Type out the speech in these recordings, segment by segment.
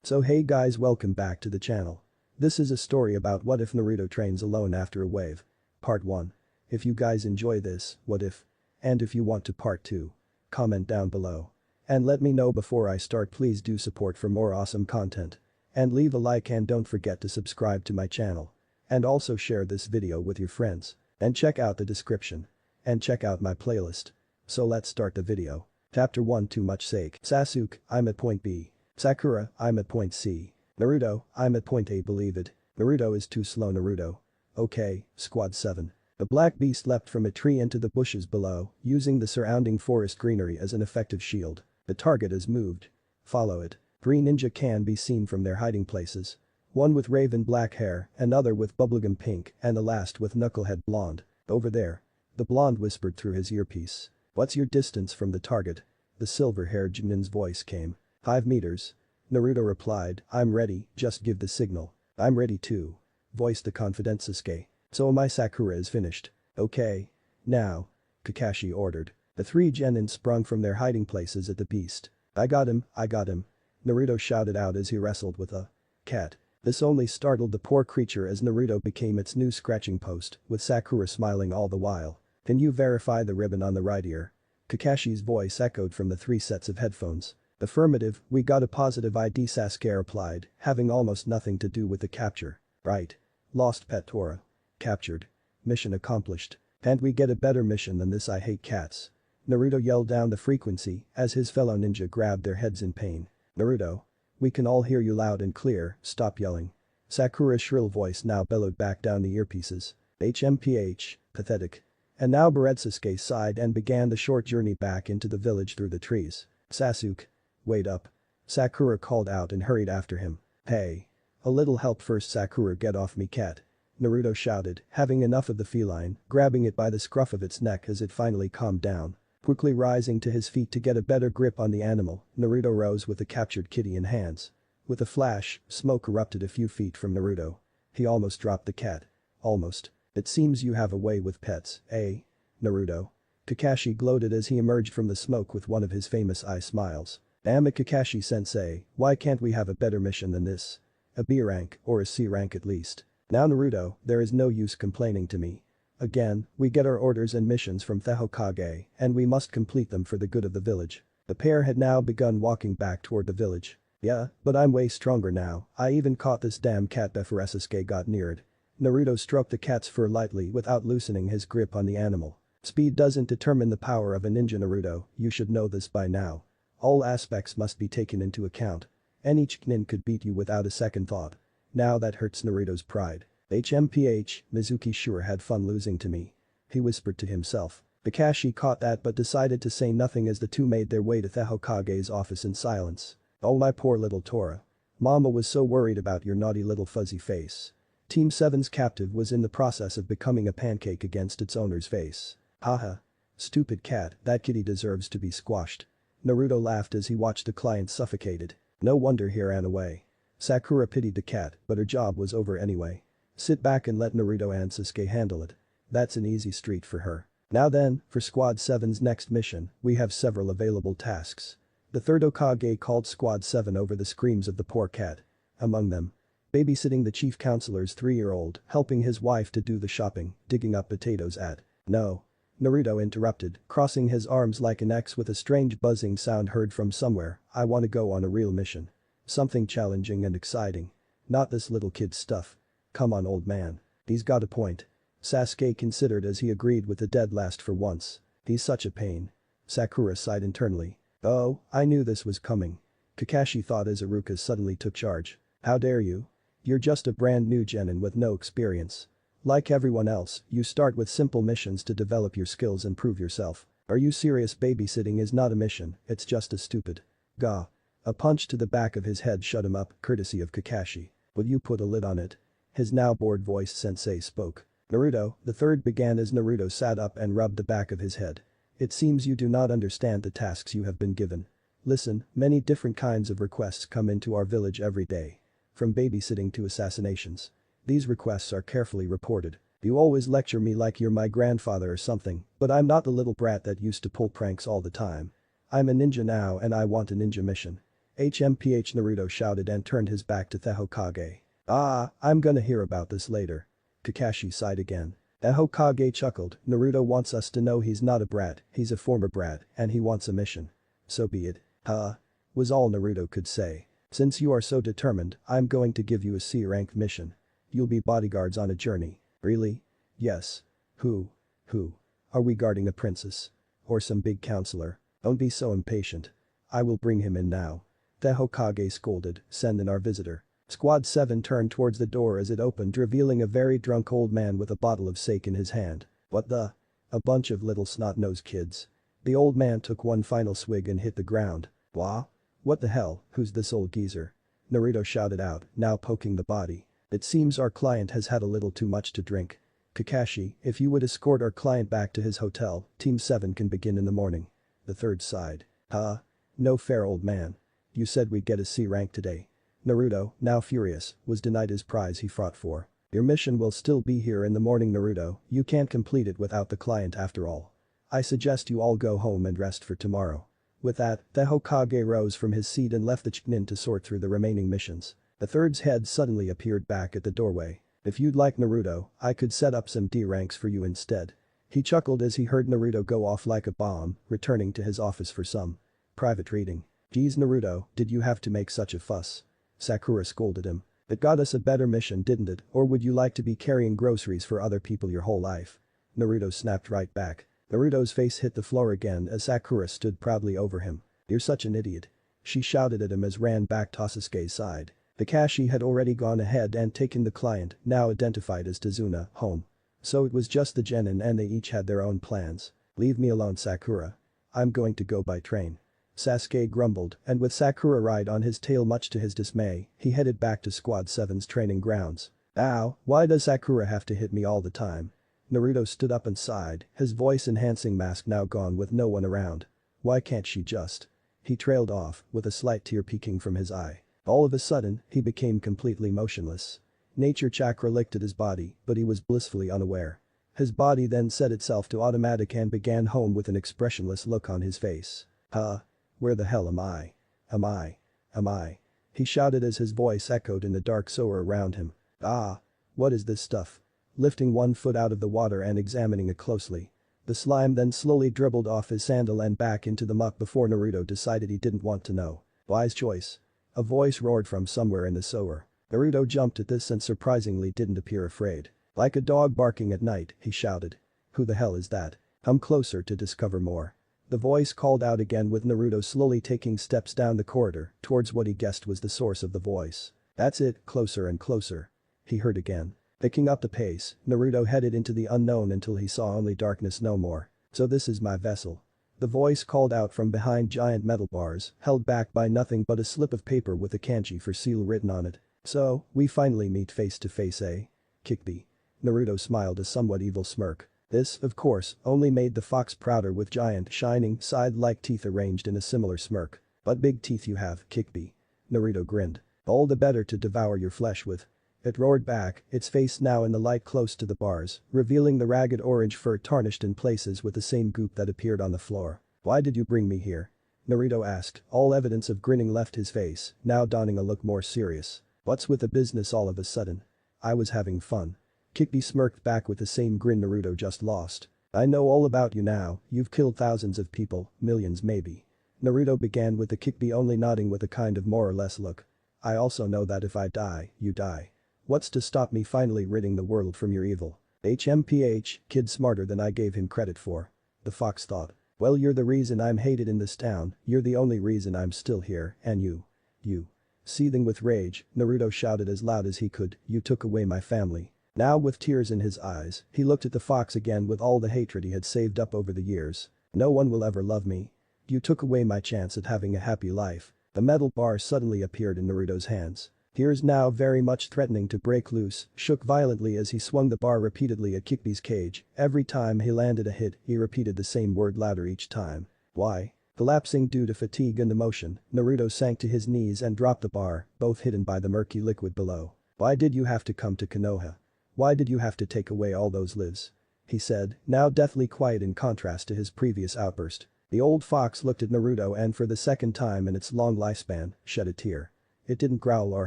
So hey guys, welcome back to the channel. This is a story about what if Naruto trains alone after a wave. Part 1. If you guys enjoy this, what if? And if you want to part 2, comment down below. And let me know before I start. Please do support for more awesome content. And leave a like and don't forget to subscribe to my channel. And also share this video with your friends. And check out the description. And check out my playlist. So let's start the video. Chapter 1. Too much sake. Sasuke, I'm at point B. Sakura, I'm at point C. Naruto, I'm at point A. Believe it. Naruto is too slow. Naruto. Okay, Squad 7. The black beast leapt from a tree into the bushes below, using the surrounding forest greenery as an effective shield. The target is moved. Follow it. Three ninja can be seen from their hiding places. One with raven black hair, another with bubblegum pink, and the last with knucklehead blonde. Over there. The blonde whispered through his earpiece. What's your distance from the target? The silver-haired Jinin's voice came. 5 meters. Naruto replied, I'm ready, just give the signal. I'm ready too. Voiced the confident Sasuke. So my Sakura is finished. Okay. Now. Kakashi ordered. The three genin sprung from their hiding places at the beast. I got him, I got him. Naruto shouted out as he wrestled with a cat. This only startled the poor creature as Naruto became its new scratching post, with Sakura smiling all the while. Can you verify the ribbon on the right ear? Kakashi's voice echoed from the 3 sets of headphones. Affirmative, we got a positive ID. Sasuke replied, having almost nothing to do with the capture. Right. Lost pet Tora. Captured. Mission accomplished. And we get a better mission than this. I hate cats. Naruto yelled down the frequency as his fellow ninja grabbed their heads in pain. Naruto. We can all hear you loud and clear, stop yelling. Sakura's shrill voice now bellowed back down the earpieces. HMPH, pathetic. And now Sasuke sighed and began the short journey back into the village through the trees. Sasuke. Wait up. Sakura called out and hurried after him. Hey. A little help first. Sakura, get off me, cat. Naruto shouted, having enough of the feline, grabbing it by the scruff of its neck as it finally calmed down. Quickly rising to his feet to get a better grip on the animal, Naruto rose with the captured kitty in hands. With a flash, smoke erupted a few feet from Naruto. He almost dropped the cat. Almost. It seems you have a way with pets, eh? Naruto. Kakashi gloated as he emerged from the smoke with one of his famous eye smiles. Damn it, Kakashi-sensei, why can't we have a better mission than this? A B rank, or a C rank at least. Now Naruto, there is no use complaining to me. Again, we get our orders and missions from the Hokage, and we must complete them for the good of the village. The pair had now begun walking back toward the village. Yeah, but I'm way stronger now, I even caught this damn cat before Sasuke got near it. Naruto stroked the cat's fur lightly without loosening his grip on the animal. Speed doesn't determine the power of a ninja, Naruto, you should know this by now. All aspects must be taken into account. Any Chunin could beat you without a second thought. Now that hurts Naruto's pride. HMPH, Mizuki sure had fun losing to me. He whispered to himself. Kakashi caught that but decided to say nothing as the two made their way to the Hokage's office in silence. Oh my poor little Tora. Mama was so worried about your naughty little fuzzy face. Team 7's captive was in the process of becoming a pancake against its owner's face. Haha. Stupid cat, that kitty deserves to be squashed. Naruto laughed as he watched the client suffocated. No wonder he ran away. Sakura pitied the cat, but her job was over anyway. Sit back and let Naruto and Sasuke handle it. That's an easy street for her. Now then, for Squad 7's next mission, we have several available tasks. The third Hokage called Squad 7 over the screams of the poor cat. Among them, babysitting the chief counselor's 3-year-old, helping his wife to do the shopping, digging up potatoes at. No. Naruto interrupted, crossing his arms like an X with a strange buzzing sound heard from somewhere. I want to go on a real mission. Something challenging and exciting. Not this little kid stuff. Come on, old man. He's got a point. Sasuke considered as he agreed with the dead last for once. He's such a pain. Sakura sighed internally. Oh, I knew this was coming. Kakashi thought as Iruka suddenly took charge. How dare you? You're just a brand new genin with no experience. Like everyone else, you start with simple missions to develop your skills and prove yourself. Are you serious? Babysitting is not a mission, it's just as stupid. Gah. A punch to the back of his head shut him up, courtesy of Kakashi. Will you put a lid on it? His now bored voice sensei spoke. Naruto, the third began as Naruto sat up and rubbed the back of his head. It seems you do not understand the tasks you have been given. Listen, many different kinds of requests come into our village every day. From babysitting to assassinations. These requests are carefully reported. You always lecture me like you're my grandfather or something, but I'm not the little brat that used to pull pranks all the time. I'm a ninja now and I want a ninja mission. HMPH Naruto shouted and turned his back to the Hokage. Ah, I'm gonna hear about this later. Kakashi sighed again. The Hokage chuckled, Naruto wants us to know he's not a brat, he's a former brat, and he wants a mission. So be it. Huh? Was all Naruto could say. Since you are so determined, I'm going to give you a C-rank mission. You'll be bodyguards on a journey. Really? Yes. Who? Who? Are we guarding a princess? Or some big counselor? Don't be so impatient. I will bring him in now. The Hokage scolded, send in our visitor. Squad 7 turned towards the door as it opened, revealing a very drunk old man with a bottle of sake in his hand. What the? A bunch of little snot-nosed kids. The old man took one final swig and hit the ground. Wah? What the hell, who's this old geezer? Naruto shouted out, now poking the body. It seems our client has had a little too much to drink. Kakashi, if you would escort our client back to his hotel, Team 7 can begin in the morning. The third sighed. Huh? No fair, old man. You said we'd get a C rank today. Naruto, now furious, was denied his prize he fought for. Your mission will still be here in the morning, Naruto, you can't complete it without the client after all. I suggest you all go home and rest for tomorrow. With that, the Hokage rose from his seat and left the Chunin to sort through the remaining missions. The third's head suddenly appeared back at the doorway. If you'd like, Naruto, I could set up some D ranks for you instead. He chuckled as he heard Naruto go off like a bomb, returning to his office for some private reading. Geez, Naruto, did you have to make such a fuss? Sakura scolded him. It got us a better mission, didn't it, or would you like to be carrying groceries for other people your whole life? Naruto snapped right back. Naruto's face hit the floor again as Sakura stood proudly over him. You're such an idiot. She shouted at him as ran back to Sasuke's side. Kakashi had already gone ahead and taken the client, now identified as Tazuna, home. So it was just the genin and they each had their own plans. Leave me alone, Sakura. I'm going to go by train. Sasuke grumbled, and with Sakura right on his tail much to his dismay, he headed back to Squad 7's training grounds. Ow, why does Sakura have to hit me all the time? Naruto stood up and sighed, his voice-enhancing mask now gone with no one around. Why can't she just? He trailed off, with a slight tear peeking from his eye. All of a sudden, he became completely motionless. Nature chakra licked at his body, but he was blissfully unaware. His body then set itself to automatic and began home with an expressionless look on his face. Huh? Where the hell am I? Am I? He shouted as his voice echoed in the dark sewer around him. Ah! What is this stuff? Lifting one foot out of the water and examining it closely. The slime then slowly dribbled off his sandal and back into the muck before Naruto decided he didn't want to know. Wise choice. A voice roared from somewhere in the sewer. Naruto jumped at this and surprisingly didn't appear afraid. Like a dog barking at night, he shouted. Who the hell is that? Come closer to discover more. The voice called out again with Naruto slowly taking steps down the corridor towards what he guessed was the source of the voice. That's it, closer and closer. He heard again. Picking up the pace, Naruto headed into the unknown until he saw only darkness no more. So this is my vessel. The voice called out from behind giant metal bars, held back by nothing but a slip of paper with a kanji for seal written on it. So, we finally meet face to face, eh? Kikbi. Naruto smiled a somewhat evil smirk. This, of course, only made the fox prouder with giant, shining, side-like teeth arranged in a similar smirk. But big teeth you have, Kikbi. Naruto grinned. All the better to devour your flesh with. It roared back, its face now in the light close to the bars, revealing the ragged orange fur tarnished in places with the same goop that appeared on the floor. Why did you bring me here? Naruto asked, all evidence of grinning left his face, now donning a look more serious. What's with the business all of a sudden? I was having fun. Kikbi smirked back with the same grin Naruto just lost. I know all about you now, you've killed thousands of people, millions maybe. Naruto began with the Kikbi only nodding with a kind of more or less look. I also know that if I die, you die. What's to stop me finally ridding the world from your evil? HMPH, kid smarter than I gave him credit for. The fox thought. Well, you're the reason I'm hated in this town, you're the only reason I'm still here, and you. Seething with rage, Naruto shouted as loud as he could, you took away my family. Now with tears in his eyes, he looked at the fox again with all the hatred he had saved up over the years. No one will ever love me. You took away my chance at having a happy life. The metal bar suddenly appeared in Naruto's hands. Tears now very much threatening to break loose, shook violently as he swung the bar repeatedly at Kikbi's cage. Every time he landed a hit, he repeated the same word louder each time. Why? Collapsing due to fatigue and emotion, Naruto sank to his knees and dropped the bar, both hidden by the murky liquid below. Why did you have to come to Konoha? Why did you have to take away all those lives? He said, now deathly quiet in contrast to his previous outburst. The old fox looked at Naruto and for the second time in its long lifespan, shed a tear. It didn't growl or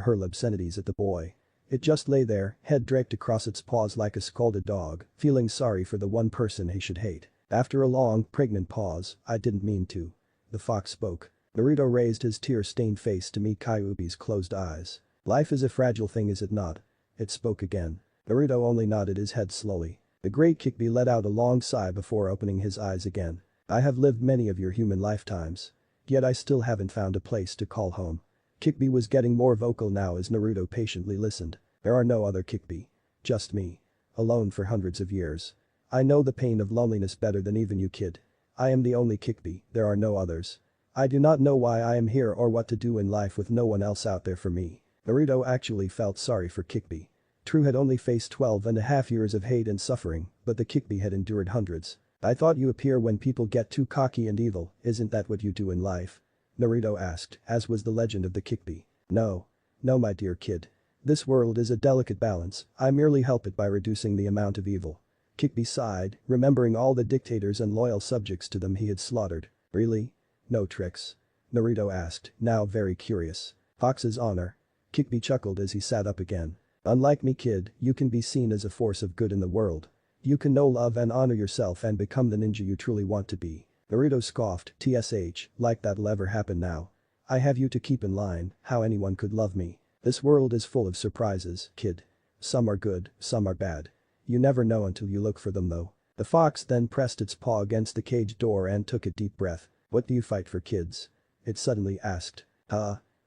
hurl obscenities at the boy. It just lay there, head draped across its paws like a scalded dog, feeling sorry for the one person he should hate. After a long, pregnant pause, "I didn't mean to." The fox spoke. Naruto raised his tear-stained face to meet Kyuubi's closed eyes. "Life is a fragile thing, is it not?" It spoke again. Naruto only nodded his head slowly. The great Kyuubi let out a long sigh before opening his eyes again. "I have lived many of your human lifetimes. Yet I still haven't found a place to call home." Kyuubi was getting more vocal now as Naruto patiently listened. "There are no other Kyuubi. Just me. Alone for hundreds of years. I know the pain of loneliness better than even you, kid. I am the only Kyuubi, there are no others. I do not know why I am here or what to do in life with no one else out there for me." Naruto actually felt sorry for Kyuubi. True had only faced 12.5 years of hate and suffering, but the Kyuubi had endured hundreds. "I thought you appear when people get too cocky and evil, isn't that what you do in life?" Naruto asked, as was the legend of the Kyuubi. "No. No, my dear kid. This world is a delicate balance, I merely help it by reducing the amount of evil." Kyuubi sighed, remembering all the dictators and loyal subjects to them he had slaughtered. "Really? No tricks?" Naruto asked, now very curious. "Fox's honor." Kyuubi chuckled as he sat up again. "Unlike me, kid, you can be seen as a force of good in the world. You can know, love and honor yourself and become the ninja you truly want to be." Naruto scoffed, "Tsh, like that'll ever happen now. I have you to keep in line, how anyone could love me. This world is full of surprises, kid. Some are good, some are bad. You never know until you look for them though." The fox then pressed its paw against the cage door and took a deep breath. "What do you fight for, kids?" It suddenly asked.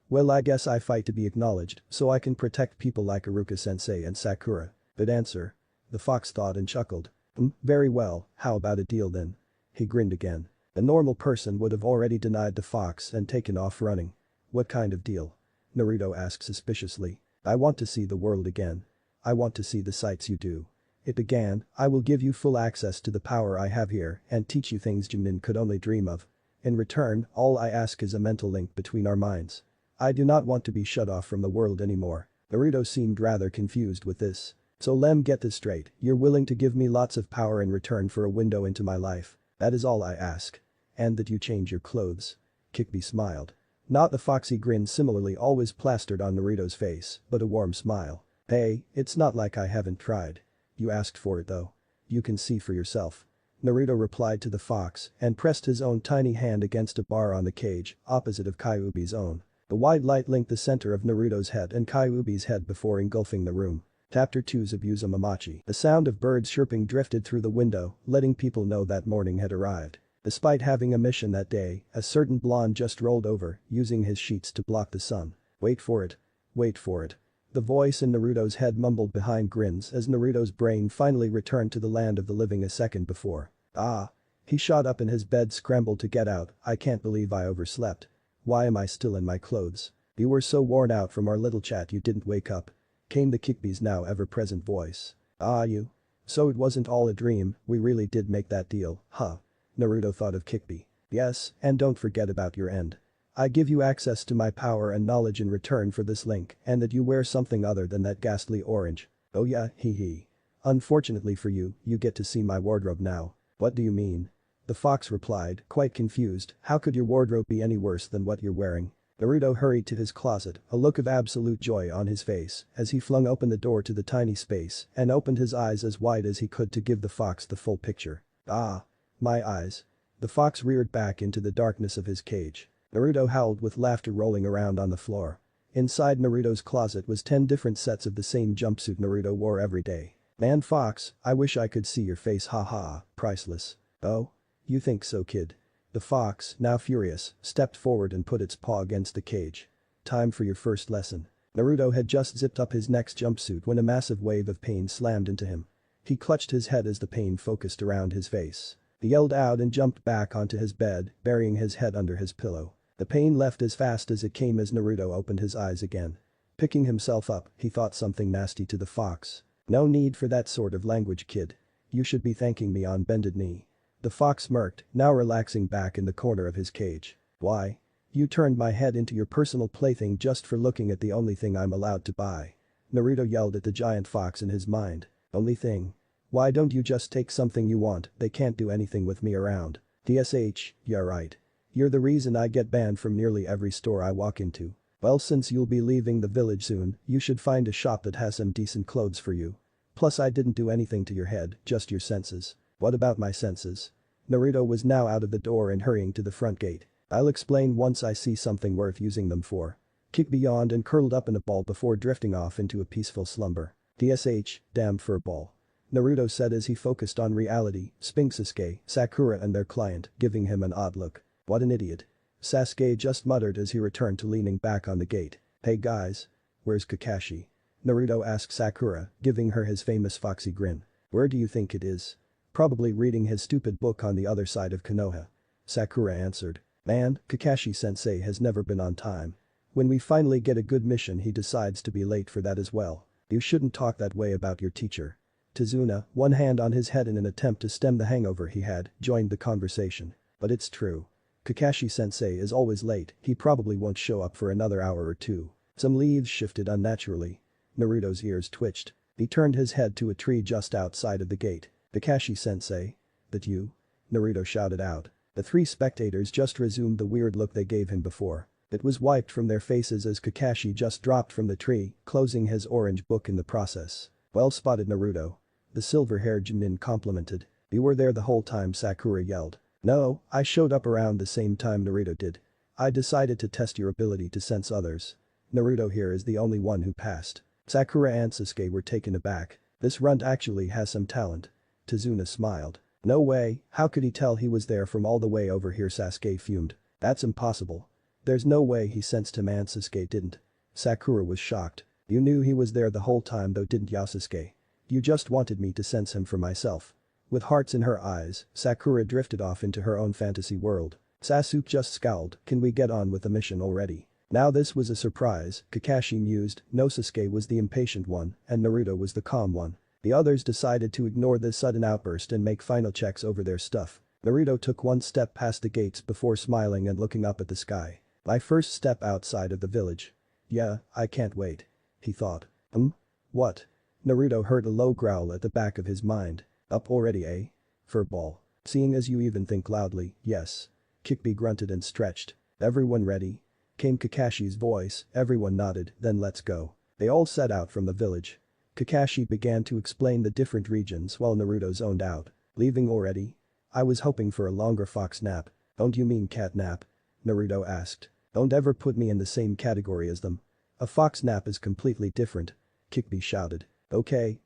Well, I guess I fight to be acknowledged so I can protect people like Iruka-sensei and Sakura." Good answer. The fox thought and chuckled. Very well, how about a deal then?" He grinned again. A normal person would have already denied the fox and taken off running. "What kind of deal?" Naruto asked suspiciously. "I want to see the world again. I want to see the sights you do." It began, "I will give you full access to the power I have here and teach you things Junin could only dream of. In return, all I ask is a mental link between our minds. I do not want to be shut off from the world anymore." Naruto seemed rather confused with this. "So lem get this straight, you're willing to give me lots of power in return for a window into my life. That is all I ask. And that you change your clothes." Kyuubi smiled. Not the foxy grin similarly always plastered on Naruto's face, but a warm smile. "Hey, it's not like I haven't tried. You asked for it though. You can see for yourself." Naruto replied to the fox and pressed his own tiny hand against a bar on the cage, opposite of Kyuubi's own. The white light linked the center of Naruto's head and Kyuubi's head before engulfing the room. Chapter 2 Zabuza Mamachi. The sound of birds chirping drifted through the window, letting people know that morning had arrived. Despite having a mission that day, a certain blonde just rolled over, using his sheets to block the sun. "Wait for it. Wait for it." The voice in Naruto's head mumbled behind grins as Naruto's brain finally returned to the land of the living a second before. He shot up in his bed, scrambled to get out. "I can't believe I overslept. Why am I still in my clothes?" "You were so worn out from our little chat you didn't wake up," came the Kyuubi's now ever-present voice. You. So it wasn't all a dream, we really did make that deal, huh?" Naruto thought of Kyuubi. "Yes, and don't forget about your end. I give you access to my power and knowledge in return for this link and that you wear something other than that ghastly orange." "Oh yeah, hee. Unfortunately for you, you get to see my wardrobe now." "What do you mean?" The fox replied, quite confused. "How could your wardrobe be any worse than what you're wearing?" Naruto hurried to his closet, a look of absolute joy on his face as he flung open the door to the tiny space and opened his eyes as wide as he could to give the fox the full picture. My eyes." The fox reared back into the darkness of his cage. Naruto howled with laughter rolling around on the floor. Inside Naruto's closet was 10 different sets of the same jumpsuit Naruto wore every day. "Man fox, I wish I could see your face, haha, priceless." "Oh? You think so, kid?" The fox, now furious, stepped forward and put its paw against the cage. "Time for your first lesson." Naruto had just zipped up his next jumpsuit when a massive wave of pain slammed into him. He clutched his head as the pain focused around his face. He yelled out and jumped back onto his bed, burying his head under his pillow. The pain left as fast as it came as Naruto opened his eyes again. Picking himself up, he thought something nasty to the fox. "No need for that sort of language, kid. You should be thanking me on bended knee." The fox smirked, now relaxing back in the corner of his cage. "Why? You turned my head into your personal plaything just for looking at the only thing I'm allowed to buy." Naruto yelled at the giant fox in his mind. "Only thing? Why don't you just take something you want, they can't do anything with me around." Yeah right. You're the reason I get banned from nearly every store I walk into. Well, since you'll be leaving the village soon, you should find a shop that has some decent clothes for you. Plus I didn't do anything to your head, just your senses. What about my senses? Naruto was now out of the door and hurrying to the front gate. I'll explain once I see something worth using them for. Kick yawned and curled up in a ball before drifting off into a peaceful slumber. Damn furball. Naruto said as he focused on reality, Sasuke, Sakura and their client, giving him an odd look. What an idiot. Sasuke just muttered as he returned to leaning back on the gate. Hey guys. Where's Kakashi? Naruto asked Sakura, giving her his famous foxy grin. Where do you think it is? Probably reading his stupid book on the other side of Konoha. Sakura answered. Man, Kakashi-sensei has never been on time. When we finally get a good mission he decides to be late for that as well. You shouldn't talk that way about your teacher. Tazuna, one hand on his head in an attempt to stem the hangover he had, joined the conversation. But it's true. Kakashi-sensei is always late, he probably won't show up for another hour or two. Some leaves shifted unnaturally. Naruto's ears twitched. He turned his head to a tree just outside of the gate. Kakashi-sensei? That you? Naruto shouted out. The three spectators just resumed the weird look they gave him before. It was wiped from their faces as Kakashi just dropped from the tree, closing his orange book in the process. Well spotted Naruto. The silver-haired Chunin complimented. You were there the whole time, Sakura yelled. No, I showed up around the same time Naruto did. I decided to test your ability to sense others. Naruto here is the only one who passed. Sakura and Sasuke were taken aback. This runt actually has some talent. Tazuna smiled. No way, how could he tell he was there from all the way over here? Sasuke fumed. That's impossible. There's no way he sensed him and Sasuke didn't. Sakura was shocked. You knew he was there the whole time though, didn't ya, Sasuke? You just wanted me to sense him for myself. With hearts in her eyes, Sakura drifted off into her own fantasy world. Sasuke just scowled, can we get on with the mission already? Now this was a surprise, Kakashi mused, no Sasuke was the impatient one, and Naruto was the calm one. The others decided to ignore this sudden outburst and make final checks over their stuff. Naruto took one step past the gates before smiling and looking up at the sky. My first step outside of the village. Yeah, I can't wait. He thought. What? Naruto heard a low growl at the back of his mind. Up already, eh? Furball. Seeing as you even think loudly, yes. Kickby grunted and stretched. Everyone ready? Came Kakashi's voice, everyone nodded, then let's go. They all set out from the village. Kakashi began to explain the different regions while Naruto zoned out. Leaving already? I was hoping for a longer fox nap. Don't you mean cat nap? Naruto asked. Don't ever put me in the same category as them. A fox nap is completely different. Kickby shouted. Okay.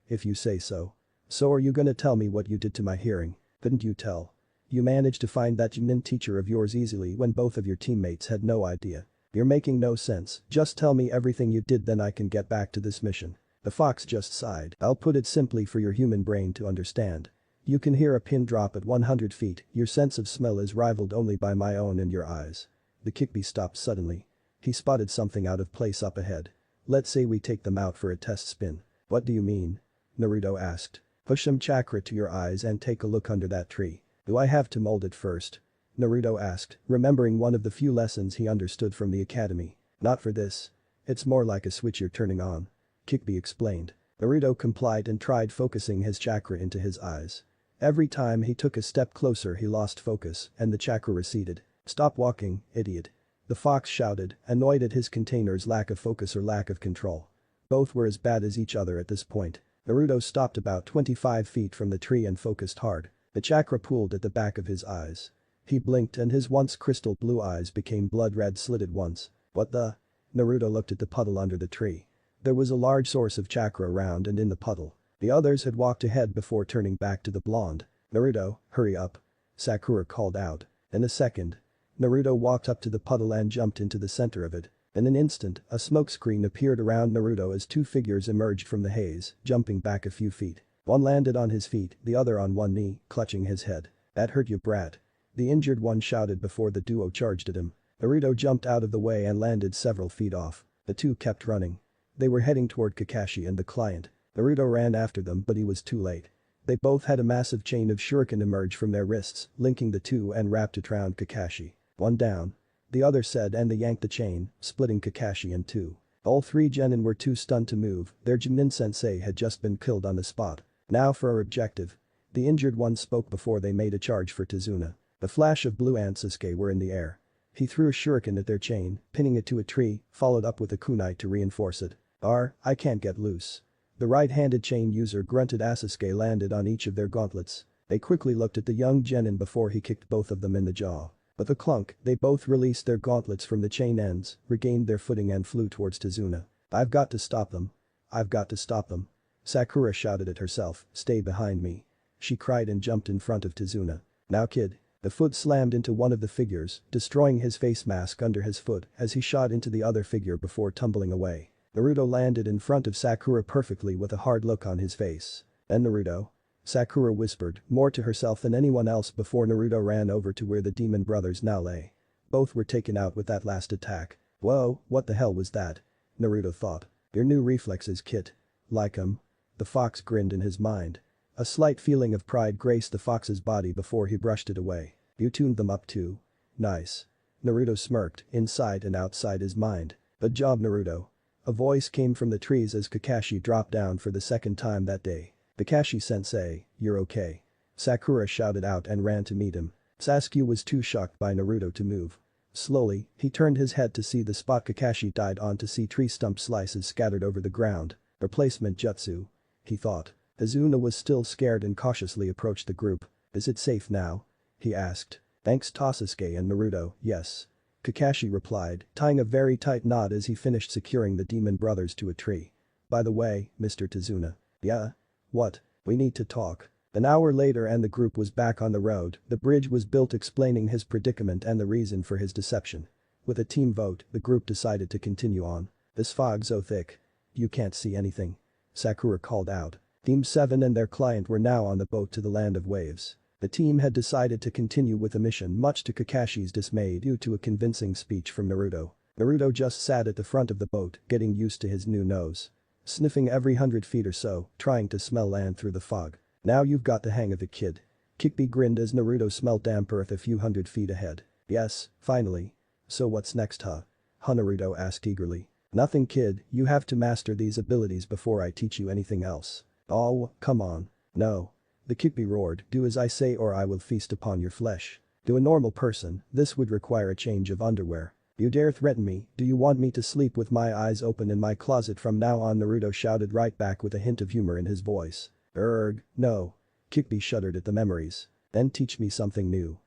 If you say so. So are you gonna tell me what you did to my hearing? Couldn't you tell? You managed to find that Chunin teacher of yours easily when both of your teammates had no idea. You're making no sense, just tell me everything you did then I can get back to this mission. The fox just sighed. I'll put it simply for your human brain to understand. You can hear a pin drop at 100 feet, your sense of smell is rivaled only by my own and your eyes. The Kickby stopped suddenly. He spotted something out of place up ahead. Let's say we take them out for a test spin. What do you mean? Naruto asked. Push some chakra to your eyes and take a look under that tree. Do I have to mold it first? Naruto asked, remembering one of the few lessons he understood from the academy. Not for this. It's more like a switch you're turning on. Kickby explained. Naruto complied and tried focusing his chakra into his eyes. Every time he took a step closer he lost focus and the chakra receded. Stop walking, idiot. The fox shouted, annoyed at his container's lack of focus or lack of control. Both were as bad as each other at this point. Naruto stopped about 25 feet from the tree and focused hard. The chakra pooled at the back of his eyes. He blinked and his once crystal blue eyes became blood-red slitted ones. What the? Naruto looked at the puddle under the tree. There was a large source of chakra around and in the puddle. The others had walked ahead before turning back to the blonde. Naruto, hurry up. Sakura called out. In a second. Naruto walked up to the puddle and jumped into the center of it. In an instant, a smokescreen appeared around Naruto as two figures emerged from the haze, jumping back a few feet. One landed on his feet, the other on one knee, clutching his head. That hurt you, brat. The injured one shouted before the duo charged at him. Naruto jumped out of the way and landed several feet off. The two kept running. They were heading toward Kakashi and the client. Naruto ran after them but he was too late. They both had a massive chain of shuriken emerge from their wrists, linking the two and wrapped it around Kakashi. One down. The other said and they yanked the chain, splitting Kakashi in two. All three genin were too stunned to move, their Chunin sensei had just been killed on the spot. Now for our objective. The injured one spoke before they made a charge for Tizuna. The flash of blue and Sasuke were in the air. He threw a shuriken at their chain, pinning it to a tree, followed up with a kunai to reinforce it. I can't get loose. The right-handed chain user grunted as Sasuke landed on each of their gauntlets. They quickly looked at the young genin before he kicked both of them in the jaw. With a clunk, they both released their gauntlets from the chain ends, regained their footing and flew towards Tizuna. I've got to stop them. I've got to stop them. Sakura shouted at herself, stay behind me. She cried and jumped in front of Tizuna. Now kid. The foot slammed into one of the figures, destroying his face mask under his foot as he shot into the other figure before tumbling away. Naruto landed in front of Sakura perfectly with a hard look on his face. Then Naruto? Sakura whispered, more to herself than anyone else before Naruto ran over to where the demon brothers now lay. Both were taken out with that last attack. Whoa, what the hell was that? Naruto thought. Your new reflexes, kid. Like 'em. The fox grinned in his mind. A slight feeling of pride graced the fox's body before he brushed it away. You tuned them up too. Nice. Naruto smirked, inside and outside his mind. Good job Naruto. A voice came from the trees as Kakashi dropped down for the second time that day. Kakashi-sensei, you're okay. Sakura shouted out and ran to meet him. Sasuke was too shocked by Naruto to move. Slowly, he turned his head to see the spot Kakashi died on to see tree stump slices scattered over the ground. Replacement jutsu. He thought. Izuna was still scared and cautiously approached the group. Is it safe now? He asked. Thanks to Sasuke and Naruto, yes. Kakashi replied, tying a very tight knot as he finished securing the demon brothers to a tree. By the way, Mr. Tizuna. Yeah? What? We need to talk. An hour later and the group was back on the road. The bridge was built explaining his predicament and the reason for his deception. With a team vote, the group decided to continue on. This fog's so thick. You can't see anything. Sakura called out. Team 7 and their client were now on the boat to the land of waves. The team had decided to continue with the mission much to Kakashi's dismay due to a convincing speech from Naruto. Naruto just sat at the front of the boat, getting used to his new nose. Sniffing every 100 feet or so, trying to smell land through the fog. Now you've got the hang of it kid. Kikbi grinned as Naruto smelled damp earth a few 100 feet ahead. Yes, finally. So what's next huh? Naruto asked eagerly. Nothing kid, you have to master these abilities before I teach you anything else. Oh, come on. No. The Kikbi roared, do as I say or I will feast upon your flesh. To a normal person, this would require a change of underwear. You dare threaten me, do you want me to sleep with my eyes open in my closet from now on? Naruto shouted right back with a hint of humor in his voice. No. Kikbi shuddered at the memories. Then teach me something new.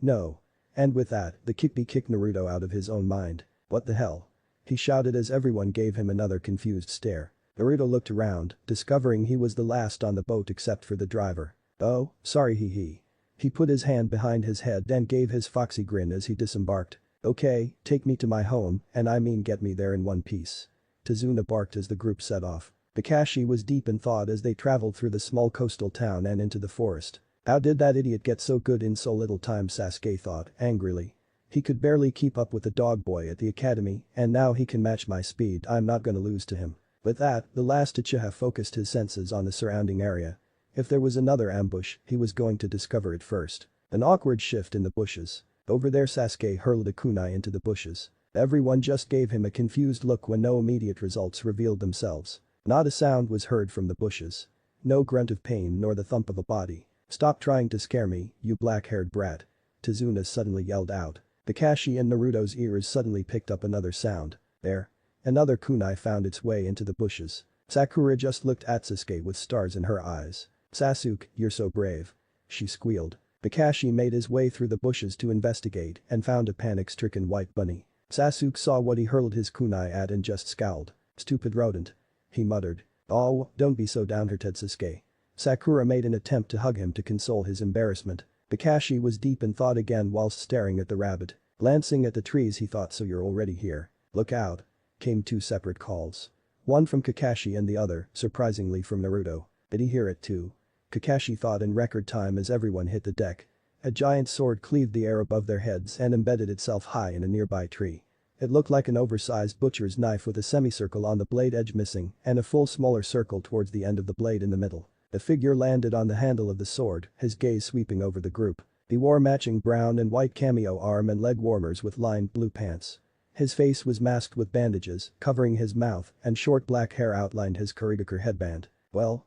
No. And with that, the Kikbi kicked Naruto out of his own mind. What the hell? He shouted as everyone gave him another confused stare. Naruto looked around, discovering he was the last on the boat except for the driver. Oh, sorry he. He put his hand behind his head and gave his foxy grin as he disembarked. Okay, take me to my home, and I mean get me there in one piece. Tizuna barked as the group set off. Kakashi was deep in thought as they traveled through the small coastal town and into the forest. How did that idiot get so good in so little time? Sasuke thought, angrily. He could barely keep up with the dog boy at the academy, and now he can match my speed. I'm not gonna lose to him. With that, the last Uchiha focused his senses on the surrounding area. If there was another ambush, he was going to discover it first. An awkward shift in the bushes. Over there Sasuke hurled a kunai into the bushes. Everyone just gave him a confused look when no immediate results revealed themselves. Not a sound was heard from the bushes. No grunt of pain nor the thump of a body. Stop trying to scare me, you black-haired brat. Tizuna suddenly yelled out. Kakashi and Naruto's ears suddenly picked up another sound. There. Another kunai found its way into the bushes. Sakura just looked at Sasuke with stars in her eyes. Sasuke, you're so brave. She squealed. Kakashi made his way through the bushes to investigate and found a panic-stricken white bunny. Sasuke saw what he hurled his kunai at and just scowled. Stupid rodent. He muttered. Oh, don't be so downhearted Sasuke. Sakura made an attempt to hug him to console his embarrassment. Kakashi was deep in thought again whilst staring at the rabbit. Glancing at the trees he thought, so you're already here. Look out. Came two separate calls. One from Kakashi and the other, surprisingly, from Naruto. Did he hear it too? Kakashi thought in record time as everyone hit the deck. A giant sword cleaved the air above their heads and embedded itself high in a nearby tree. It looked like an oversized butcher's knife with a semicircle on the blade edge missing and a full smaller circle towards the end of the blade in the middle. The figure landed on the handle of the sword, his gaze sweeping over the group. He wore matching brown and white cameo arm and leg warmers with lined blue pants. His face was masked with bandages, covering his mouth, and short black hair outlined his Kurigakure headband. Well.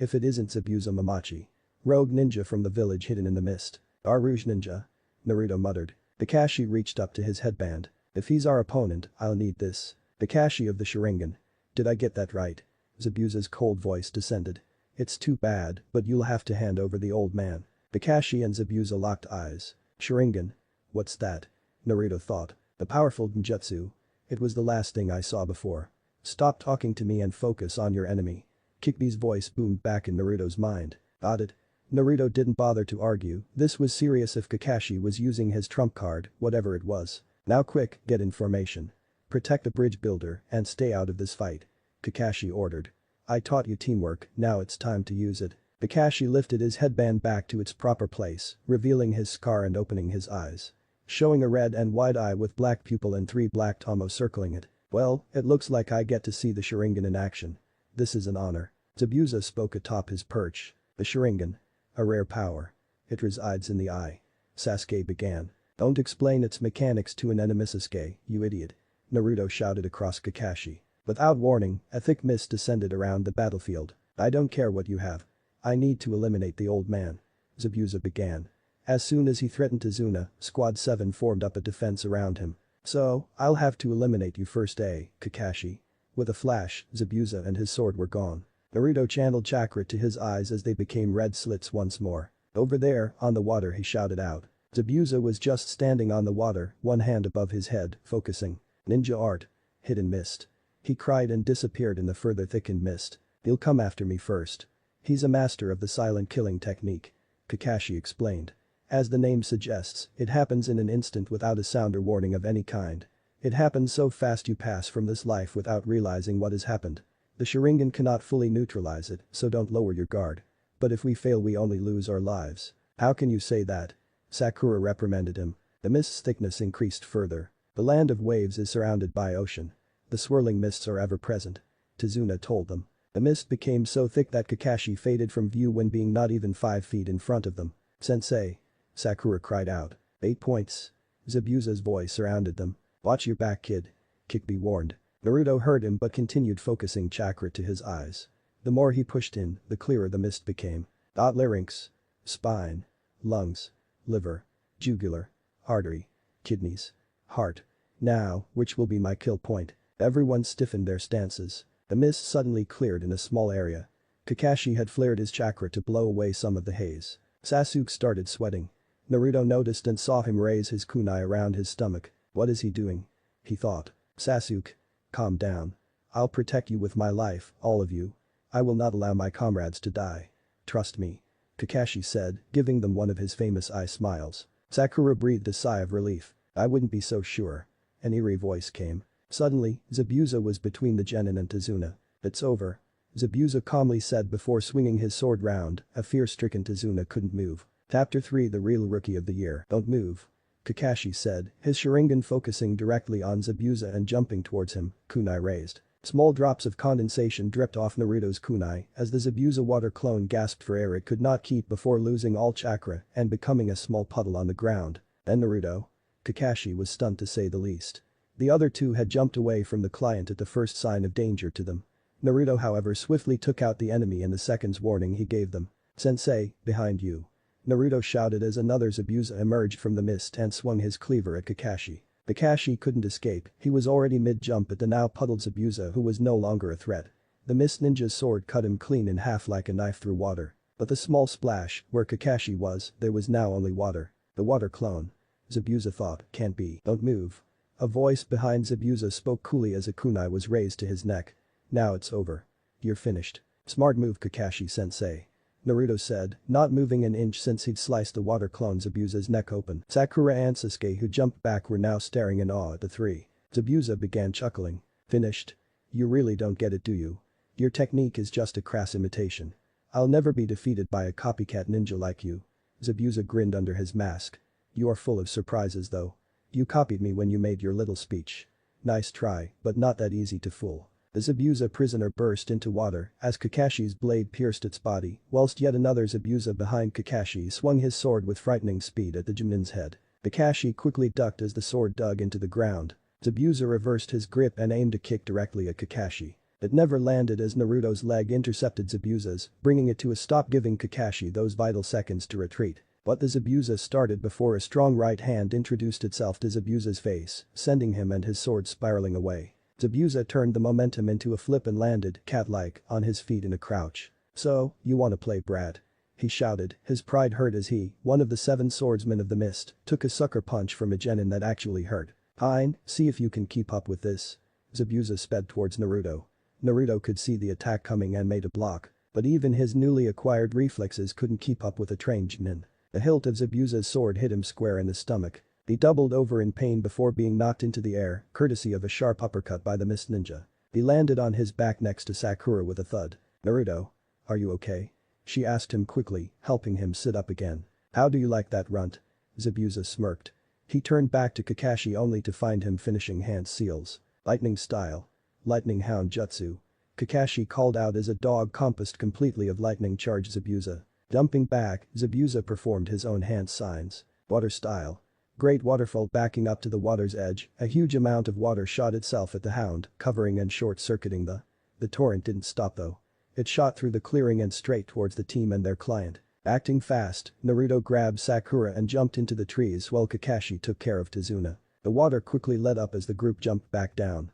If it isn't Zabuza Mamachi. Rogue ninja from the village hidden in the mist. Our Rouge ninja. Naruto muttered. Kakashi reached up to his headband. If he's our opponent, I'll need this. Kakashi of the Sharingan. Did I get that right? Zabuza's cold voice descended. It's too bad, but you'll have to hand over the old man. Kakashi and Zabuza locked eyes. Sharingan. What's that? Naruto thought. The powerful ninjutsu. It was the last thing I saw before. Stop talking to me and focus on your enemy. Kikbi's voice boomed back in Naruto's mind. Got it? Naruto didn't bother to argue, this was serious if Kakashi was using his trump card, whatever it was. Now quick, get in formation. Protect the bridge builder and stay out of this fight. Kakashi ordered. I taught you teamwork, now it's time to use it. Kakashi lifted his headband back to its proper place, revealing his scar and opening his eyes. Showing a red and wide eye with black pupil and 3 black tomos circling it. Well, it looks like I get to see the Sharingan in action. This is an honor. Zabuza spoke atop his perch. The Sharingan. A rare power. It resides in the eye. Sasuke began. Don't explain its mechanics to an enemy Sasuke, you idiot. Naruto shouted across Kakashi. Without warning, a thick mist descended around the battlefield. I don't care what you have. I need to eliminate the old man. Zabuza began. As soon as he threatened Tazuna, Squad 7 formed up a defense around him. So, I'll have to eliminate you first, Kakashi. With a flash, Zabuza and his sword were gone. Naruto channeled chakra to his eyes as they became red slits once more. Over there, on the water, he shouted out. Zabuza was just standing on the water, one hand above his head, focusing. Ninja art. Hidden mist. He cried and disappeared in the further thickened mist. He'll come after me first. He's a master of the silent killing technique. Kakashi explained. As the name suggests, it happens in an instant without a sound or warning of any kind. It happens so fast you pass from this life without realizing what has happened. The Sharingan cannot fully neutralize it, so don't lower your guard. But if we fail we only lose our lives. How can you say that? Sakura reprimanded him. The mist's thickness increased further. The land of waves is surrounded by ocean. The swirling mists are ever present. Tazuna told them. The mist became so thick that Kakashi faded from view when being not even 5 feet in front of them. Sensei. Sakura cried out. 8 points. Zabuza's voice surrounded them. Watch your back, kid. Kikbi warned. Naruto heard him but continued focusing chakra to his eyes. The more he pushed in, the clearer the mist became. Larynx. Spine. Lungs. Liver. Jugular. Artery. Kidneys. Heart. Now, which will be my kill point? Everyone stiffened their stances. The mist suddenly cleared in a small area. Kakashi had flared his chakra to blow away some of the haze. Sasuke started sweating. Naruto noticed and saw him raise his kunai around his stomach. What is he doing? He thought. Sasuke. Calm down. I'll protect you with my life, all of you. I will not allow my comrades to die. Trust me. Kakashi said, giving them one of his famous eye smiles. Sakura breathed a sigh of relief. I wouldn't be so sure. An eerie voice came. Suddenly, Zabuza was between the genin and Tazuna. It's over. Zabuza calmly said before swinging his sword round, a fear-stricken Tazuna couldn't move. Chapter 3 The Real Rookie of the Year. Don't move. Kakashi said, his Sharingan focusing directly on Zabuza and jumping towards him, kunai raised. Small drops of condensation dripped off Naruto's kunai as the Zabuza water clone gasped for air it could not keep before losing all chakra and becoming a small puddle on the ground. Then Naruto. Kakashi was stunned to say the least. The other two had jumped away from the client at the first sign of danger to them. Naruto however swiftly took out the enemy in the second's warning he gave them. Sensei, behind you. Naruto shouted as another Zabuza emerged from the mist and swung his cleaver at Kakashi. Kakashi couldn't escape, he was already mid-jump at the now puddled Zabuza who was no longer a threat. The mist ninja's sword cut him clean in half like a knife through water. But the small splash, where Kakashi was, there was now only water. The water clone. Zabuza thought, can't be. Don't move. A voice behind Zabuza spoke coolly as a kunai was raised to his neck. Now it's over. You're finished. Smart move Kakashi-sensei. Naruto said, not moving an inch since he'd sliced the water clone Zabuza's neck open. Sakura and Sasuke who jumped back were now staring in awe at the three. Zabuza began chuckling. Finished? You really don't get it, do you? Your technique is just a crass imitation. I'll never be defeated by a copycat ninja like you. Zabuza grinned under his mask. You are full of surprises though. You copied me when you made your little speech. Nice try, but not that easy to fool. The Zabuza prisoner burst into water as Kakashi's blade pierced its body, whilst yet another Zabuza behind Kakashi swung his sword with frightening speed at the Jinin's head. Kakashi quickly ducked as the sword dug into the ground. Zabuza reversed his grip and aimed a kick directly at Kakashi. It never landed as Naruto's leg intercepted Zabuza's, bringing it to a stop, giving Kakashi those vital seconds to retreat. But the Zabuza started before a strong right hand introduced itself to Zabuza's face, sending him and his sword spiraling away. Zabuza turned the momentum into a flip and landed, cat-like, on his feet in a crouch. "So, you wanna play brat?" he shouted, his pride hurt as he, one of the 7 swordsmen of the mist, took a sucker punch from a genin that actually hurt. "Fine, see if you can keep up with this." Zabuza sped towards Naruto. Naruto could see the attack coming and made a block, but even his newly acquired reflexes couldn't keep up with a trained genin. The hilt of Zabuza's sword hit him square in the stomach. He doubled over in pain before being knocked into the air, courtesy of a sharp uppercut by the mist ninja. He landed on his back next to Sakura with a thud. "Naruto, are you okay?" she asked him quickly, helping him sit up again. "How do you like that runt?" Zabuza smirked. He turned back to Kakashi only to find him finishing hand seals. "Lightning style. Lightning hound jutsu." Kakashi called out as a dog compassed completely of lightning charged Zabuza. Jumping back, Zabuza performed his own hand signs. "Water style." Great waterfall backing up to the water's edge, a huge amount of water shot itself at the hound, covering and short-circuiting the torrent didn't stop though. It shot through the clearing and straight towards the team and their client. Acting fast, Naruto grabbed Sakura and jumped into the trees while Kakashi took care of Tazuna. The water quickly let up as the group jumped back down.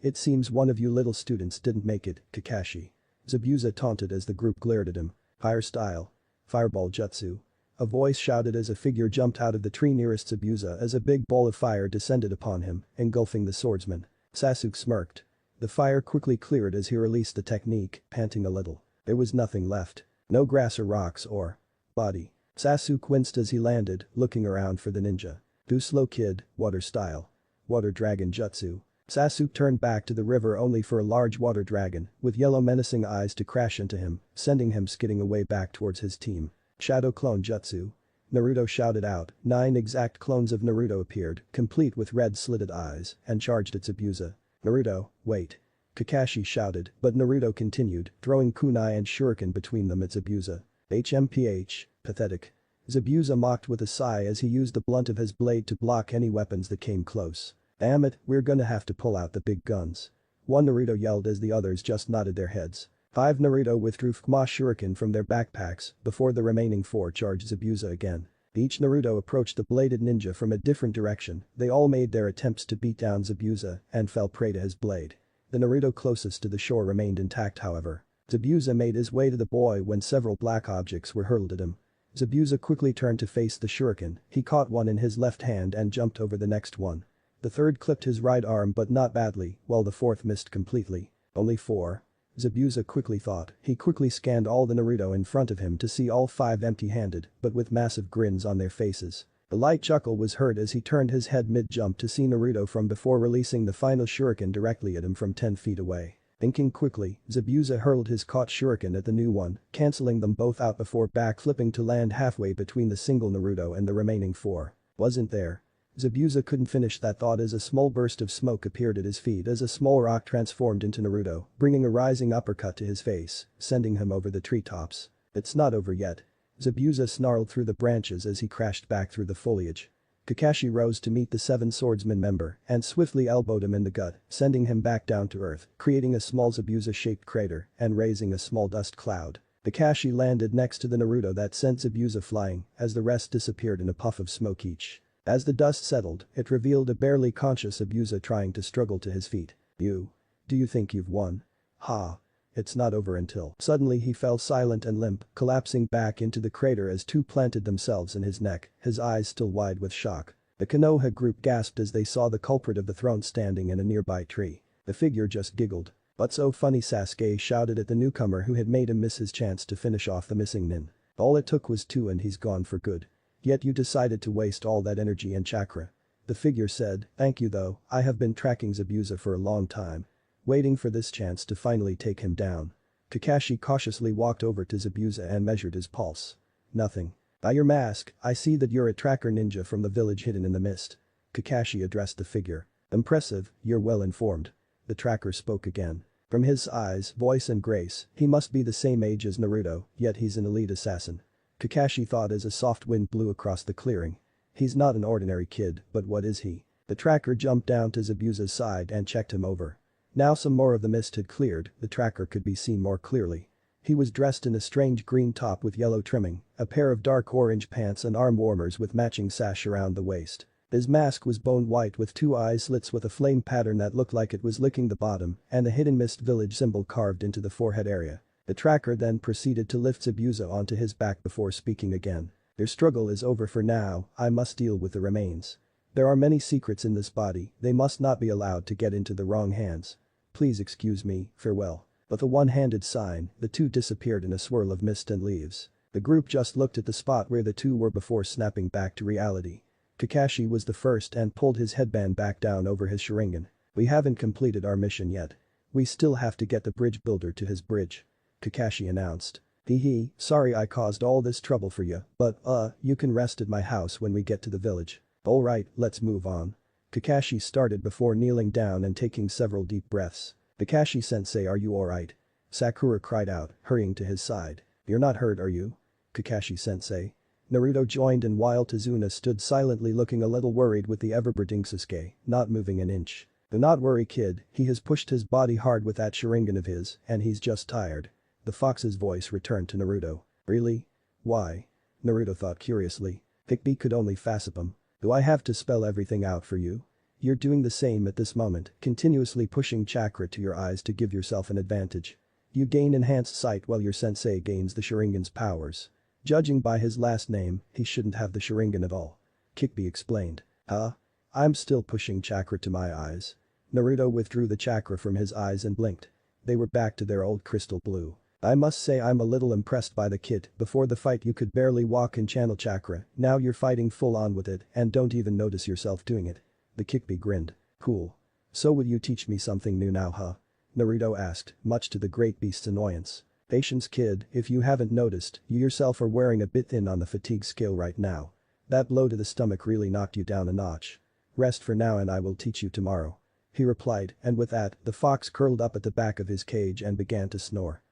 It seems one of you little students didn't make it, Kakashi." Zabuza taunted as the group glared at him. "Fire style. Fireball jutsu." A voice shouted as a figure jumped out of the tree nearest Zabuza as a big ball of fire descended upon him, engulfing the swordsman. Sasuke smirked. The fire quickly cleared as he released the technique, panting a little. There was nothing left. No grass or rocks or body. Sasuke winced as he landed, looking around for the ninja. "Too slow kid, water style. Water dragon jutsu." Sasuke turned back to the river only for a large water dragon, with yellow menacing eyes to crash into him, sending him skidding away back towards his team. "Shadow clone jutsu." Naruto shouted out. 9 exact clones of Naruto appeared, complete with red slitted eyes, and charged at Zabuza. "Naruto, wait." Kakashi shouted, but Naruto continued, throwing kunai and shuriken between them at Zabuza. "HMPH, pathetic." Zabuza mocked with a sigh as he used the blunt of his blade to block any weapons that came close. "Damn it, we're gonna have to pull out the big guns." One Naruto yelled as the others just nodded their heads. 5 Naruto withdrew Fukuma shuriken from their backpacks before the remaining 4 charged Zabuza again. Each Naruto approached the bladed ninja from a different direction, they all made their attempts to beat down Zabuza and fell prey to his blade. The Naruto closest to the shore remained intact however. Zabuza made his way to the boy when several black objects were hurled at him. Zabuza quickly turned to face the shuriken, he caught one in his left hand and jumped over the next one. The third clipped his right arm but not badly, while the fourth missed completely. "Only 4. Zabuza quickly thought. He quickly scanned all the Naruto in front of him to see all 5 empty-handed, but with massive grins on their faces. A light chuckle was heard as he turned his head mid-jump to see Naruto from before releasing the final shuriken directly at him from 10 feet away. Thinking quickly, Zabuza hurled his caught shuriken at the new one, cancelling them both out before backflipping to land halfway between the single Naruto and the remaining 4. "Wasn't there?" Zabuza couldn't finish that thought as a small burst of smoke appeared at his feet as a small rock transformed into Naruto, bringing a rising uppercut to his face, sending him over the treetops. "It's not over yet." Zabuza snarled through the branches as he crashed back through the foliage. Kakashi rose to meet the 7 swordsman member and swiftly elbowed him in the gut, sending him back down to earth, creating a small Zabuza-shaped crater and raising a small dust cloud. Kakashi landed next to the Naruto that sent Zabuza flying as the rest disappeared in a puff of smoke each. As the dust settled, it revealed a barely conscious Zabuza trying to struggle to his feet. Do you think you've won? Ha. It's not over until." Suddenly he fell silent and limp, collapsing back into the crater as 2 planted themselves in his neck, his eyes still wide with shock. The Konoha group gasped as they saw the culprit of the throne standing in a nearby tree. The figure just giggled. "What's so funny?" Sasuke shouted at the newcomer who had made him miss his chance to finish off the missing nin. "All it took was 2 and he's gone for good. Yet you decided to waste all that energy and chakra." The figure said, "Thank you though, I have been tracking Zabuza for a long time. Waiting for this chance to finally take him down." Kakashi cautiously walked over to Zabuza and measured his pulse. "Nothing. By your mask, I see that you're a tracker ninja from the village hidden in the mist." Kakashi addressed the figure. "Impressive, you're well informed." The tracker spoke again. From his eyes, voice and grace, he must be the same age as Naruto, yet he's an elite assassin. Kakashi thought as a soft wind blew across the clearing. He's not an ordinary kid, but what is he? The tracker jumped down to Zabuza's side and checked him over. Now some more of the mist had cleared, the tracker could be seen more clearly. He was dressed in a strange green top with yellow trimming, a pair of dark orange pants and arm warmers with matching sash around the waist. His mask was bone white with two eye slits with a flame pattern that looked like it was licking the bottom and the hidden mist village symbol carved into the forehead area. The tracker then proceeded to lift Zabuza onto his back before speaking again. Their struggle is over for now, I must deal with the remains. There are many secrets in this body, they must not be allowed to get into the wrong hands. Please excuse me, farewell. With a one-handed sign, the two disappeared in a swirl of mist and leaves. The group just looked at the spot where the two were before snapping back to reality. Kakashi was the first and pulled his headband back down over his Sharingan. We haven't completed our mission yet. We still have to get the bridge builder to his bridge. Kakashi announced. Hee, sorry I caused all this trouble for you, but you can rest at my house when we get to the village. Alright, let's move on. Kakashi started before kneeling down and taking several deep breaths. Kakashi-sensei, are you alright? Sakura cried out, hurrying to his side. You're not hurt, are you? Kakashi-sensei. Naruto joined in while Tazuna stood silently looking a little worried with the ever-brooding Sasuke, not moving an inch. Do not worry kid, he has pushed his body hard with that Sharingan of his and he's just tired. The fox's voice returned to Naruto. Really? Why? Naruto thought curiously. Hikbi could only fathom him. Do I have to spell everything out for you? You're doing the same at this moment, continuously pushing chakra to your eyes to give yourself an advantage. You gain enhanced sight while your sensei gains the Sharingan's powers. Judging by his last name, he shouldn't have the Sharingan at all. Kikbi explained. Huh? I'm still pushing chakra to my eyes. Naruto withdrew the chakra from his eyes and blinked. They were back to their old crystal blue. I must say I'm a little impressed by the kid. Before the fight you could barely walk and channel chakra, now you're fighting full on with it and don't even notice yourself doing it. The Kikbi grinned. Cool. So will you teach me something new now huh? Naruto asked, much to the great beast's annoyance. Patience kid, if you haven't noticed, you yourself are wearing a bit thin on the fatigue scale right now. That blow to the stomach really knocked you down a notch. Rest for now and I will teach you tomorrow. He replied, and with that, the fox curled up at the back of his cage and began to snore.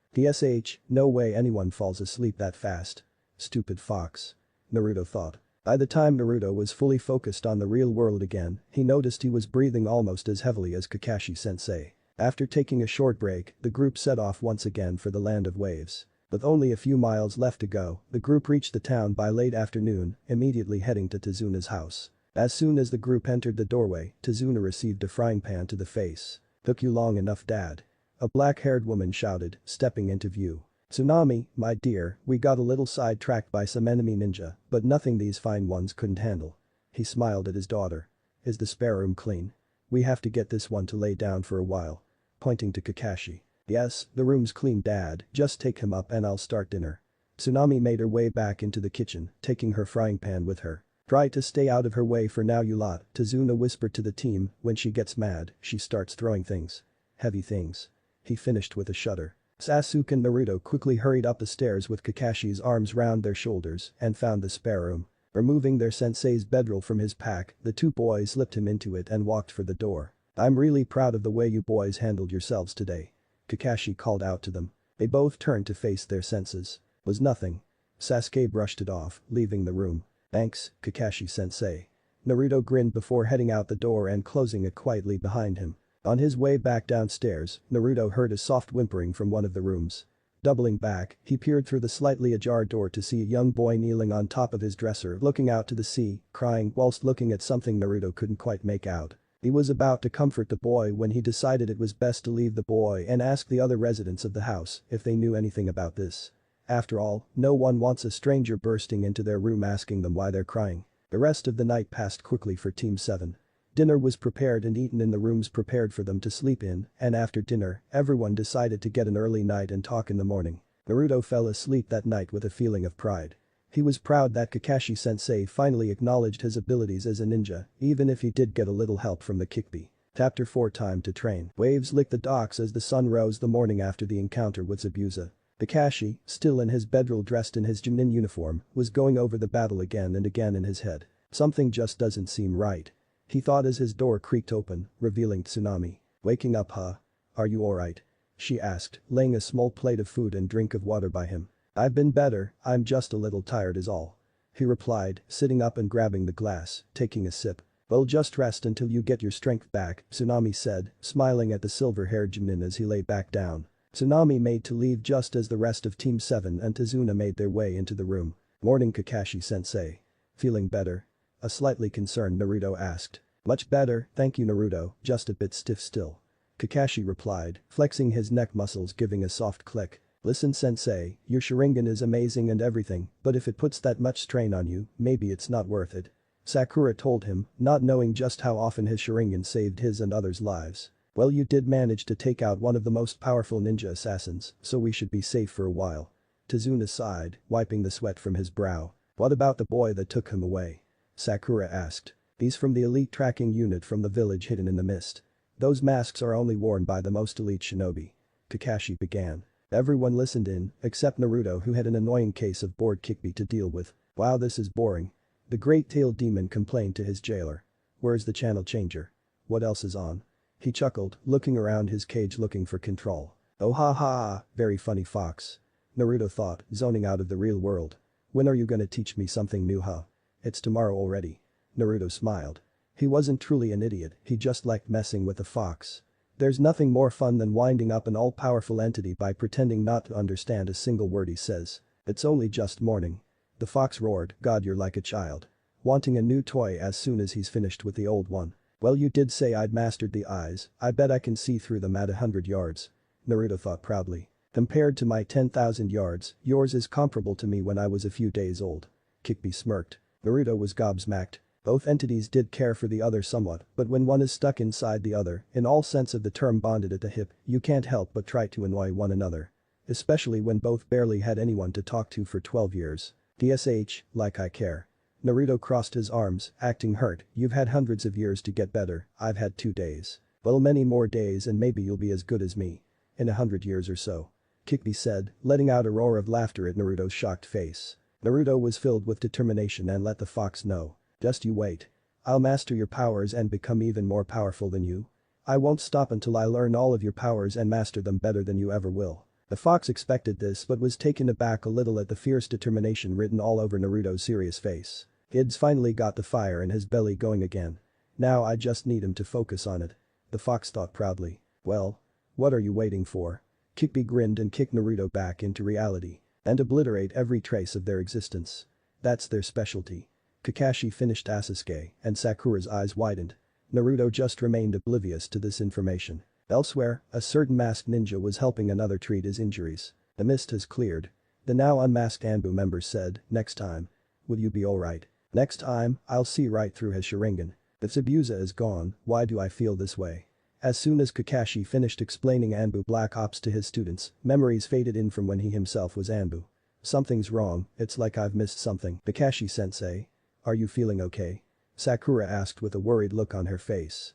No way anyone falls asleep that fast. Stupid fox. Naruto thought. By the time Naruto was fully focused on the real world again, he noticed he was breathing almost as heavily as Kakashi-sensei. After taking a short break, the group set off once again for the land of waves. With only a few miles left to go, the group reached the town by late afternoon, immediately heading to Tazuna's house. As soon as the group entered the doorway, Tazuna received a frying pan to the face. Took you long enough dad. A black-haired woman shouted, stepping into view. Tsunami, my dear, we got a little sidetracked by some enemy ninja, but nothing these fine ones couldn't handle. He smiled at his daughter. Is the spare room clean? We have to get this one to lay down for a while. Pointing to Kakashi. Yes, the room's clean dad, just take him up and I'll start dinner. Tsunami made her way back into the kitchen, taking her frying pan with her. Try to stay out of her way for now you lot, Tazuna whispered to the team, when she gets mad, she starts throwing things. Heavy things. He finished with a shudder. Sasuke and Naruto quickly hurried up the stairs with Kakashi's arms round their shoulders and found the spare room. Removing their sensei's bedroll from his pack, the two boys slipped him into it and walked for the door. I'm really proud of the way you boys handled yourselves today. Kakashi called out to them. They both turned to face their senses. Was nothing. Sasuke brushed it off, leaving the room. Thanks, Kakashi-sensei. Naruto grinned before heading out the door and closing it quietly behind him. On his way back downstairs, Naruto heard a soft whimpering from one of the rooms. Doubling back, he peered through the slightly ajar door to see a young boy kneeling on top of his dresser looking out to the sea, crying whilst looking at something Naruto couldn't quite make out. He was about to comfort the boy when he decided it was best to leave the boy and ask the other residents of the house if they knew anything about this. After all, no one wants a stranger bursting into their room asking them why they're crying. The rest of the night passed quickly for Team 7. Dinner was prepared and eaten in the rooms prepared for them to sleep in, and after dinner, everyone decided to get an early night and talk in the morning. Naruto fell asleep that night with a feeling of pride. He was proud that Kakashi-sensei finally acknowledged his abilities as a ninja, even if he did get a little help from the Kikbi. Chapter 4 Time to Train. Waves licked the docks as the sun rose the morning after the encounter with Zabuza. Kakashi, still in his bedroll dressed in his Chunin uniform, was going over the battle again and again in his head. Something just doesn't seem right. He thought as his door creaked open, revealing Tsunami. Waking up huh? Are you alright? She asked, laying a small plate of food and drink of water by him. I've been better, I'm just a little tired is all. He replied, sitting up and grabbing the glass, taking a sip. Well, just rest until you get your strength back, Tsunami said, smiling at the silver-haired Junin as he lay back down. Tsunami made to leave just as the rest of Team 7 and Tazuna made their way into the room. Morning, Kakashi-sensei. Feeling better? A slightly concerned Naruto asked. Much better, thank you Naruto, just a bit stiff still. Kakashi replied, flexing his neck muscles giving a soft click. Listen sensei, your Sharingan is amazing and everything, but if it puts that much strain on you, maybe it's not worth it. Sakura told him, not knowing just how often his Sharingan saved his and others' lives. Well, you did manage to take out one of the most powerful ninja assassins, so we should be safe for a while. Tazuna sighed, wiping the sweat from his brow. What about the boy that took him away? Sakura asked. He's from the elite tracking unit from the village hidden in the mist. Those masks are only worn by the most elite shinobi. Kakashi began. Everyone listened in, except Naruto who had an annoying case of bored Kikbi to deal with. Wow, this is boring. The great-tailed demon complained to his jailer. Where's the channel changer? What else is on? He chuckled, looking around his cage looking for control. Oh ha ha, very funny fox. Naruto thought, zoning out of the real world. When are you gonna teach me something new huh? It's tomorrow already. Naruto smiled. He wasn't truly an idiot, he just liked messing with the fox. There's nothing more fun than winding up an all-powerful entity by pretending not to understand a single word he says. It's only just morning. The fox roared, God you're like a child. Wanting a new toy as soon as he's finished with the old one. Well you did say I'd mastered the eyes, I bet I can see through them at 100 yards. Naruto thought proudly. Compared to my 10,000 yards, yours is comparable to me when I was a few days old. Kikbi smirked. Naruto was gobsmacked. Both entities did care for the other somewhat, but when one is stuck inside the other, in all sense of the term bonded at the hip, you can't help but try to annoy one another. Especially when both barely had anyone to talk to for 12 years. DSH, like I care. Naruto crossed his arms, acting hurt, you've had hundreds of years to get better, I've had 2 days. Well many more days and maybe you'll be as good as me. In 100 years or so. Kikbi said, letting out a roar of laughter at Naruto's shocked face. Naruto was filled with determination and let the fox know. Just you wait. I'll master your powers and become even more powerful than you. I won't stop until I learn all of your powers and master them better than you ever will. The fox expected this but was taken aback a little at the fierce determination written all over Naruto's serious face. Kid's finally got the fire in his belly going again. Now I just need him to focus on it. The fox thought proudly. Well. What are you waiting for? Kikbi grinned and kicked Naruto back into reality. And obliterate every trace of their existence. That's their specialty. Kakashi finished Sasuke and Sakura's eyes widened. Naruto just remained oblivious to this information. Elsewhere, a certain masked ninja was helping another treat his injuries. The mist has cleared. The now unmasked Anbu member said, next time. Will you be alright? Next time, I'll see right through his Sharingan. If Zabuza is gone, why do I feel this way? As soon as Kakashi finished explaining Anbu Black Ops to his students, memories faded in from when he himself was Anbu. Something's wrong, it's like I've missed something. Kakashi-sensei? Are you feeling okay? Sakura asked with a worried look on her face.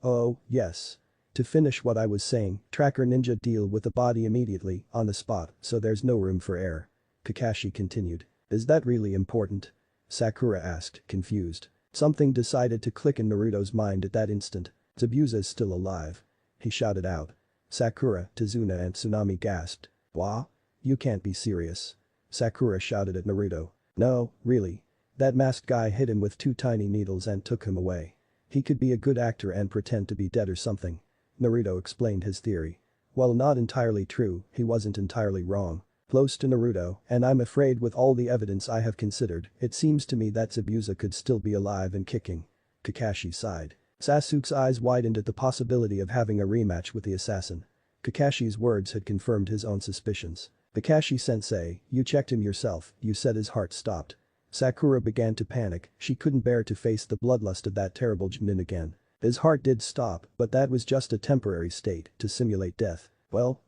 Oh, yes. To finish what I was saying, Tracker Ninja deal with the body immediately, on the spot, so there's no room for error. Kakashi continued. Is that really important? Sakura asked, confused. Something decided to click in Naruto's mind at that instant. Zabuza is still alive. He shouted out. Sakura, Tazuna and Tsunami gasped. What? You can't be serious. Sakura shouted at Naruto. No, really. That masked guy hit him with 2 tiny needles and took him away. He could be a good actor and pretend to be dead or something. Naruto explained his theory. While not entirely true, he wasn't entirely wrong. Close to Naruto, and I'm afraid with all the evidence I have considered, it seems to me that Zabuza could still be alive and kicking. Kakashi sighed. Sasuke's eyes widened at the possibility of having a rematch with the assassin. Kakashi's words had confirmed his own suspicions. Kakashi-sensei, you checked him yourself, you said his heart stopped. Sakura began to panic, she couldn't bear to face the bloodlust of that terrible Chunin again. His heart did stop, but that was just a temporary state, to simulate death. Well,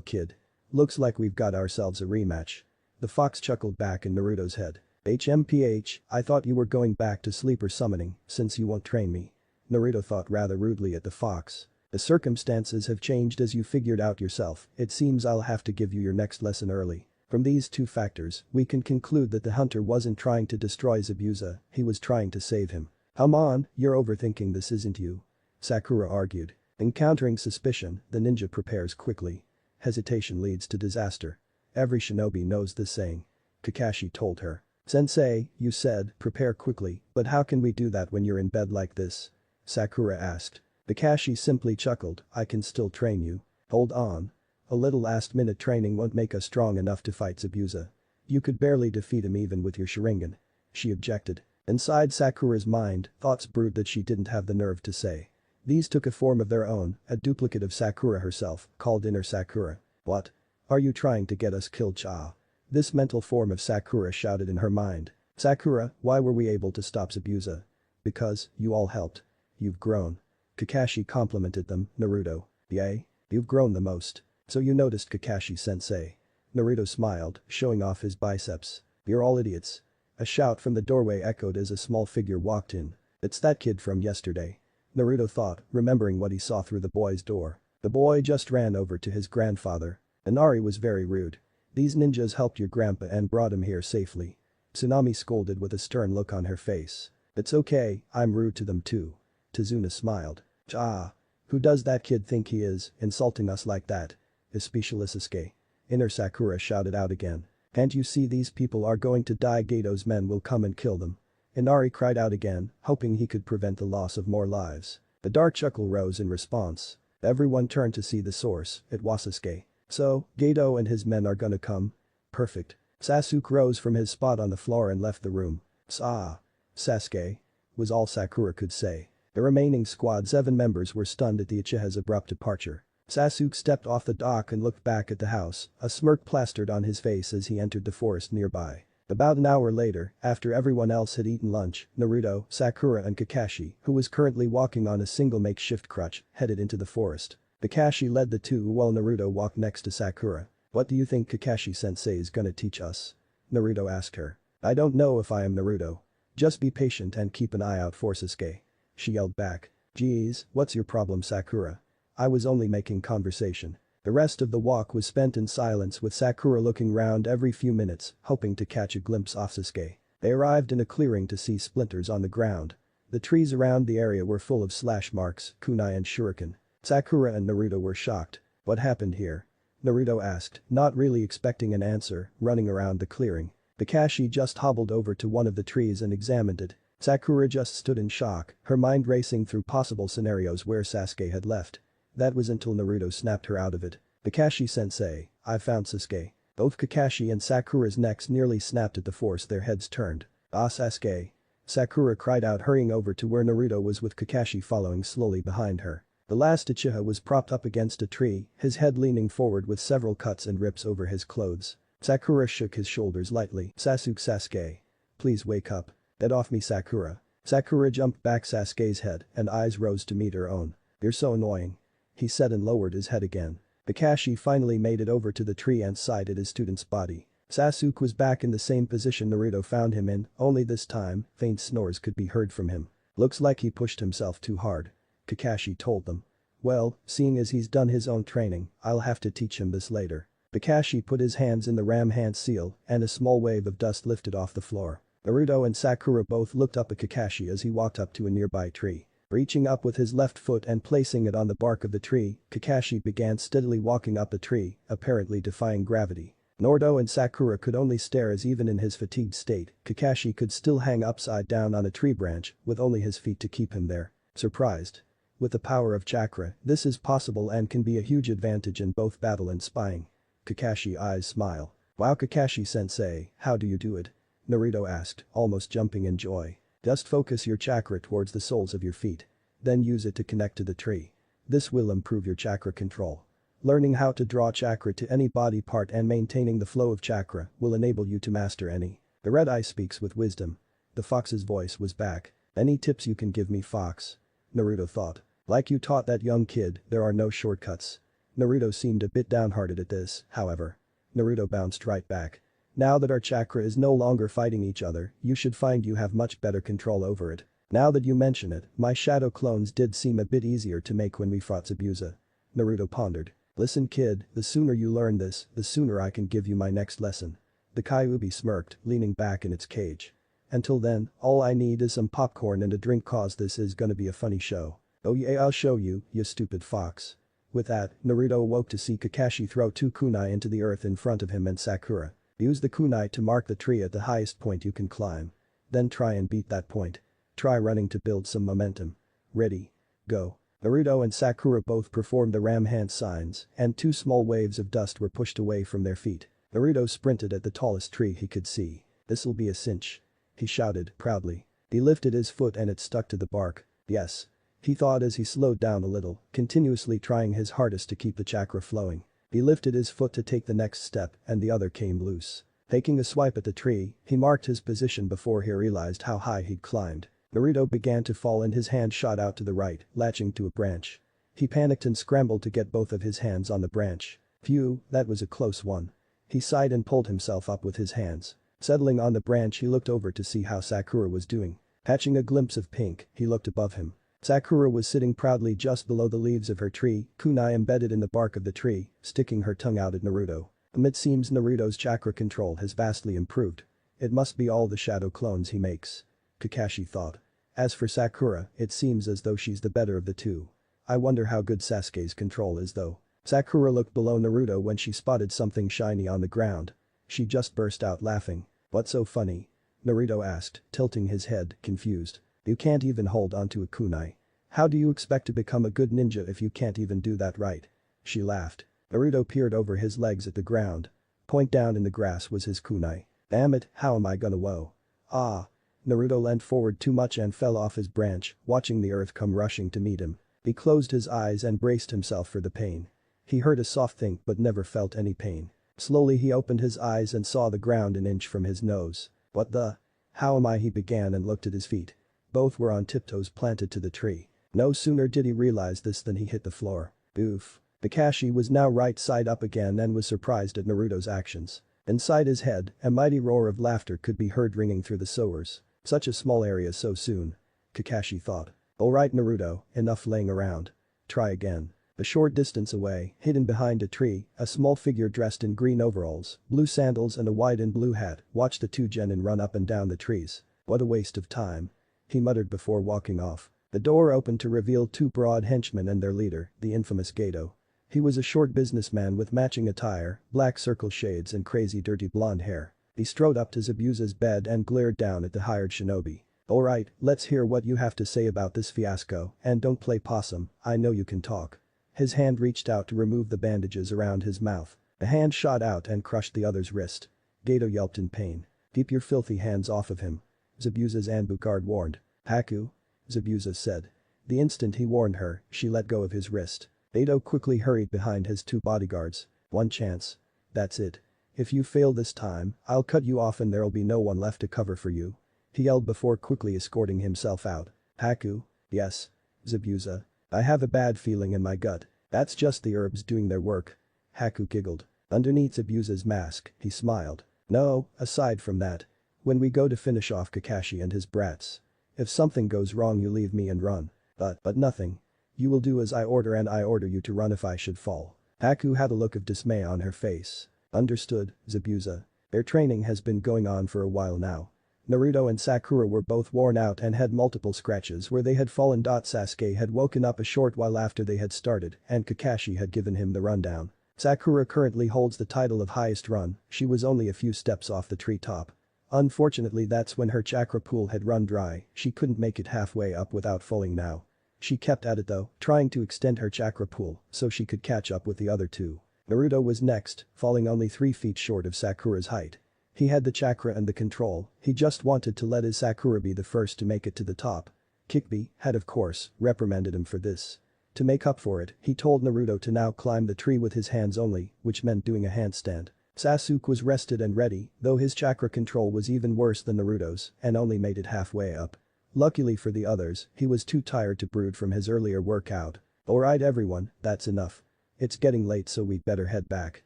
kid. Looks like we've got ourselves a rematch. The fox chuckled back in Naruto's head. HMPH, I thought you were going back to sleeper summoning, since you won't train me. Naruto thought rather rudely at the fox. The circumstances have changed as you figured out yourself, it seems I'll have to give you your next lesson early. From these 2 factors, we can conclude that the hunter wasn't trying to destroy Zabuza, he was trying to save him. Come on, you're overthinking this isn't you. Sakura argued. Encountering suspicion, the ninja prepares quickly. Hesitation leads to disaster. Every shinobi knows this saying. Kakashi told her. Sensei, you said, prepare quickly, but how can we do that when you're in bed like this? Sakura asked. Kakashi simply chuckled, I can still train you. Hold on. A little last-minute training won't make us strong enough to fight Zabuza. You could barely defeat him even with your Sharingan. She objected. Inside Sakura's mind, thoughts brewed that she didn't have the nerve to say. These took a form of their own, a duplicate of Sakura herself, called Inner Sakura. What? Are you trying to get us killed, Cha? This mental form of Sakura shouted in her mind. Sakura, why were we able to stop Zabuza? Because, you all helped. You've grown. Kakashi complimented them, Naruto. Yay? You've grown the most. So you noticed, Kakashi-sensei. Naruto smiled, showing off his biceps. You're all idiots. A shout from the doorway echoed as a small figure walked in. It's that kid from yesterday. Naruto thought, remembering what he saw through the boy's door. The boy just ran over to his grandfather. Inari was very rude. These ninjas helped your grandpa and brought him here safely. Tsunami scolded with a stern look on her face. It's okay, I'm rude to them too. Tazuna smiled. Ah. Who does that kid think he is, insulting us like that? Especially Sasuke. Inner Sakura shouted out again. Can't you see these people are going to die? Gato's men will come and kill them. Inari cried out again, hoping he could prevent the loss of more lives. A dark chuckle rose in response. Everyone turned to see the source, it was Sasuke. So, Gato and his men are gonna come? Perfect. Sasuke rose from his spot on the floor and left the room. Sasuke, was all Sakura could say. The remaining Squad 7 members were stunned at the Uchiha's abrupt departure. Sasuke stepped off the dock and looked back at the house, a smirk plastered on his face as he entered the forest nearby. About an hour later, after everyone else had eaten lunch, Naruto, Sakura and Kakashi, who was currently walking on a single makeshift crutch, headed into the forest. Kakashi led the two while Naruto walked next to Sakura. What do you think Kakashi-sensei is gonna teach us? Naruto asked her. I don't know if I am Naruto. Just be patient and keep an eye out for Sasuke. She yelled back. Geez, what's your problem, Sakura? I was only making conversation. The rest of the walk was spent in silence with Sakura looking round every few minutes, hoping to catch a glimpse of Sasuke. They arrived in a clearing to see splinters on the ground. The trees around the area were full of slash marks, kunai and shuriken. Sakura and Naruto were shocked. What happened here? Naruto asked, not really expecting an answer, running around the clearing. Kakashi just hobbled over to one of the trees and examined it. Sakura just stood in shock, her mind racing through possible scenarios where Sasuke had left. That was until Naruto snapped her out of it. Kakashi-sensei, I found Sasuke. Both Kakashi and Sakura's necks nearly snapped at the force their heads turned. Ah, Sasuke. Sakura cried out, hurrying over to where Naruto was with Kakashi following slowly behind her. The last Uchiha was propped up against a tree, his head leaning forward with several cuts and rips over his clothes. Sakura shook his shoulders lightly. Sasuke. Please wake up. Get off me, Sakura. Sakura jumped back Sasuke's head and eyes rose to meet her own. You're so annoying. He said and lowered his head again. Kakashi finally made it over to the tree and sighed at his student's body. Sasuke was back in the same position Naruto found him in, only this time, faint snores could be heard from him. Looks like he pushed himself too hard. Kakashi told them. Well, seeing as he's done his own training, I'll have to teach him this later. Kakashi put his hands in the ram hand seal and a small wave of dust lifted off the floor. Naruto and Sakura both looked up at Kakashi as he walked up to a nearby tree. Reaching up with his left foot and placing it on the bark of the tree, Kakashi began steadily walking up the tree, apparently defying gravity. Naruto and Sakura could only stare as even in his fatigued state, Kakashi could still hang upside down on a tree branch with only his feet to keep him there. Surprised. With the power of chakra, this is possible and can be a huge advantage in both battle and spying. Kakashi's eyes smile. Wow, Kakashi-sensei, how do you do it? Naruto asked, almost jumping in joy. Just focus your chakra towards the soles of your feet. Then use it to connect to the tree. This will improve your chakra control. Learning how to draw chakra to any body part and maintaining the flow of chakra will enable you to master any. The red eye speaks with wisdom. The fox's voice was back. Any tips you can give me, fox? Naruto thought. Like you taught that young kid, there are no shortcuts. Naruto seemed a bit downhearted at this, however. Naruto bounced right back. Now that our chakra is no longer fighting each other, you should find you have much better control over it. Now that you mention it, my shadow clones did seem a bit easier to make when we fought Zabuza. Naruto pondered. Listen kid, the sooner you learn this, the sooner I can give you my next lesson. The Kyuubi smirked, leaning back in its cage. Until then, all I need is some popcorn and a drink cause this is gonna be a funny show. Oh yeah, I'll show you, you stupid fox. With that, Naruto awoke to see Kakashi throw two kunai into the earth in front of him and Sakura. Use the kunai to mark the tree at the highest point you can climb. Then try and beat that point. Try running to build some momentum. Ready. Go. Naruto and Sakura both performed the ram hand signs, and two small waves of dust were pushed away from their feet. Naruto sprinted at the tallest tree he could see. "This'll be a cinch," he shouted proudly. He lifted his foot and it stuck to the bark. Yes. He thought as he slowed down a little, continuously trying his hardest to keep the chakra flowing. He lifted his foot to take the next step and the other came loose. Taking a swipe at the tree, he marked his position before he realized how high he'd climbed. Naruto began to fall and his hand shot out to the right, latching to a branch. He panicked and scrambled to get both of his hands on the branch. Phew, that was a close one. He sighed and pulled himself up with his hands. Settling on the branch he looked over to see how Sakura was doing. Catching a glimpse of pink, he looked above him. Sakura was sitting proudly just below the leaves of her tree, kunai embedded in the bark of the tree, sticking her tongue out at Naruto. It seems Naruto's chakra control has vastly improved. It must be all the shadow clones he makes. Kakashi thought. As for Sakura, it seems as though she's the better of the two. I wonder how good Sasuke's control is though. Sakura looked below Naruto when she spotted something shiny on the ground. She just burst out laughing. "What's so funny?" Naruto asked, tilting his head, confused. "You can't even hold onto a kunai. How do you expect to become a good ninja if you can't even do that right?" She laughed. Naruto peered over his legs at the ground. Point down in the grass was his kunai. "Damn it, how am I gonna whoa?" "Ah." Naruto leant forward too much and fell off his branch, watching the earth come rushing to meet him. He closed his eyes and braced himself for the pain. He heard a soft think but never felt any pain. Slowly he opened his eyes and saw the ground an inch from his nose. "What the? How am I?" he began and looked at his feet. Both were on tiptoes planted to the tree. No sooner did he realize this than he hit the floor. Oof. Kakashi was now right side up again and was surprised at Naruto's actions. Inside his head, a mighty roar of laughter could be heard ringing through the sewers. Such a small area so soon. Kakashi thought. Alright Naruto, enough laying around. Try again. A short distance away, hidden behind a tree, a small figure dressed in green overalls, blue sandals and a white and blue hat watched the two genin run up and down the trees. What a waste of time. He muttered before walking off. The door opened to reveal two broad henchmen and their leader, the infamous Gato. He was a short businessman with matching attire, black circle shades and crazy dirty blonde hair. He strode up to Zabuza's bed and glared down at the hired shinobi. "Alright, let's hear what you have to say about this fiasco, and don't play possum, I know you can talk." His hand reached out to remove the bandages around his mouth. The hand shot out and crushed the other's wrist. Gato yelped in pain. "Keep your filthy hands off of him," Zabuza's Anbu guard warned. "Haku?" Zabuza said. The instant he warned her, she let go of his wrist. Gato quickly hurried behind his two bodyguards. "One chance. That's it. If you fail this time, I'll cut you off and there'll be no one left to cover for you," he yelled before quickly escorting himself out. "Haku?" "Yes." Zabuza. "I have a bad feeling in my gut. That's just the herbs doing their work." Haku giggled. Underneath Zabuza's mask, he smiled. "No, aside from that. When we go to finish off Kakashi and his brats. If something goes wrong you leave me and run. But nothing. You will do as I order and I order you to run if I should fall." Haku had a look of dismay on her face. "Understood, Zabuza. Their training has been going on for a while now." Naruto and Sakura were both worn out and had multiple scratches where they had fallen. Sasuke had woken up a short while after they had started and Kakashi had given him the rundown. Sakura currently holds the title of highest run, she was only a few steps off the treetop. Unfortunately that's when her chakra pool had run dry, she couldn't make it halfway up without falling now. She kept at it though, trying to extend her chakra pool so she could catch up with the other two. Naruto was next, falling only 3 feet short of Sakura's height. He had the chakra and the control, he just wanted to let his Sakura be the first to make it to the top. Kikbi had of course reprimanded him for this. To make up for it, he told Naruto to now climb the tree with his hands only, which meant doing a handstand. Sasuke was rested and ready, though his chakra control was even worse than Naruto's and only made it halfway up. Luckily for the others, he was too tired to brood from his earlier workout. "Alright everyone, that's enough. It's getting late so we'd better head back,"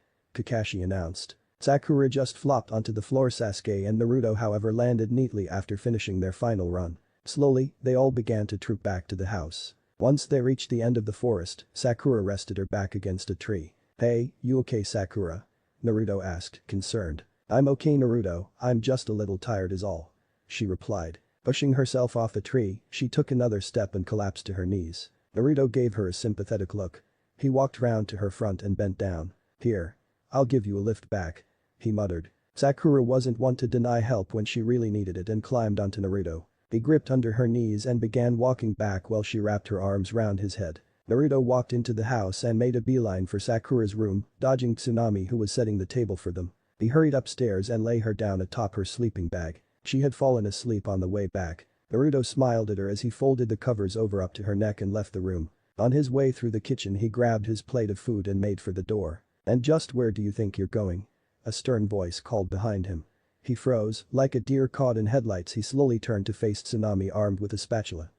Kakashi announced. Sakura just flopped onto the floor. Sasuke and Naruto however landed neatly after finishing their final run. Slowly, they all began to troop back to the house. Once they reached the end of the forest, Sakura rested her back against a tree. "Hey, you okay Sakura?" Naruto asked, concerned. "I'm okay Naruto, I'm just a little tired is all," she replied. Pushing herself off the tree, she took another step and collapsed to her knees. Naruto gave her a sympathetic look. He walked round to her front and bent down. "Here. I'll give you a lift back," he muttered. Sakura wasn't one to deny help when she really needed it and climbed onto Naruto. He gripped under her knees and began walking back while she wrapped her arms round his head. Naruto walked into the house and made a beeline for Sakura's room, dodging Tsunami who was setting the table for them. He hurried upstairs and lay her down atop her sleeping bag. She had fallen asleep on the way back. Naruto smiled at her as he folded the covers over up to her neck and left the room. On his way through the kitchen he grabbed his plate of food and made for the door. "And just where do you think you're going?" A stern voice called behind him. He froze, like a deer caught in headlights. He slowly turned to face Tsunami armed with a spatula.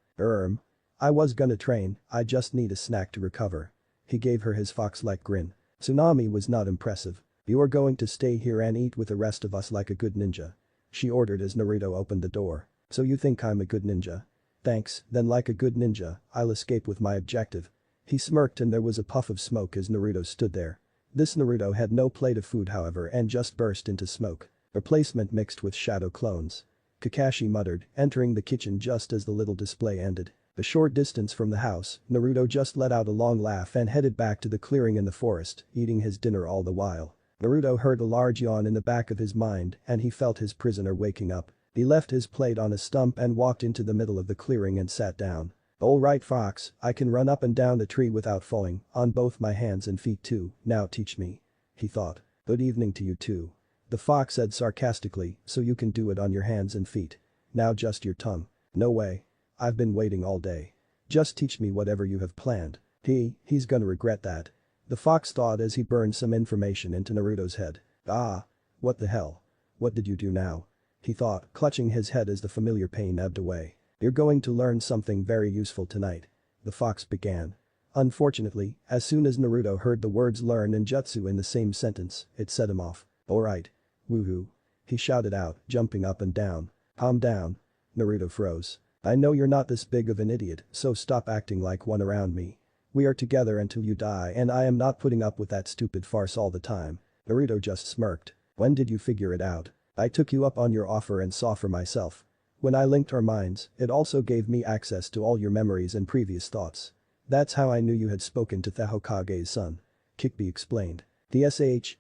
I was gonna train, I just need a snack to recover." He gave her his fox-like grin. Tsunami was not impressive. "You are going to stay here and eat with the rest of us like a good ninja," she ordered as Naruto opened the door. "So you think I'm a good ninja? Thanks, then like a good ninja, I'll escape with my objective." He smirked and there was a puff of smoke as Naruto stood there. This Naruto had no plate of food however and just burst into smoke. Replacement mixed with shadow clones. Kakashi muttered, entering the kitchen just as the little display ended. A short distance from the house, Naruto just let out a long laugh and headed back to the clearing in the forest, eating his dinner all the while. Naruto heard a large yawn in the back of his mind and he felt his prisoner waking up. He left his plate on a stump and walked into the middle of the clearing and sat down. "All right Fox, I can run up and down the tree without falling, on both my hands and feet too, now teach me," he thought. "Good evening to you too," the fox said sarcastically, "so you can do it on your hands and feet. Now just your tongue." "No way. I've been waiting all day. Just teach me whatever you have planned." He's gonna regret that," the fox thought as he burned some information into Naruto's head. "Ah. What the hell? What did you do now?" he thought, clutching his head as the familiar pain ebbed away. "You're going to learn something very useful tonight," the fox began. Unfortunately, as soon as Naruto heard the words learn and jutsu in the same sentence, it set him off. "Alright. Woohoo," he shouted out, jumping up and down. "Calm down." Naruto froze. "I know you're not this big of an idiot, so stop acting like one around me. We are together until you die and I am not putting up with that stupid farce all the time." Naruto just smirked. "When did you figure it out?" "I took you up on your offer and saw for myself. When I linked our minds, it also gave me access to all your memories and previous thoughts. That's how I knew you had spoken to the Hokage's son," Kikbi explained.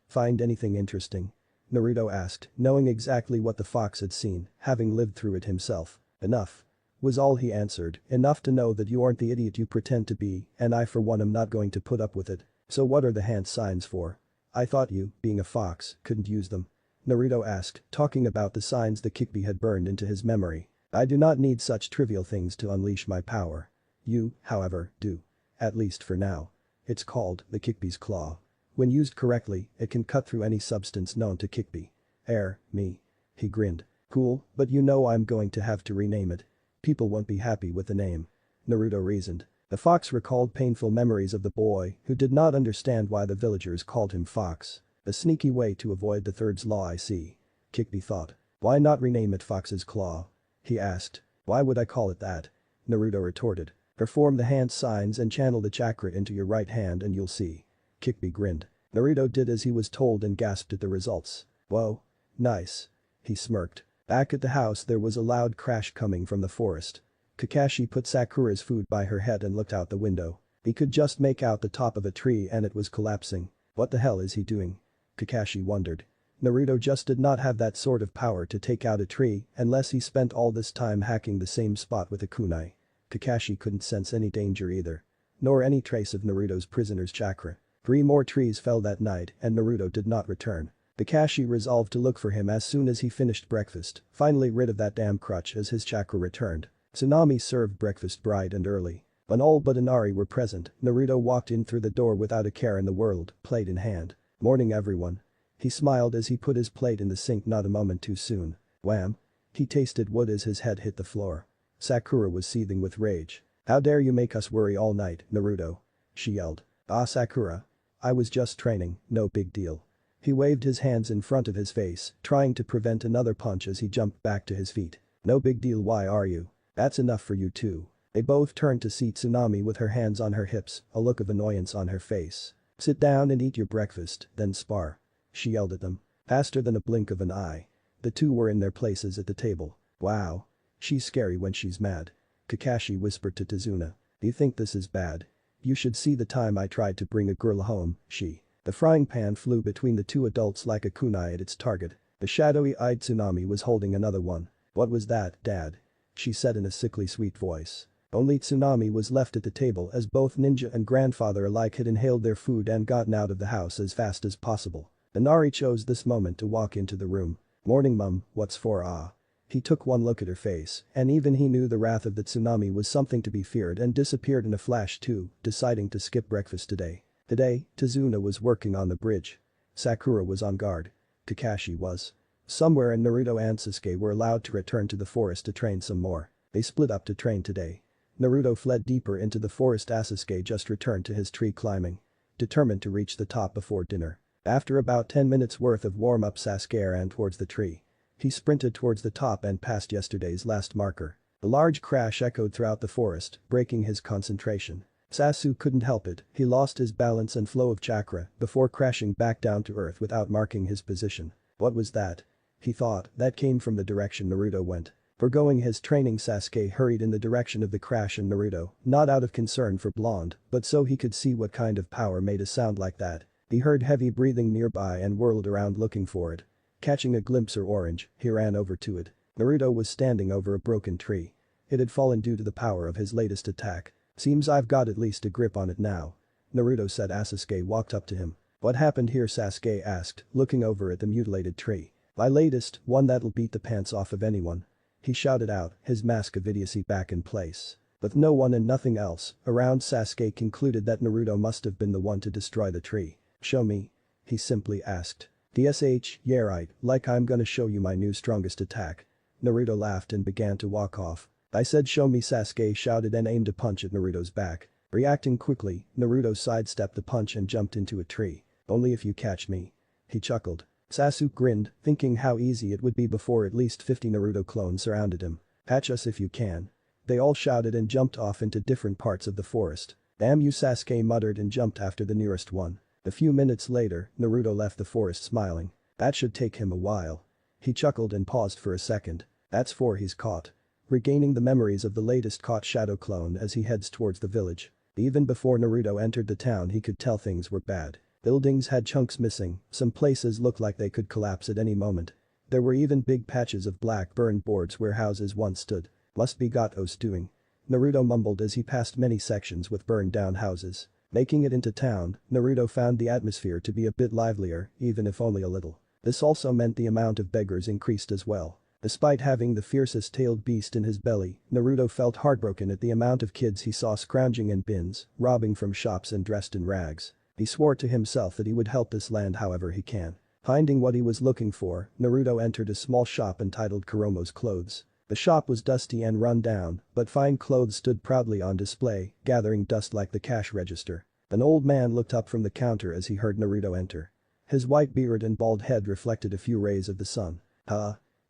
Find anything interesting?" Naruto asked, knowing exactly what the fox had seen, having lived through it himself. "Enough," was all he answered, "enough to know that you aren't the idiot you pretend to be and I for one am not going to put up with it. So what are the hand signs for?" "I thought you, being a fox, couldn't use them," Naruto asked, talking about the signs the Kikbi had burned into his memory. "I do not need such trivial things to unleash my power. You, however, do. At least for now. It's called the Kikbi's Claw. When used correctly, it can cut through any substance known to Kikbi." Me." He grinned. "Cool, but you know I'm going to have to rename it. People won't be happy with the name," Naruto reasoned. The fox recalled painful memories of the boy who did not understand why the villagers called him Fox. A sneaky way to avoid the third's law I see. Kikbi thought. "Why not rename it Fox's Claw?" he asked. "Why would I call it that?" Naruto retorted. "Perform the hand signs and channel the chakra into your right hand and you'll see." Kikbi grinned. Naruto did as he was told and gasped at the results. "Whoa. Nice." He smirked. Back at the house there was a loud crash coming from the forest. Kakashi put Sakura's food by her head and looked out the window. He could just make out the top of a tree and it was collapsing. What the hell is he doing? Kakashi wondered. Naruto just did not have that sort of power to take out a tree unless he spent all this time hacking the same spot with a kunai. Kakashi couldn't sense any danger either. Nor any trace of Naruto's prisoner's chakra. 3 more trees fell that night and Naruto did not return. Kakashi resolved to look for him as soon as he finished breakfast, finally rid of that damn crutch as his chakra returned. Tsunami served breakfast bright and early. When all but Inari were present, Naruto walked in through the door without a care in the world, plate in hand. "Morning everyone." He smiled as he put his plate in the sink not a moment too soon. Wham! He tasted wood as his head hit the floor. Sakura was seething with rage. "How dare you make us worry all night, Naruto?" she yelled. "Ah Sakura. I was just training, no big deal." He waved his hands in front of his face, trying to prevent another punch as he jumped back to his feet. "No big deal, why are you? That's enough for you too." They both turned to see Tsunami with her hands on her hips, a look of annoyance on her face. "Sit down and eat your breakfast, then spar," she yelled at them. Faster than a blink of an eye. The two were in their places at the table. "Wow. She's scary when she's mad," Kakashi whispered to Tazuna. "Do you think this is bad? You should see the time I tried to bring a girl home, she." The frying pan flew between the two adults like a kunai at its target. The shadowy-eyed Tsunami was holding another one. "What was that, Dad?" she said in a sickly sweet voice. Only Tsunami was left at the table as both Ninja and grandfather alike had inhaled their food and gotten out of the house as fast as possible. Inari chose this moment to walk into the room. "Morning, Mum, what's for ah?" He took one look at her face, and even he knew the wrath of the Tsunami was something to be feared and disappeared in a flash too, deciding to skip breakfast today. Today, Tazuna was working on the bridge. Sakura was on guard. Kakashi was. Somewhere in Naruto and Sasuke were allowed to return to the forest to train some more. They split up to train today. Naruto fled deeper into the forest as Sasuke just returned to his tree climbing. Determined to reach the top before dinner. After about 10 minutes worth of warm-up Sasuke ran towards the tree. He sprinted towards the top and passed yesterday's last marker. A large crash echoed throughout the forest, breaking his concentration. Sasuke couldn't help it, he lost his balance and flow of chakra before crashing back down to earth without marking his position. What was that? He thought, that came from the direction Naruto went. Forgoing his training, Sasuke hurried in the direction of the crash and Naruto, not out of concern for Blonde, but so he could see what kind of power made a sound like that. He heard heavy breathing nearby and whirled around looking for it. Catching a glimpse of orange, he ran over to it. Naruto was standing over a broken tree. It had fallen due to the power of his latest attack. "Seems I've got at least a grip on it now," Naruto said as Sasuke walked up to him. "What happened here?" Sasuke asked, looking over at the mutilated tree. "My latest, one that'll beat the pants off of anyone," he shouted out, his mask of idiocy back in place. With no one and nothing else around, Sasuke concluded that Naruto must have been the one to destroy the tree. "Show me?" he simply asked. "DSH, yeah right, like I'm gonna show you my new strongest attack." Naruto laughed and began to walk off. "I said show me," Sasuke shouted and aimed a punch at Naruto's back. Reacting quickly, Naruto sidestepped the punch and jumped into a tree. "Only if you catch me." He chuckled. Sasuke grinned, thinking how easy it would be before at least 50 Naruto clones surrounded him. "Catch us if you can." They all shouted and jumped off into different parts of the forest. "Damn you," Sasuke muttered and jumped after the nearest one. A few minutes later, Naruto left the forest smiling. That should take him a while. He chuckled and paused for a second. That's 4 he's caught. Regaining the memories of the latest caught shadow clone as he heads towards the village. Even before Naruto entered the town, he could tell things were bad. Buildings had chunks missing, some places looked like they could collapse at any moment. There were even big patches of black burned boards where houses once stood. Must be Gato's doing. Naruto mumbled as he passed many sections with burned down houses. Making it into town, Naruto found the atmosphere to be a bit livelier, even if only a little. This also meant the amount of beggars increased as well. Despite having the fiercest tailed beast in his belly, Naruto felt heartbroken at the amount of kids he saw scrounging in bins, robbing from shops and dressed in rags. He swore to himself that he would help this land however he can. Finding what he was looking for, Naruto entered a small shop entitled Kuromo's Clothes. The shop was dusty and run down, but fine clothes stood proudly on display, gathering dust like the cash register. An old man looked up from the counter as he heard Naruto enter. His white beard and bald head reflected a few rays of the sun.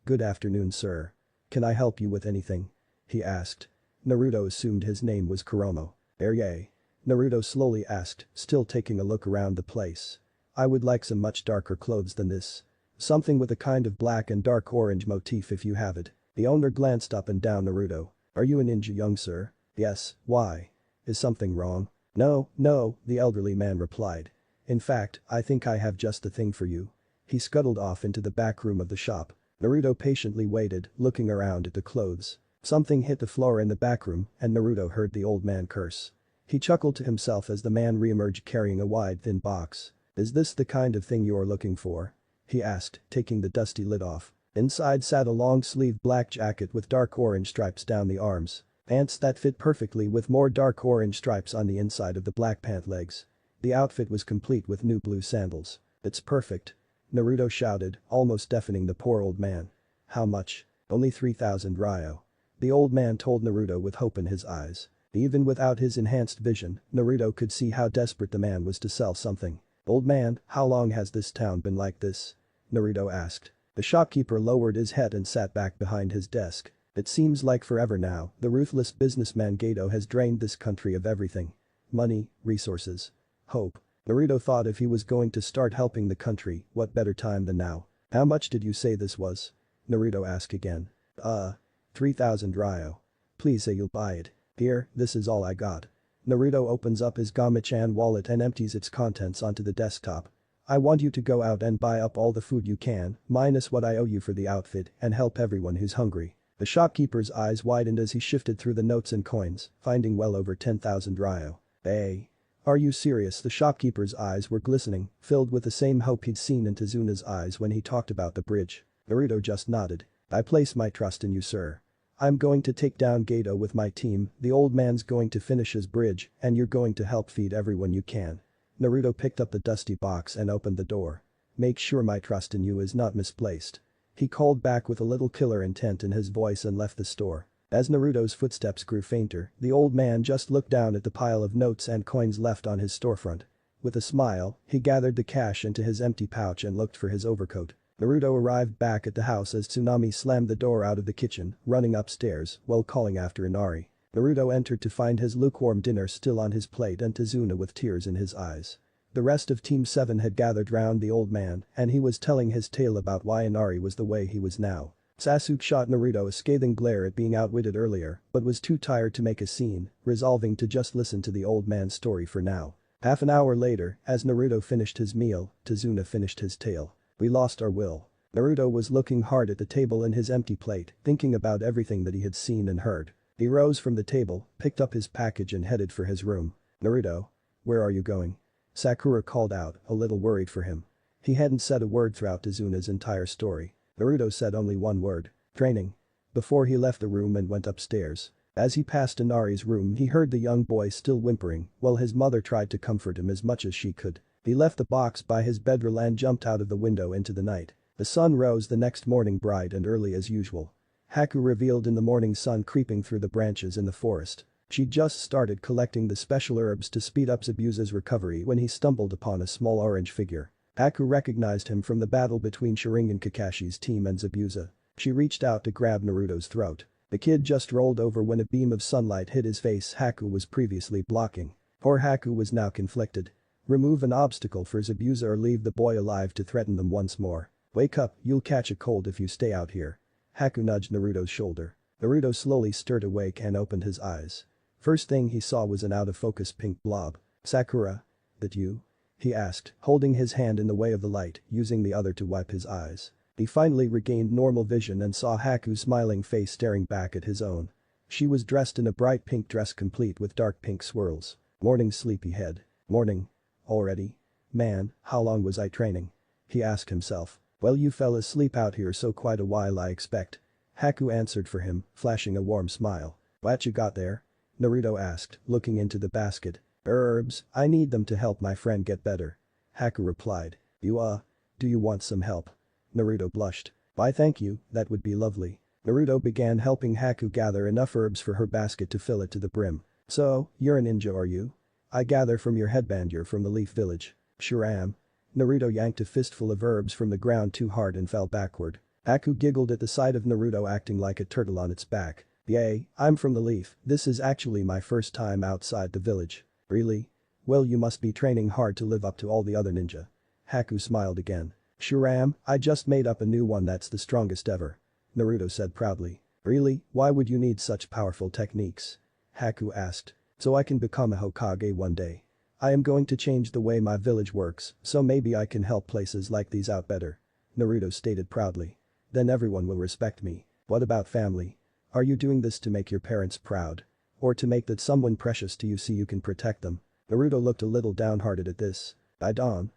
Good afternoon, sir. Can I help you with anything?" he asked. Naruto assumed his name was Kuromo. "Yay?" Naruto slowly asked, still taking a look around the place. "I would like some much darker clothes than this. Something with a kind of black and dark orange motif if you have it." The owner glanced up and down Naruto. "Are you a ninja, young sir?" "Yes, why? Is something wrong?" No, the elderly man replied. "In fact, I think I have just the thing for you." He scuttled off into the back room of the shop. Naruto patiently waited, looking around at the clothes. Something hit the floor in the back room and Naruto heard the old man curse. He chuckled to himself as the man re-emerged carrying a wide thin box. "Is this the kind of thing you're looking for?" he asked, taking the dusty lid off. Inside sat a long-sleeved black jacket with dark orange stripes down the arms. Pants that fit perfectly with more dark orange stripes on the inside of the black pant legs. The outfit was complete with new blue sandals. "It's perfect," Naruto shouted, almost deafening the poor old man. "How much?" "Only 3,000 ryo." The old man told Naruto with hope in his eyes. Even without his enhanced vision, Naruto could see how desperate the man was to sell something. "Old man, how long has this town been like this?" Naruto asked. The shopkeeper lowered his head and sat back behind his desk. "It seems like forever now, the ruthless businessman Gato has drained this country of everything. Money, resources, hope." Naruto thought if he was going to start helping the country, what better time than now. "How much did you say this was?" Naruto asked again. 3,000 ryo. Please say you'll buy it. Here, this is all I got." Naruto opens up his Gamachan wallet and empties its contents onto the desktop. I want you to go out and buy up all the food you can, minus what I owe you for the outfit, and help everyone who's hungry." The shopkeeper's eyes widened as he shifted through the notes and coins, finding well over 10,000 ryo. "Hey. Are you serious?" The shopkeeper's eyes were glistening, filled with the same hope he'd seen in Tezuna's eyes when he talked about the bridge. Naruto just nodded. "I place my trust in you, sir. I'm going to take down Gato with my team, the old man's going to finish his bridge, and you're going to help feed everyone you can." Naruto picked up the dusty box and opened the door. "Make sure my trust in you is not misplaced." He called back with a little killer intent in his voice and left the store. As Naruto's footsteps grew fainter, the old man just looked down at the pile of notes and coins left on his storefront. With a smile, he gathered the cash into his empty pouch and looked for his overcoat. Naruto arrived back at the house as Tsunami slammed the door out of the kitchen, running upstairs while calling after Inari. Naruto entered to find his lukewarm dinner still on his plate and Tazuna with tears in his eyes. The rest of Team 7 had gathered round the old man and he was telling his tale about why Inari was the way he was now. Sasuke shot Naruto a scathing glare at being outwitted earlier but was too tired to make a scene, resolving to just listen to the old man's story for now. Half an hour later, as Naruto finished his meal, Tazuna finished his tale. "We lost our will." Naruto was looking hard at the table in his empty plate, thinking about everything that he had seen and heard. He rose from the table, picked up his package and headed for his room. "Naruto, where are you going?" Sakura called out, a little worried for him. He hadn't said a word throughout Tazuna's entire story. Naruto said only one word: "Training." Before he left the room and went upstairs. As he passed Inari's room he heard the young boy still whimpering while his mother tried to comfort him as much as she could. He left the box by his bedroll and jumped out of the window into the night. The sun rose the next morning bright and early as usual. Haku revealed in the morning sun creeping through the branches in the forest. She'd just started collecting the special herbs to speed up Zabuza's recovery when he stumbled upon a small orange figure. Haku recognized him from the battle between Sharingan Kakashi's team and Zabuza. She reached out to grab Naruto's throat. The kid just rolled over when a beam of sunlight hit his face Haku was previously blocking. Poor Haku was now conflicted. Remove an obstacle for Zabuza or leave the boy alive to threaten them once more. "Wake up, you'll catch a cold if you stay out here." Haku nudged Naruto's shoulder. Naruto slowly stirred awake and opened his eyes. First thing he saw was an out-of-focus pink blob. "Sakura? That you?" he asked, holding his hand in the way of the light, using the other to wipe his eyes. He finally regained normal vision and saw Haku's smiling face staring back at his own. She was dressed in a bright pink dress complete with dark pink swirls. "Morning, sleepyhead." "Morning. Already? Man, how long was I training?" he asked himself. "Well, you fell asleep out here so quite a while I expect." Haku answered for him, flashing a warm smile. "What you got there?" Naruto asked, looking into the basket. "Herbs, I need them to help my friend get better." Haku replied. Do you want some help?" Naruto blushed. "Why thank you, that would be lovely." Naruto began helping Haku gather enough herbs for her basket to fill it to the brim. "So, you're a ninja are you? I gather from your headband you're from the Leaf Village." "Sure am." Naruto yanked a fistful of herbs from the ground too hard and fell backward. Haku giggled at the sight of Naruto acting like a turtle on its back. "Yay, I'm from the Leaf, this is actually my first time outside the village." "Really? Well, you must be training hard to live up to all the other ninja." Haku smiled again. "Sure am, I just made up a new one that's the strongest ever." Naruto said proudly. "Really, why would you need such powerful techniques?" Haku asked. "So I can become a Hokage one day. I am going to change the way my village works, so maybe I can help places like these out better." Naruto stated proudly. "Then everyone will respect me." "What about family? Are you doing this to make your parents proud? Or to make that someone precious to you see you can protect them?" Naruto looked a little downhearted at this. I don't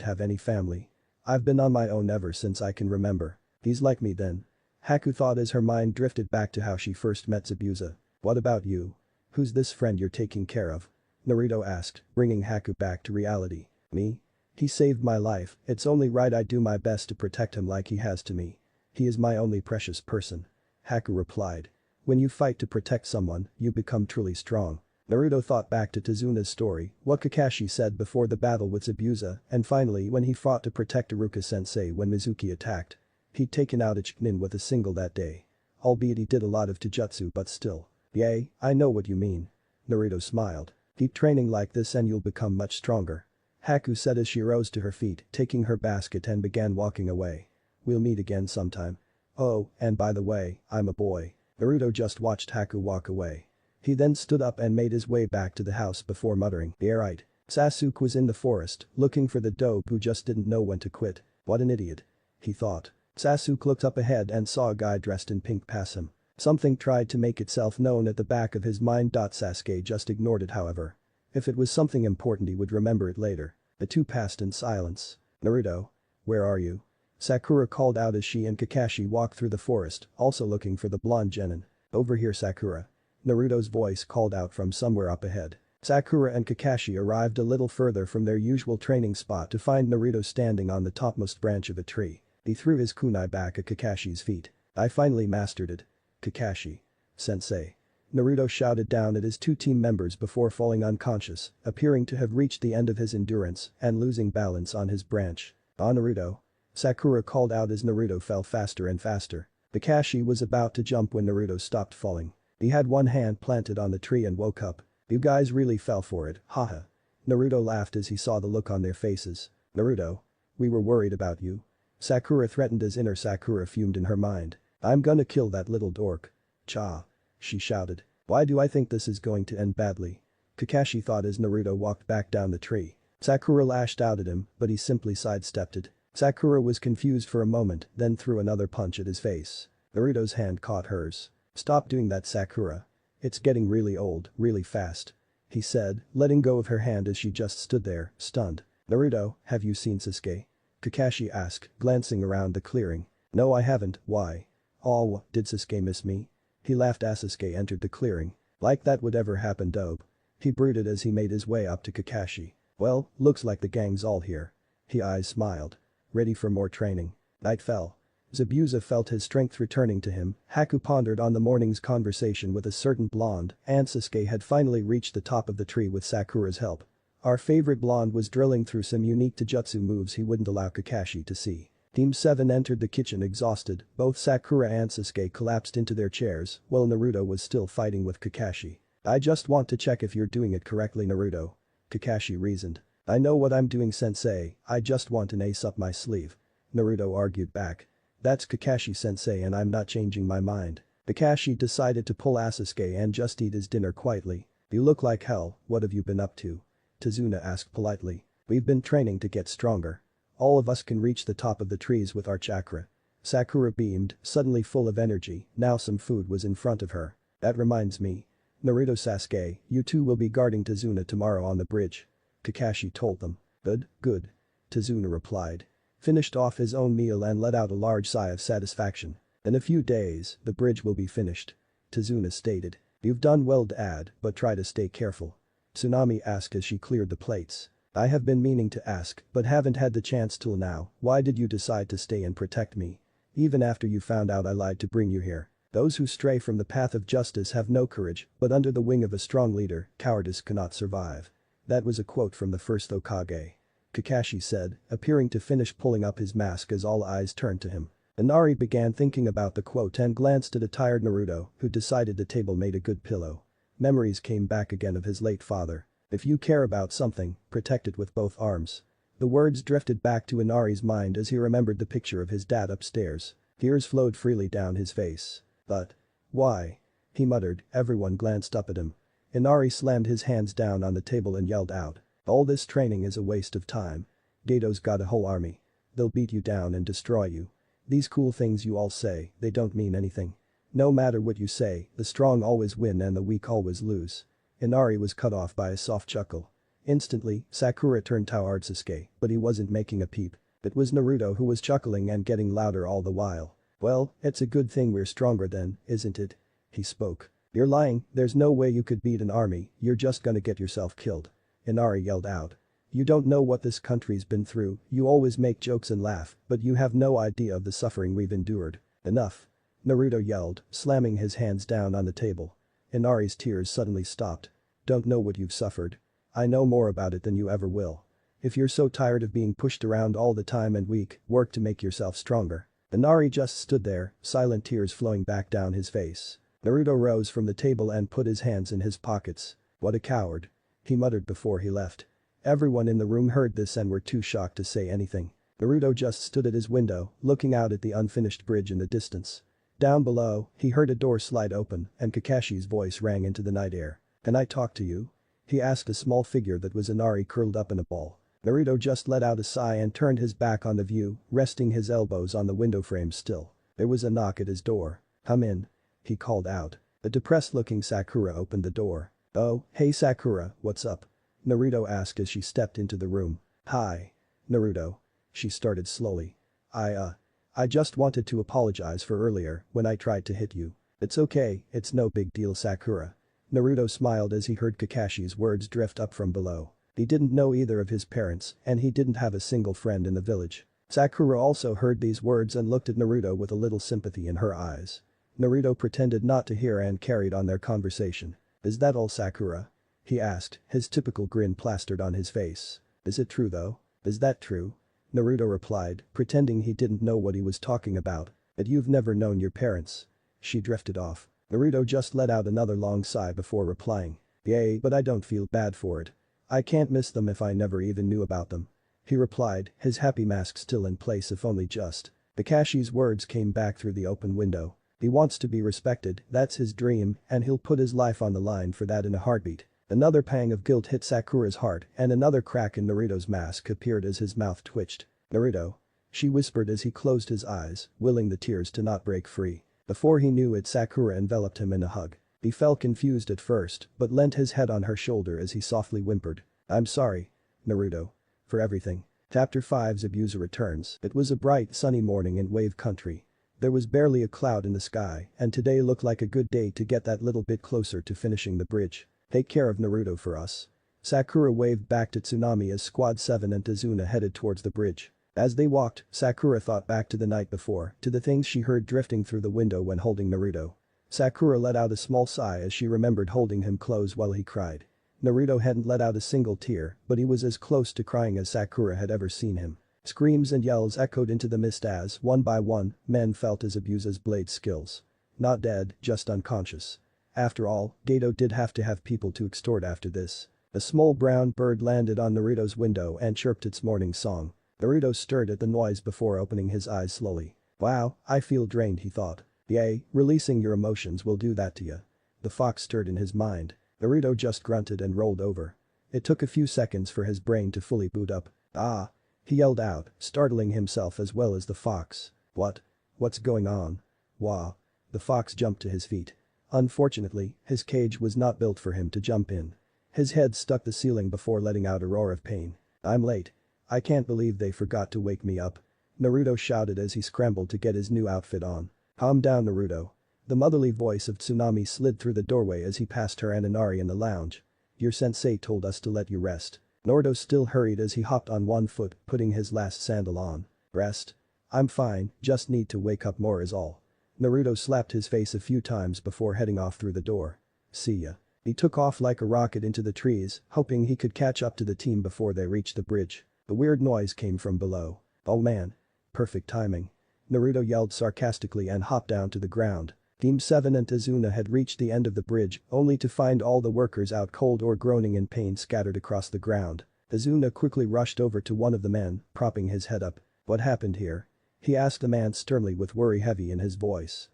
have any family. I've been on my own ever since I can remember." "He's like me then." Haku thought as her mind drifted back to how she first met Zabuza. "What about you? Who's this friend you're taking care of?" Naruto asked, bringing Haku back to reality. "Me? He saved my life, it's only right I do my best to protect him like he has to me. He is my only precious person." Haku replied. "When you fight to protect someone, you become truly strong." Naruto thought back to Tazuna's story, what Kakashi said before the battle with Zabuza, and finally when he fought to protect Iruka-sensei when Mizuki attacked. He'd taken out a Chunin with a single that day. Albeit he did a lot of Taijutsu but still. "Yay, I know what you mean." Naruto smiled. "Keep training like this and you'll become much stronger." Haku said as she rose to her feet, taking her basket and began walking away. "We'll meet again sometime. Oh, and by the way, I'm a boy." Naruto just watched Haku walk away. He then stood up and made his way back to the house before muttering, "Yeah right." Sasuke was in the forest, looking for the dope who just didn't know when to quit. What an idiot. He thought. Sasuke looked up ahead and saw a guy dressed in pink pass him. Something tried to make itself known at the back of his mind. Sasuke just ignored it however. If it was something important he would remember it later. The two passed in silence. Naruto? Where are you? Sakura called out as she and Kakashi walked through the forest, also looking for the blonde genin. Over here Sakura. Naruto's voice called out from somewhere up ahead. Sakura and Kakashi arrived a little further from their usual training spot to find Naruto standing on the topmost branch of a tree. He threw his kunai back at Kakashi's feet. I finally mastered it. Kakashi. Sensei. Naruto shouted down at his two team members before falling unconscious, appearing to have reached the end of his endurance and losing balance on his branch. Ah Naruto. Sakura called out as Naruto fell faster and faster. Kakashi was about to jump when Naruto stopped falling. He had one hand planted on the tree and woke up. You guys really fell for it, haha. Naruto laughed as he saw the look on their faces. Naruto. We were worried about you. Sakura threatened as inner Sakura fumed in her mind. I'm gonna kill that little dork. Cha. She shouted. Why do I think this is going to end badly? Kakashi thought as Naruto walked back down the tree. Sakura lashed out at him, but he simply sidestepped it. Sakura was confused for a moment, then threw another punch at his face. Naruto's hand caught hers. Stop doing that Sakura. It's getting really old, really fast. He said, letting go of her hand as she just stood there, stunned. Naruto, have you seen Sasuke? Kakashi asked, glancing around the clearing. No I haven't, why? Oh, did Sasuke miss me? He laughed as Sasuke entered the clearing. Like that would ever happen dope. He brooded as he made his way up to Kakashi. Well, looks like the gang's all here. His eyes smiled. Ready for more training. Night fell. Zabuza felt his strength returning to him. Haku pondered on the morning's conversation with a certain blonde, and Sasuke had finally reached the top of the tree with Sakura's help. Our favorite blonde was drilling through some unique taijutsu moves he wouldn't allow Kakashi to see. Team 7 entered the kitchen exhausted, both Sakura and Sasuke collapsed into their chairs, while Naruto was still fighting with Kakashi. I just want to check if you're doing it correctly Naruto. Kakashi reasoned. I know what I'm doing sensei, I just want an ace up my sleeve. Naruto argued back. That's Kakashi sensei and I'm not changing my mind. Kakashi decided to pull Sasuke and just eat his dinner quietly. You look like hell, what have you been up to? Tazuna asked politely. We've been training to get stronger. All of us can reach the top of the trees with our chakra. Sakura beamed, suddenly full of energy, now some food was in front of her. That reminds me. Naruto Sasuke, you two will be guarding Tazuna tomorrow on the bridge. Kakashi told them. Good, good. Tazuna replied. Finished off his own meal and let out a large sigh of satisfaction. In a few days, the bridge will be finished. Tazuna stated. You've done well Dad, but try to stay careful. Tsunami asked as she cleared the plates. I have been meaning to ask, but haven't had the chance till now, why did you decide to stay and protect me? Even after you found out I lied to bring you here. Those who stray from the path of justice have no courage, but under the wing of a strong leader, cowardice cannot survive. That was a quote from the first Hokage. Kakashi said, appearing to finish pulling up his mask as all eyes turned to him. Inari began thinking about the quote and glanced at a tired Naruto, who decided the table made a good pillow. Memories came back again of his late father. If you care about something, protect it with both arms. The words drifted back to Inari's mind as he remembered the picture of his dad upstairs. Tears flowed freely down his face. But. Why? He muttered, everyone glanced up at him. Inari slammed his hands down on the table and yelled out. All this training is a waste of time. Gato's got a whole army. They'll beat you down and destroy you. These cool things you all say, they don't mean anything. No matter what you say, the strong always win and the weak always lose. Inari was cut off by a soft chuckle. Instantly, Sakura turned toward Sasuke, but he wasn't making a peep. It was Naruto who was chuckling and getting louder all the while. Well, it's a good thing we're stronger then, isn't it? He spoke. You're lying, there's no way you could beat an army, you're just gonna get yourself killed. Inari yelled out. You don't know what this country's been through, you always make jokes and laugh, but you have no idea of the suffering we've endured. Enough. Naruto yelled, slamming his hands down on the table. Inari's tears suddenly stopped. Don't know what you've suffered. I know more about it than you ever will. If you're so tired of being pushed around all the time and weak, work to make yourself stronger. Inari just stood there, silent tears flowing back down his face. Naruto rose from the table and put his hands in his pockets. What a coward. He muttered before he left. Everyone in the room heard this and were too shocked to say anything. Naruto just stood at his window, looking out at the unfinished bridge in the distance. Down below, he heard a door slide open and Kakashi's voice rang into the night air. Can I talk to you? he asked a small figure that was Inari curled up in a ball. Naruto just let out a sigh and turned his back on the view, resting his elbows on the window frame still. There was a knock at his door. "Come in," he called out. A depressed-looking Sakura opened the door. "Oh, hey Sakura, what's up?" Naruto asked as she stepped into the room. "Hi. Naruto." She started slowly. I just wanted to apologize for earlier when I tried to hit you." "It's okay, it's no big deal Sakura." Naruto smiled as he heard Kakashi's words drift up from below. He didn't know either of his parents and he didn't have a single friend in the village. Sakura also heard these words and looked at Naruto with a little sympathy in her eyes. Naruto pretended not to hear and carried on their conversation. "Is that all Sakura?" he asked, his typical grin plastered on his face. "Is it true though? Is that true?" Naruto replied, pretending he didn't know what he was talking about. "But you've never known your parents." She drifted off. Naruto just let out another long sigh before replying. "Yay, but I don't feel bad for it. I can't miss them if I never even knew about them." He replied, his happy mask still in place if only just. Kakashi's words came back through the open window. "He wants to be respected, that's his dream, and he'll put his life on the line for that in a heartbeat." Another pang of guilt hit Sakura's heart and another crack in Naruto's mask appeared as his mouth twitched. "Naruto," she whispered as he closed his eyes, willing the tears to not break free. Before he knew it, Sakura enveloped him in a hug. He felt confused at first but leant his head on her shoulder as he softly whimpered. "I'm sorry, Naruto. For everything." Chapter 5 Zabuza returns. It was a bright sunny morning in Wave Country. There was barely a cloud in the sky and today looked like a good day to get that little bit closer to finishing the bridge. "Take care of Naruto for us." Sakura waved back to Tsunami as Squad 7 and Tazuna headed towards the bridge. As they walked, Sakura thought back to the night before, to the things she heard drifting through the window when holding Naruto. Sakura let out a small sigh as she remembered holding him close while he cried. Naruto hadn't let out a single tear, but he was as close to crying as Sakura had ever seen him. Screams and yells echoed into the mist as, one by one, men felt Zabuza's blade skills. Not dead, just unconscious. After all, Gato did have to have people to extort after this. A small brown bird landed on Naruto's window and chirped its morning song. Naruto stirred at the noise before opening his eyes slowly. "Wow, I feel drained," he thought. "Yay, releasing your emotions will do that to ya." The fox stirred in his mind. Naruto just grunted and rolled over. It took a few seconds for his brain to fully boot up. "Ah!" he yelled out, startling himself as well as the fox. "What? What's going on?" "Wah." The fox jumped to his feet. Unfortunately, his cage was not built for him to jump in. His head struck the ceiling before letting out a roar of pain. "I'm late. I can't believe they forgot to wake me up." Naruto shouted as he scrambled to get his new outfit on. "Calm down Naruto." The motherly voice of Tsunami slid through the doorway as he passed her and Inari in the lounge. "Your sensei told us to let you rest." Naruto still hurried as he hopped on one foot, putting his last sandal on. "Rest? I'm fine, just need to wake up more is all." Naruto slapped his face a few times before heading off through the door. "See ya." He took off like a rocket into the trees, hoping he could catch up to the team before they reached the bridge. A weird noise came from below. "Oh man. Perfect timing." Naruto yelled sarcastically and hopped down to the ground. Team 7 and Tazuna had reached the end of the bridge only to find all the workers out cold or groaning in pain scattered across the ground. Tazuna quickly rushed over to one of the men, propping his head up. "What happened here?" he asked the man sternly with worry heavy in his voice.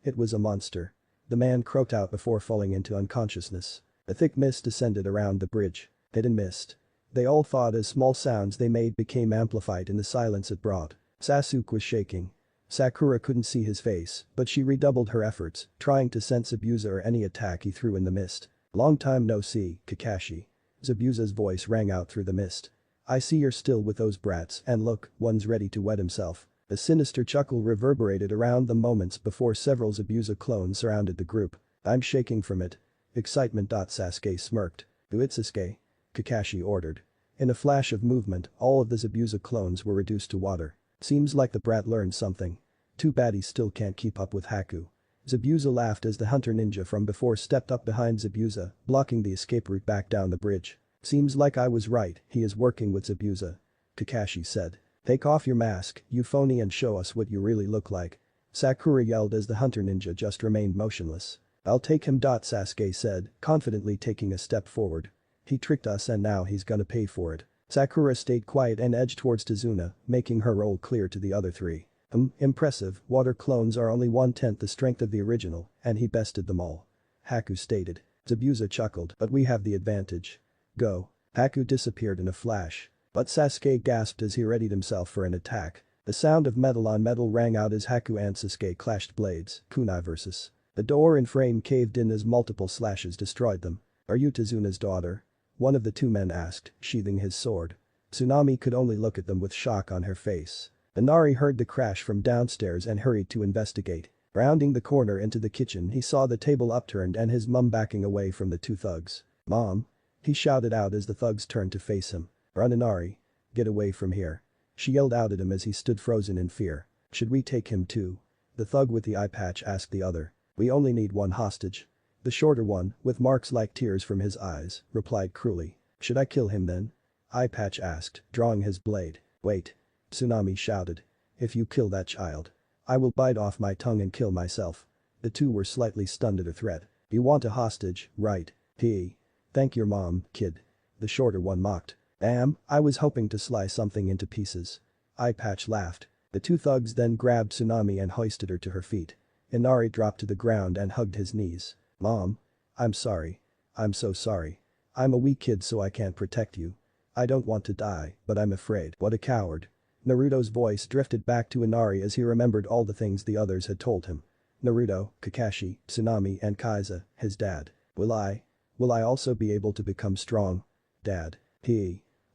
It was a monster." The man croaked out before falling into unconsciousness. A thick mist descended around the bridge. Hidden mist. They all thought as small sounds they made became amplified in the silence it brought. Sasuke was shaking. Sakura couldn't see his face, but she redoubled her efforts, trying to sense Zabuza or any attack he threw in the mist. "Long time no see, Kakashi." Zabuza's voice rang out through the mist. "I see you're still with those brats and look, one's ready to wet himself." A sinister chuckle reverberated around them moments before several Zabuza clones surrounded the group. "I'm shaking from it." Excitement. Sasuke smirked. "Do it Sasuke," Kakashi ordered. In a flash of movement, all of the Zabuza clones were reduced to water. "Seems like the brat learned something. Too bad he still can't keep up with Haku." Zabuza laughed as the hunter ninja from before stepped up behind Zabuza, blocking the escape route back down the bridge. "Seems like I was right, he is working with Zabuza," Kakashi said. "Take off your mask, you phony, and show us what you really look like." Sakura yelled as the hunter ninja just remained motionless. "I'll take him." Sasuke said, confidently taking a step forward. "He tricked us and now he's gonna pay for it." Sakura stayed quiet and edged towards Tazuna, making her role clear to the other three. Impressive, water clones are only 1/10 the strength of the original, and he bested them all," Haku stated. Zabuza chuckled, but we have the advantage. Go. Haku disappeared in a flash. But Sasuke gasped as he readied himself for an attack. The sound of metal on metal rang out as Haku and Sasuke clashed blades, kunai versus. The door in frame caved in as multiple slashes destroyed them. Are you Tazuna's daughter? One of the two men asked, sheathing his sword. Tsunami could only look at them with shock on her face. Inari heard the crash from downstairs and hurried to investigate. Rounding the corner into the kitchen he saw the table upturned and his mum backing away from the two thugs. Mom? He shouted out as the thugs turned to face him. Run Inari. Get away from here. She yelled out at him as he stood frozen in fear. Should we take him too? The thug with the eye patch asked the other. We only need one hostage. The shorter one, with marks like tears from his eyes, replied cruelly. Should I kill him then? Eye patch asked, drawing his blade. Wait. Tsunami shouted. If you kill that child, I will bite off my tongue and kill myself. The two were slightly stunned at her threat. You want a hostage, right? Thank your mom, kid. The shorter one mocked. I was hoping to slice something into pieces. Eye patch laughed. The two thugs then grabbed Tsunami and hoisted her to her feet. Inari dropped to the ground and hugged his knees. Mom. I'm sorry. I'm so sorry. I'm a weak kid so I can't protect you. I don't want to die, but I'm afraid. What a coward. Naruto's voice drifted back to Inari as he remembered all the things the others had told him. Naruto, Kakashi, Tsunami and Kaiza, his dad. Will I also be able to become strong? Dad.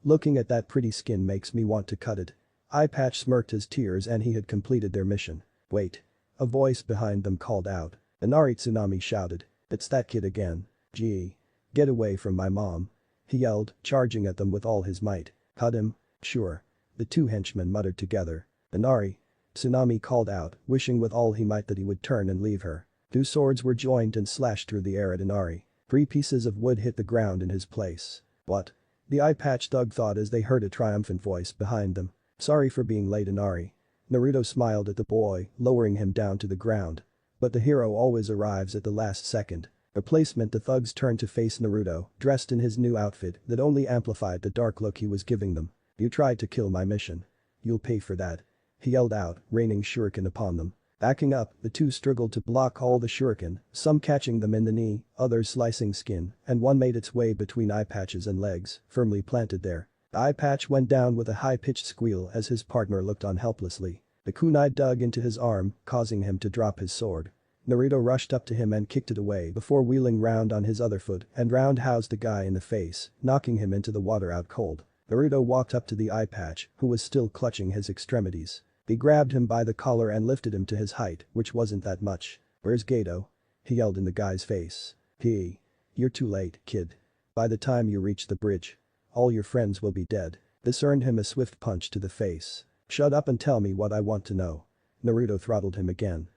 Looking at that pretty skin makes me want to cut it. Eye patch smirked his tears and he had completed their mission. Wait. A voice behind them called out. Inari Tsunami shouted. It's that kid again. Gee. Get away from my mom. He yelled, charging at them with all his might. Cut him? Sure. The two henchmen muttered together. Inari. Tsunami called out, wishing with all he might that he would turn and leave her. Two swords were joined and slashed through the air at Inari. 3 pieces of wood hit the ground in his place. What? The eye patch thug thought as they heard a triumphant voice behind them. Sorry for being late, Inari. Naruto smiled at the boy, lowering him down to the ground. But the hero always arrives at the last second. Replacement the thugs turned to face Naruto, dressed in his new outfit that only amplified the dark look he was giving them. You tried to kill my mission. You'll pay for that. He yelled out, raining shuriken upon them. Backing up, the two struggled to block all the shuriken, some catching them in the knee, others slicing skin, and one made its way between eye patches and legs, firmly planted there. The eye patch went down with a high-pitched squeal as his partner looked on helplessly. The kunai dug into his arm, causing him to drop his sword. Naruto rushed up to him and kicked it away before wheeling round on his other foot and roundhoused the guy in the face, knocking him into the water out cold. Naruto walked up to the eye patch, who was still clutching his extremities. He grabbed him by the collar and lifted him to his height, which wasn't that much. Where's Gato? He yelled in the guy's face. You're too late, kid. By the time you reach the bridge, all your friends will be dead. This earned him a swift punch to the face. Shut up and tell me what I want to know. Naruto throttled him again.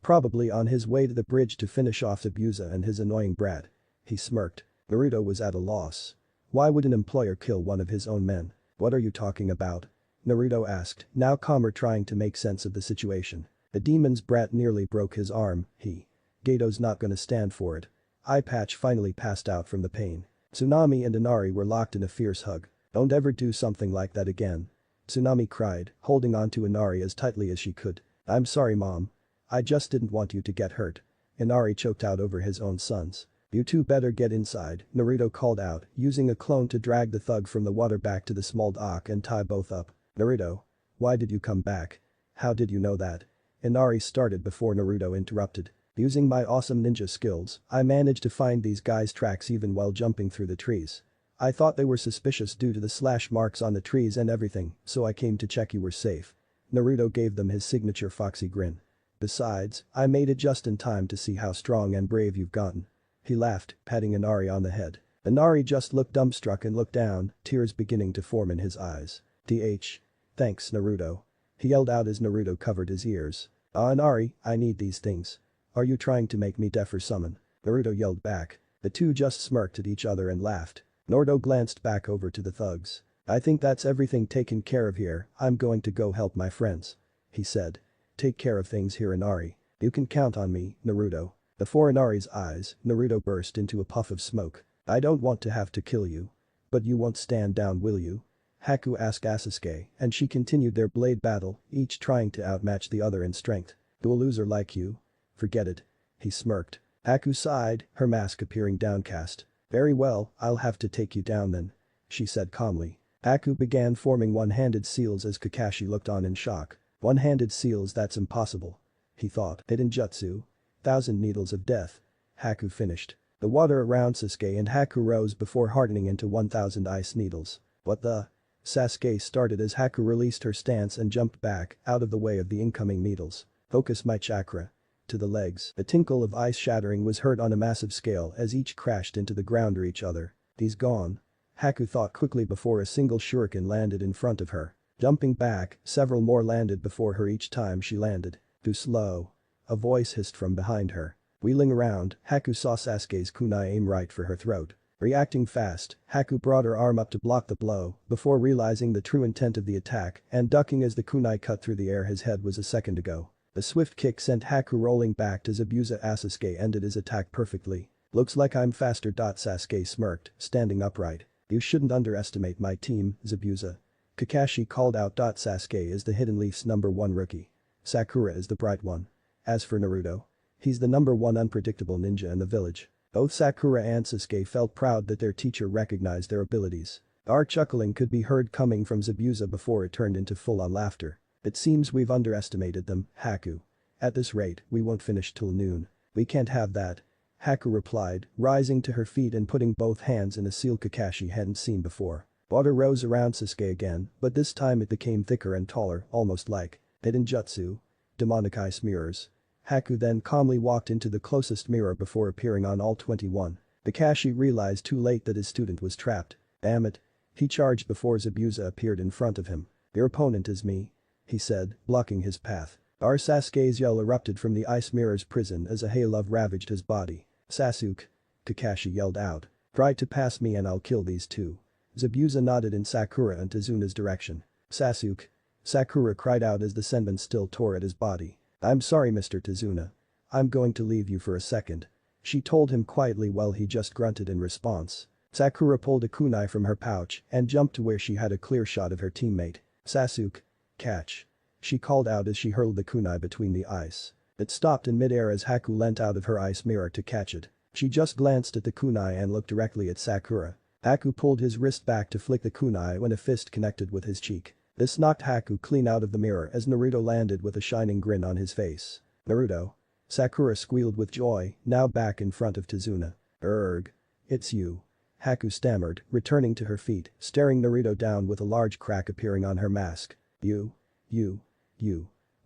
Probably on his way to the bridge to finish off Zabuza and his annoying brat. He smirked. Naruto was at a loss. Why would an employer kill one of his own men? What are you talking about? Naruto asked, now calmer, trying to make sense of the situation. The demon's brat nearly broke his arm. Gato's not gonna stand for it. Eye patch finally passed out from the pain. Tsunami and Inari were locked in a fierce hug. Don't ever do something like that again. Tsunami cried, holding on to Inari as tightly as she could. I'm sorry, Mom. I just didn't want you to get hurt. Inari choked out over his own sons. You two better get inside, Naruto called out, using a clone to drag the thug from the water back to the small dock and tie both up. Naruto. Why did you come back? How did you know that? Inari started before Naruto interrupted. Using my awesome ninja skills, I managed to find these guys' tracks even while jumping through the trees. I thought they were suspicious due to the slash marks on the trees and everything, so I came to check you were safe. Naruto gave them his signature foxy grin. Besides, I made it just in time to see how strong and brave you've gotten. He laughed, patting Inari on the head. Inari just looked dumbstruck and looked down, tears beginning to form in his eyes. Thanks, Naruto. He yelled out as Naruto covered his ears. Inari, I need these things. Are you trying to make me deaf or summon? Naruto yelled back. The two just smirked at each other and laughed. Naruto glanced back over to the thugs. I think that's everything taken care of here, I'm going to go help my friends. He said. Take care of things here, Inari. You can count on me, Naruto. Before Inari's eyes, Naruto burst into a puff of smoke. I don't want to have to kill you. But you won't stand down, will you? Haku asked Sasuke, and she continued their blade battle, each trying to outmatch the other in strength. To a loser like you? Forget it. He smirked. Haku sighed, her mask appearing downcast. Very well, I'll have to take you down then. She said calmly. Haku began forming one-handed seals as Kakashi looked on in shock. One-handed seals, that's impossible. He thought. Hidden jutsu. 1,000 needles of death. Haku finished. The water around Sasuke and Haku rose before hardening into 1,000 ice needles. What the? Sasuke started as Haku released her stance and jumped back, out of the way of the incoming needles. Focus my chakra. To the legs. The tinkle of ice shattering was heard on a massive scale as each crashed into the ground or each other. He's gone. Haku thought quickly before a single shuriken landed in front of her. Jumping back, several more landed before her each time she landed. Too slow. A voice hissed from behind her. Wheeling around, Haku saw Sasuke's kunai aim right for her throat. Reacting fast, Haku brought her arm up to block the blow, before realizing the true intent of the attack and ducking as the kunai cut through the air his head was a second ago. The swift kick sent Haku rolling back to Zabuza as Sasuke ended his attack perfectly. Looks like I'm faster. Sasuke smirked, standing upright. You shouldn't underestimate my team, Zabuza. Kakashi called out. Sasuke is the Hidden Leaf's #1 rookie. Sakura is the bright one. As for Naruto, he's the #1 unpredictable ninja in the village. Both Sakura and Sasuke felt proud that their teacher recognized their abilities. Our chuckling could be heard coming from Zabuza before it turned into full-on laughter. It seems we've underestimated them, Haku. At this rate, we won't finish till noon. We can't have that. Haku replied, rising to her feet and putting both hands in a seal Kakashi hadn't seen before. Water rose around Sasuke again, but this time it became thicker and taller, almost like hidden jutsu. Demonic ice mirrors. Haku then calmly walked into the closest mirror before appearing on all 21. Kakashi realized too late that his student was trapped. Damn it. He charged before Zabuza appeared in front of him. Your opponent is me. He said, blocking his path. Our Sasuke's yell erupted from the ice mirror's prison as a hail of ravaged his body. Sasuke. Kakashi yelled out. Try to pass me and I'll kill these two. Zabuza nodded in Sakura and Tazuna's direction. Sasuke. Sakura cried out as the senbon still tore at his body. I'm sorry Mr. Tazuna. I'm going to leave you for a second. She told him quietly while he just grunted in response. Sakura pulled a kunai from her pouch and jumped to where she had a clear shot of her teammate. Sasuke. Catch. She called out as she hurled the kunai between the ice. It stopped in midair as Haku leant out of her ice mirror to catch it. She just glanced at the kunai and looked directly at Sakura. Haku pulled his wrist back to flick the kunai when a fist connected with his cheek. This knocked Haku clean out of the mirror as Naruto landed with a shining grin on his face. Naruto. Sakura squealed with joy, now back in front of Tazuna. Erg. It's you. Haku stammered, returning to her feet, staring Naruto down with a large crack appearing on her mask. You.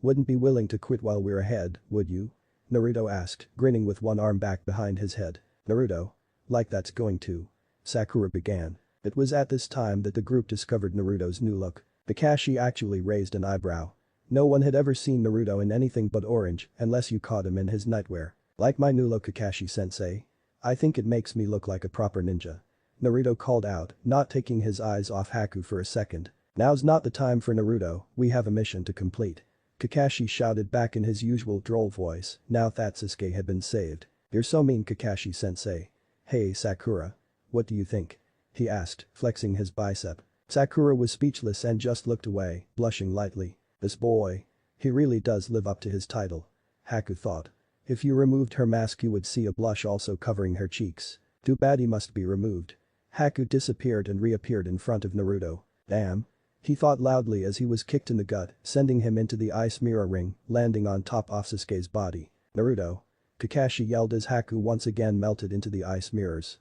Wouldn't be willing to quit while we're ahead, would you? Naruto asked, grinning with one arm back behind his head. Naruto. Like that's going to. Sakura began. It was at this time that the group discovered Naruto's new look. Kakashi actually raised an eyebrow. No one had ever seen Naruto in anything but orange unless you caught him in his nightwear. Like my new look, Kakashi-sensei? I think it makes me look like a proper ninja. Naruto called out, not taking his eyes off Haku for a second. Now's not the time for Naruto, we have a mission to complete. Kakashi shouted back in his usual droll voice, now that Sasuke had been saved. You're so mean, Kakashi-sensei. Hey Sakura. What do you think? He asked, flexing his bicep. Sakura was speechless and just looked away, blushing lightly. This boy. He really does live up to his title. Haku thought. If you removed her mask you would see a blush also covering her cheeks. Too bad he must be removed. Haku disappeared and reappeared in front of Naruto. Damn. He thought loudly as he was kicked in the gut, sending him into the ice mirror ring, landing on top of Sasuke's body. Naruto. Kakashi yelled as Haku once again melted into the ice mirrors.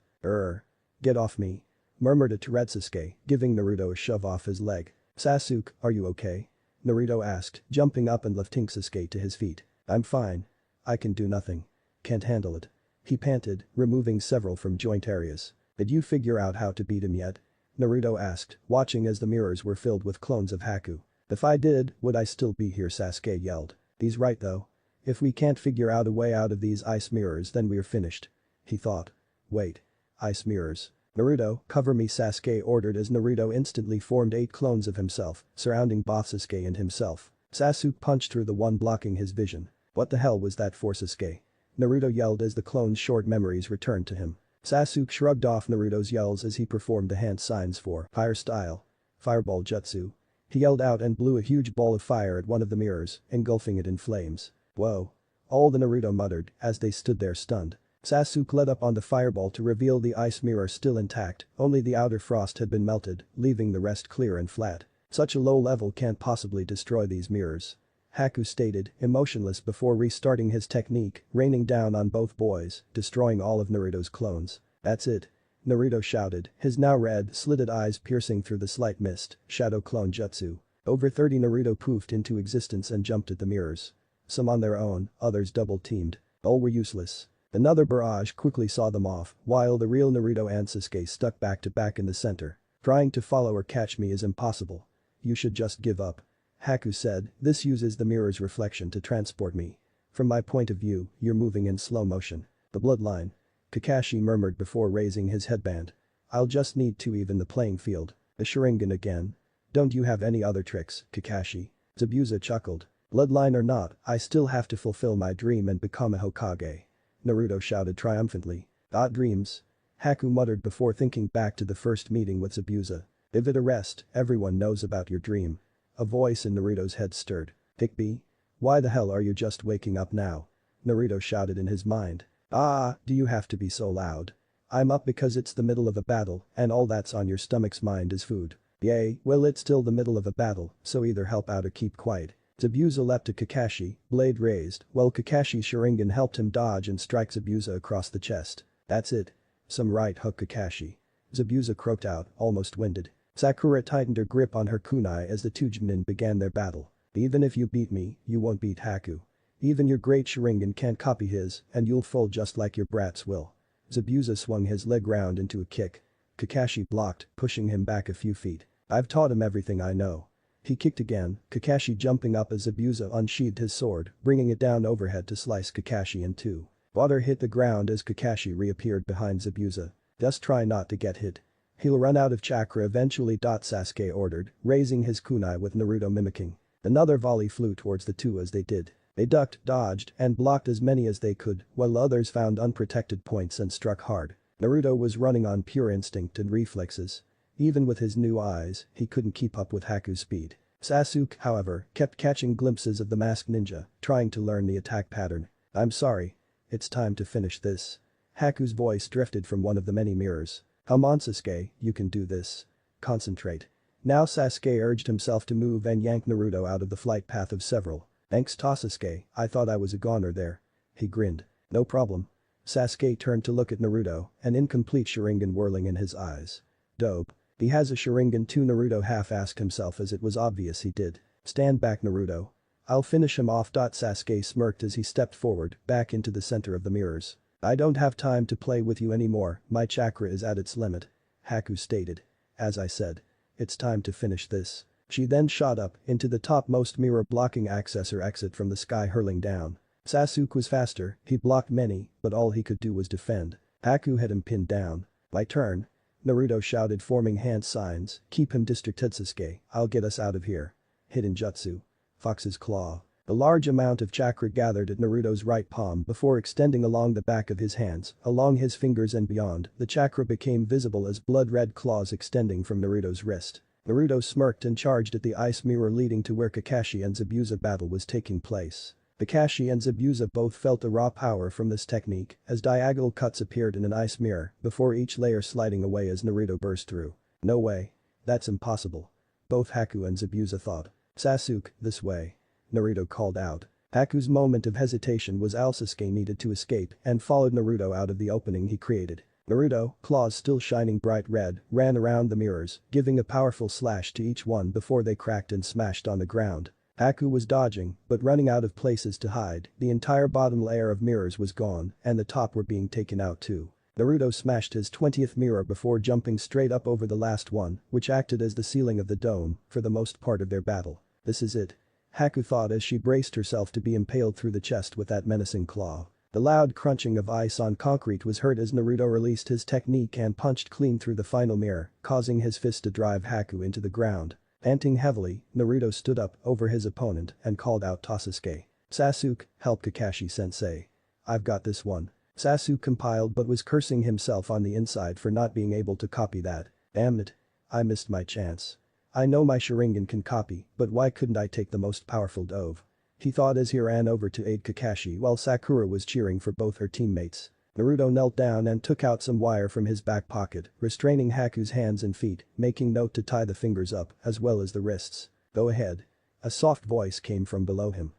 Get off me. Murmured a Tourette Sasuke, giving Naruto a shove off his leg. Sasuke, are you okay? Naruto asked, jumping up and lifting Sasuke to his feet. I'm fine. I can do nothing. Can't handle it. He panted, removing several from joint areas. Did you figure out how to beat him yet? Naruto asked, watching as the mirrors were filled with clones of Haku. If I did, would I still be here? Sasuke yelled. He's right though. If we can't figure out a way out of these ice mirrors then we're finished. He thought. Wait. Ice mirrors. Naruto, cover me, Sasuke ordered as Naruto instantly formed 8 clones of himself, surrounding both Sasuke and himself. Sasuke punched through the one blocking his vision. What the hell was that for Sasuke? Naruto yelled as the clone's short memories returned to him. Sasuke shrugged off Naruto's yells as he performed the hand signs for fire style. Fireball jutsu. He yelled out and blew a huge ball of fire at one of the mirrors, engulfing it in flames. Whoa. All the Naruto muttered as they stood there stunned. Sasuke let up on the fireball to reveal the ice mirror still intact, only the outer frost had been melted, leaving the rest clear and flat. Such a low level can't possibly destroy these mirrors. Haku stated, emotionless before restarting his technique, raining down on both boys, destroying all of Naruto's clones. That's it. Naruto shouted, his now red, slitted eyes piercing through the slight mist, shadow clone jutsu. Over 30 Naruto poofed into existence and jumped at the mirrors. Some on their own, others double-teamed. All were useless. Another barrage quickly saw them off, while the real Naruto and Sasuke stuck back to back in the center. Trying to follow or catch me is impossible. You should just give up. Haku said, this uses the mirror's reflection to transport me. From my point of view, you're moving in slow motion. The bloodline. Kakashi murmured before raising his headband. I'll just need to even the playing field. The Sharingan again. Don't you have any other tricks, Kakashi? Zabuza chuckled. Bloodline or not, I still have to fulfill my dream and become a Hokage. Naruto shouted triumphantly. Dreams. Haku muttered before thinking back to the first meeting with Zabuza. If it arrest, everyone knows about your dream. A voice in Naruto's head stirred. Hikbi? Why the hell are you just waking up now? Naruto shouted in his mind. Do you have to be so loud? I'm up because it's the middle of a battle and all that's on your stomach's mind is food. Yay, well it's still the middle of a battle, so either help out or keep quiet. Zabuza leapt at Kakashi, blade raised, while Kakashi's Sharingan helped him dodge and strike Zabuza across the chest. That's it. Some right hook Kakashi. Zabuza croaked out, almost winded. Sakura tightened her grip on her kunai as the two Chunin began their battle. Even if you beat me, you won't beat Haku. Even your great Sharingan can't copy his, and you'll fold just like your brats will. Zabuza swung his leg round into a kick. Kakashi blocked, pushing him back a few feet. I've taught him everything I know. He kicked again, Kakashi jumping up as Zabuza unsheathed his sword, bringing it down overhead to slice Kakashi in two. Water hit the ground as Kakashi reappeared behind Zabuza. Just try not to get hit. He'll run out of chakra eventually. Sasuke ordered, raising his kunai with Naruto mimicking. Another volley flew towards the two as they did. They ducked, dodged, and blocked as many as they could, while others found unprotected points and struck hard. Naruto was running on pure instinct and reflexes. Even with his new eyes, he couldn't keep up with Haku's speed. Sasuke, however, kept catching glimpses of the masked ninja, trying to learn the attack pattern. I'm sorry. It's time to finish this. Haku's voice drifted from one of the many mirrors. Come on Sasuke, you can do this. Concentrate. Now Sasuke urged himself to move and yank Naruto out of the flight path of several. Thanks Sasuke, I thought I was a goner there. He grinned. No problem. Sasuke turned to look at Naruto, an incomplete Sharingan whirling in his eyes. Dope. He has a Sharingan too. Naruto half-asked himself as it was obvious he did. Stand back Naruto. I'll finish him off. Sasuke smirked as he stepped forward, back into the center of the mirrors. I don't have time to play with you anymore, my chakra is at its limit. Haku stated. As I said. It's time to finish this. She then shot up into the topmost mirror blocking access or exit from the sky hurling down. Sasuke was faster, he blocked many, but all he could do was defend. Haku had him pinned down. My turn. Naruto shouted forming hand signs, keep him distracted Sasuke, I'll get us out of here. Hidden jutsu. Fox's claw. A large amount of chakra gathered at Naruto's right palm before extending along the back of his hands, along his fingers and beyond, the chakra became visible as blood-red claws extending from Naruto's wrist. Naruto smirked and charged at the ice mirror leading to where Kakashi and Zabuza battle was taking place. Kakashi and Zabuza both felt the raw power from this technique as diagonal cuts appeared in an ice mirror before each layer sliding away as Naruto burst through. No way. That's impossible. Both Haku and Zabuza thought. Sasuke, this way. Naruto called out. Haku's moment of hesitation was all Sasuke needed to escape and followed Naruto out of the opening he created. Naruto, claws still shining bright red, ran around the mirrors, giving a powerful slash to each one before they cracked and smashed on the ground. Haku was dodging, but running out of places to hide, the entire bottom layer of mirrors was gone and the top were being taken out too. Naruto smashed his 20th mirror before jumping straight up over the last one, which acted as the ceiling of the dome for the most part of their battle. This is it. Haku thought as she braced herself to be impaled through the chest with that menacing claw. The loud crunching of ice on concrete was heard as Naruto released his technique and punched clean through the final mirror, causing his fist to drive Haku into the ground. Panting heavily, Naruto stood up over his opponent and called out to Sasuke. Sasuke, help Kakashi-sensei. I've got this one. Sasuke compiled but was cursing himself on the inside for not being able to copy that. Damn it. I missed my chance. I know my Sharingan can copy, but why couldn't I take the most powerful dove? He thought as he ran over to aid Kakashi while Sakura was cheering for both her teammates. Naruto knelt down and took out some wire from his back pocket, restraining Haku's hands and feet, making note to tie the fingers up, as well as the wrists. Go ahead. A soft voice came from below him.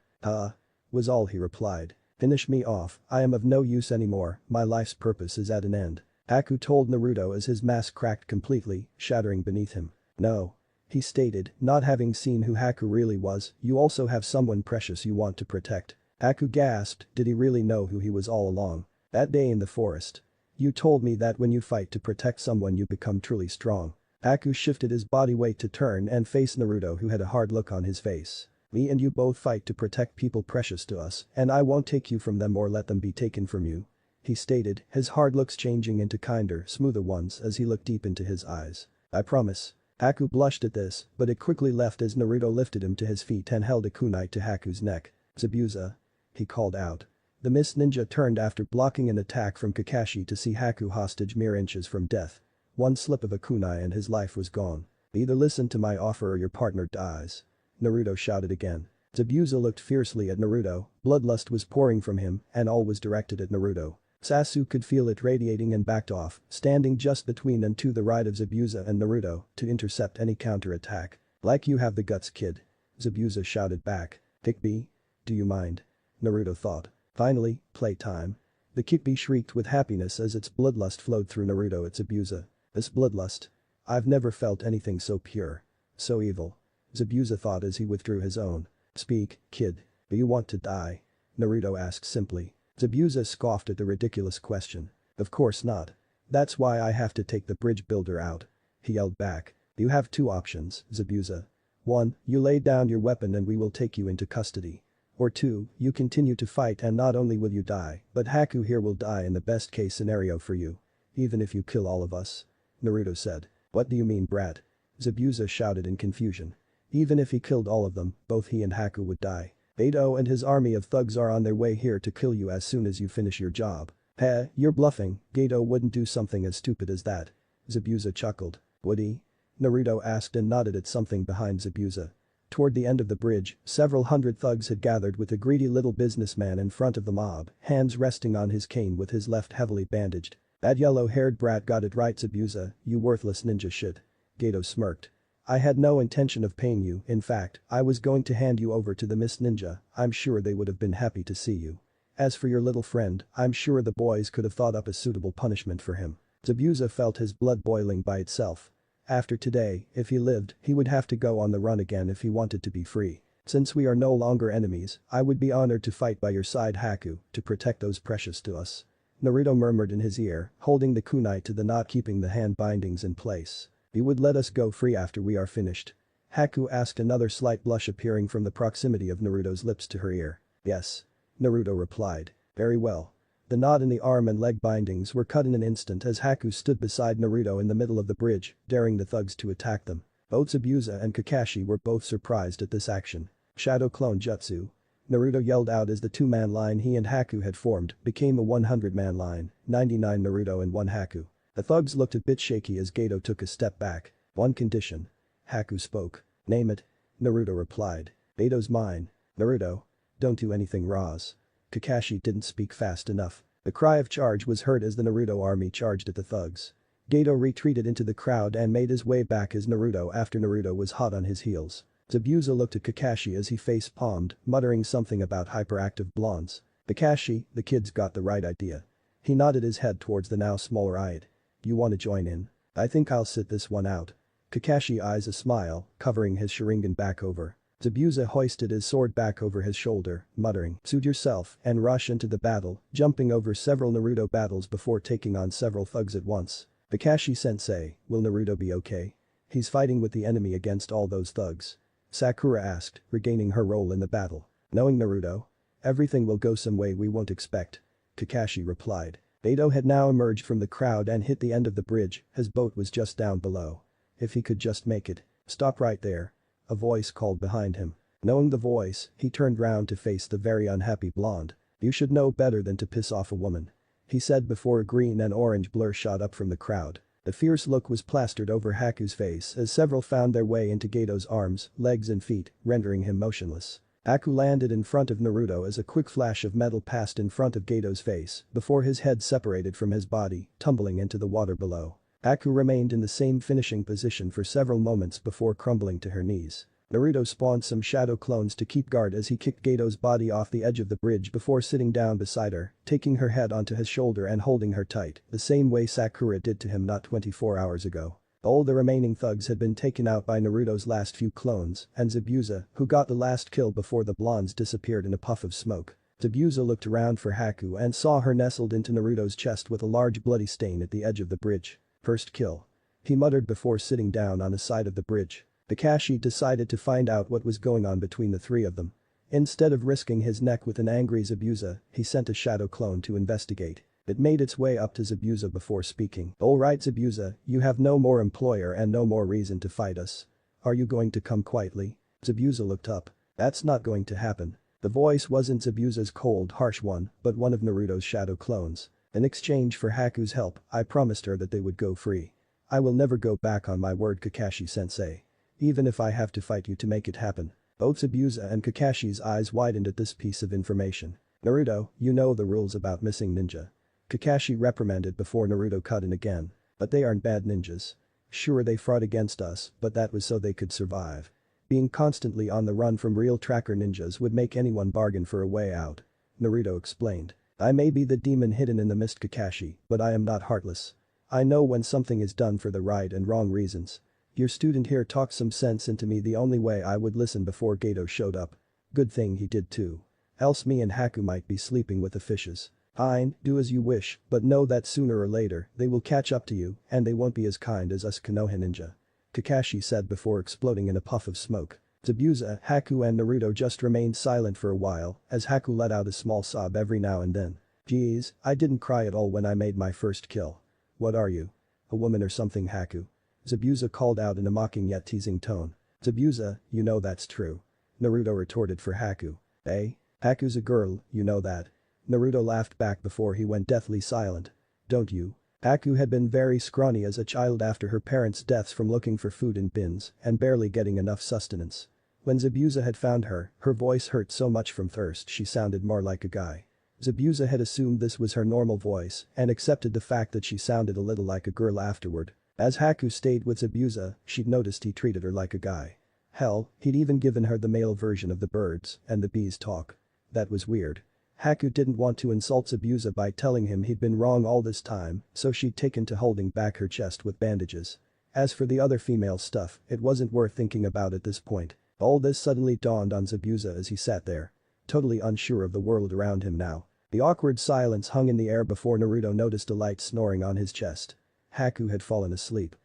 Was all he replied. Finish me off, I am of no use anymore, my life's purpose is at an end. Haku told Naruto as his mask cracked completely, shattering beneath him. No. He stated, not having seen who Haku really was, you also have someone precious you want to protect. Haku gasped, did he really know who he was all along? That day in the forest. You told me that when you fight to protect someone you become truly strong. Haku shifted his body weight to turn and face Naruto who had a hard look on his face. Me and you both fight to protect people precious to us, and I won't take you from them or let them be taken from you. He stated, his hard looks changing into kinder, smoother ones as he looked deep into his eyes. I promise. Haku blushed at this, but it quickly left as Naruto lifted him to his feet and held a kunai to Haku's neck. Zabuza. He called out. The Mist Ninja turned after blocking an attack from Kakashi to see Haku hostage mere inches from death. One slip of a kunai and his life was gone. Either listen to my offer or your partner dies. Naruto shouted again. Zabuza looked fiercely at Naruto, bloodlust was pouring from him and all was directed at Naruto. Sasuke could feel it radiating and backed off, standing just between and to the right of Zabuza and Naruto to intercept any counter-attack. Like you have the guts, kid. Zabuza shouted back. Kickbee? Do you mind? Naruto thought. Finally, playtime. The Kickbee shrieked with happiness as its bloodlust flowed through Naruto at Zabuza. This bloodlust. I've never felt anything so pure. So evil. Zabuza thought as he withdrew his own. Speak, kid. Do you want to die? Naruto asked simply. Zabuza scoffed at the ridiculous question. Of course not. That's why I have to take the bridge builder out. He yelled back. You have two options, Zabuza. 1. You lay down your weapon and we will take you into custody. Or 2, you continue to fight and not only will you die, but Haku here will die in the best case scenario for you. Even if you kill all of us. Naruto said. What do you mean, brat? Zabuza shouted in confusion. Even if he killed all of them, both he and Haku would die. Beto and his army of thugs are on their way here to kill you as soon as you finish your job. Heh, you're bluffing, Geto wouldn't do something as stupid as that. Zabuza chuckled. Would he? Naruto asked and nodded at something behind Zabuza. Toward the end of the bridge, several hundred thugs had gathered with a greedy little businessman in front of the mob, hands resting on his cane with his left heavily bandaged. That yellow-haired brat got it right, Zabuza, you worthless ninja shit. Geto smirked. I had no intention of paying you, in fact, I was going to hand you over to the Mist Ninja, I'm sure they would have been happy to see you. As for your little friend, I'm sure the boys could have thought up a suitable punishment for him. Zabuza felt his blood boiling by itself. After today, if he lived, he would have to go on the run again if he wanted to be free. Since we are no longer enemies, I would be honored to fight by your side, Haku, to protect those precious to us. Naruto murmured in his ear, holding the kunai to the knot keeping the hand bindings in place. You would let us go free after we are finished? Haku asked, another slight blush appearing from the proximity of Naruto's lips to her ear. Yes. Naruto replied. Very well. The knot in the arm and leg bindings were cut in an instant as Haku stood beside Naruto in the middle of the bridge, daring the thugs to attack them. Both Zabuza and Kakashi were both surprised at this action. Shadow Clone Jutsu. Naruto yelled out as the two-man line he and Haku had formed became a 100-man line, 99 Naruto and 1 Haku. The thugs looked a bit shaky as Geto took a step back. One condition. Haku spoke. Name it. Naruto replied. Geto's mine. Naruto. Don't do anything Roz. Kakashi didn't speak fast enough. The cry of charge was heard as the Naruto army charged at the thugs. Geto retreated into the crowd and made his way back as Naruto after Naruto was hot on his heels. Zabuza looked at Kakashi as he face-palmed, muttering something about hyperactive blondes. Kakashi, the kid's got the right idea. He nodded his head towards the now smaller-eyed. You want to join in? I think I'll sit this one out. Kakashi eyes a smile, covering his Sharingan back over. Zabuza hoisted his sword back over his shoulder, muttering, suit yourself, and rush into the battle, jumping over several Naruto battles before taking on several thugs at once. Kakashi-sensei, will Naruto be okay? He's fighting with the enemy against all those thugs. Sakura asked, regaining her role in the battle. Knowing Naruto? Everything will go some way we won't expect. Kakashi replied. Beto had now emerged from the crowd and hit the end of the bridge, his boat was just down below. If he could just make it. Stop right there. A voice called behind him. Knowing the voice, he turned round to face the very unhappy blonde. You should know better than to piss off a woman. He said before a green and orange blur shot up from the crowd. The fierce look was plastered over Haku's face as several found their way into Geto's arms, legs and feet, rendering him motionless. Aku landed in front of Naruto as a quick flash of metal passed in front of Gato's face before his head separated from his body, tumbling into the water below. Aku remained in the same finishing position for several moments before crumbling to her knees. Naruto spawned some shadow clones to keep guard as he kicked Gato's body off the edge of the bridge before sitting down beside her, taking her head onto his shoulder and holding her tight, the same way Sakura did to him not 24 hours ago. All the remaining thugs had been taken out by Naruto's last few clones, and Zabuza, who got the last kill before the blondes disappeared in a puff of smoke. Zabuza looked around for Haku and saw her nestled into Naruto's chest with a large bloody stain at the edge of the bridge. First kill. He muttered before sitting down on the side of the bridge. Kakashi decided to find out what was going on between the three of them. Instead of risking his neck with an angry Zabuza, he sent a shadow clone to investigate. It made its way up to Zabuza before speaking. "Alright Zabuza, you have no more employer and no more reason to fight us. Are you going to come quietly?" Zabuza looked up. "That's not going to happen." The voice wasn't Zabuza's cold, harsh one, but one of Naruto's shadow clones. "In exchange for Haku's help, I promised her that they would go free. I will never go back on my word, Kakashi-sensei. Even if I have to fight you to make it happen." Both Zabuza and Kakashi's eyes widened at this piece of information. "Naruto, you know the rules about missing ninja." Kakashi reprimanded before Naruto cut in again. "But they aren't bad ninjas. Sure they fought against us, but that was so they could survive. Being constantly on the run from real tracker ninjas would make anyone bargain for a way out." Naruto explained. "I may be the demon hidden in the mist, Kakashi, but I am not heartless. I know when something is done for the right and wrong reasons. Your student here talked some sense into me the only way I would listen before Gato showed up. Good thing he did too. Else me and Haku might be sleeping with the fishes. Fine, do as you wish, but know that sooner or later, they will catch up to you, and they won't be as kind as us Konoha ninja." Kakashi said before exploding in a puff of smoke. Zabuza, Haku and Naruto just remained silent for a while, as Haku let out a small sob every now and then. "Geez, I didn't cry at all when I made my first kill." "What are you? A woman or something, Haku?" Zabuza called out in a mocking yet teasing tone. "Zabuza, you know that's true." Naruto retorted for Haku. "Eh? Haku's a girl, you know that." Naruto laughed back before he went deathly silent. "Don't you?" Haku had been very scrawny as a child after her parents' deaths from looking for food in bins and barely getting enough sustenance. When Zabuza had found her, her voice hurt so much from thirst she sounded more like a guy. Zabuza had assumed this was her normal voice and accepted the fact that she sounded a little like a girl afterward. As Haku stayed with Zabuza, she'd noticed he treated her like a guy. Hell, he'd even given her the male version of the birds and the bees talk. That was weird. Haku didn't want to insult Zabuza by telling him he'd been wrong all this time, so she'd taken to holding back her chest with bandages. As for the other female stuff, it wasn't worth thinking about at this point. All this suddenly dawned on Zabuza as he sat there. Totally unsure of the world around him now. The awkward silence hung in the air before Naruto noticed a light snoring on his chest. Haku had fallen asleep.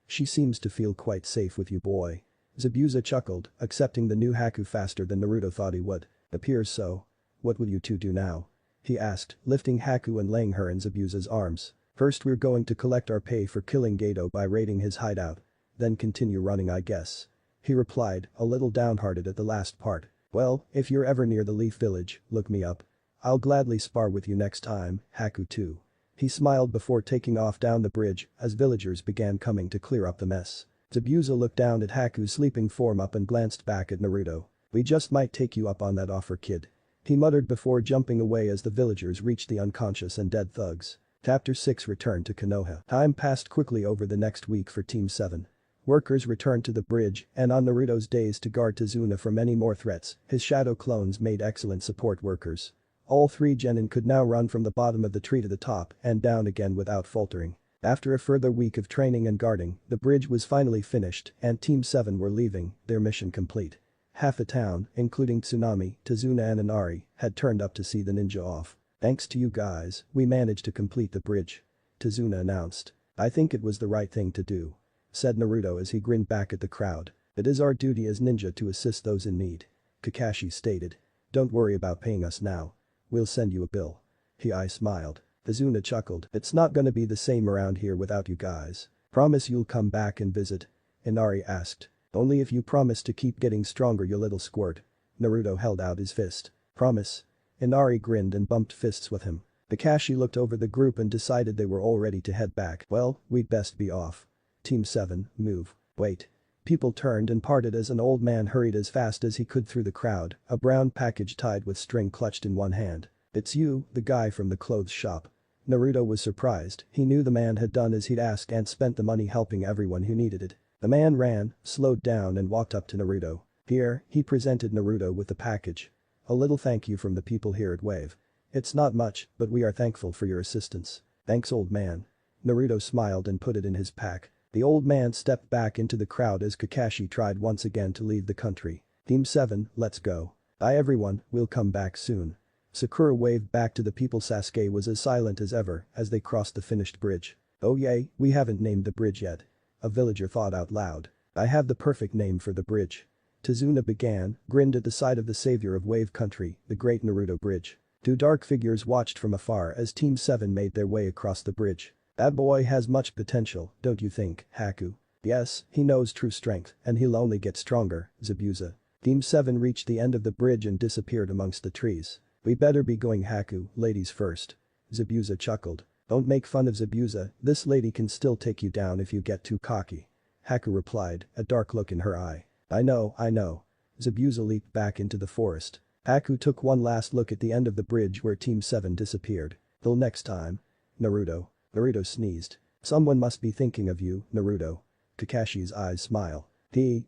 She seems to feel quite safe with you, boy." Zabuza chuckled, accepting the new Haku faster than Naruto thought he would. "Appears so. What will you two do now?" he asked, lifting Haku and laying her in Zabuza's arms. "First we're going to collect our pay for killing Gato by raiding his hideout. Then continue running, I guess." He replied, a little downhearted at the last part. "Well, if you're ever near the Leaf Village, look me up. I'll gladly spar with you next time, Haku too." He smiled before taking off down the bridge as villagers began coming to clear up the mess. Zabuza looked down at Haku's sleeping form up and glanced back at Naruto. "We just might take you up on that offer, kid." He muttered before jumping away as the villagers reached the unconscious and dead thugs. Chapter 6 returned to Konoha. Time passed quickly over the next week for Team 7. Workers returned to the bridge, and on Naruto's days to guard Tazuna from any more threats, his shadow clones made excellent support workers. All three genin could now run from the bottom of the tree to the top and down again without faltering. After a further week of training and guarding, the bridge was finally finished and Team 7 were leaving, their mission complete. Half a town, including Tsunami, Tazuna and Inari, had turned up to see the ninja off. "Thanks to you guys, we managed to complete the bridge," Tazuna announced. "I think it was the right thing to do," said Naruto as he grinned back at the crowd. "It is our duty as ninja to assist those in need," Kakashi stated. "Don't worry about paying us now. We'll send you a bill." I smiled. Tazuna chuckled. "It's not gonna be the same around here without you guys. Promise you'll come back and visit?" Inari asked. "Only if you promise to keep getting stronger, you little squirt." Naruto held out his fist. "Promise?" Inari grinned and bumped fists with him. Kakashi looked over the group and decided they were all ready to head back. "Well, we'd best be off. Team 7, move." "Wait." People turned and parted as an old man hurried as fast as he could through the crowd, a brown package tied with string clutched in one hand. "It's you, the guy from the clothes shop." Naruto was surprised. He knew the man had done as he'd asked and spent the money helping everyone who needed it. The man ran, slowed down and walked up to Naruto. "Here," he presented Naruto with the package. "A little thank you from the people here at Wave. It's not much, but we are thankful for your assistance." "Thanks, old man." Naruto smiled and put it in his pack. The old man stepped back into the crowd as Kakashi tried once again to leave the country. "Team 7, let's go. Bye everyone, we'll come back soon." Sakura waved back to the people. Sasuke was as silent as ever as they crossed the finished bridge. "Oh yay, we haven't named the bridge yet." A villager thought out loud. "I have the perfect name for the bridge." Tazuna began, grinned at the sight of the savior of Wave Country, the great Naruto Bridge. Two dark figures watched from afar as Team 7 made their way across the bridge. "That boy has much potential, don't you think, Haku?" "Yes, he knows true strength, and he'll only get stronger." Zabuza. Team 7 reached the end of the bridge and disappeared amongst the trees. "We better be going, Haku, ladies first." Zabuza chuckled. "Don't make fun of Zabuza, this lady can still take you down if you get too cocky." Haku replied, a dark look in her eye. I know. Zabuza leaped back into the forest. Haku took one last look at the end of the bridge where Team 7 disappeared. "Till next time. Naruto." Naruto sneezed. "Someone must be thinking of you, Naruto." Kakashi's eyes smile.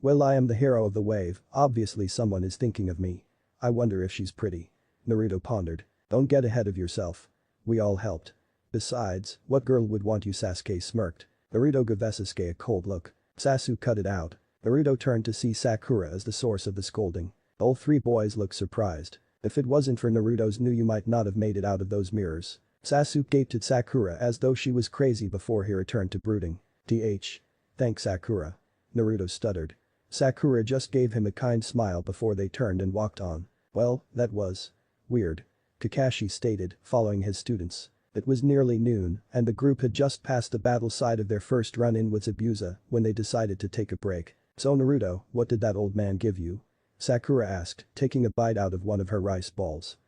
Well, I am the hero of the wave, obviously someone is thinking of me. I wonder if she's pretty." Naruto pondered. "Don't get ahead of yourself. We all helped. Besides, what girl would want you?" Sasuke smirked. Naruto gave Sasuke a cold look. "Sasuke, cut it out." Naruto turned to see Sakura as the source of the scolding. All three boys looked surprised. "If it wasn't for Naruto's you might not have made it out of those mirrors." Sasuke gaped at Sakura as though she was crazy before he returned to brooding. Thanks, Sakura." Naruto stuttered. Sakura just gave him a kind smile before they turned and walked on. "Well, that was weird," Kakashi stated, following his students. It was nearly noon, and the group had just passed the battle site of their first run-in with Zabuza when they decided to take a break. "So Naruto, what did that old man give you?" Sakura asked, taking a bite out of one of her rice balls.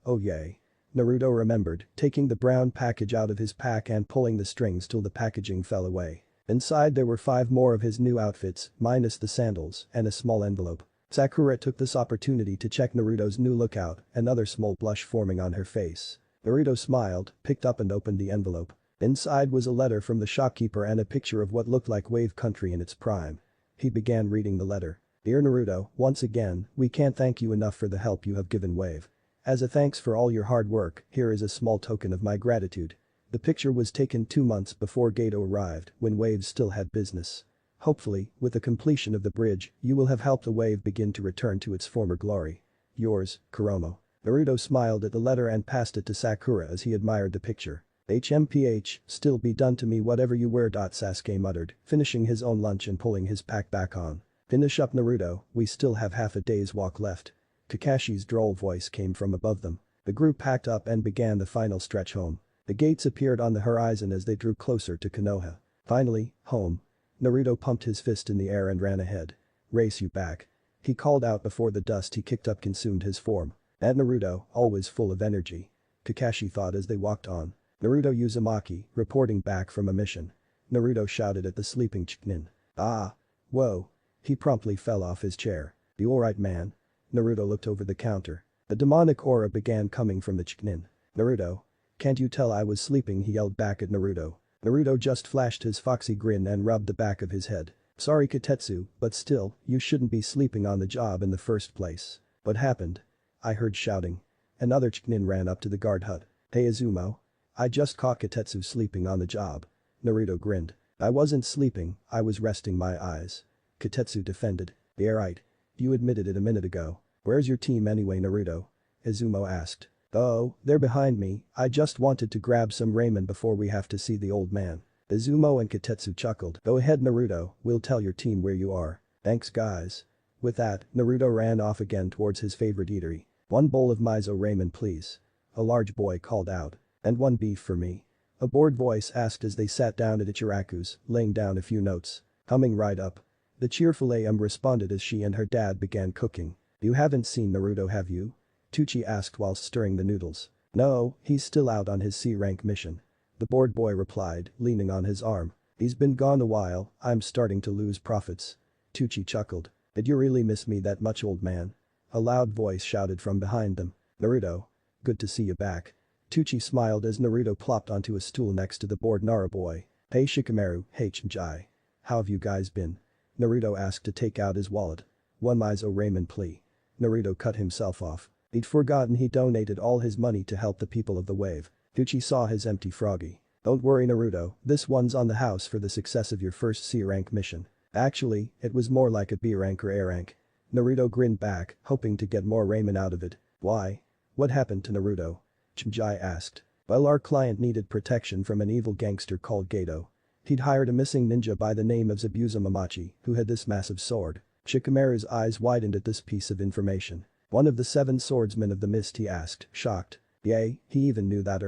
Oh yay. Naruto remembered, taking the brown package out of his pack and pulling the strings till the packaging fell away. Inside there were 5 more of his new outfits, minus the sandals, and a small envelope. Sakura took this opportunity to check Naruto's new lookout, another small blush forming on her face. Naruto smiled, picked up and opened the envelope. Inside was a letter from the shopkeeper and a picture of what looked like Wave Country in its prime. He began reading the letter. "Dear Naruto, once again, we can't thank you enough for the help you have given Wave. As a thanks for all your hard work, here is a small token of my gratitude." The picture was taken 2 months before Gato arrived, when Wave still had business. "Hopefully, with the completion of the bridge, you will have helped the Wave begin to return to its former glory. Yours, Kuromo." Naruto smiled at the letter and passed it to Sakura as he admired the picture. "HMPH, still be done to me whatever you were." Sasuke muttered, finishing his own lunch and pulling his pack back on. "Finish up, Naruto, we still have half a day's walk left." Kakashi's droll voice came from above them. The group packed up and began the final stretch home. The gates appeared on the horizon as they drew closer to Konoha. Finally, home. Naruto pumped his fist in the air and ran ahead. "Race you back." He called out before the dust he kicked up consumed his form. That Naruto, always full of energy. Kakashi thought as they walked on. Naruto Uzumaki, reporting back from a mission. Naruto shouted at the sleeping Chunin. "Ah. Whoa." He promptly fell off his chair. "You alright, man?" Naruto looked over the counter. A demonic aura began coming from the Chunin. "Naruto. Can't you tell I was sleeping?" he yelled back at Naruto. Naruto just flashed his foxy grin and rubbed the back of his head. "Sorry Katetsu, but still, you shouldn't be sleeping on the job in the first place." "What happened?" I heard shouting. Another Chunin ran up to the guard hut. "Hey Izumo. I just caught Katetsu sleeping on the job." Naruto grinned. "I wasn't sleeping, I was resting my eyes." Katetsu defended. "Yeah right. You admitted it a minute ago. Where's your team anyway, Naruto?" Izumo asked. "Oh, they're behind me, I just wanted to grab some ramen before we have to see the old man." Izumo and Katetsu chuckled. "Go ahead Naruto, we'll tell your team where you are." "Thanks guys." With that, Naruto ran off again towards his favorite eatery. "1 bowl of miso ramen please." A large boy called out. "And 1 beef for me." A bored voice asked as they sat down at Ichiraku's, laying down a few notes. "Coming right up." The cheerful AM responded as she and her dad began cooking. "You haven't seen Naruto have you?" Tucci asked whilst stirring the noodles. "No, he's still out on his C-rank mission." The bored boy replied, leaning on his arm. "He's been gone a while, I'm starting to lose profits." Tucci chuckled. Did you really miss me that much, old man? A loud voice shouted from behind them. Naruto. Good to see you back. Tucci smiled as Naruto plopped onto a stool next to the bored Naruboy. Hey Shikamaru, hey Chinjai. How have you guys been? Naruto asked to take out his wallet. One Mizo Ramen plea. Naruto cut himself off. He'd forgotten he donated all his money to help the people of the wave. Tucci saw his empty froggy. Don't worry Naruto, this one's on the house for the success of your first C rank mission. Actually, it was more like a B rank or A rank. Naruto grinned back, hoping to get more ramen out of it. Why? What happened to Naruto? Chinjai asked. Well, our client needed protection from an evil gangster called Gato. He'd hired a missing ninja by the name of Zabuza Mamachi, who had this massive sword. Shikamaru's eyes widened at this piece of information. One of the 7 swordsmen of the mist, he asked, shocked. Yay, he even knew that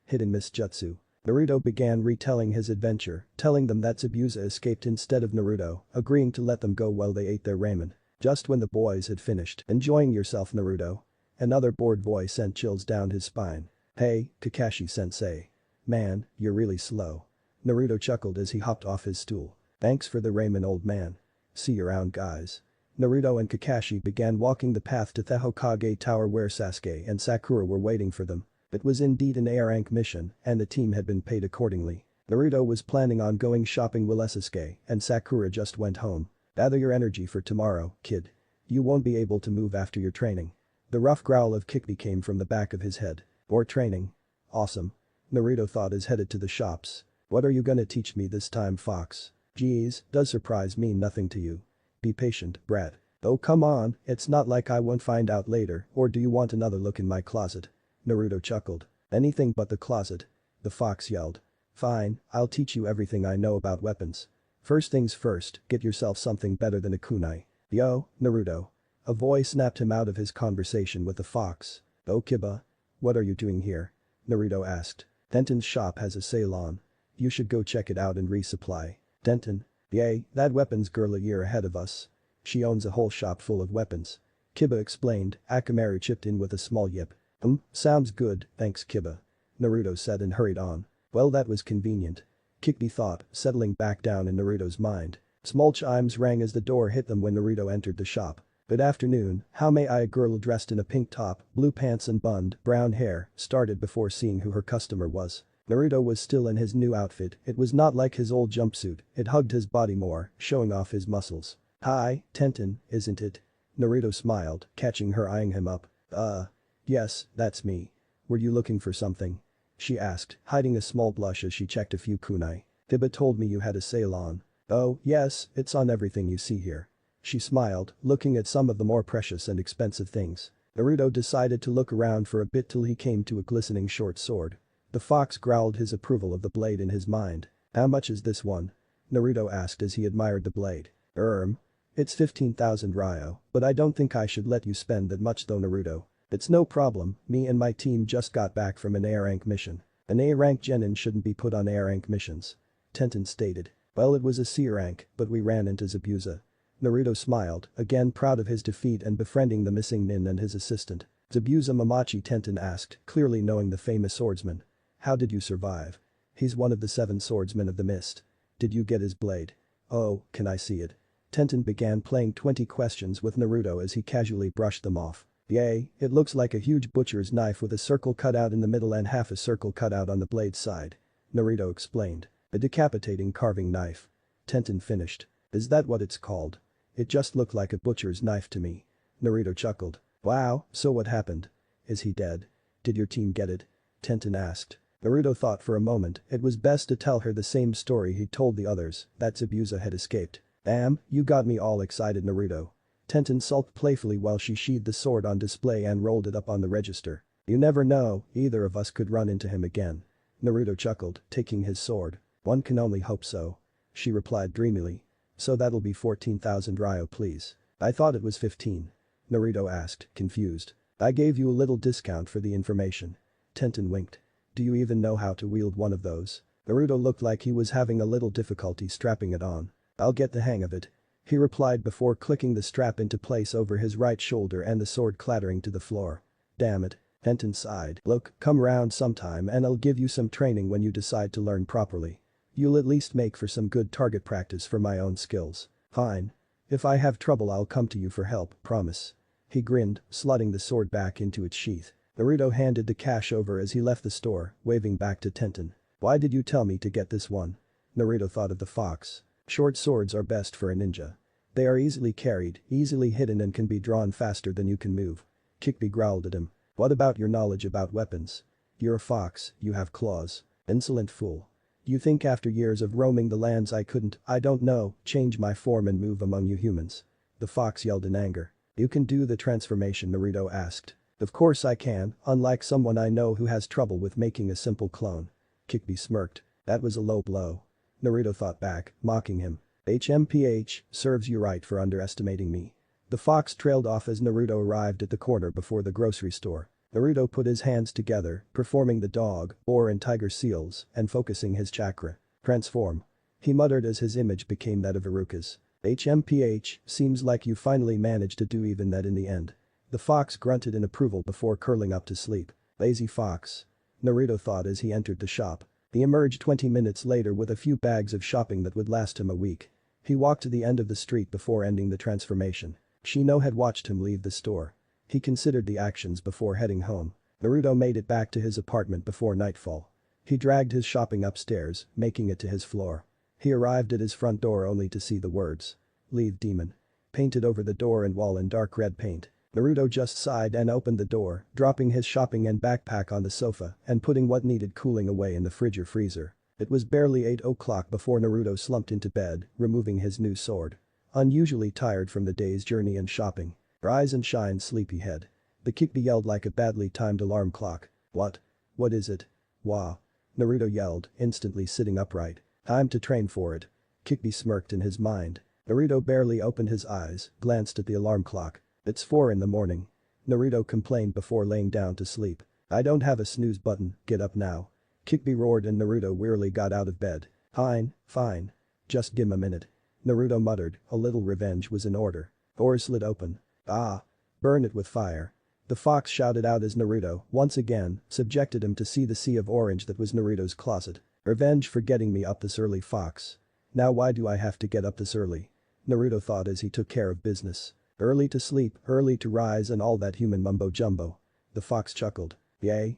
hidden mist jutsu. Naruto began retelling his adventure, telling them that Zabuza escaped instead of Naruto, agreeing to let them go while they ate their ramen. Just when the boys had finished. Enjoying yourself, Naruto? Another bored voice sent chills down his spine. Hey, Kakashi-sensei. Man, you're really slow. Naruto chuckled as he hopped off his stool. Thanks for the ramen, old man. See you around, guys. Naruto and Kakashi began walking the path to the Hokage Tower where Sasuke and Sakura were waiting for them. It was indeed an A rank mission, and the team had been paid accordingly. Naruto was planning on going shopping with Sasuke, and Sakura just went home. Gather your energy for tomorrow, kid. You won't be able to move after your training. The rough growl of Kikbi came from the back of his head. More training. Awesome. Naruto thought as headed to the shops. What are you gonna teach me this time, Fox? Geez, does surprise mean nothing to you? Be patient, brat. Oh come on, it's not like I won't find out later, or do you want another look in my closet? Naruto chuckled. Anything but the closet. The fox yelled. Fine, I'll teach you everything I know about weapons. First things first, get yourself something better than a kunai. Yo, Naruto. A voice snapped him out of his conversation with the fox. Oh Kiba. What are you doing here? Naruto asked. Denton's shop has a sale on. You should go check it out and resupply. Denton. Yay, that weapons girl a year ahead of us. She owns a whole shop full of weapons. Kiba explained. Akamaru chipped in with a small yip. Sounds good, thanks Kiba. Naruto said and hurried on. Well, that was convenient. Kikbi thought, settling back down in Naruto's mind. Small chimes rang as the door hit them when Naruto entered the shop. Good afternoon, how may I? A girl dressed in a pink top, blue pants and bunned, brown hair, started before seeing who her customer was. Naruto was still in his new outfit, it was not like his old jumpsuit, it hugged his body more, showing off his muscles. Hi, Tenten, isn't it? Naruto smiled, catching her eyeing him up. Yes, that's me. Were you looking for something? She asked, hiding a small blush as she checked a few kunai. Kiba told me you had a sale on. Oh, yes, it's on everything you see here. She smiled, looking at some of the more precious and expensive things. Naruto decided to look around for a bit till he came to a glistening short sword. The fox growled his approval of the blade in his mind. How much is this one? Naruto asked as he admired the blade. It's 15,000 ryo, but I don't think I should let you spend that much though, Naruto. It's no problem, me and my team just got back from an A-rank mission. An A-rank genin shouldn't be put on A-rank missions. Tenten stated. Well, it was a C rank, but we ran into Zabuza. Naruto smiled, again proud of his defeat and befriending the missing nin and his assistant. Zabuza Mamachi, Tenten asked, clearly knowing the famous swordsman. How did you survive? He's one of the 7 swordsmen of the mist. Did you get his blade? Oh, can I see it? Tenten began playing 20 questions with Naruto as he casually brushed them off. Yay, it looks like a huge butcher's knife with a circle cut out in the middle and half a circle cut out on the blade's side. Naruto explained. A decapitating carving knife. Tenten finished. Is that what it's called? It just looked like a butcher's knife to me. Naruto chuckled. Wow, so what happened? Is he dead? Did your team get it? Tenten asked. Naruto thought for a moment it was best to tell her the same story he told the others, that Zabuza had escaped. Damn, you got me all excited, Naruto. Tenten sulked playfully while she sheathed the sword on display and rolled it up on the register. You never know, either of us could run into him again. Naruto chuckled, taking his sword. One can only hope so. She replied dreamily. So that'll be 14,000 ryo please. I thought it was 15. Naruto asked, confused. I gave you a little discount for the information. Tenten winked. Do you even know how to wield one of those? Naruto looked like he was having a little difficulty strapping it on. I'll get the hang of it. He replied before clicking the strap into place over his right shoulder and the sword clattering to the floor. Damn it. Tenten sighed. Look, come round sometime and I'll give you some training when you decide to learn properly. You'll at least make for some good target practice for my own skills. Fine. If I have trouble I'll come to you for help, promise. He grinned, slotting the sword back into its sheath. Naruto handed the cash over as he left the store, waving back to Tenten. Why did you tell me to get this one? Naruto thought of the fox. Short swords are best for a ninja. They are easily carried, easily hidden and can be drawn faster than you can move. Kikbi growled at him. What about your knowledge about weapons? You're a fox, you have claws. Insolent fool. You think after years of roaming the lands I don't know, change my form and move among you humans? The fox yelled in anger. You can do the transformation, Naruto asked. Of course I can, unlike someone I know who has trouble with making a simple clone. Kikbi smirked. That was a low blow. Naruto thought back, mocking him. HMPH, serves you right for underestimating me. The fox trailed off as Naruto arrived at the corner before the grocery store. Naruto put his hands together, performing the dog, boar and tiger seals, and focusing his chakra. Transform. He muttered as his image became that of Iruka's. HMPH, seems like you finally managed to do even that in the end. The fox grunted in approval before curling up to sleep. Lazy fox. Naruto thought as he entered the shop. He emerged 20 minutes later with a few bags of shopping that would last him a week. He walked to the end of the street before ending the transformation. Shino had watched him leave the store. He considered the actions before heading home. Naruto made it back to his apartment before nightfall. He dragged his shopping upstairs, making it to his floor. He arrived at his front door only to see the words. Leave demon. Painted over the door and wall in dark red paint. Naruto just sighed and opened the door, dropping his shopping and backpack on the sofa and putting what needed cooling away in the fridge or freezer. It was barely 8 o'clock before Naruto slumped into bed, removing his new sword. Unusually tired from the day's journey and shopping. Rise and shine, sleepyhead. The Kikbi yelled like a badly timed alarm clock. What? What is it? Wah. Naruto yelled, instantly sitting upright. Time to train for it. Kikbi smirked in his mind. Naruto barely opened his eyes, glanced at the alarm clock. It's 4 in the morning. Naruto complained before laying down to sleep. I don't have a snooze button, get up now. Kikbi roared and Naruto wearily got out of bed. Fine. Just gimme a minute. Naruto muttered, a little revenge was in order. Door slid open. Ah. Burn it with fire. The fox shouted out as Naruto, once again, subjected him to see the sea of orange that was Naruto's closet. Revenge for getting me up this early, fox. Now why do I have to get up this early? Naruto thought as he took care of business. Early to sleep, early to rise and all that human mumbo-jumbo. The fox chuckled. Yay.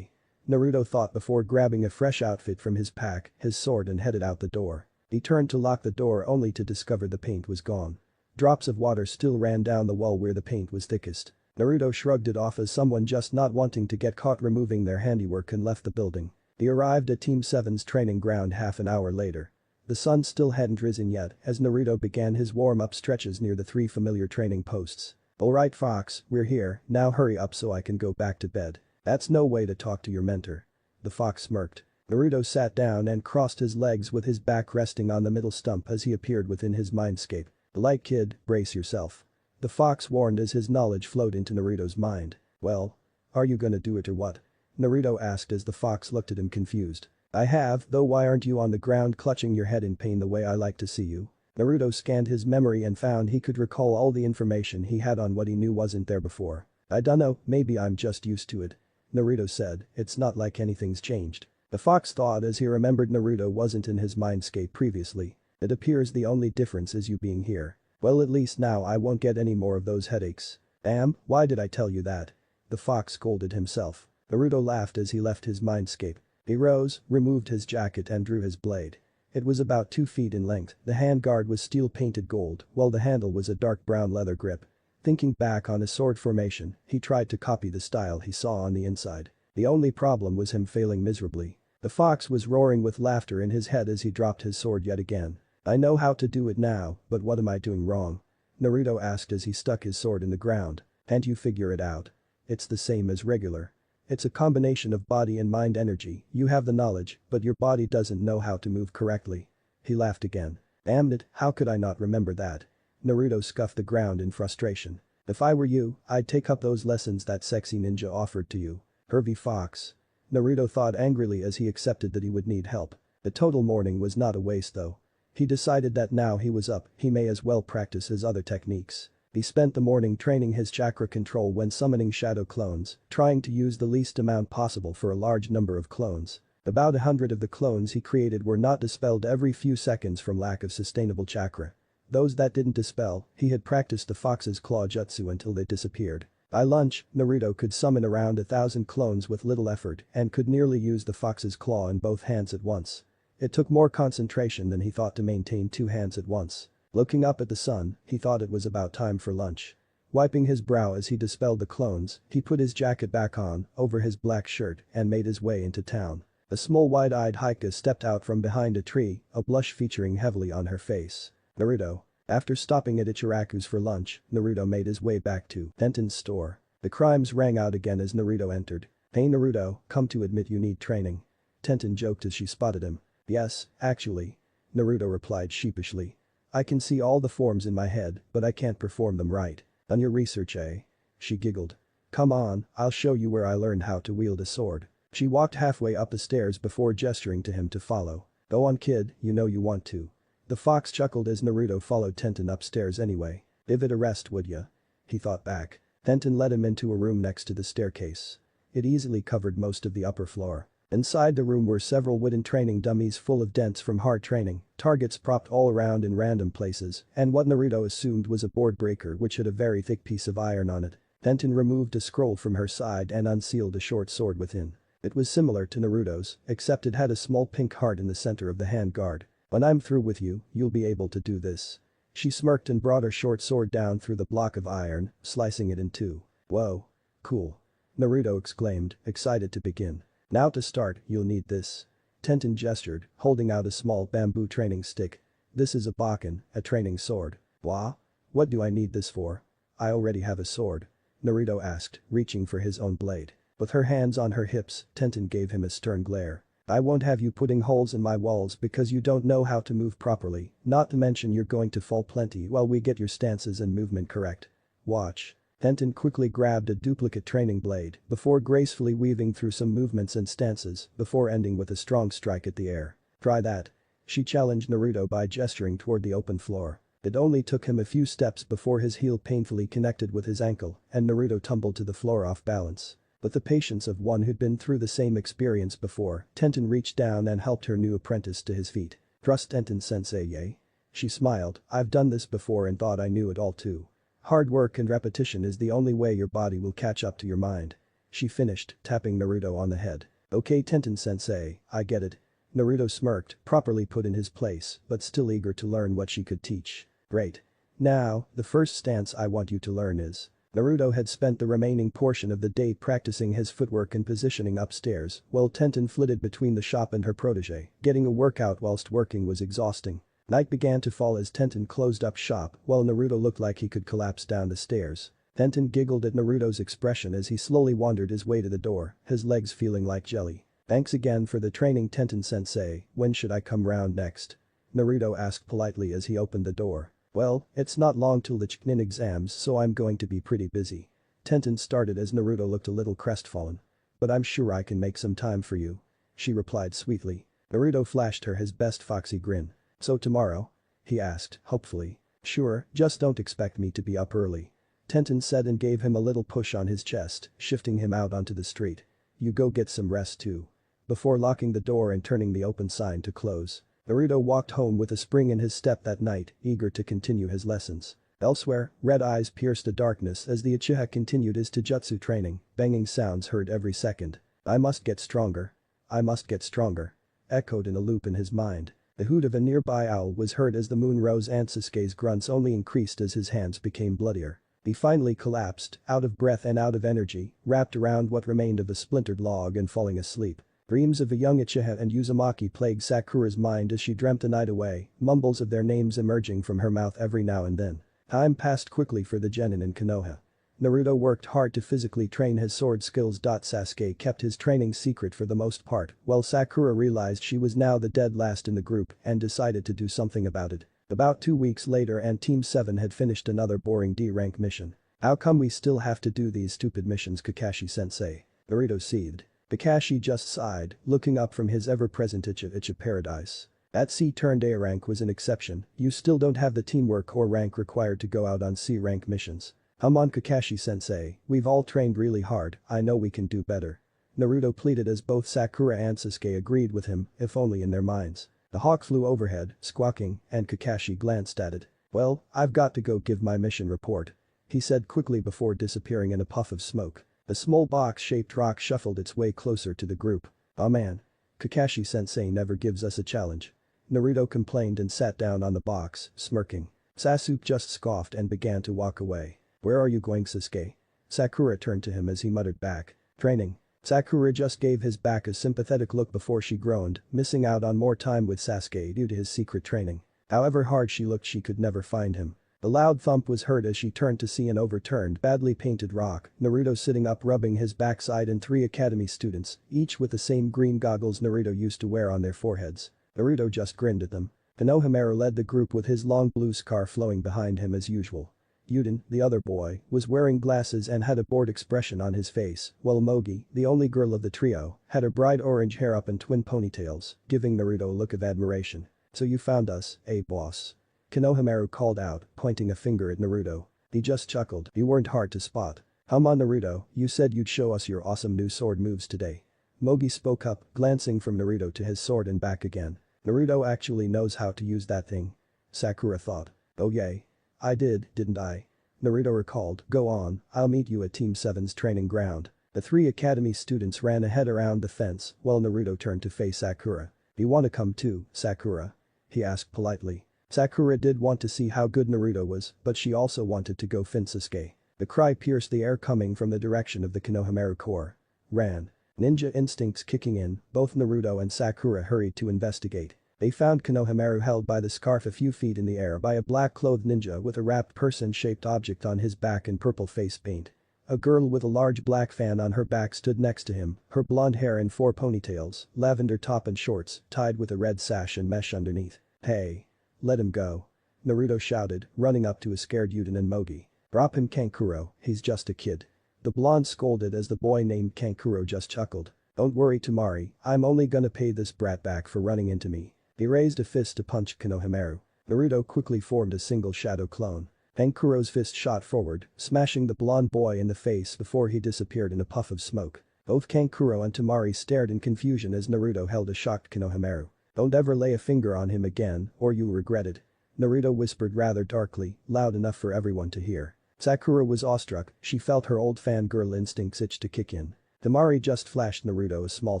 Naruto thought before grabbing a fresh outfit from his pack, his sword and headed out the door. He turned to lock the door only to discover the paint was gone. Drops of water still ran down the wall where the paint was thickest. Naruto shrugged it off as someone just not wanting to get caught removing their handiwork and left the building. He arrived at Team 7's training ground half an hour later. The sun still hadn't risen yet as Naruto began his warm-up stretches near the 3 familiar training posts. Alright fox, we're here, now hurry up so I can go back to bed. That's no way to talk to your mentor. The fox smirked. Naruto sat down and crossed his legs with his back resting on the middle stump as he appeared within his mindscape. Light kid, brace yourself. The fox warned as his knowledge flowed into Naruto's mind. Well? Are you gonna do it or what? Naruto asked as the fox looked at him confused. I have, though why aren't you on the ground clutching your head in pain the way I like to see you? Naruto scanned his memory and found he could recall all the information he had on what he knew wasn't there before. I dunno, maybe I'm just used to it. Naruto said, it's not like anything's changed. The fox thought as he remembered Naruto wasn't in his mindscape previously. It appears the only difference is you being here. Well, at least now I won't get any more of those headaches. Damn, why did I tell you that? The fox scolded himself. Naruto laughed as he left his mindscape. He rose, removed his jacket and drew his blade. It was about 2 feet in length, the handguard was steel-painted gold, while the handle was a dark brown leather grip. Thinking back on his sword formation, he tried to copy the style he saw on the inside. The only problem was him failing miserably. The fox was roaring with laughter in his head as he dropped his sword yet again. I know how to do it now, but what am I doing wrong? Naruto asked as he stuck his sword in the ground. Can't you figure it out? It's the same as regular. It's a combination of body and mind energy, you have the knowledge, but your body doesn't know how to move correctly. He laughed again. Damn it, how could I not remember that? Naruto scuffed the ground in frustration. If I were you, I'd take up those lessons that sexy ninja offered to you. Pervy fox. Naruto thought angrily as he accepted that he would need help. The total morning was not a waste though. He decided that now he was up, he may as well practice his other techniques. He spent the morning training his chakra control when summoning shadow clones, trying to use the least amount possible for a large number of clones. About 100 of the clones he created were not dispelled every few seconds from lack of sustainable chakra. Those that didn't dispel, he had practiced the fox's claw jutsu until they disappeared. By lunch, Naruto could summon around 1,000 clones with little effort and could nearly use the fox's claw in both hands at once. It took more concentration than he thought to maintain two hands at once. Looking up at the sun, he thought it was about time for lunch. Wiping his brow as he dispelled the clones, he put his jacket back on, over his black shirt, and made his way into town. A small wide-eyed Haika stepped out from behind a tree, a blush featuring heavily on her face. Naruto. After stopping at Ichiraku's for lunch, Naruto made his way back to Tenten's store. The chimes rang out again as Naruto entered. "Hey Naruto, come to admit you need training." Tenten joked as she spotted him. "Yes, actually." Naruto replied sheepishly. "I can see all the forms in my head, but I can't perform them right." "Done your research, eh?" She giggled. "Come on, I'll show you where I learned how to wield a sword." She walked halfway up the stairs before gesturing to him to follow. "Go on kid, you know you want to." The fox chuckled as Naruto followed Tenten upstairs anyway. "Give it a rest would ya?" He thought back. Tenten led him into a room next to the staircase. It easily covered most of the upper floor. Inside the room were several wooden training dummies full of dents from hard training, targets propped all around in random places, and what Naruto assumed was a board breaker which had a very thick piece of iron on it. Tenten removed a scroll from her side and unsealed a short sword within. It was similar to Naruto's, except it had a small pink heart in the center of the hand guard. "When I'm through with you, you'll be able to do this." She smirked and brought her short sword down through the block of iron, slicing it in two. "Whoa. Cool." Naruto exclaimed, excited to begin. "Now to start, you'll need this." Tenten gestured, holding out a small bamboo training stick. "This is a bakken, a training sword." "Wha? What do I need this for?" "I already have a sword." Naruto asked, reaching for his own blade. With her hands on her hips, Tenten gave him a stern glare. "I won't have you putting holes in my walls because you don't know how to move properly, not to mention you're going to fall plenty while we get your stances and movement correct. Watch." Tenten quickly grabbed a duplicate training blade before gracefully weaving through some movements and stances before ending with a strong strike at the air. "Try that." She challenged Naruto by gesturing toward the open floor. It only took him a few steps before his heel painfully connected with his ankle and Naruto tumbled to the floor off balance. With the patience of one who'd been through the same experience before, Tenten reached down and helped her new apprentice to his feet. "Trust Tenten-sensei, yay?" She smiled. "I've done this before and thought I knew it all too. Hard work and repetition is the only way your body will catch up to your mind." She finished, tapping Naruto on the head. "Okay Tenten-sensei, I get it." Naruto smirked, properly put in his place, but still eager to learn what she could teach. "Great. Now, the first stance I want you to learn is..." Naruto had spent the remaining portion of the day practicing his footwork and positioning upstairs, while Tenten flitted between the shop and her protege. Getting a workout whilst working was exhausting. Night began to fall as Tenten closed up shop while Naruto looked like he could collapse down the stairs. Tenten giggled at Naruto's expression as he slowly wandered his way to the door, his legs feeling like jelly. "Thanks again for the training Tenten-sensei, when should I come round next?" Naruto asked politely as he opened the door. "Well, it's not long till the Chunin exams so I'm going to be pretty busy." Tenten started as Naruto looked a little crestfallen. "But I'm sure I can make some time for you." She replied sweetly. Naruto flashed her his best foxy grin. "So tomorrow?" he asked, hopefully. "Sure, just don't expect me to be up early." Tenten said and gave him a little push on his chest, shifting him out onto the street. "You go get some rest too." Before locking the door and turning the open sign to close. Naruto walked home with a spring in his step that night, eager to continue his lessons. Elsewhere, red eyes pierced the darkness as the Uchiha continued his taijutsu training, banging sounds heard every second. "I must get stronger. I must get stronger," echoed in a loop in his mind. The hoot of a nearby owl was heard as the moon rose and Sasuke's grunts only increased as his hands became bloodier. He finally collapsed, out of breath and out of energy, wrapped around what remained of a splintered log and falling asleep. Dreams of a young Uchiha and Uzumaki plagued Sakura's mind as she dreamt the night away, mumbles of their names emerging from her mouth every now and then. Time passed quickly for the genin in Konoha. Naruto worked hard to physically train his sword skills. Sasuke kept his training secret for the most part, while Sakura realized she was now the dead last in the group and decided to do something about it. About 2 weeks later and Team 7 had finished another boring D-rank mission. "How come we still have to do these stupid missions, Kakashi-sensei?" Naruto seethed. Kakashi just sighed, looking up from his ever-present Icha paradise. That C-turned-A rank was an exception, you still don't have the teamwork or rank required to go out on C-rank missions. "Come on Kakashi-sensei, we've all trained really hard, I know we can do better." Naruto pleaded as both Sakura and Sasuke agreed with him, if only in their minds. The hawk flew overhead, squawking, and Kakashi glanced at it. Well, I've got to go give my mission report. He said quickly before disappearing in a puff of smoke. A small box-shaped rock shuffled its way closer to the group. "Oh man. Kakashi-sensei never gives us a challenge." Naruto complained and sat down on the box, smirking. Sasuke just scoffed and began to walk away. "Where are you going, Sasuke?" Sakura turned to him as he muttered back. "Training." Sakura just gave his back a sympathetic look before she groaned, missing out on more time with Sasuke due to his secret training. However hard she looked, she could never find him. A loud thump was heard as she turned to see an overturned, badly painted rock, Naruto sitting up rubbing his backside, and 3 academy students, each with the same green goggles Naruto used to wear on their foreheads. Naruto just grinned at them. Konohamaru led the group with his long blue scarf flowing behind him as usual. Yuden, the other boy, was wearing glasses and had a bored expression on his face, while Mogi, the only girl of the trio, had her bright orange hair up in twin ponytails, giving Naruto a look of admiration. "So you found us, eh, boss?" Konohamaru called out, pointing a finger at Naruto. He just chuckled. "You weren't hard to spot. Come on, Naruto, you said you'd show us your awesome new sword moves today." Mogi spoke up, glancing from Naruto to his sword and back again. "Naruto actually knows how to use that thing." Sakura thought. "Oh yay. I did, didn't I?" Naruto recalled. "Go on, I'll meet you at Team 7's training ground." The 3 academy students ran ahead around the fence while Naruto turned to face Sakura. "You wanna come too, Sakura?" he asked politely. Sakura did want to see how good Naruto was, but she also wanted to go find Sasuke. The cry pierced the air coming from the direction of the Konohamaru Corps. Ran. Ninja instincts kicking in, both Naruto and Sakura hurried to investigate. They found Konohamaru held by the scarf a few feet in the air by a black-clothed ninja with a wrapped person-shaped object on his back and purple face paint. A girl with a large black fan on her back stood next to him, her blonde hair in 4 ponytails, lavender top and shorts, tied with a red sash and mesh underneath. "Hey. Let him go." Naruto shouted, running up to a scared Yuden and Mogi. "Drop him, Kankuro, he's just a kid." The blonde scolded as the boy named Kankuro just chuckled. "Don't worry, Tamari, I'm only gonna pay this brat back for running into me." He raised a fist to punch Konohamaru. Naruto quickly formed a single shadow clone. Kankuro's fist shot forward, smashing the blonde boy in the face before he disappeared in a puff of smoke. Both Kankuro and Tamari stared in confusion as Naruto held a shocked Konohamaru. "Don't ever lay a finger on him again, or you'll regret it," Naruto whispered rather darkly, loud enough for everyone to hear. Sakura was awestruck, she felt her old fangirl instincts itch to kick in. Tamari just flashed Naruto a small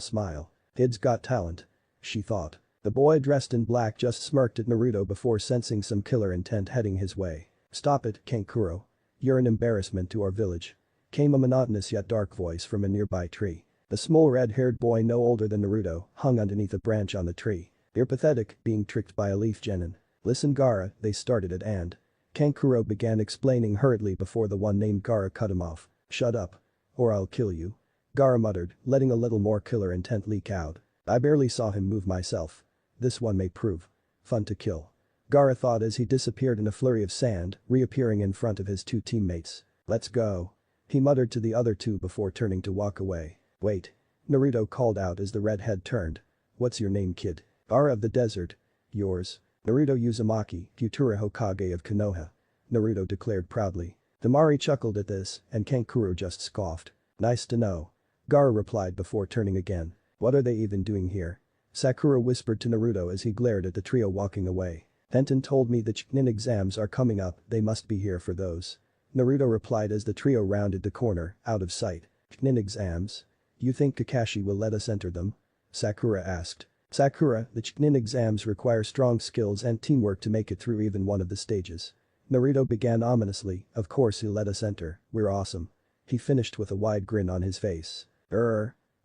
smile. "Kid's got talent," she thought. The boy dressed in black just smirked at Naruto before sensing some killer intent heading his way. "Stop it, Kankuro. You're an embarrassment to our village," came a monotonous yet dark voice from a nearby tree. A small red-haired boy no older than Naruto hung underneath a branch on the tree. "You're pathetic, being tricked by a leaf genin." "Listen, Gaara," they started at and. Kankuro began explaining hurriedly before the one named Gaara cut him off. "Shut up. Or I'll kill you," Gaara muttered, letting a little more killer intent leak out. "I barely saw him move myself. This one may prove fun to kill," Gaara thought as he disappeared in a flurry of sand, reappearing in front of his 2 teammates. "Let's go," he muttered to the other 2 before turning to walk away. "Wait," Naruto called out as the redhead turned. "What's your name, kid?" "Gaara of the desert." "Yours?" "Naruto Uzumaki, Futura Hokage of Konoha," Naruto declared proudly. Tamari chuckled at this, and Kankuro just scoffed. "Nice to know," Gaara replied before turning again. "What are they even doing here?" Sakura whispered to Naruto as he glared at the trio walking away. "Tenten told me the Chunin exams are coming up, they must be here for those," Naruto replied as the trio rounded the corner, out of sight. "Chunin exams? You think Kakashi will let us enter them?" Sakura asked. "Sakura, the Chunin exams require strong skills and teamwork to make it through even one of the stages." Naruto began ominously, "Of course he'll let us enter, we're awesome." He finished with a wide grin on his face.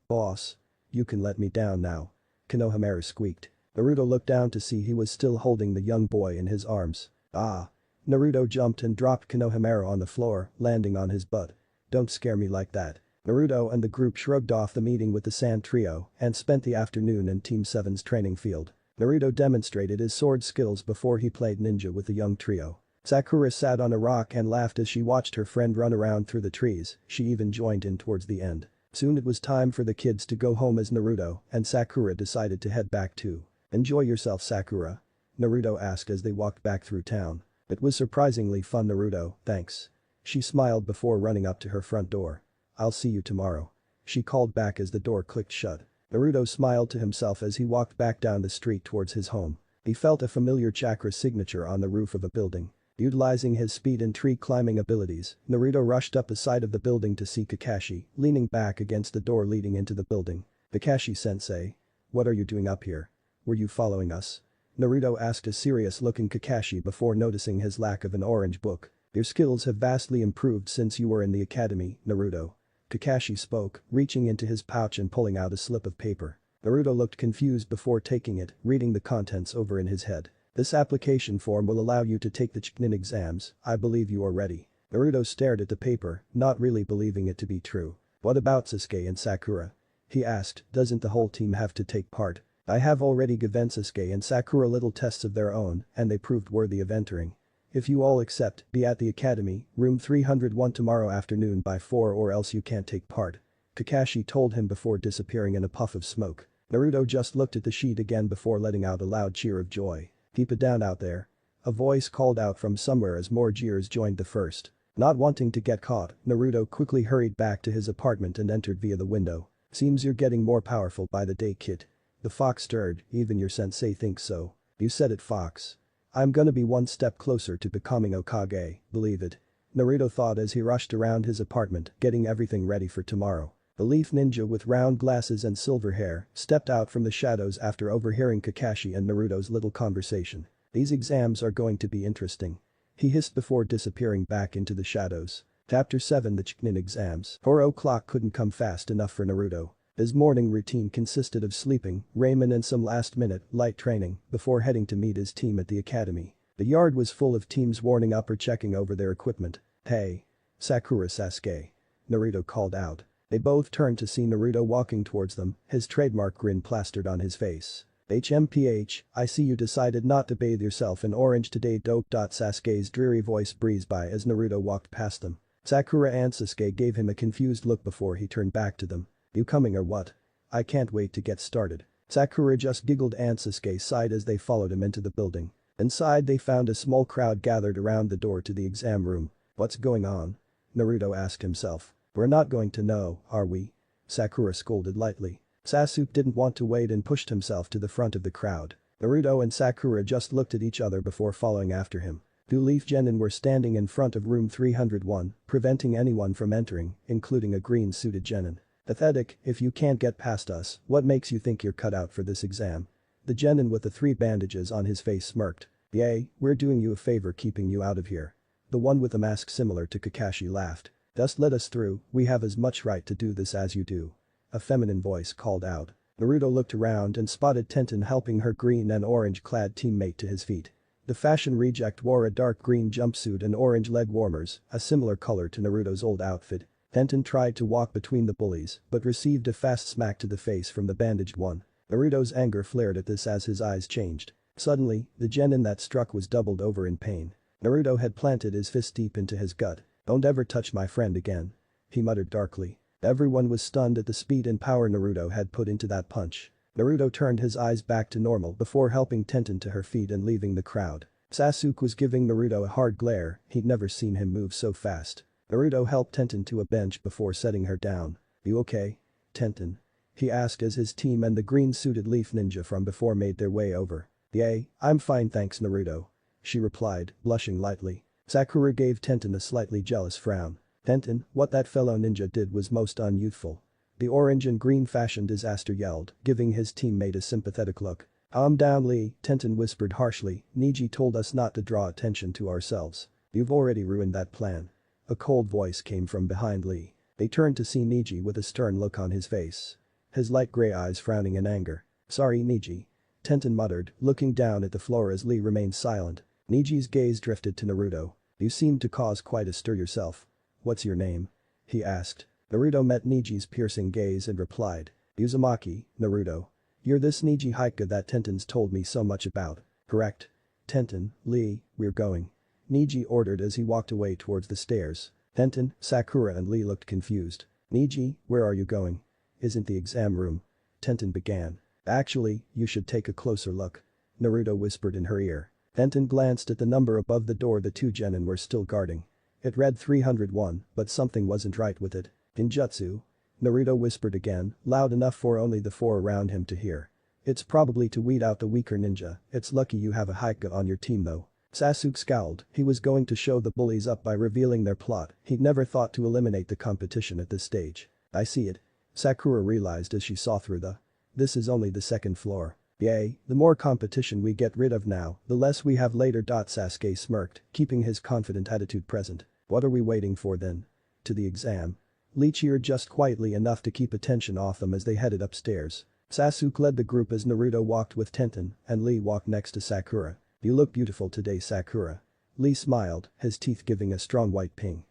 Boss. You can let me down now," Konohamaru squeaked. Naruto looked down to see he was still holding the young boy in his arms. "Ah." Naruto jumped and dropped Konohamaru on the floor, landing on his butt. "Don't scare me like that." Naruto and the group shrugged off the meeting with the Sand Trio and spent the afternoon in Team 7's training field. Naruto demonstrated his sword skills before he played ninja with the young trio. Sakura sat on a rock and laughed as she watched her friend run around through the trees, she even joined in towards the end. Soon it was time for the kids to go home as Naruto and Sakura decided to head back too. "Enjoy yourself, Sakura?" Naruto asked as they walked back through town. "It was surprisingly fun, Naruto, thanks." She smiled before running up to her front door. "I'll see you tomorrow," she called back as the door clicked shut. Naruto smiled to himself as he walked back down the street towards his home. He felt a familiar chakra signature on the roof of a building. Utilizing his speed and tree climbing abilities, Naruto rushed up the side of the building to see Kakashi, leaning back against the door leading into the building. "Kakashi-sensei? What are you doing up here? Were you following us?" Naruto asked a serious-looking Kakashi before noticing his lack of an orange book. "Your skills have vastly improved since you were in the academy, Naruto." Kakashi spoke, reaching into his pouch and pulling out a slip of paper. Naruto looked confused before taking it, reading the contents over in his head. "This application form will allow you to take the Chunin exams, I believe you are ready." Naruto stared at the paper, not really believing it to be true. "What about Sasuke and Sakura?" he asked, "doesn't the whole team have to take part?" "I have already given Sasuke and Sakura little tests of their own, and they proved worthy of entering. If you all accept, be at the academy, room 301 tomorrow afternoon by 4 or else you can't take part." Kakashi told him before disappearing in a puff of smoke. Naruto just looked at the sheet again before letting out a loud cheer of joy. "Keep it down out there." A voice called out from somewhere as more jeers joined the first. Not wanting to get caught, Naruto quickly hurried back to his apartment and entered via the window. "Seems you're getting more powerful by the day, kid." The fox stirred, "Even your sensei thinks so." "You said it, fox. I'm gonna be one step closer to becoming Hokage, believe it." Naruto thought as he rushed around his apartment, getting everything ready for tomorrow. The leaf ninja with round glasses and silver hair stepped out from the shadows after overhearing Kakashi and Naruto's little conversation. "These exams are going to be interesting," he hissed before disappearing back into the shadows. Chapter 7 The Chunin Exams. 4 o'clock couldn't come fast enough for Naruto. His morning routine consisted of sleeping, ramen and some last-minute, light training before heading to meet his team at the academy. The yard was full of teams warming up or checking over their equipment. "Hey. Sakura Sasuke." Naruto called out. They both turned to see Naruto walking towards them, his trademark grin plastered on his face. "HMPH, I see you decided not to bathe yourself in orange today, dope. Sasuke's dreary voice breezed by as Naruto walked past them. Sakura and Sasuke gave him a confused look before he turned back to them. "You coming or what? I can't wait to get started." Sakura just giggled and Sasuke sighed as they followed him into the building. Inside they found a small crowd gathered around the door to the exam room. "What's going on?" Naruto asked himself. "We're not going to know, are we?" Sakura scolded lightly. Sasuke didn't want to wait and pushed himself to the front of the crowd. Naruto and Sakura just looked at each other before following after him. Two Leaf Genin were standing in front of room 301, preventing anyone from entering, including a green-suited Genin. "Pathetic, if you can't get past us, what makes you think you're cut out for this exam?" The Genin with the 3 bandages on his face smirked. "Yay, we're doing you a favor keeping you out of here." The one with a mask similar to Kakashi laughed. "Just let us through, we have as much right to do this as you do." A feminine voice called out. Naruto looked around and spotted Tenten helping her green and orange-clad teammate to his feet. The fashion reject wore a dark green jumpsuit and orange leg warmers, a similar color to Naruto's old outfit. Tenten tried to walk between the bullies, but received a fast smack to the face from the bandaged one. Naruto's anger flared at this as his eyes changed. Suddenly, the Genin that struck was doubled over in pain. Naruto had planted his fist deep into his gut. "Don't ever touch my friend again," he muttered darkly. Everyone was stunned at the speed and power Naruto had put into that punch. Naruto turned his eyes back to normal before helping Tenten to her feet and leaving the crowd. Sasuke was giving Naruto a hard glare, he'd never seen him move so fast. Naruto helped Tenten to a bench before setting her down. "You okay, Tenten?" he asked as his team and the green-suited leaf ninja from before made their way over. "Yay, I'm fine thanks Naruto," she replied, blushing lightly. Sakura gave Tenten a slightly jealous frown. "Tenten, what that fellow ninja did was most unyouthful." The orange and green fashion disaster yelled, giving his teammate a sympathetic look. "Calm down Lee," Tenten whispered harshly, "Neji told us not to draw attention to ourselves. You've already ruined that plan." A cold voice came from behind Lee. They turned to see Neji with a stern look on his face. His light gray eyes frowning in anger. "Sorry Neji," Tenten muttered, looking down at the floor as Lee remained silent. Neji's gaze drifted to Naruto. "You seem to cause quite a stir yourself. What's your name?" he asked. Naruto met Neji's piercing gaze and replied. "Uzumaki, Naruto. You're this Neji Hyuga that Tenten's told me so much about, correct?" "Tenten, Lee, we're going," Neji ordered as he walked away towards the stairs. Tenten, Sakura and Lee looked confused. "Neji, where are you going?" "Isn't the exam room?" Tenten began. "Actually, you should take a closer look," Naruto whispered in her ear. Tenten glanced at the number above the door the 2 Genin were still guarding. It read 301, but something wasn't right with it. "Ninjutsu?" Naruto whispered again, loud enough for only the 4 around him to hear. "It's probably to weed out the weaker ninja, it's lucky you have a Hyuga on your team though." Sasuke scowled, he was going to show the bullies up by revealing their plot, he'd never thought to eliminate the competition at this stage. I see it. Sakura realized as she saw through the. This is only the second floor. Yay, the more competition we get rid of now, the less we have later. Sasuke smirked, keeping his confident attitude present. What are we waiting for then? To the exam. Lee cheered just quietly enough to keep attention off them as they headed upstairs. Sasuke led the group as Naruto walked with Tenten, and Lee walked next to Sakura. You look beautiful today, Sakura. Lee smiled, his teeth giving a strong white ping.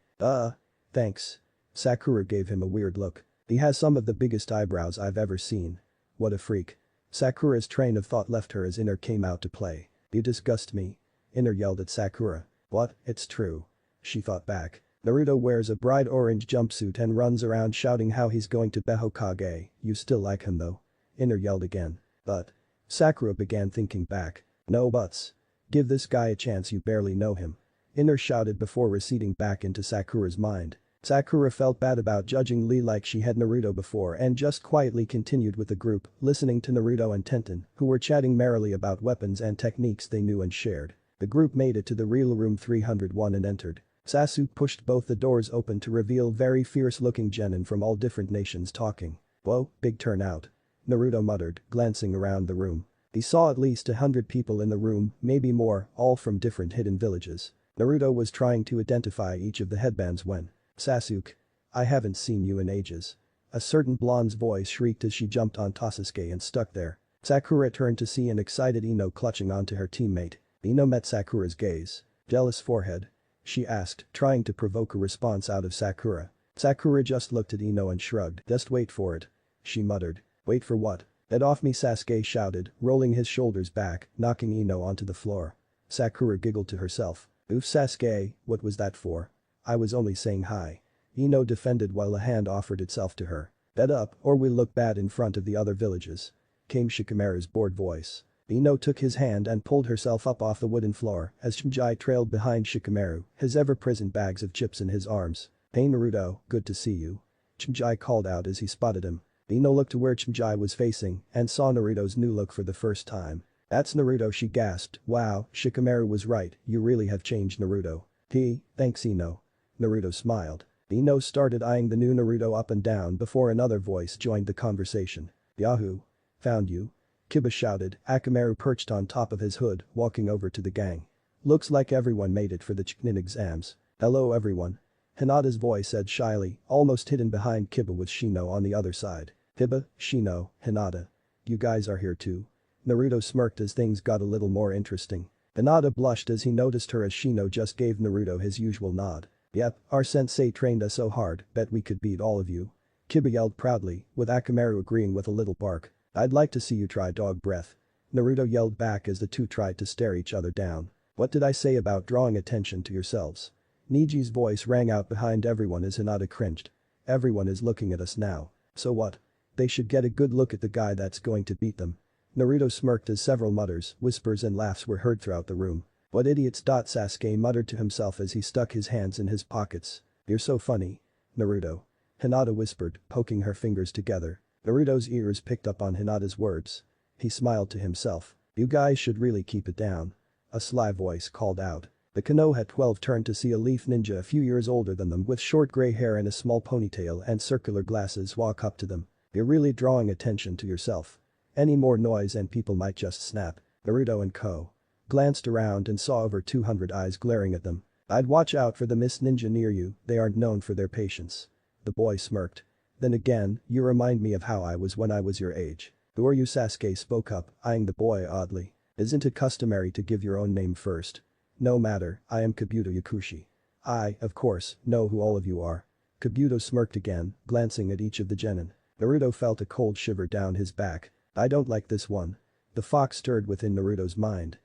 Thanks. Sakura gave him a weird look. He has some of the biggest eyebrows I've ever seen. What a freak. Sakura's train of thought left her as Inner came out to play. You disgust me. Inner yelled at Sakura. What, it's true. She thought back. Naruto wears a bright orange jumpsuit and runs around shouting how he's going to be Hokage. You still like him though? Inner yelled again. But. Sakura began thinking back. No buts. Give this guy a chance, you barely know him. Inner shouted before receding back into Sakura's mind. Sakura felt bad about judging Lee like she had Naruto before and just quietly continued with the group, listening to Naruto and Tenten, who were chatting merrily about weapons and techniques they knew and shared. The group made it to the real room 301 and entered. Sasuke pushed both the doors open to reveal very fierce-looking genin from all different nations talking. Whoa, big turnout. Naruto muttered, glancing around the room. He saw at least 100 people in the room, maybe more, all from different hidden villages. Naruto was trying to identify each of the headbands when. Sasuke. I haven't seen you in ages. A certain blonde's voice shrieked as she jumped on Sasuke and stuck there. Sakura turned to see an excited Ino clutching onto her teammate. Ino met Sakura's gaze. Jealous forehead? She asked, trying to provoke a response out of Sakura. Sakura just looked at Ino and shrugged. Just wait for it. She muttered. Wait for what? Get off me, Sasuke shouted, rolling his shoulders back, knocking Ino onto the floor. Sakura giggled to herself. Oof, Sasuke, what was that for? I was only saying hi. Ino defended while a hand offered itself to her. Get up or we'll look bad in front of the other villages. Came Shikamaru's bored voice. Ino took his hand and pulled herself up off the wooden floor as Shinji trailed behind Shikamaru, his ever-present bags of chips in his arms. Hey Naruto, good to see you. Shinji called out as he spotted him. Ino looked to where Shinji was facing and saw Naruto's new look for the first time. That's Naruto, she gasped. Wow, Shikamaru was right, you really have changed, Naruto. Thanks Ino. Naruto smiled. Ino started eyeing the new Naruto up and down before another voice joined the conversation. Yahoo! Found you. Kiba shouted, Akamaru perched on top of his hood, walking over to the gang. Looks like everyone made it for the Chunin exams. Hello everyone. Hinata's voice said shyly, almost hidden behind Kiba with Shino on the other side. Kiba, Shino, Hinata. You guys are here too? Naruto smirked as things got a little more interesting. Hinata blushed as he noticed her as Shino just gave Naruto his usual nod. Yep, our sensei trained us so hard, bet we could beat all of you. Kiba yelled proudly, with Akamaru agreeing with a little bark. I'd like to see you try dog breath. Naruto yelled back as the two tried to stare each other down. What did I say about drawing attention to yourselves? Niji's voice rang out behind everyone as Hinata cringed. Everyone is looking at us now. So what? They should get a good look at the guy that's going to beat them. Naruto smirked as several mutters, whispers and laughs were heard throughout the room. What idiots. Sasuke muttered to himself as he stuck his hands in his pockets. You're so funny. Naruto. Hinata whispered, poking her fingers together. Naruto's ears picked up on Hinata's words. He smiled to himself. You guys should really keep it down. A sly voice called out. The Konoha 12 turned to see a leaf ninja a few years older than them with short gray hair and a small ponytail and circular glasses walk up to them. You're really drawing attention to yourself. Any more noise and people might just snap. Naruto and Ko. Glanced around and saw over 200 eyes glaring at them. I'd watch out for the Miss Ninja near you, they aren't known for their patience. The boy smirked. Then again, you remind me of how I was when I was your age. Who are you? Sasuke spoke up, eyeing the boy oddly. Isn't it customary to give your own name first? No matter, I am Kabuto Yakushi. I, of course, know who all of you are. Kabuto smirked again, glancing at each of the genin. Naruto felt a cold shiver down his back. I don't like this one. The fox stirred within Naruto's mind.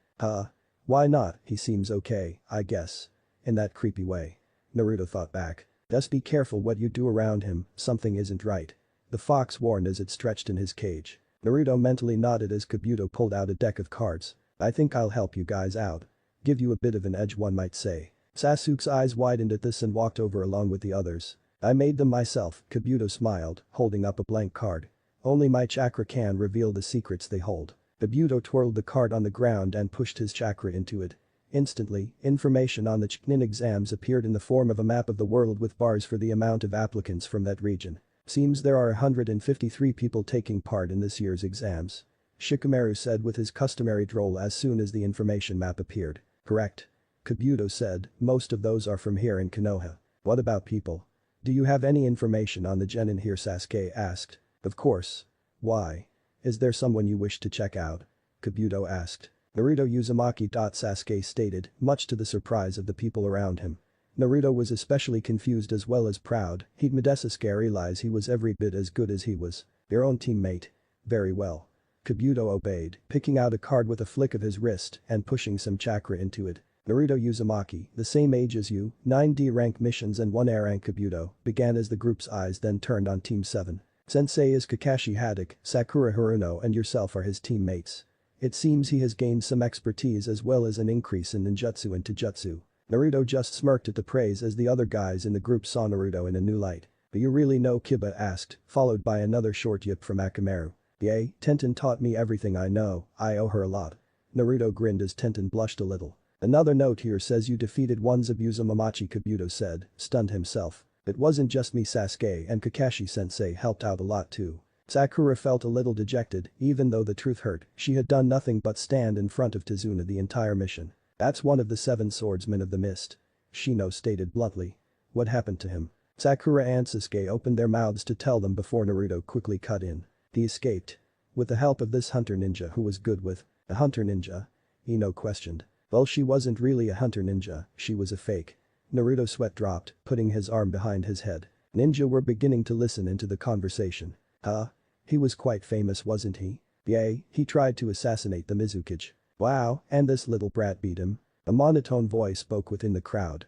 Why not, he seems okay, I guess. In that creepy way. Naruto thought back. Just be careful what you do around him, something isn't right. The fox warned as it stretched in his cage. Naruto mentally nodded as Kabuto pulled out a deck of cards. I think I'll help you guys out. Give you a bit of an edge, one might say. Sasuke's eyes widened at this and walked over along with the others. I made them myself, Kabuto smiled, holding up a blank card. Only my chakra can reveal the secrets they hold. Kabuto twirled the card on the ground and pushed his chakra into it. Instantly, information on the Chunin exams appeared in the form of a map of the world with bars for the amount of applicants from that region. Seems there are 153 people taking part in this year's exams. Shikamaru said with his customary drawl as soon as the information map appeared. Correct. Kabuto said, most of those are from here in Konoha. What about people? Do you have any information on the genin here? Sasuke asked. Of course. Why? Is there someone you wish to check out? Kabuto asked. Naruto Uzumaki. Sasuke stated, much to the surprise of the people around him. Naruto was especially confused as well as proud. He'd made Sasuke realize he was every bit as good as he was. Their own teammate. Very well. Kabuto obeyed, picking out a card with a flick of his wrist and pushing some chakra into it. Naruto Uzumaki, the same age as you, 9 D rank missions and 1 A rank. Kabuto began as the group's eyes then turned on Team 7. Sensei is Kakashi Haddock, Sakura Haruno and yourself are his teammates. It seems he has gained some expertise as well as an increase in ninjutsu and taijutsu. Naruto just smirked at the praise as the other guys in the group saw Naruto in a new light. But you really know? Kiba asked, followed by another short yip from Akamaru. Yay, Tenten taught me everything I know, I owe her a lot. Naruto grinned as Tenten blushed a little. Another note here says you defeated one Zabuza Mamachi. Kabuto said, stunned himself. It wasn't just me. Sasuke and Kakashi-sensei helped out a lot too. Sakura felt a little dejected, even though the truth hurt, she had done nothing but stand in front of Tazuna the entire mission. That's one of the 7 swordsmen of the mist. Shino stated bluntly. What happened to him? Sakura and Sasuke opened their mouths to tell them before Naruto quickly cut in. He escaped. With the help of this hunter ninja who was good with. A hunter ninja? Ino questioned. Well, she wasn't really a hunter ninja, she was a fake. Naruto sweat dropped, putting his arm behind his head. Ninja were beginning to listen into the conversation. Huh? He was quite famous, wasn't he? Yay, he tried to assassinate the Mizukage. Wow, and this little brat beat him. A monotone voice spoke within the crowd.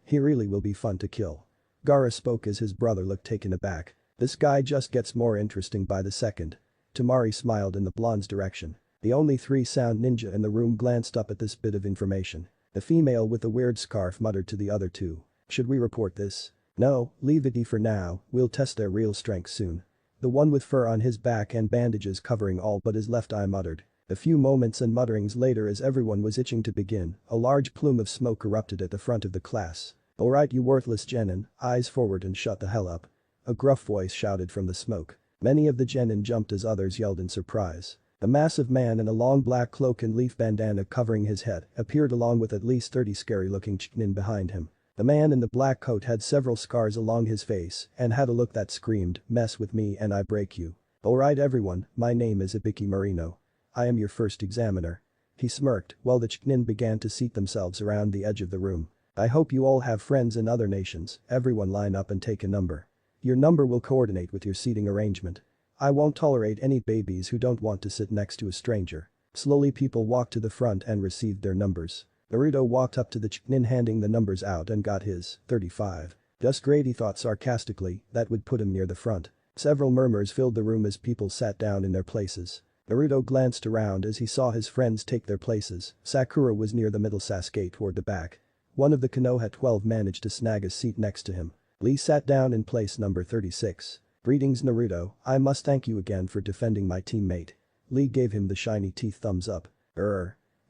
He really will be fun to kill. Gaara spoke as his brother looked taken aback. This guy just gets more interesting by the second. Tamari smiled in the blonde's direction. The only 3 sound ninja in the room glanced up at this bit of information. The female with the weird scarf muttered to the other 2. Should we report this? No, leave it for now, we'll test their real strength soon. The one with fur on his back and bandages covering all but his left eye muttered. A few moments and mutterings later as everyone was itching to begin, a large plume of smoke erupted at the front of the class. Alright you worthless genin, eyes forward and shut the hell up. A gruff voice shouted from the smoke. Many of the genin jumped as others yelled in surprise. A massive man in a long black cloak and leaf bandana covering his head appeared along with at least 30 scary-looking chunin behind him. The man in the black coat had several scars along his face and had a look that screamed, mess with me and I break you. Alright everyone, my name is Ibiki Marino. I am your first examiner. He smirked while the chunin began to seat themselves around the edge of the room. I hope you all have friends in other nations, everyone line up and take a number. Your number will coordinate with your seating arrangement. I won't tolerate any babies who don't want to sit next to a stranger. Slowly people walked to the front and received their numbers. Naruto walked up to the chunin handing the numbers out and got his, 35. Just great, he thought sarcastically, that would put him near the front. Several murmurs filled the room as people sat down in their places. Naruto glanced around as he saw his friends take their places. Sakura was near the middle, Sasuke toward the back. One of the Konoha 12 managed to snag a seat next to him. Lee sat down in place number 36. Greetings Naruto, I must thank you again for defending my teammate. Lee gave him the shiny teeth thumbs up.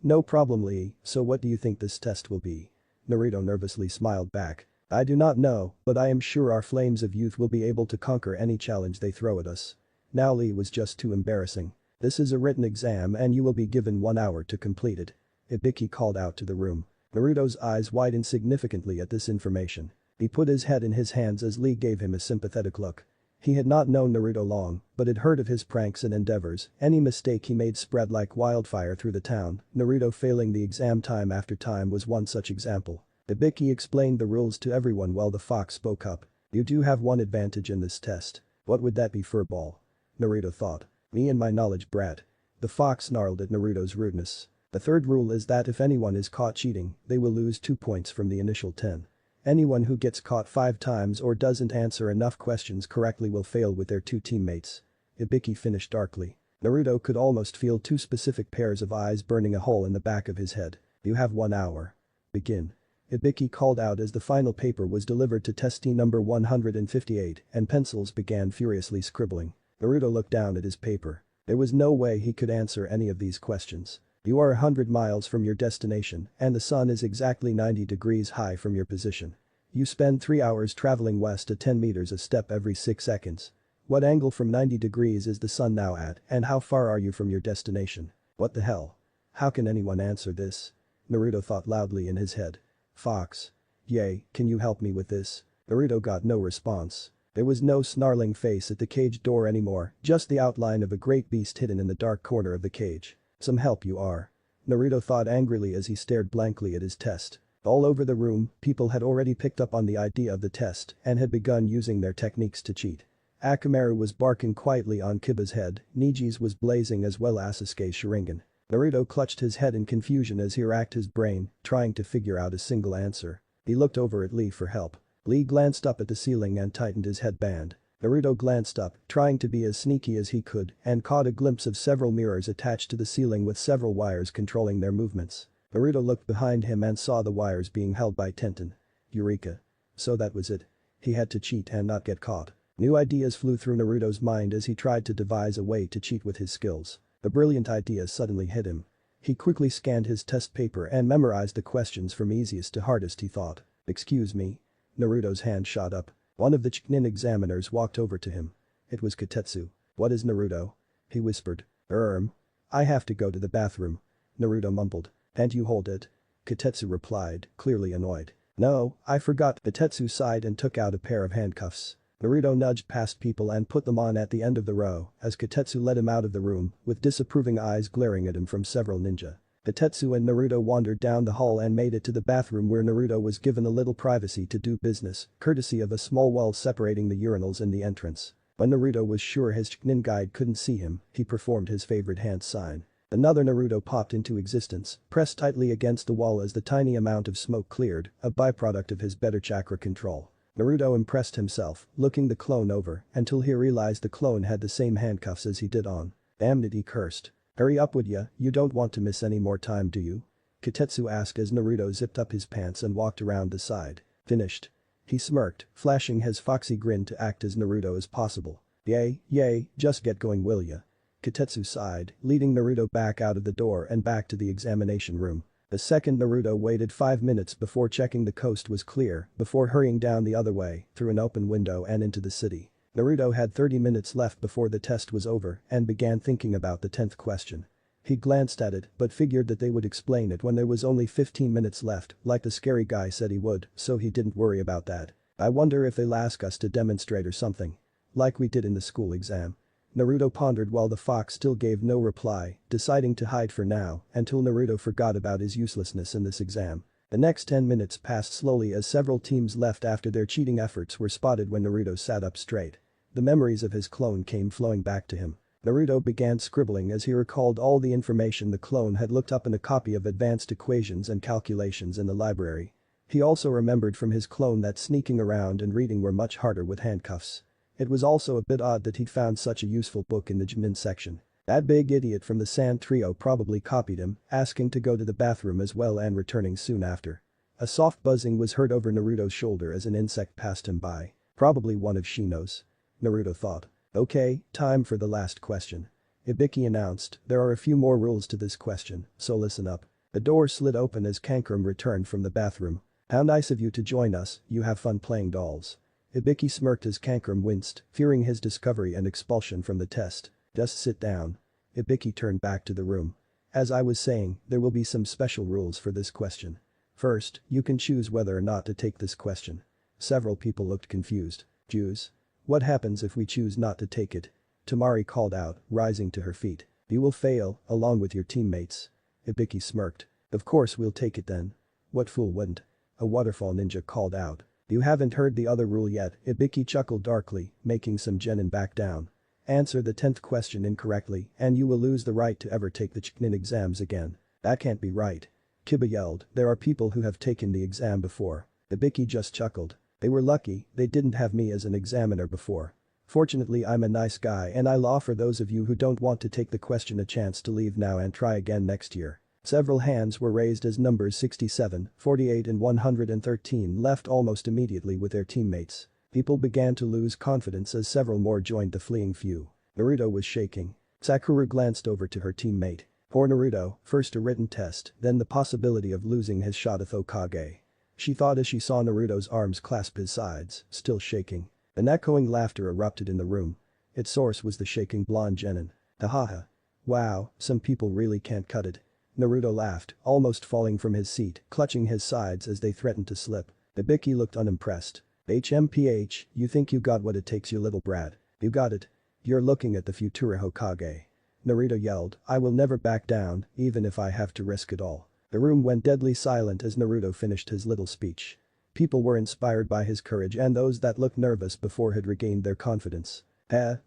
No problem Lee, so what do you think this test will be? Naruto nervously smiled back. I do not know, but I am sure our flames of youth will be able to conquer any challenge they throw at us. Now Lee was just too embarrassing. This is a written exam and you will be given 1 hour to complete it. Ibiki called out to the room. Naruto's eyes widened significantly at this information. He put his head in his hands as Lee gave him a sympathetic look. He had not known Naruto long, but had heard of his pranks and endeavors. Any mistake he made spread like wildfire through the town. Naruto failing the exam time after time was one such example. Ibiki explained the rules to everyone while the fox spoke up. You do have one advantage in this test. What would that be, furball? Naruto thought. Me and my knowledge, brat. The fox snarled at Naruto's rudeness. The third rule is that if anyone is caught cheating, they will lose 2 points from the initial 10. Anyone who gets caught 5 times or doesn't answer enough questions correctly will fail with their 2 teammates. Ibiki finished darkly. Naruto could almost feel 2 specific pairs of eyes burning a hole in the back of his head. You have 1 hour. Begin. Ibiki called out as the final paper was delivered to testee number 158 and pencils began furiously scribbling. Naruto looked down at his paper. There was no way he could answer any of these questions. You are 100 miles from your destination and the sun is exactly 90 degrees high from your position. You spend 3 hours traveling west at 10 meters a step every 6 seconds. What angle from 90 degrees is the sun now at and how far are you from your destination? What the hell? How can anyone answer this? Naruto thought loudly in his head. Fox. Yay, can you help me with this? Naruto got no response. There was no snarling face at the cage door anymore, just the outline of a great beast hidden in the dark corner of the cage. Some help you are. Naruto thought angrily as he stared blankly at his test. All over the room, people had already picked up on the idea of the test and had begun using their techniques to cheat. Akamaru was barking quietly on Kiba's head, Niji's was blazing as well as Sasuke's Sharingan. Naruto clutched his head in confusion as he racked his brain, trying to figure out a single answer. He looked over at Lee for help. Lee glanced up at the ceiling and tightened his headband. Naruto glanced up, trying to be as sneaky as he could, and caught a glimpse of several mirrors attached to the ceiling with several wires controlling their movements. Naruto looked behind him and saw the wires being held by Tenten. Eureka. So that was it. He had to cheat and not get caught. New ideas flew through Naruto's mind as he tried to devise a way to cheat with his skills. A brilliant idea suddenly hit him. He quickly scanned his test paper and memorized the questions from easiest to hardest, he thought. Excuse me. Naruto's hand shot up. One of the Chunin examiners walked over to him. It was Kotetsu. What is Naruto? He whispered. I have to go to the bathroom. Naruto mumbled. Can't you hold it? Kotetsu replied, clearly annoyed. No, I forgot. Kotetsu sighed and took out a pair of handcuffs. Naruto nudged past people and put them on at the end of the row as Kotetsu led him out of the room with disapproving eyes glaring at him from several ninja. Kotetsu and Naruto wandered down the hall and made it to the bathroom where Naruto was given a little privacy to do business, courtesy of a small wall separating the urinals and the entrance. When Naruto was sure his Chunin guide couldn't see him, he performed his favorite hand sign. Another Naruto popped into existence, pressed tightly against the wall as the tiny amount of smoke cleared, a byproduct of his better chakra control. Naruto impressed himself, looking the clone over until he realized the clone had the same handcuffs as he did on. Damn it, he cursed. Hurry up would ya, you don't want to miss any more time do you? Kotetsu asked as Naruto zipped up his pants and walked around the side. Finished. He smirked, flashing his foxy grin to act as Naruto as possible. Yay, just get going will ya? Kotetsu sighed, leading Naruto back out of the door and back to the examination room. The second Naruto waited 5 minutes before checking the coast was clear before hurrying down the other way through an open window and into the city. Naruto had 30 minutes left before the test was over and began thinking about the 10th question. He glanced at it but figured that they would explain it when there was only 15 minutes left like the scary guy said he would, so he didn't worry about that. I wonder if they'll ask us to demonstrate or something. Like we did in the school exam. Naruto pondered while the fox still gave no reply, deciding to hide for now until Naruto forgot about his uselessness in this exam. The next 10 minutes passed slowly as several teams left after their cheating efforts were spotted when Naruto sat up straight. The memories of his clone came flowing back to him. Naruto began scribbling as he recalled all the information the clone had looked up in a copy of advanced equations and calculations in the library. He also remembered from his clone that sneaking around and reading were much harder with handcuffs. It was also a bit odd that he'd found such a useful book in the Jimin section. That big idiot from the Sand Trio probably copied him, asking to go to the bathroom as well and returning soon after. A soft buzzing was heard over Naruto's shoulder as an insect passed him by. Probably one of Shino's. Naruto thought. Okay, time for the last question. Ibiki announced, there are a few more rules to this question, so listen up. The door slid open as Kankurum returned from the bathroom. How nice of you to join us, you have fun playing dolls. Ibiki smirked as Kankurum winced, fearing his discovery and expulsion from the test. Just sit down. Ibiki turned back to the room. As I was saying, there will be some special rules for this question. First, you can choose whether or not to take this question. Several people looked confused. Choose? What happens if we choose not to take it? Tamari called out, rising to her feet. You will fail, along with your teammates. Ibiki smirked. Of course we'll take it then. What fool wouldn't? A waterfall ninja called out. You haven't heard the other rule yet, Ibiki chuckled darkly, making some genin back down. Answer the 10th question incorrectly and you will lose the right to ever take the Chunin exams again. That can't be right. Kiba yelled, there are people who have taken the exam before. Ibiki just chuckled. They were lucky, they didn't have me as an examiner before. Fortunately I'm a nice guy and I'll offer those of you who don't want to take the question a chance to leave now and try again next year. Several hands were raised as numbers 67, 48 and 113 left almost immediately with their teammates. People began to lose confidence as several more joined the fleeing few. Naruto was shaking. Sakura glanced over to her teammate. For Naruto, first a written test, then the possibility of losing his shot at Hokage. She thought as she saw Naruto's arms clasp his sides, still shaking. An echoing laughter erupted in the room. Its source was the shaking blonde genin. Hahaha. Wow, some people really can't cut it. Naruto laughed, almost falling from his seat, clutching his sides as they threatened to slip. Ibiki looked unimpressed. HMPH, you think you got what it takes, you little brat. You got it. You're looking at the future Hokage. Naruto yelled, I will never back down, even if I have to risk it all. The room went deadly silent as Naruto finished his little speech. People were inspired by his courage and those that looked nervous before had regained their confidence.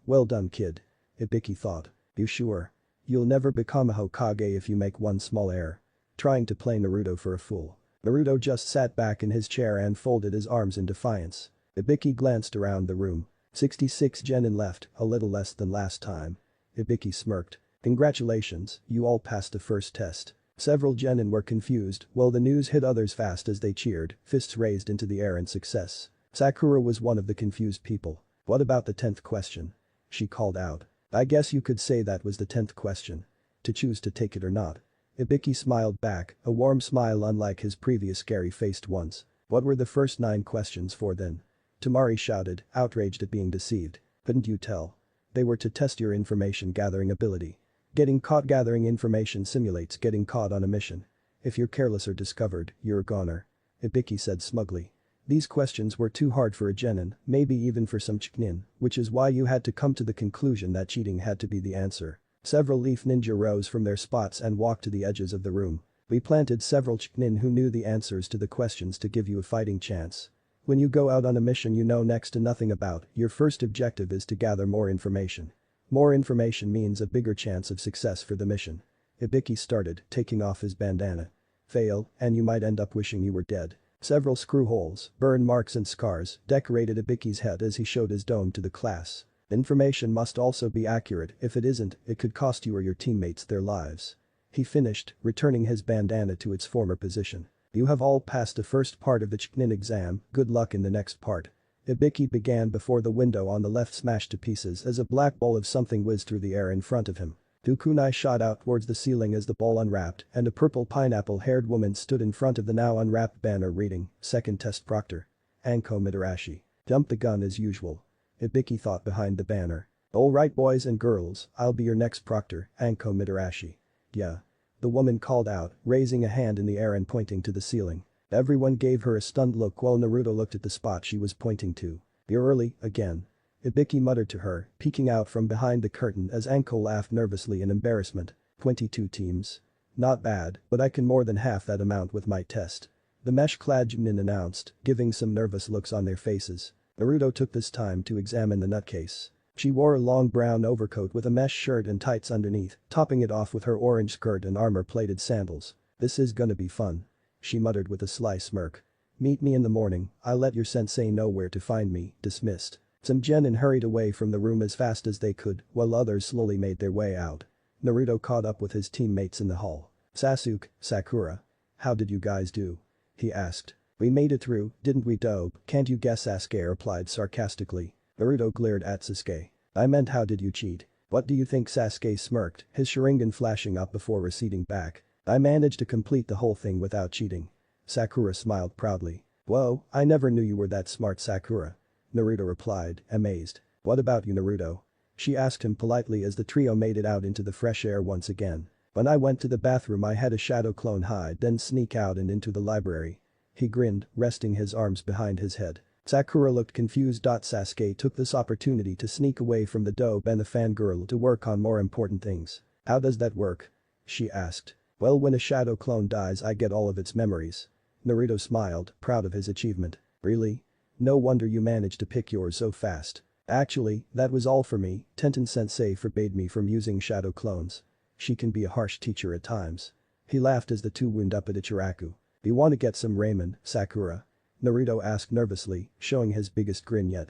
Well done kid. Ibiki thought. You sure? You'll never become a Hokage if you make one small error. Trying to play Naruto for a fool. Naruto just sat back in his chair and folded his arms in defiance. Ibiki glanced around the room. 66 genin left, a little less than last time. Ibiki smirked. Congratulations, you all passed the first test. Several genin were confused, while the news hit others fast as they cheered, fists raised into the air in success. Sakura was one of the confused people. What about the 10th question? She called out. I guess you could say that was the 10th question. To choose to take it or not. Ibiki smiled back, a warm smile unlike his previous scary-faced ones. What were the first 9 questions for then? Tamari shouted, outraged at being deceived. Couldn't you tell? They were to test your information gathering ability. Getting caught gathering information simulates getting caught on a mission. If you're careless or discovered, you're a goner. Ibiki said smugly. These questions were too hard for a genin, maybe even for some chunin, which is why you had to come to the conclusion that cheating had to be the answer. Several leaf ninja rose from their spots and walked to the edges of the room. We planted several chunin who knew the answers to the questions to give you a fighting chance. When you go out on a mission you know next to nothing about, your first objective is to gather more information. More information means a bigger chance of success for the mission. Ibiki started, taking off his bandana. Fail, and you might end up wishing you were dead. Several screw holes, burn marks and scars decorated Ibiki's head as he showed his dome to the class. Information must also be accurate, if it isn't, it could cost you or your teammates their lives. He finished, returning his bandana to its former position. You have all passed the first part of the chunin exam, good luck in the next part. Ibiki began before the window on the left smashed to pieces as a black ball of something whizzed through the air in front of him. Two kunai shot out towards the ceiling as the ball unwrapped and a purple pineapple-haired woman stood in front of the now unwrapped banner reading, Second Test Proctor. Anko Mitarashi. Dump the gun as usual. Ibiki thought behind the banner. Alright boys and girls, I'll be your next proctor, Anko Mitarashi. Yeah. The woman called out, raising a hand in the air and pointing to the ceiling. Everyone gave her a stunned look while Naruto looked at the spot she was pointing to. You're early, again. Ibiki muttered to her, peeking out from behind the curtain as Anko laughed nervously in embarrassment. 22 teams. Not bad, but I can more than half that amount with my test. The mesh-clad Junin announced, giving some nervous looks on their faces. Naruto took this time to examine the nutcase. She wore a long brown overcoat with a mesh shirt and tights underneath, topping it off with her orange skirt and armor-plated sandals. This is gonna be fun. She muttered with a sly smirk. Meet me in the morning, I'll let your sensei know where to find me, dismissed. Some genin hurried away from the room as fast as they could, while others slowly made their way out. Naruto caught up with his teammates in the hall. Sasuke, Sakura. How did you guys do? He asked. We made it through, didn't we dope? Can't you guess? Sasuke replied sarcastically. Naruto glared at Sasuke. I meant how did you cheat? What do you think? Sasuke smirked, his Sharingan flashing up before receding back. I managed to complete the whole thing without cheating. Sakura smiled proudly. Whoa, I never knew you were that smart, Sakura. Naruto replied, amazed. What about you, Naruto? She asked him politely as the trio made it out into the fresh air once again. When I went to the bathroom I had a shadow clone hide then sneak out and into the library. He grinned, resting his arms behind his head. Sakura looked confused. Sasuke took this opportunity to sneak away from the dope and the fangirl to work on more important things. How does that work? She asked. Well, when a shadow clone dies I get all of its memories. Naruto smiled, proud of his achievement. Really? No wonder you managed to pick yours so fast. Actually, that was all for me, Tenten-sensei forbade me from using shadow clones. She can be a harsh teacher at times. He laughed as the two wound up at Ichiraku. Do you want to get some ramen, Sakura? Naruto asked nervously, showing his biggest grin yet.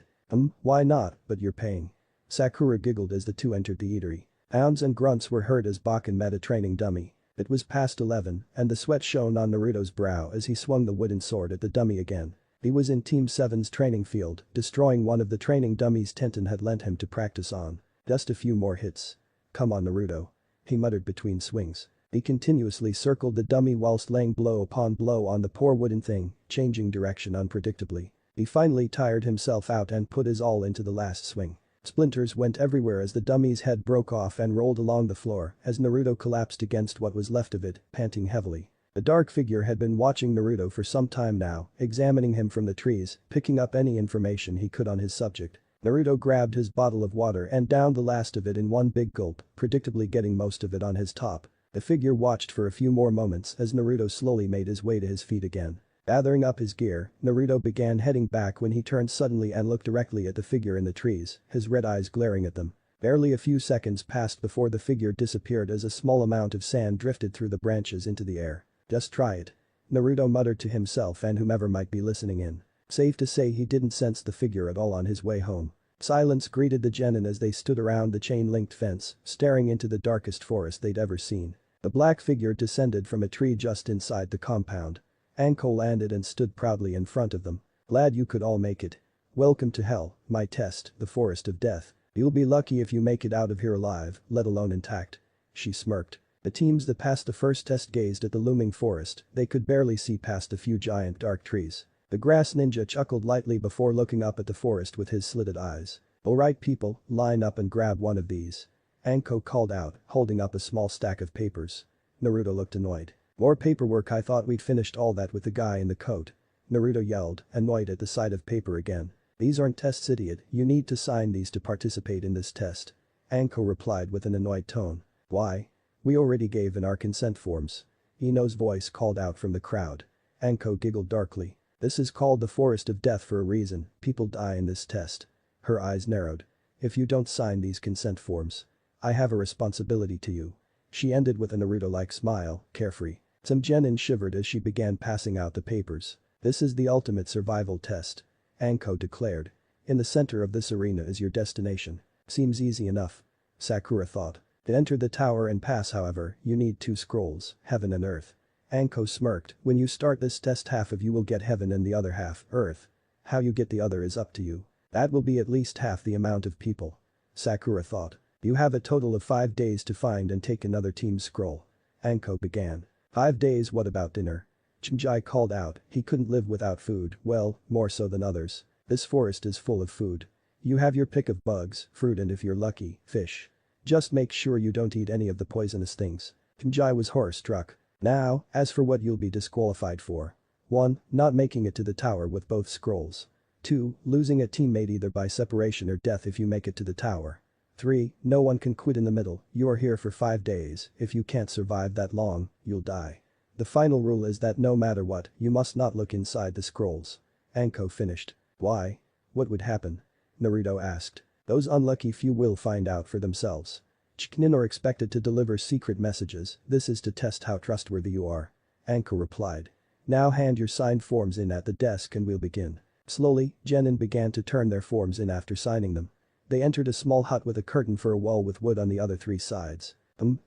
Why not, but you're paying. Sakura giggled as the two entered the eatery. Sounds and grunts were heard as Bakken met a training dummy. It was past 11, and the sweat shone on Naruto's brow as he swung the wooden sword at the dummy again. He was in Team 7's training field, destroying one of the training dummies Tenten had lent him to practice on. Just a few more hits. Come on, Naruto. he muttered between swings. He continuously circled the dummy whilst laying blow upon blow on the poor wooden thing, changing direction unpredictably. He finally tired himself out and put his all into the last swing. Splinters went everywhere as the dummy's head broke off and rolled along the floor as Naruto collapsed against what was left of it, panting heavily. The dark figure had been watching Naruto for some time now, examining him from the trees, picking up any information he could on his subject. Naruto grabbed his bottle of water and downed the last of it in one big gulp, predictably getting most of it on his top. The figure watched for a few more moments as Naruto slowly made his way to his feet again. Gathering up his gear, Naruto began heading back when he turned suddenly and looked directly at the figure in the trees, his red eyes glaring at them. Barely a few seconds passed before the figure disappeared as a small amount of sand drifted through the branches into the air. Just try it. Naruto muttered to himself and whomever might be listening in. Safe to say he didn't sense the figure at all on his way home. Silence greeted the genin as they stood around the chain-linked fence, staring into the darkest forest they'd ever seen. The black figure descended from a tree just inside the compound. Anko landed and stood proudly in front of them. Glad you could all make it. Welcome to hell, my test, the forest of death. You'll be lucky if you make it out of here alive, let alone intact. She smirked. The teams that passed the first test gazed at the looming forest, they could barely see past a few giant dark trees. The grass ninja chuckled lightly before looking up at the forest with his slitted eyes. Alright people, line up and grab one of these. Anko called out, holding up a small stack of papers. Naruto looked annoyed. More paperwork, I thought we'd finished all that with the guy in the coat. Naruto yelled, annoyed at the sight of paper again. These aren't tests, idiot, you need to sign these to participate in this test. Anko replied with an annoyed tone. Why? We already gave in our consent forms. Ino's voice called out from the crowd. Anko giggled darkly. This is called the forest of death for a reason, people die in this test. Her eyes narrowed. If you don't sign these consent forms, I have a responsibility to you. She ended with a Naruto-like smile, carefree. Some genin shivered as she began passing out the papers. This is the ultimate survival test. Anko declared. In the center of this arena is your destination. Seems easy enough. Sakura thought. To enter the tower and pass, however, you need 2 scrolls, heaven and earth. Anko smirked. When you start this test, half of you will get heaven and the other half, earth. How you get the other is up to you. That will be at least half the amount of people. Sakura thought. You have a total of 5 days to find and take another team's scroll. Anko began. 5 days, what about dinner? Chinjai called out, he couldn't live without food, well, more so than others. This forest is full of food. You have your pick of bugs, fruit and if you're lucky, fish. Just make sure you don't eat any of the poisonous things. Chinjai was horror-struck. Now, as for what you'll be disqualified for. 1. Not making it to the tower with both scrolls. 2. Losing a teammate either by separation or death if you make it to the tower. 3. No one can quit in the middle, you are here for 5 days, if you can't survive that long, you'll die. The final rule is that no matter what, you must not look inside the scrolls. Anko finished. Why? What would happen? Naruto asked. Those unlucky few will find out for themselves. Chiknin are expected to deliver secret messages, this is to test how trustworthy you are. Anko replied. Now hand your signed forms in at the desk and we'll begin. Slowly, genin began to turn their forms in after signing them. They entered a small hut with a curtain for a wall with wood on the other 3 sides.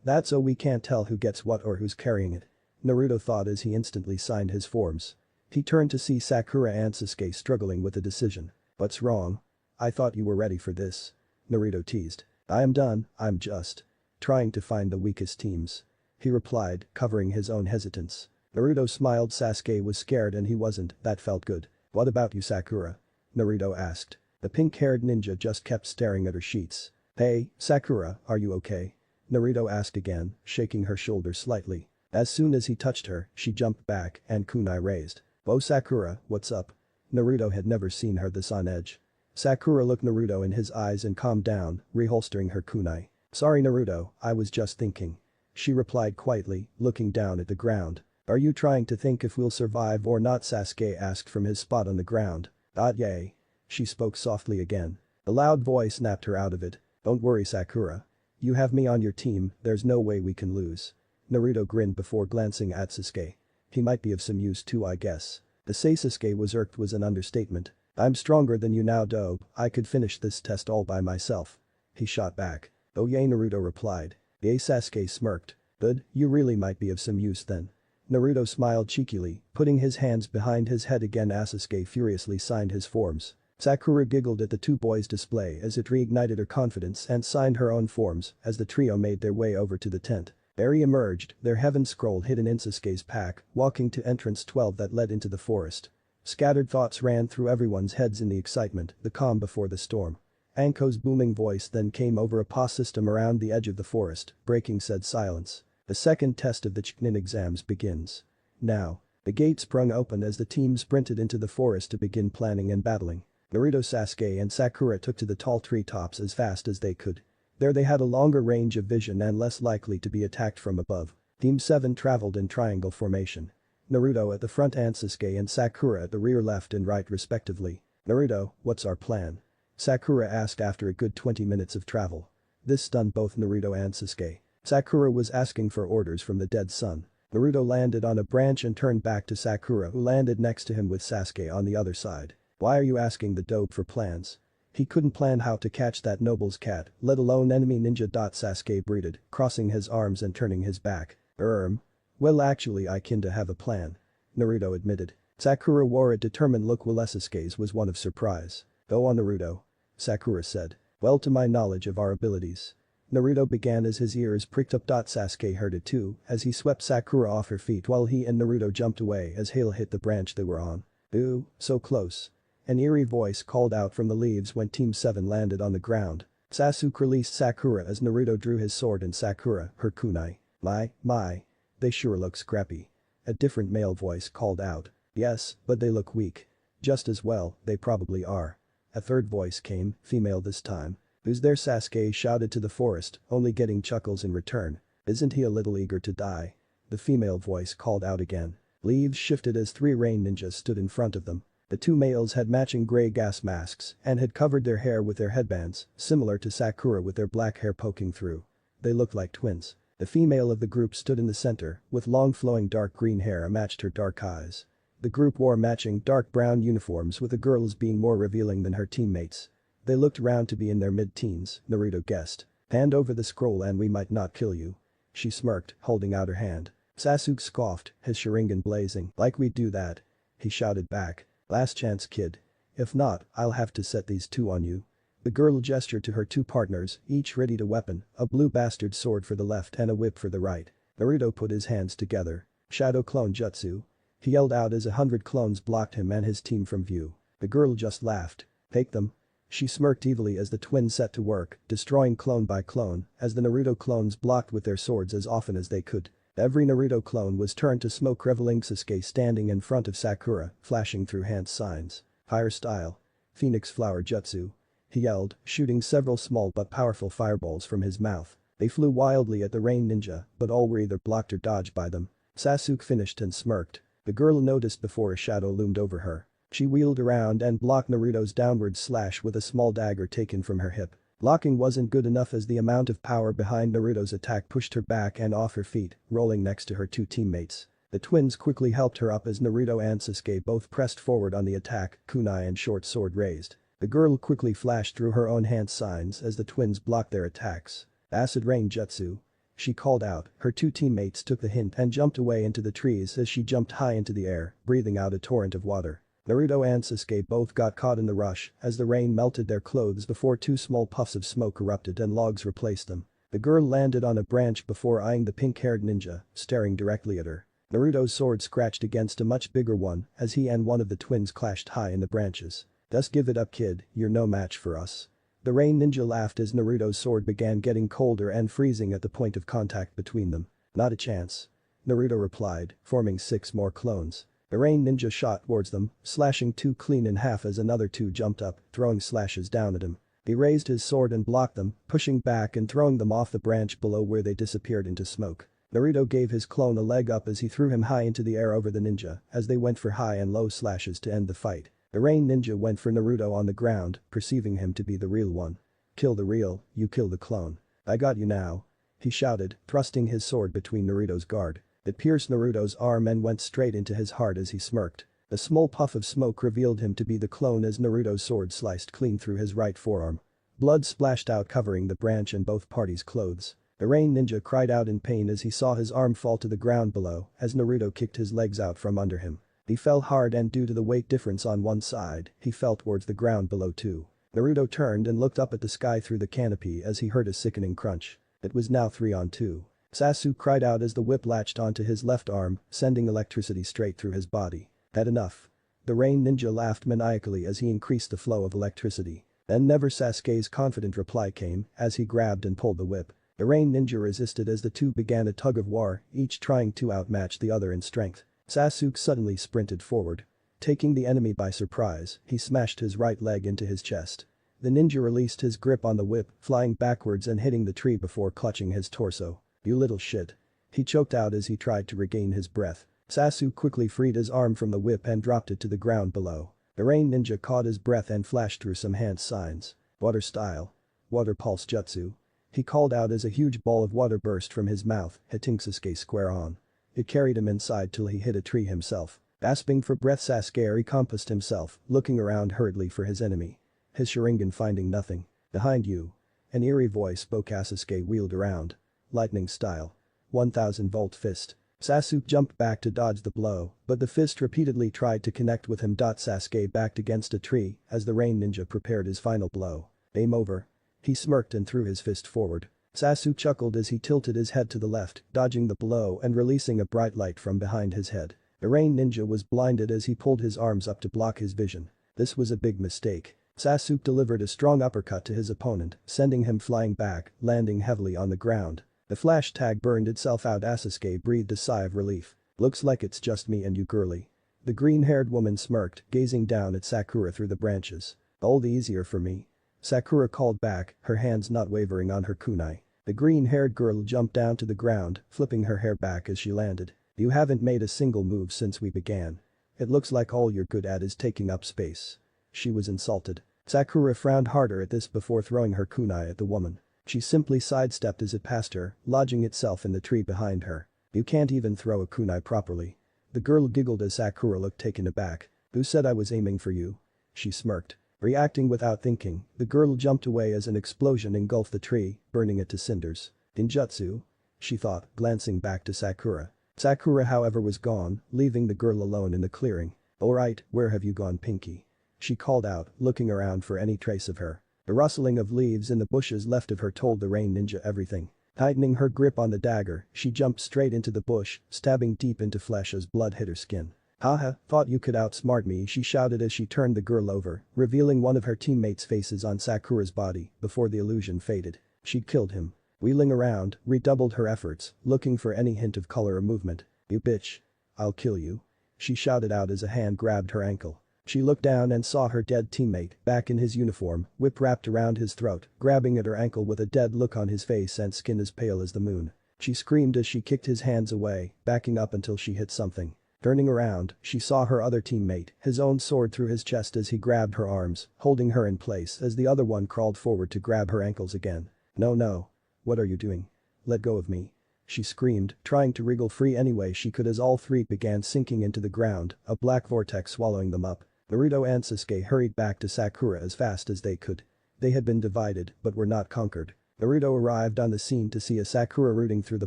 That's so we can't tell who gets what or who's carrying it. Naruto thought as he instantly signed his forms. He turned to see Sakura and Sasuke struggling with a decision. What's wrong? I thought you were ready for this. Naruto teased. I am done, I'm just trying to find the weakest teams. He replied, covering his own hesitance. Naruto smiled. Sasuke was scared and he wasn't, that felt good. What about you, Sakura? Naruto asked. The pink-haired ninja just kept staring at her sheets. Hey, Sakura, are you okay? Naruto asked again, shaking her shoulder slightly. As soon as he touched her, she jumped back and kunai raised. Whoa Sakura, what's up? Naruto had never seen her this on edge. Sakura looked Naruto in his eyes and calmed down, reholstering her kunai. Sorry Naruto, I was just thinking. She replied quietly, looking down at the ground. Are you trying to think if we'll survive or not? Sasuke asked from his spot on the ground. Yay. She spoke softly again. The loud voice snapped her out of it. Don't worry Sakura. You have me on your team, there's no way we can lose. Naruto grinned before glancing at Sasuke. He might be of some use too, I guess. To say Sasuke was irked was an understatement. I'm stronger than you now, dope, I could finish this test all by myself. He shot back. Oh yay, Naruto replied. Yay, Sasuke smirked. Good, you really might be of some use then. Naruto smiled cheekily, putting his hands behind his head again as Sasuke furiously signed his forms. Sakura giggled at the two boys' display as it reignited her confidence and signed her own forms as the trio made their way over to the tent. Barry emerged, their heaven scroll hidden in Sasuke's pack, walking to entrance 12 that led into the forest. Scattered thoughts ran through everyone's heads in the excitement, the calm before the storm. Anko's booming voice then came over a PA system around the edge of the forest, breaking said silence. The second test of the Chunin exams begins. Now. The gate sprung open as the team sprinted into the forest to begin planning and battling. Naruto, Sasuke and Sakura took to the tall treetops as fast as they could. There they had a longer range of vision and less likely to be attacked from above. Team 7 traveled in triangle formation. Naruto at the front and Sasuke and Sakura at the rear left and right respectively. Naruto, what's our plan? Sakura asked after a good 20 minutes of travel. This stunned both Naruto and Sasuke. Sakura was asking for orders from the dead son. Naruto landed on a branch and turned back to Sakura who landed next to him with Sasuke on the other side. Why are you asking the dope for plans? He couldn't plan how to catch that noble's cat, let alone enemy ninja. Sasuke breathed, crossing his arms and turning his back. Well actually I kinda have a plan. Naruto admitted. Sakura wore a determined look while Sasuke's was one of surprise. Go on Naruto. Sakura said. Well to my knowledge of our abilities. Naruto began as his ears pricked up. Sasuke heard it too as he swept Sakura off her feet while he and Naruto jumped away as hail hit the branch they were on. Ooh, so close. An eerie voice called out from the leaves when Team 7 landed on the ground. Sasuke released Sakura as Naruto drew his sword and Sakura, her kunai. My. They sure look scrappy. A different male voice called out. Yes, but they look weak. Just as well, they probably are. A third voice came, female this time. Who's there? Sasuke shouted to the forest, only getting chuckles in return. Isn't he a little eager to die? The female voice called out again. Leaves shifted as 3 rain ninjas stood in front of them. The 2 males had matching gray gas masks and had covered their hair with their headbands, similar to Sakura with their black hair poking through. They looked like twins. The female of the group stood in the center, with long flowing dark green hair matched her dark eyes. The group wore matching dark brown uniforms with the girls being more revealing than her teammates. They looked around to be in their mid-teens, Naruto guessed. Hand over the scroll and we might not kill you. She smirked, holding out her hand. Sasuke scoffed, his Sharingan blazing. Like we'd do that. He shouted back. Last chance kid. If not, I'll have to set these 2 on you. The girl gestured to her 2 partners, each readied a weapon, a blue bastard sword for the left and a whip for the right. Naruto put his hands together. Shadow clone jutsu. He yelled out as 100 clones blocked him and his team from view. The girl just laughed. Take them. She smirked evilly as the twins set to work, destroying clone by clone, as the Naruto clones blocked with their swords as often as they could. Every Naruto clone was turned to smoke, revealing Sasuke standing in front of Sakura, flashing through hand signs. Fire style. Phoenix flower jutsu. He yelled, shooting several small but powerful fireballs from his mouth. They flew wildly at the rain ninja, but all were either blocked or dodged by them. Sasuke finished and smirked. The girl noticed before a shadow loomed over her. She wheeled around and blocked Naruto's downward slash with a small dagger taken from her hip. Blocking wasn't good enough as the amount of power behind Naruto's attack pushed her back and off her feet, rolling next to her 2 teammates. The twins quickly helped her up as Naruto and Sasuke both pressed forward on the attack, kunai and short sword raised. The girl quickly flashed through her own hand signs as the twins blocked their attacks. Acid rain jutsu. She called out, her 2 teammates took the hint and jumped away into the trees as she jumped high into the air, breathing out a torrent of water. Naruto and Sasuke both got caught in the rush as the rain melted their clothes before 2 small puffs of smoke erupted and logs replaced them. The girl landed on a branch before eyeing the pink-haired ninja, staring directly at her. Naruto's sword scratched against a much bigger one as he and one of the twins clashed high in the branches. Just give it up kid, you're no match for us. The rain ninja laughed as Naruto's sword began getting colder and freezing at the point of contact between them. Not a chance. Naruto replied, forming 6 more clones. The rain ninja shot towards them, slashing 2 clean in half as another 2 jumped up, throwing slashes down at him. He raised his sword and blocked them, pushing back and throwing them off the branch below where they disappeared into smoke. Naruto gave his clone a leg up as he threw him high into the air over the ninja as they went for high and low slashes to end the fight. The rain ninja went for Naruto on the ground, perceiving him to be the real one. Kill the real, you kill the clone. I got you now. He shouted, thrusting his sword between Naruto's guard. It pierced Naruto's arm and went straight into his heart as he smirked. A small puff of smoke revealed him to be the clone as Naruto's sword sliced clean through his right forearm. Blood splashed out covering the branch and both parties' clothes. The rain ninja cried out in pain as he saw his arm fall to the ground below as Naruto kicked his legs out from under him. He fell hard and due to the weight difference on one side, he fell towards the ground below too. Naruto turned and looked up at the sky through the canopy as he heard a sickening crunch. It was now 3-on-2. Sasuke cried out as the whip latched onto his left arm, sending electricity straight through his body. Had enough. The rain ninja laughed maniacally as he increased the flow of electricity. Then never Sasuke's confident reply came as he grabbed and pulled the whip. The rain ninja resisted as the two began a tug of war, each trying to outmatch the other in strength. Sasuke suddenly sprinted forward. Taking the enemy by surprise, he smashed his right leg into his chest. The ninja released his grip on the whip, flying backwards and hitting the tree before clutching his torso. "You little shit." He choked out as he tried to regain his breath. Sasuke quickly freed his arm from the whip and dropped it to the ground below. The rain ninja caught his breath and flashed through some hand signs. "Water style. Water pulse jutsu." He called out as a huge ball of water burst from his mouth, hitting Sasuke square on. It carried him inside till he hit a tree himself. Gasping for breath, Sasuke recompassed himself, looking around hurriedly for his enemy. His Sharingan finding nothing. "Behind you." An eerie voice spoke as Sasuke wheeled around. "Lightning style. 1000-volt fist." Sasuke jumped back to dodge the blow, but the fist repeatedly tried to connect with him. Sasuke backed against a tree as the rain ninja prepared his final blow. "Game over." He smirked and threw his fist forward. Sasuke chuckled as he tilted his head to the left, dodging the blow and releasing a bright light from behind his head. The rain ninja was blinded as he pulled his arms up to block his vision. This was a big mistake. Sasuke delivered a strong uppercut to his opponent, sending him flying back, landing heavily on the ground. The flash tag burned itself out. Sasuke breathed a sigh of relief. "Looks like it's just me and you, girly." The green-haired woman smirked, gazing down at Sakura through the branches. "All the easier for me." Sakura called back, her hands not wavering on her kunai. The green-haired girl jumped down to the ground, flipping her hair back as she landed. "You haven't made a single move since we began. It looks like all you're good at is taking up space." She was insulted. Sakura frowned harder at this before throwing her kunai at the woman. She simply sidestepped as it passed her, lodging itself in the tree behind her. "You can't even throw a kunai properly." The girl giggled as Sakura looked taken aback. "Who said I was aiming for you?" She smirked. Reacting without thinking, the girl jumped away as an explosion engulfed the tree, burning it to cinders. "Ninjutsu?" she thought, glancing back to Sakura. Sakura however was gone, leaving the girl alone in the clearing. "Alright, where have you gone, Pinky?" she called out, looking around for any trace of her. The rustling of leaves in the bushes left of her told the rain ninja everything. Tightening her grip on the dagger, she jumped straight into the bush, stabbing deep into flesh as blood hit her skin. "Haha, thought you could outsmart me," she shouted as she turned the girl over, revealing one of her teammates' faces on Sakura's body before the illusion faded. She'd killed him. Wheeling around, redoubled her efforts, looking for any hint of color or movement. "You bitch. I'll kill you." She shouted out as a hand grabbed her ankle. She looked down and saw her dead teammate, back in his uniform, whip wrapped around his throat, grabbing at her ankle with a dead look on his face and skin as pale as the moon. She screamed as she kicked his hands away, backing up until she hit something. Turning around, she saw her other teammate, his own sword through his chest as he grabbed her arms, holding her in place as the other one crawled forward to grab her ankles again. "No. What are you doing? Let go of me." She screamed, trying to wriggle free any way she could as all three began sinking into the ground, a black vortex swallowing them up. Naruto and Sasuke hurried back to Sakura as fast as they could. They had been divided, but were not conquered. Naruto arrived on the scene to see a Sakura rooting through the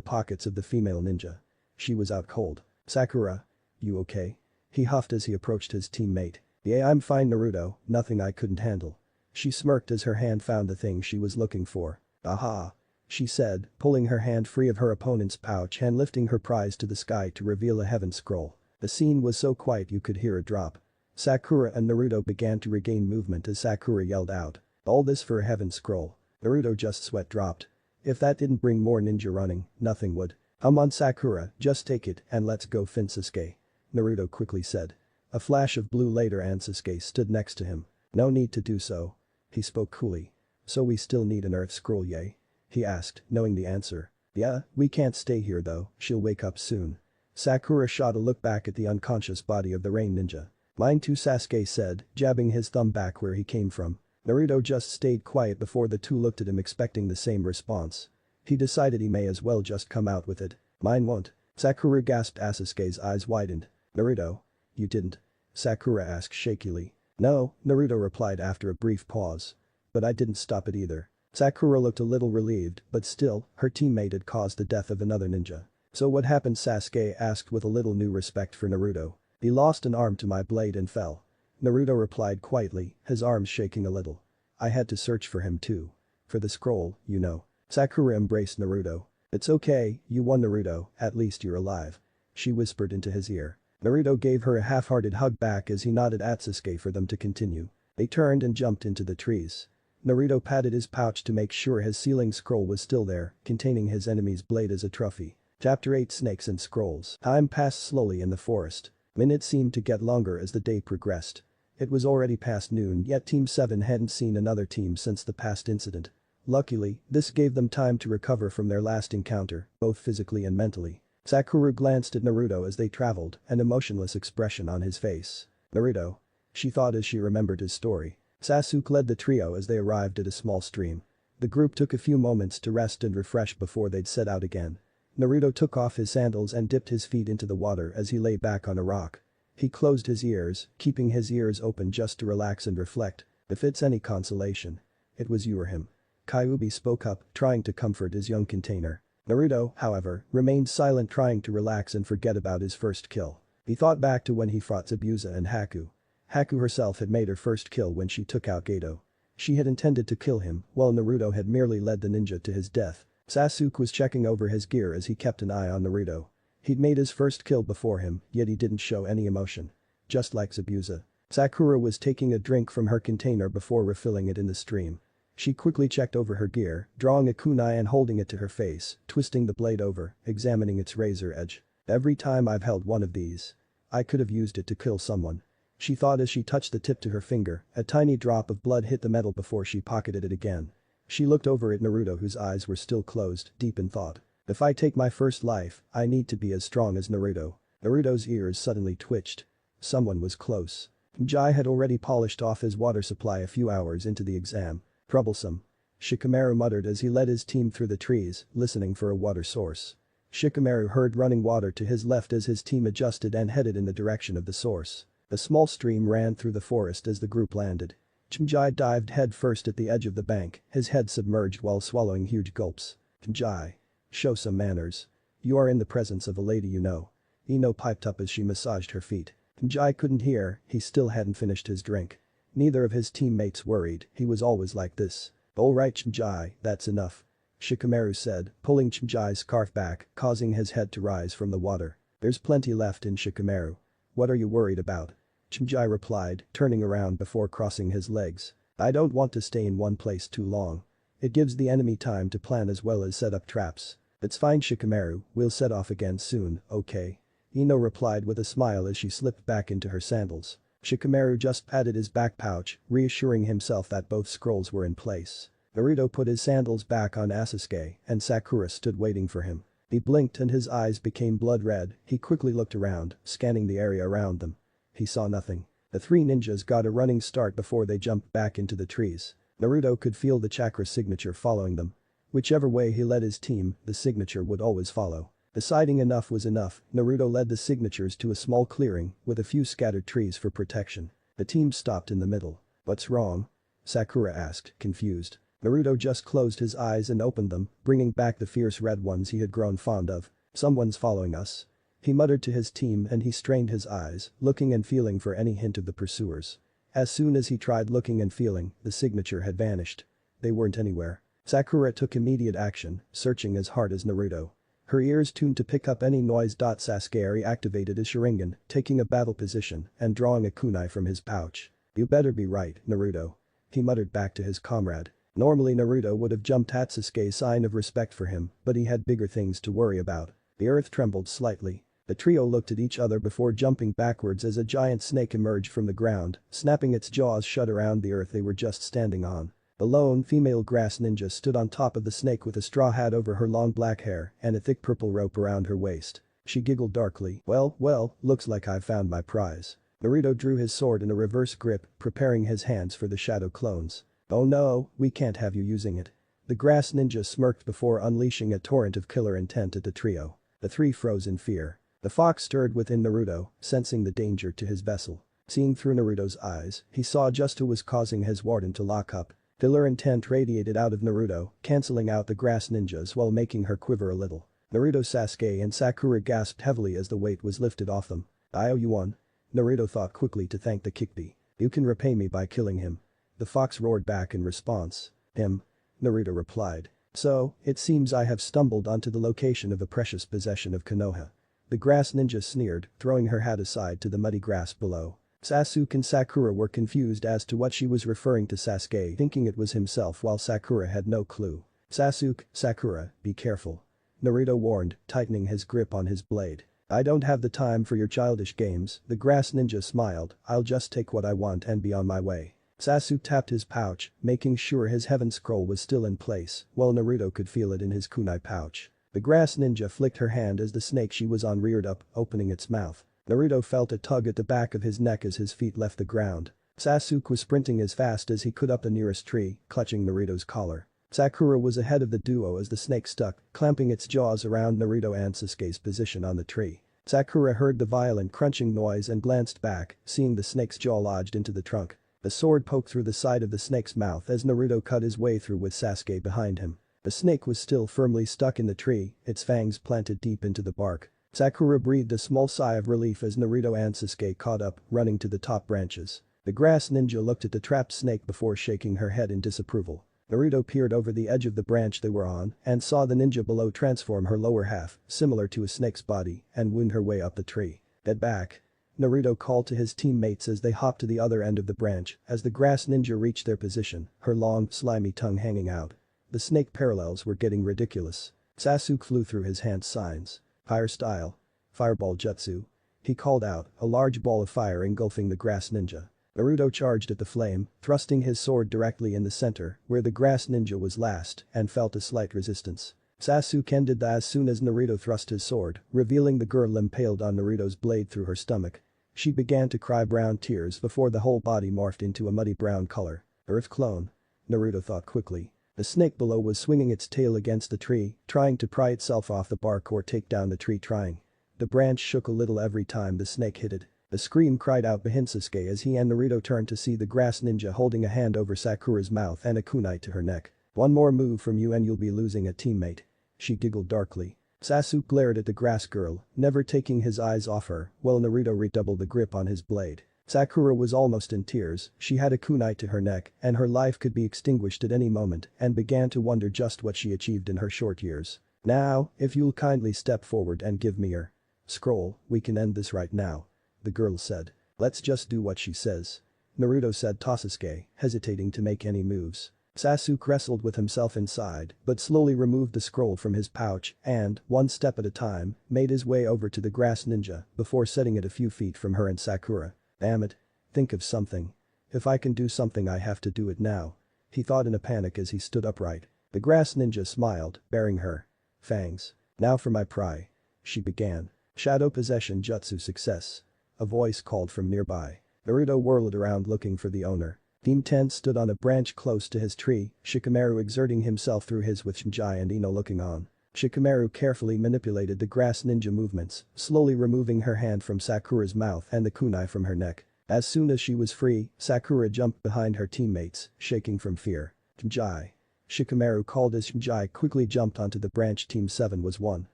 pockets of the female ninja. She was out cold. "Sakura. You okay?" he huffed as he approached his teammate. "Yeah, I'm fine, Naruto, nothing I couldn't handle." She smirked as her hand found the thing she was looking for. "Aha," she said, pulling her hand free of her opponent's pouch and lifting her prize to the sky to reveal a heaven scroll. The scene was so quiet you could hear a drop. Sakura and Naruto began to regain movement as Sakura yelled out. "All this for a heaven scroll." Naruto just sweat dropped. If that didn't bring more ninja running, nothing would. "Come on, Sakura, just take it and let's go, Sasuke," Naruto quickly said. A flash of blue later and Sasuke stood next to him. "No need to do so." He spoke coolly. "So we still need an earth scroll, yay?" he asked, knowing the answer. "Yeah, we can't stay here though, she'll wake up soon." Sakura shot a look back at the unconscious body of the rain ninja. "Mine too," Sasuke said, jabbing his thumb back where he came from. Naruto just stayed quiet before the two looked at him expecting the same response. He decided he may as well just come out with it. "Mine won't." Sakura gasped as Sasuke's eyes widened. "Naruto? You didn't?" Sakura asked shakily. "No," Naruto replied after a brief pause. "But I didn't stop it either." Sakura looked a little relieved, but still, her teammate had caused the death of another ninja. "So what happened?" Sasuke asked with a little new respect for Naruto. He lost an arm to my blade and fell. Naruto replied quietly, his arms shaking a little. I had to search for him too. For the scroll, you know. Sakura embraced Naruto. It's okay, you won Naruto, at least you're alive. She whispered into his ear. Naruto gave her a half-hearted hug back as he nodded at Sasuke for them to continue. They turned and jumped into the trees. Naruto patted his pouch to make sure his sealing scroll was still there, containing his enemy's blade as a trophy. Chapter 8 Snakes and Scrolls. Time passed slowly in the forest. Minutes seemed to get longer as the day progressed. It was already past noon, yet Team 7 hadn't seen another team since the past incident. Luckily, this gave them time to recover from their last encounter, both physically and mentally. Sakura glanced at Naruto as they traveled, an emotionless expression on his face. Naruto. She thought as she remembered his story. Sasuke led the trio as they arrived at a small stream. The group took a few moments to rest and refresh before they'd set out again. Naruto took off his sandals and dipped his feet into the water as he lay back on a rock. He closed his ears, keeping his ears open just to relax and reflect. If it's any consolation. It was you or him. Kyuubi spoke up, trying to comfort his young container. Naruto, however, remained silent, trying to relax and forget about his first kill. He thought back to when he fought Zabuza and Haku. Haku herself had made her first kill when she took out Geto. She had intended to kill him, while Naruto had merely led the ninja to his death. Sasuke was checking over his gear as he kept an eye on Naruto. He'd made his first kill before him, yet he didn't show any emotion. Just like Zabuza. Sakura was taking a drink from her container before refilling it in the stream. She quickly checked over her gear, drawing a kunai and holding it to her face, twisting the blade over, examining its razor edge. Every time I've held one of these. I could have used it to kill someone. She thought as she touched the tip to her finger, a tiny drop of blood hit the metal before she pocketed it again. She looked over at Naruto whose eyes were still closed, deep in thought. If I take my first life, I need to be as strong as Naruto. Naruto's ears suddenly twitched. Someone was close. Jai had already polished off his water supply a few hours into the exam. Troublesome. Shikamaru muttered as he led his team through the trees, listening for a water source. Shikamaru heard running water to his left as his team adjusted and headed in the direction of the source. A small stream ran through the forest as the group landed. Jai dived headfirst at the edge of the bank, his head submerged while swallowing huge gulps. Jai. Show some manners. You are in the presence of a lady you know. Ino piped up as she massaged her feet. Jai couldn't hear, he still hadn't finished his drink. Neither of his teammates worried, he was always like this. Alright Jai, that's enough. Shikamaru said, pulling Jai's scarf back, causing his head to rise from the water. There's plenty left in Shikamaru. What are you worried about? Jai replied, turning around before crossing his legs. I don't want to stay in one place too long. It gives the enemy time to plan as well as set up traps. It's fine Shikamaru, we'll set off again soon, okay? Ino replied with a smile as she slipped back into her sandals. Shikamaru just patted his back pouch, reassuring himself that both scrolls were in place. Naruto put his sandals back on Sasuke, and Sakura stood waiting for him. He blinked and his eyes became blood red, he quickly looked around, scanning the area around them. He saw nothing. The three ninjas got a running start before they jumped back into the trees. Naruto could feel the chakra signature following them. Whichever way he led his team, the signature would always follow. Deciding enough was enough, Naruto led the signatures to a small clearing with a few scattered trees for protection. The team stopped in the middle. What's wrong? Sakura asked, confused. Naruto just closed his eyes and opened them, bringing back the fierce red ones he had grown fond of. Someone's following us. He muttered to his team and he strained his eyes, looking and feeling for any hint of the pursuers. As soon as he tried looking and feeling, the signature had vanished. They weren't anywhere. Sakura took immediate action, searching as hard as Naruto. Her ears tuned to pick up any noise. Sasuke activated his Sharingan, taking a battle position and drawing a kunai from his pouch. You better be right, Naruto. He muttered back to his comrade. Normally Naruto would have jumped at Sasuke's sign of respect for him, but he had bigger things to worry about. The earth trembled slightly. The trio looked at each other before jumping backwards as a giant snake emerged from the ground, snapping its jaws shut around the earth they were just standing on. The lone female grass ninja stood on top of the snake with a straw hat over her long black hair and a thick purple rope around her waist. She giggled darkly. Well, looks like I've found my prize. Naruto drew his sword in a reverse grip, preparing his hands for the shadow clones. Oh no, we can't have you using it. The grass ninja smirked before unleashing a torrent of killer intent at the trio. The three froze in fear. The fox stirred within Naruto, sensing the danger to his vessel. Seeing through Naruto's eyes, he saw just who was causing his warden to lock up. Killer intent radiated out of Naruto, cancelling out the grass ninjas while making her quiver a little. Naruto, Sasuke and Sakura gasped heavily as the weight was lifted off them. You won. Naruto thought quickly to thank the Kikbi. You can repay me by killing him. The fox roared back in response. Him? Naruto replied. So, it seems I have stumbled onto the location of a precious possession of Konoha. The grass ninja sneered, throwing her hat aside to the muddy grass below. Sasuke and Sakura were confused as to what she was referring to, Sasuke thinking it was himself while Sakura had no clue. Sasuke, Sakura, be careful. Naruto warned, tightening his grip on his blade. I don't have the time for your childish games, the grass ninja smiled, I'll just take what I want and be on my way. Sasuke tapped his pouch, making sure his heaven scroll was still in place, while Naruto could feel it in his kunai pouch. The grass ninja flicked her hand as the snake she was on reared up, opening its mouth. Naruto felt a tug at the back of his neck as his feet left the ground. Sasuke was sprinting as fast as he could up the nearest tree, clutching Naruto's collar. Sakura was ahead of the duo as the snake stuck, clamping its jaws around Naruto and Sasuke's position on the tree. Sakura heard the violent crunching noise and glanced back, seeing the snake's jaw lodged into the trunk. The sword poked through the side of the snake's mouth as Naruto cut his way through with Sasuke behind him. The snake was still firmly stuck in the tree, its fangs planted deep into the bark. Sakura breathed a small sigh of relief as Naruto and Sasuke caught up, running to the top branches. The grass ninja looked at the trapped snake before shaking her head in disapproval. Naruto peered over the edge of the branch they were on and saw the ninja below transform her lower half, similar to a snake's body, and wound her way up the tree. Get back. Naruto called to his teammates as they hopped to the other end of the branch as the grass ninja reached their position, her long, slimy tongue hanging out. The snake parallels were getting ridiculous. Sasuke flew through his hand signs. Fire style. Fireball jutsu. He called out, a large ball of fire engulfing the grass ninja. Naruto charged at the flame, thrusting his sword directly in the center, where the grass ninja was last, and felt a slight resistance. Sasuke ended that as soon as Naruto thrust his sword, revealing the girl impaled on Naruto's blade through her stomach. She began to cry brown tears before the whole body morphed into a muddy brown color. Earth clone. Naruto thought quickly. The snake below was swinging its tail against the tree, trying to pry itself off the bark or take down the tree trying. The branch shook a little every time the snake hit it. A scream cried out behind Sasuke as he and Naruto turned to see the grass ninja holding a hand over Sakura's mouth and a kunai to her neck. One more move from you and you'll be losing a teammate. She giggled darkly. Sasuke glared at the grass girl, never taking his eyes off her, while Naruto redoubled the grip on his blade. Sakura was almost in tears, she had a kunai to her neck and her life could be extinguished at any moment and began to wonder just what she achieved in her short years. Now, if you'll kindly step forward and give me your scroll, we can end this right now. The girl said. Let's just do what she says. Naruto said to Sasuke, hesitating to make any moves. Sasuke wrestled with himself inside, but slowly removed the scroll from his pouch and, one step at a time, made his way over to the grass ninja before setting it a few feet from her and Sakura. Damn it. Think of something. If I can do something I have to do it now. He thought in a panic as he stood upright. The grass ninja smiled, baring her fangs. Now for my pry. She began. Shadow possession jutsu success. A voice called from nearby. Naruto whirled around looking for the owner. Team 10 stood on a branch close to his tree, Shikamaru exerting himself through his with Shinji and Ino looking on. Shikamaru carefully manipulated the grass ninja movements, slowly removing her hand from Sakura's mouth and the kunai from her neck. As soon as she was free, Sakura jumped behind her teammates, shaking from fear. Shinji. Shikamaru called as Shinji quickly jumped onto the branch. Team 7 was one.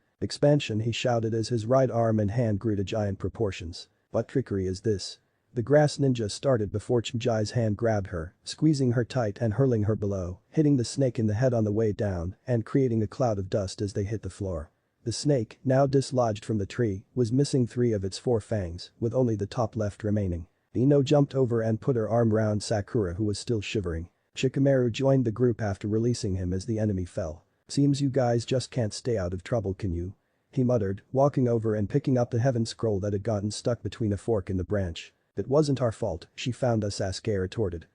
Expansion, he shouted as his right arm and hand grew to giant proportions. What trickery is this? The grass ninja started before Shinji's hand grabbed her, squeezing her tight and hurling her below, hitting the snake in the head on the way down and creating a cloud of dust as they hit the floor. The snake, now dislodged from the tree, was missing 3 of its 4 fangs, with only the top left remaining. Ino jumped over and put her arm round Sakura who was still shivering. Shikamaru joined the group after releasing him as the enemy fell. Seems you guys just can't stay out of trouble, can you? He muttered, walking over and picking up the heaven scroll that had gotten stuck between a fork in the branch. It wasn't our fault, she found us, Sasuke retorted.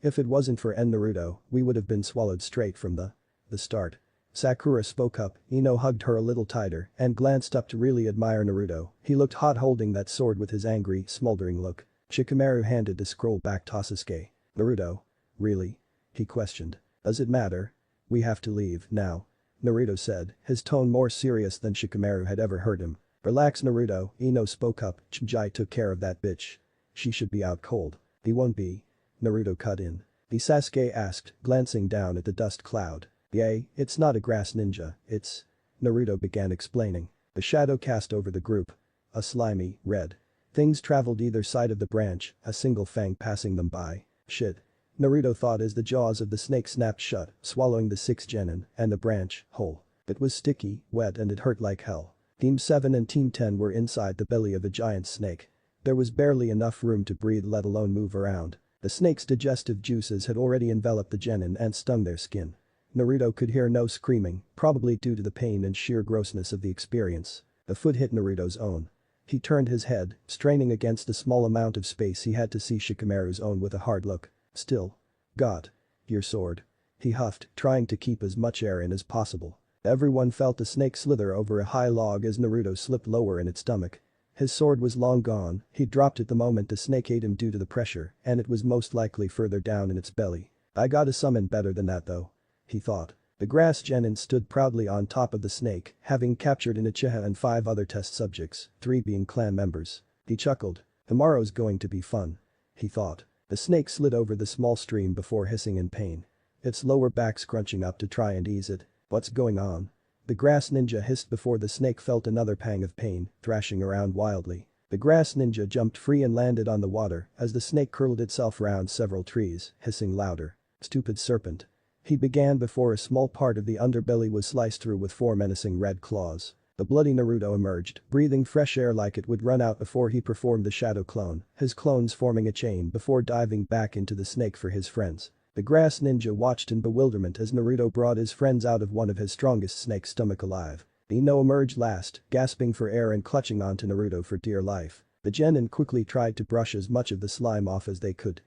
If it wasn't for Naruto, we would have been swallowed straight from the start. Sakura spoke up, Ino hugged her a little tighter and glanced up to really admire Naruto. He looked hot holding that sword with his angry, smoldering look. Shikamaru handed the scroll back to Sasuke. Naruto? Really? He questioned. Does it matter? We have to leave, now. Naruto said, his tone more serious than Shikamaru had ever heard him. Relax, Naruto, Ino spoke up, Shinji took care of that bitch. She should be out cold. He won't be. Naruto cut in. The Sasuke asked, glancing down at the dust cloud. Yay, it's not a grass ninja, it's… Naruto began explaining. The shadow cast over the group. A slimy, red Things traveled either side of the branch, a single fang passing them by. Shit. Naruto thought as the jaws of the snake snapped shut, swallowing the 6 genin and the branch whole. It was sticky, wet and it hurt like hell. Team 7 and Team 10 were inside the belly of a giant snake. There was barely enough room to breathe, let alone move around. The snake's digestive juices had already enveloped the genin and stung their skin. Naruto could hear no screaming, probably due to the pain and sheer grossness of the experience. A foot hit Naruto's own. He turned his head, straining against the small amount of space he had to see Shikamaru's own with a hard look. Still. God. Your sword. He huffed, trying to keep as much air in as possible. Everyone felt the snake slither over a high log as Naruto slipped lower in its stomach. His sword was long gone, he dropped it the moment the snake ate him due to the pressure, and it was most likely further down in its belly. I gotta summon better than that though. He thought. The grass genin stood proudly on top of the snake, having captured Inichiha and 5 other test subjects, 3 being clan members. He chuckled. Tomorrow's going to be fun. He thought. The snake slid over the small stream before hissing in pain. Its lower back scrunching up to try and ease it. What's going on? The grass ninja hissed before the snake felt another pang of pain, thrashing around wildly. The grass ninja jumped free and landed on the water as the snake curled itself round several trees, hissing louder. Stupid serpent. He began before a small part of the underbelly was sliced through with 4 menacing red claws. The bloody Naruto emerged, breathing fresh air like it would run out before he performed the shadow clone, his clones forming a chain before diving back into the snake for his friends. The grass ninja watched in bewilderment as Naruto brought his friends out of one of his strongest snake's stomach alive. Ino emerged last, gasping for air and clutching onto Naruto for dear life. The genin quickly tried to brush as much of the slime off as they could.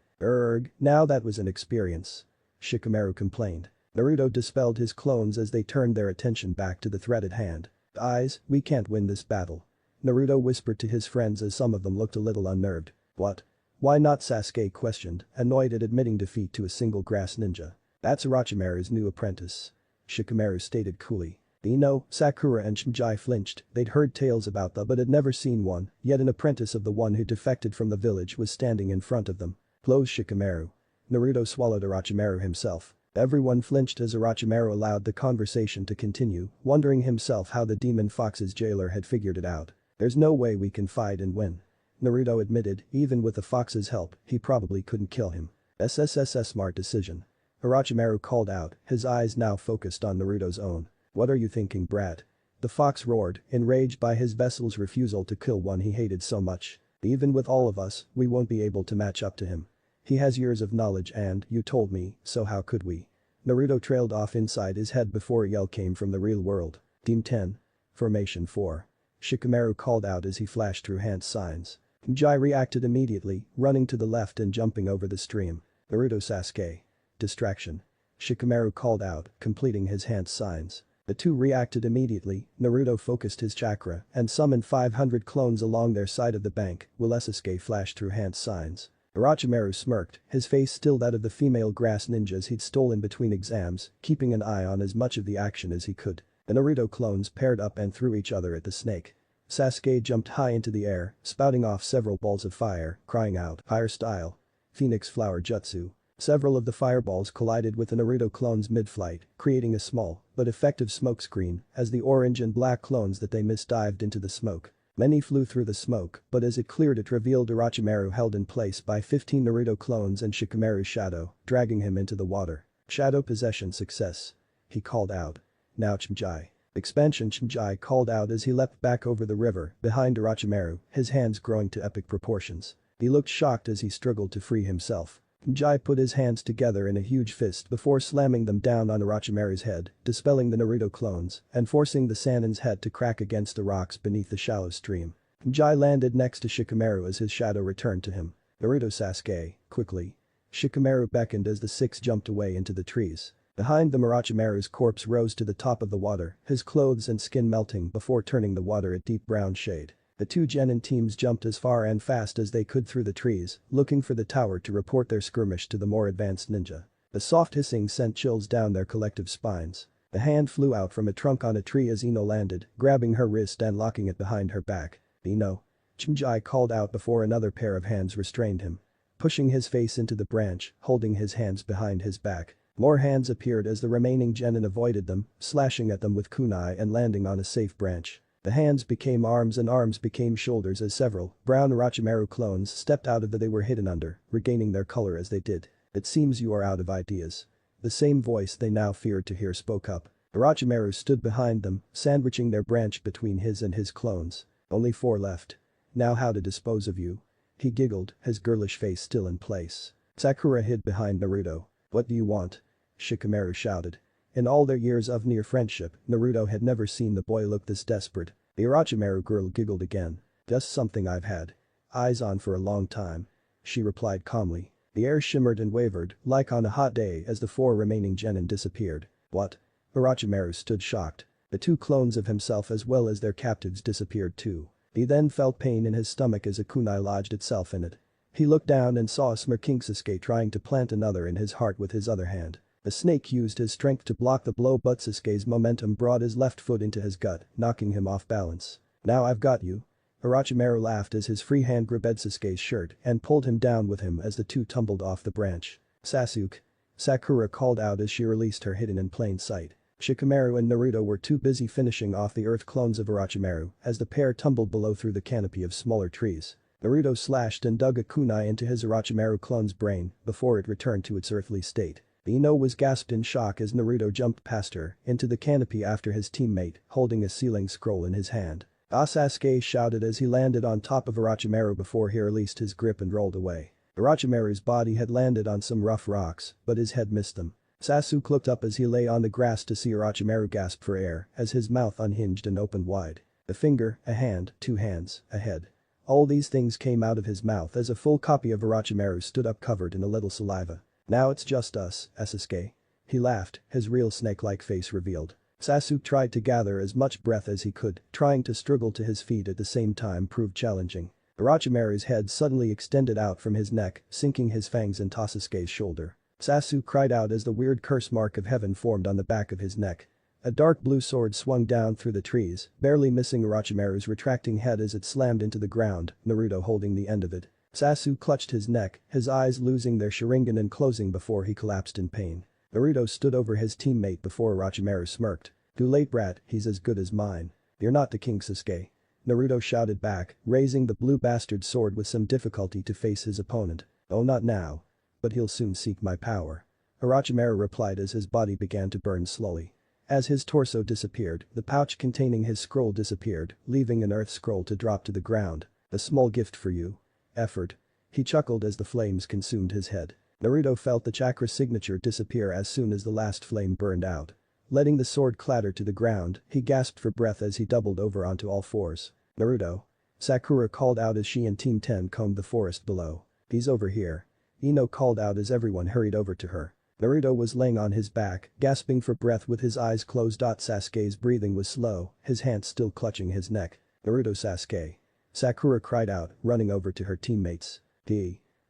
Now that was an experience. Shikamaru complained. Naruto dispelled his clones as they turned their attention back to the threat at hand. Eyes, we can't win this battle. Naruto whispered to his friends as some of them looked a little unnerved. What? Why not? Sasuke questioned, annoyed at admitting defeat to a single grass ninja. That's Orochimaru's new apprentice. Shikamaru stated coolly. Ino, Sakura and Shinji flinched, they'd heard tales about the but had never seen one, yet an apprentice of the one who defected from the village was standing in front of them. Close Shikamaru. Naruto swallowed Orochimaru himself. Everyone flinched as Orochimaru allowed the conversation to continue, wondering himself how the demon fox's jailer had figured it out. There's no way we can fight and win. Naruto admitted, even with the fox's help, he probably couldn't kill him. SSSS smart decision. Orochimaru called out, his eyes now focused on Naruto's own. What are you thinking, brat? The fox roared, enraged by his vessel's refusal to kill one he hated so much. Even with all of us, we won't be able to match up to him. He has years of knowledge and, you told me, so how could we? Naruto trailed off inside his head before a yell came from the real world. Team 10. Formation 4. Shikamaru called out as he flashed through hand signs. Jai reacted immediately, running to the left and jumping over the stream. Naruto Sasuke. Distraction. Shikamaru called out, completing his hand signs. The two reacted immediately, Naruto focused his chakra and summoned 500 clones along their side of the bank, while Sasuke flashed through hand signs. Orochimaru smirked, his face still that of the female grass ninjas he'd stolen between exams, keeping an eye on as much of the action as he could. The Naruto clones paired up and threw each other at the snake. Sasuke jumped high into the air, spouting off several balls of fire, crying out, fire style. Phoenix flower jutsu. Several of the fireballs collided with the Naruto clones mid-flight, creating a small, but effective smokescreen, as the orange and black clones that they missed dived into the smoke. Many flew through the smoke, but as it cleared it revealed Orochimaru held in place by 15 Naruto clones and Shikamaru's shadow, dragging him into the water. Shadow possession success. He called out. Now Shinji. Expansion Shinji called out as he leapt back over the river, behind Orochimaru, his hands growing to epic proportions. He looked shocked as he struggled to free himself. Shinji put his hands together in a huge fist before slamming them down on Orochimaru's head, dispelling the Naruto clones, and forcing the Sannin's head to crack against the rocks beneath the shallow stream. Shinji landed next to Shikamaru as his shadow returned to him. Naruto Sasuke, quickly. Shikamaru beckoned as the 6 jumped away into the trees. Behind them Orochimaru's corpse rose to the top of the water, his clothes and skin melting before turning the water a deep brown shade. The two genin teams jumped as far and fast as they could through the trees, looking for the tower to report their skirmish to the more advanced ninja. The soft hissing sent chills down their collective spines. The hand flew out from a trunk on a tree as Ino landed, grabbing her wrist and locking it behind her back. Ino. Shinji called out before another pair of hands restrained him. Pushing his face into the branch, holding his hands behind his back. More hands appeared as the remaining genin avoided them, slashing at them with kunai and landing on a safe branch. The hands became arms and arms became shoulders as several brown Orochimaru clones stepped out of the they were hidden under, regaining their color as they did. It seems you are out of ideas. The same voice they now feared to hear spoke up. Orochimaru stood behind them, sandwiching their branch between his and his clones. Only 4 left. Now how to dispose of you? He giggled, his girlish face still in place. Sakura hid behind Naruto. What do you want? Shikamaru shouted. In all their years of near friendship, Naruto had never seen the boy look this desperate. The Orochimaru girl giggled again. Just something I've had eyes on for a long time. She replied calmly. The air shimmered and wavered, like on a hot day as the 4 remaining genin disappeared. What? Orochimaru stood shocked. The 2 clones of himself as well as their captives disappeared too. He then felt pain in his stomach as a kunai lodged itself in it. He looked down and saw a smirking Sasuke trying to plant another in his heart with his other hand. The snake used his strength to block the blow but Sasuke's momentum brought his left foot into his gut, knocking him off balance. Now I've got you. Orochimaru laughed as his free hand grabbed Sasuke's shirt and pulled him down with him as the 2 tumbled off the branch. Sasuke. Sakura called out as she released her hidden in plain sight. Shikamaru and Naruto were too busy finishing off the earth clones of Orochimaru as the pair tumbled below through the canopy of smaller trees. Naruto slashed and dug a kunai into his Orochimaru clone's brain before it returned to its earthly state. Ino was gasped in shock as Naruto jumped past her into the canopy after his teammate, holding a sealing scroll in his hand. Sasuke shouted as he landed on top of Orochimaru before he released his grip and rolled away. Orochimaru's body had landed on some rough rocks, but his head missed them. Sasuke looked up as he lay on the grass to see Orochimaru gasp for air as his mouth unhinged and opened wide. A finger, a hand, 2 hands, a head. All these things came out of his mouth as a full copy of Orochimaru stood up covered in a little saliva. Now it's just us, Sasuke. He laughed, his real snake-like face revealed. Sasuke tried to gather as much breath as he could, trying to struggle to his feet at the same time proved challenging. Orochimaru's head suddenly extended out from his neck, sinking his fangs into Sasuke's shoulder. Sasuke cried out as the weird curse mark of heaven formed on the back of his neck. A dark blue sword swung down through the trees, barely missing Orochimaru's retracting head as it slammed into the ground, Naruto holding the end of it. Sasuke clutched his neck, his eyes losing their Sharingan and closing before he collapsed in pain. Naruto stood over his teammate before Orochimaru smirked. Too late brat, he's as good as mine. You're not the king Sasuke. Naruto shouted back, raising the blue bastard sword with some difficulty to face his opponent. Oh not now. But he'll soon seek my power. Orochimaru replied as his body began to burn slowly. As his torso disappeared, the pouch containing his scroll disappeared, leaving an earth scroll to drop to the ground. A small gift for you. Effort. He chuckled as the flames consumed his head. Naruto felt the chakra signature disappear as soon as the last flame burned out. Letting the sword clatter to the ground, he gasped for breath as he doubled over onto all 4s. Naruto. Sakura called out as she and Team 10 combed the forest below. He's over here. Ino called out as everyone hurried over to her. Naruto was laying on his back, gasping for breath with his eyes closed. Sasuke's breathing was slow, his hands still clutching his neck. Naruto Sasuke. Sakura cried out, running over to her teammates.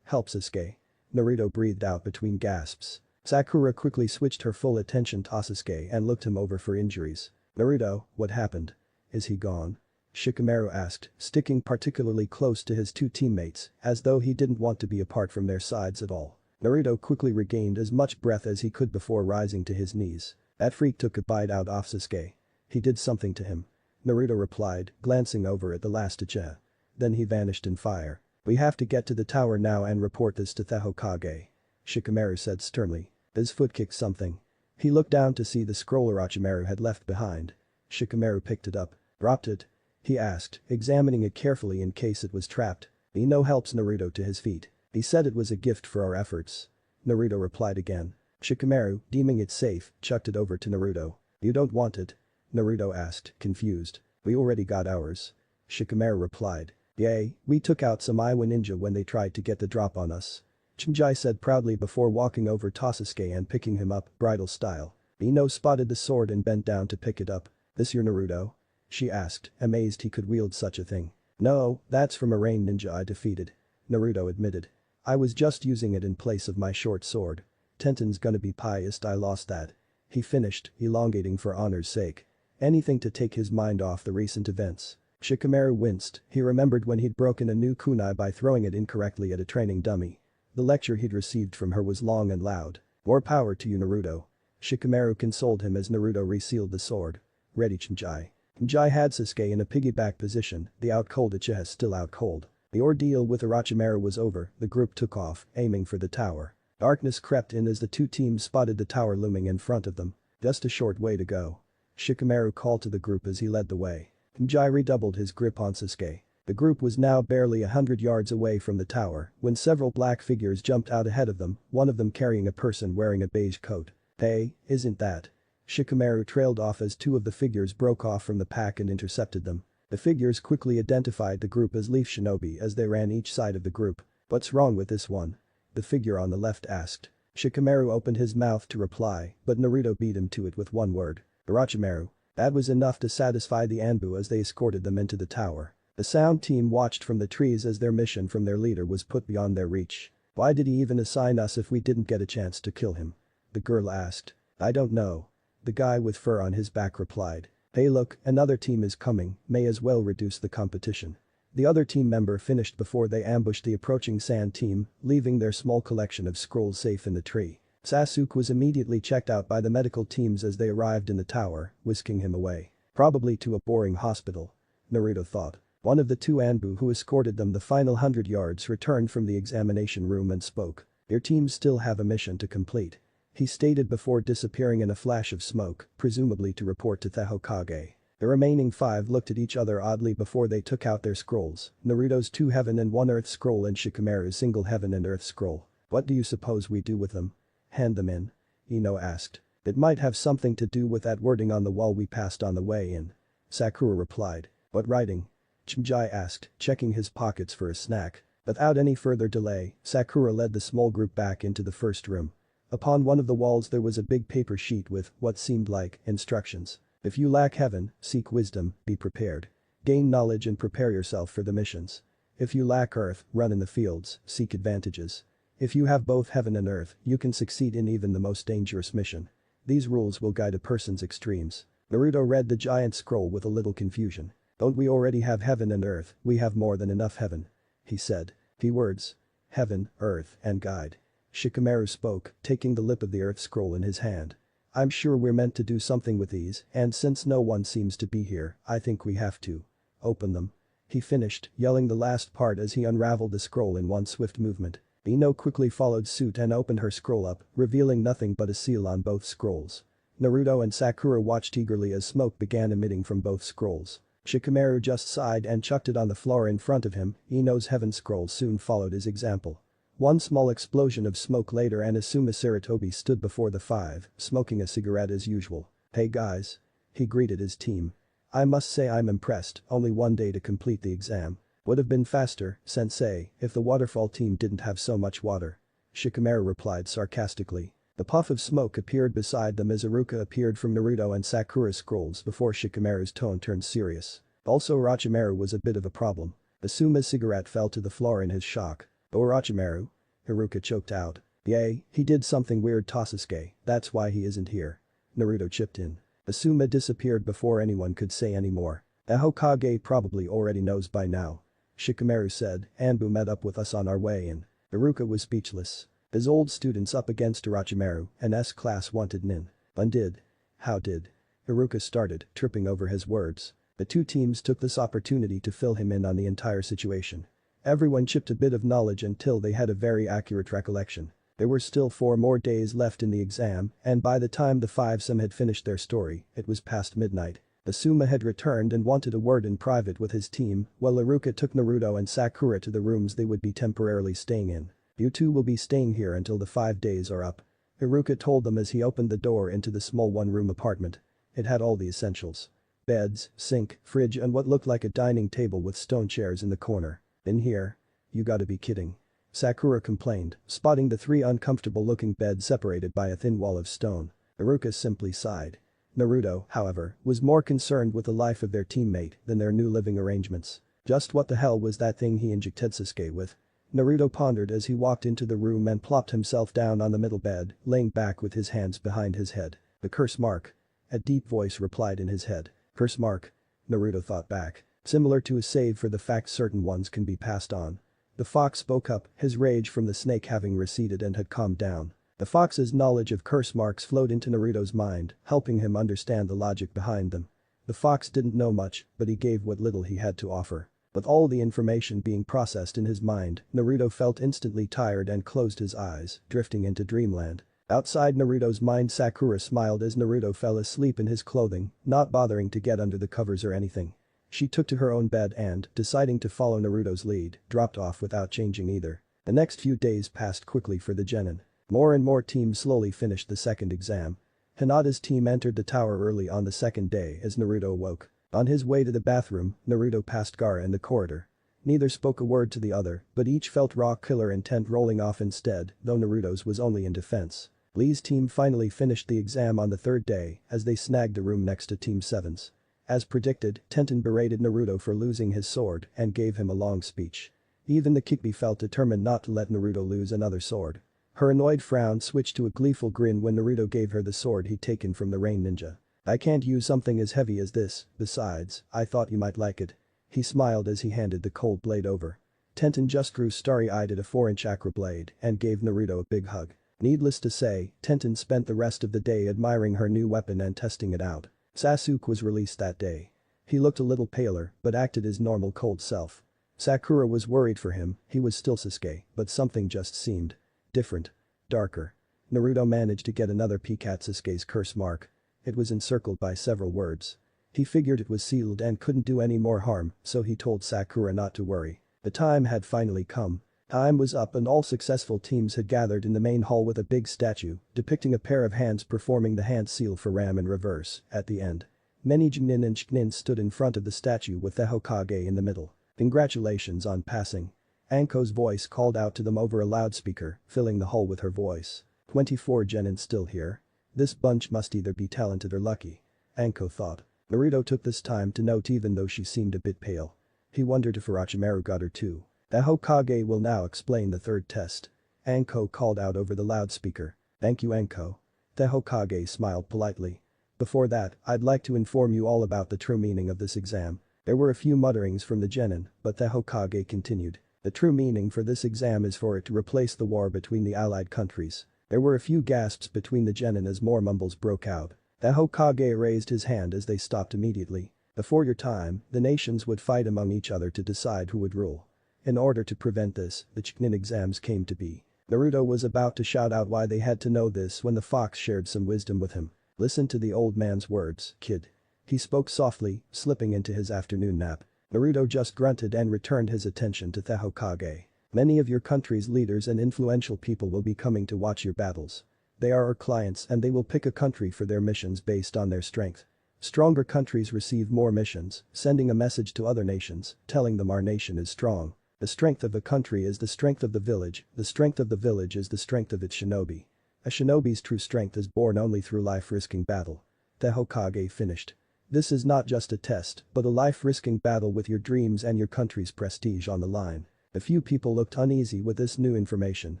Help Sasuke. Naruto breathed out between gasps. Sakura quickly switched her full attention to Sasuke and looked him over for injuries. Naruto, what happened? Is he gone? Shikamaru asked, sticking particularly close to his 2 teammates, as though he didn't want to be apart from their sides at all. Naruto quickly regained as much breath as he could before rising to his knees. That freak took a bite out of Sasuke. He did something to him. Naruto replied, glancing over at the last Uchiha. Then he vanished in fire. We have to get to the tower now and report this to the Hokage. Shikamaru said sternly. His foot kicked something. He looked down to see the scroll Orochimaru had left behind. Shikamaru picked it up. Dropped it? He asked, examining it carefully in case it was trapped. Ino helps Naruto to his feet. He said it was a gift for our efforts. Naruto replied again. Shikamaru, deeming it safe, chucked it over to Naruto. You don't want it? Naruto asked, confused. We already got ours. Shikamaru replied. Yay, we took out some Iwa ninja when they tried to get the drop on us. Chimjai said proudly before walking over to Sasuke and picking him up, bridal style. Ino spotted the sword and bent down to pick it up. This your Naruto? She asked, amazed he could wield such a thing. No, that's from a rain ninja I defeated. Naruto admitted. I was just using it in place of my short sword. Tenten's gonna be pissed I lost that. He finished, elongating for honor's sake. Anything to take his mind off the recent events. Shikamaru winced, he remembered when he'd broken a new kunai by throwing it incorrectly at a training dummy. The lecture he'd received from her was long and loud. More power to you Naruto. Shikamaru consoled him as Naruto resealed the sword. Ready Chimjai. Jai had Sasuke in a piggyback position, the out-cold Uchiha still out-cold. The ordeal with Orochimaru was over, the group took off, aiming for the tower. Darkness crept in as the two teams spotted the tower looming in front of them. Just a short way to go. Shikamaru called to the group as he led the way. Jai redoubled his grip on Sasuke. The group was now barely 100 yards away from the tower when several black figures jumped out ahead of them, one of them carrying a person wearing a beige coat. "Hey, isn't that?" Shikamaru trailed off as two of the figures broke off from the pack and intercepted them. The figures quickly identified the group as Leaf Shinobi as they ran each side of the group. "What's wrong with this one?" the figure on the left asked. Shikamaru opened his mouth to reply, but Naruto beat him to it with one word. "Orochimaru." That was enough to satisfy the Anbu as they escorted them into the tower. The sound team watched from the trees as their mission from their leader was put beyond their reach. "Why did he even assign us if we didn't get a chance to kill him?" the girl asked. "I don't know." The guy with fur on his back replied. "Hey look, another team is coming, may as well reduce the competition." The other team member finished before they ambushed the approaching sand team, leaving their small collection of scrolls safe in the tree. Sasuke was immediately checked out by the medical teams as they arrived in the tower, whisking him away. Probably to a boring hospital. Naruto thought. One of the two Anbu who escorted them the final 100 yards returned from the examination room and spoke. "Your teams still have a mission to complete," he stated before disappearing in a flash of smoke, presumably to report to the Hokage. The remaining 5 looked at each other oddly before they took out their scrolls, Naruto's 2 Heaven and 1 Earth scroll and Shikamaru's single Heaven and Earth scroll. "What do you suppose we do with them?" "Hand them in," Ino asked. "It might have something to do with that wording on the wall we passed on the way in," Sakura replied. "What writing?" Jai asked, checking his pockets for a snack. Without any further delay, Sakura led the small group back into the first room. Upon one of the walls there was a big paper sheet with what seemed like instructions. "If you lack heaven, seek wisdom, be prepared. Gain knowledge and prepare yourself for the missions. If you lack earth, run in the fields, seek advantages. If you have both heaven and earth, you can succeed in even the most dangerous mission. These rules will guide a person's extremes." Naruto read the giant scroll with a little confusion. "Don't we already have heaven and earth? We have more than enough heaven," he said. Keywords. Heaven, earth, and guide. Shikamaru spoke, taking the lip of the earth scroll in his hand. "I'm sure we're meant to do something with these, and since no one seems to be here, I think we have to. Open them." He finished, yelling the last part as he unraveled the scroll in one swift movement. Ino quickly followed suit and opened her scroll up, revealing nothing but a seal on both scrolls. Naruto and Sakura watched eagerly as smoke began emitting from both scrolls. Shikamaru just sighed and chucked it on the floor in front of him. Ino's heaven scroll soon followed his example. One small explosion of smoke later and Asuma Sarutobi stood before the 5, smoking a cigarette as usual. "Hey guys." He greeted his team. "I must say I'm impressed, only one day to complete the exam. Would have been faster, sensei, if the waterfall team didn't have so much water." Shikamaru replied sarcastically. The puff of smoke appeared beside them as Iruka appeared from Naruto and Sakura's scrolls before Shikamaru's tone turned serious. Also Orochimaru was a bit of a problem. Asuma's cigarette fell to the floor in his shock. "Orochimaru?" Iruka choked out. "Yay, he did something weird to Sasuke, that's why he isn't here." Naruto chipped in. Asuma disappeared before anyone could say any more. "The Hokage probably already knows by now," Shikamaru said. "Anbu met up with us on our way in." Iruka was speechless. His old students up against Orochimaru, and S-class wanted Nin. "Undid." "How did?" Iruka started, tripping over his words. The two teams took this opportunity to fill him in on the entire situation. Everyone chipped a bit of knowledge until they had a very accurate recollection. There were still 4 more days left in the exam, and by the time the 5-some had finished their story, it was past midnight. Asuma had returned and wanted a word in private with his team, while Iruka took Naruto and Sakura to the rooms they would be temporarily staying in. "You two will be staying here until the 5 days are up," Iruka told them as he opened the door into the small one-room apartment. It had all the essentials. Beds, sink, fridge and what looked like a dining table with stone chairs in the corner. "In here? You gotta be kidding," Sakura complained, spotting the 3 uncomfortable-looking beds separated by a thin wall of stone. Iruka simply sighed. Naruto, however, was more concerned with the life of their teammate than their new living arrangements. Just what the hell was that thing he injected Sasuke with? Naruto pondered as he walked into the room and plopped himself down on the middle bed, laying back with his hands behind his head. "The curse mark," a deep voice replied in his head. "Curse mark?" Naruto thought back. Similar to a save for the fact certain ones can be passed on. The fox spoke up, his rage from the snake having receded and had calmed down. The fox's knowledge of curse marks flowed into Naruto's mind, helping him understand the logic behind them. The fox didn't know much, but he gave what little he had to offer. With all the information being processed in his mind, Naruto felt instantly tired and closed his eyes, drifting into dreamland. Outside Naruto's mind, Sakura smiled as Naruto fell asleep in his clothing, not bothering to get under the covers or anything. She took to her own bed and, deciding to follow Naruto's lead, dropped off without changing either. The next few days passed quickly for the genin. More and more teams slowly finished the second exam. Hinata's team entered the tower early on the second day as Naruto awoke. On his way to the bathroom, Naruto passed Gaara in the corridor. Neither spoke a word to the other, but each felt raw killer intent rolling off instead, though Naruto's was only in defense. Lee's team finally finished the exam on the third day as they snagged the room next to Team 7's. As predicted, Tenten berated Naruto for losing his sword and gave him a long speech. Even the Kyuubi felt determined not to let Naruto lose another sword. Her annoyed frown switched to a gleeful grin when Naruto gave her the sword he'd taken from the Rain Ninja. "I can't use something as heavy as this, besides, I thought you might like it." He smiled as he handed the cold blade over. Tenten just grew starry-eyed at a 4-inch Acro blade and gave Naruto a big hug. Needless to say, Tenten spent the rest of the day admiring her new weapon and testing it out. Sasuke was released that day. He looked a little paler, but acted his normal cold self. Sakura was worried for him, he was still Sasuke, but something just seemed different. Darker. Naruto managed to get another peek at Sasuke's curse mark. It was encircled by several words. He figured it was sealed and couldn't do any more harm, so he told Sakura not to worry. The time had finally come. Time was up and all successful teams had gathered in the main hall with a big statue, depicting a pair of hands performing the hand seal for Ram in reverse, at the end. Many Chunin and Chunin stood in front of the statue with the Hokage in the middle. "Congratulations on passing." Anko's voice called out to them over a loudspeaker, filling the hall with her voice. 24 genin still here? This bunch must either be talented or lucky. Anko thought. Naruto took this time to note even though she seemed a bit pale. He wondered if Orochimaru got her too. The Hokage will now explain the third test. Anko called out over the loudspeaker. "Thank you, Anko." The Hokage smiled politely. "Before that, I'd like to inform you all about the true meaning of this exam." There were a few mutterings from the genin, but the Hokage continued. "The true meaning for this exam is for it to replace the war between the allied countries." There were a few gasps between the genin as more mumbles broke out. The Hokage raised his hand as they stopped immediately. "Before your time, the nations would fight among each other to decide who would rule. In order to prevent this, the Chunin exams came to be." Naruto was about to shout out why they had to know this when the fox shared some wisdom with him. "Listen to the old man's words, kid." He spoke softly, slipping into his afternoon nap. Naruto just grunted and returned his attention to the Hokage. "Many of your country's leaders and influential people will be coming to watch your battles. They are our clients and they will pick a country for their missions based on their strength. Stronger countries receive more missions, sending a message to other nations, telling them our nation is strong. The strength of a country is the strength of the village, the strength of the village is the strength of its shinobi. A shinobi's true strength is born only through life-risking battle." The Hokage finished. "This is not just a test, but a life-risking battle with your dreams and your country's prestige on the line." A few people looked uneasy with this new information,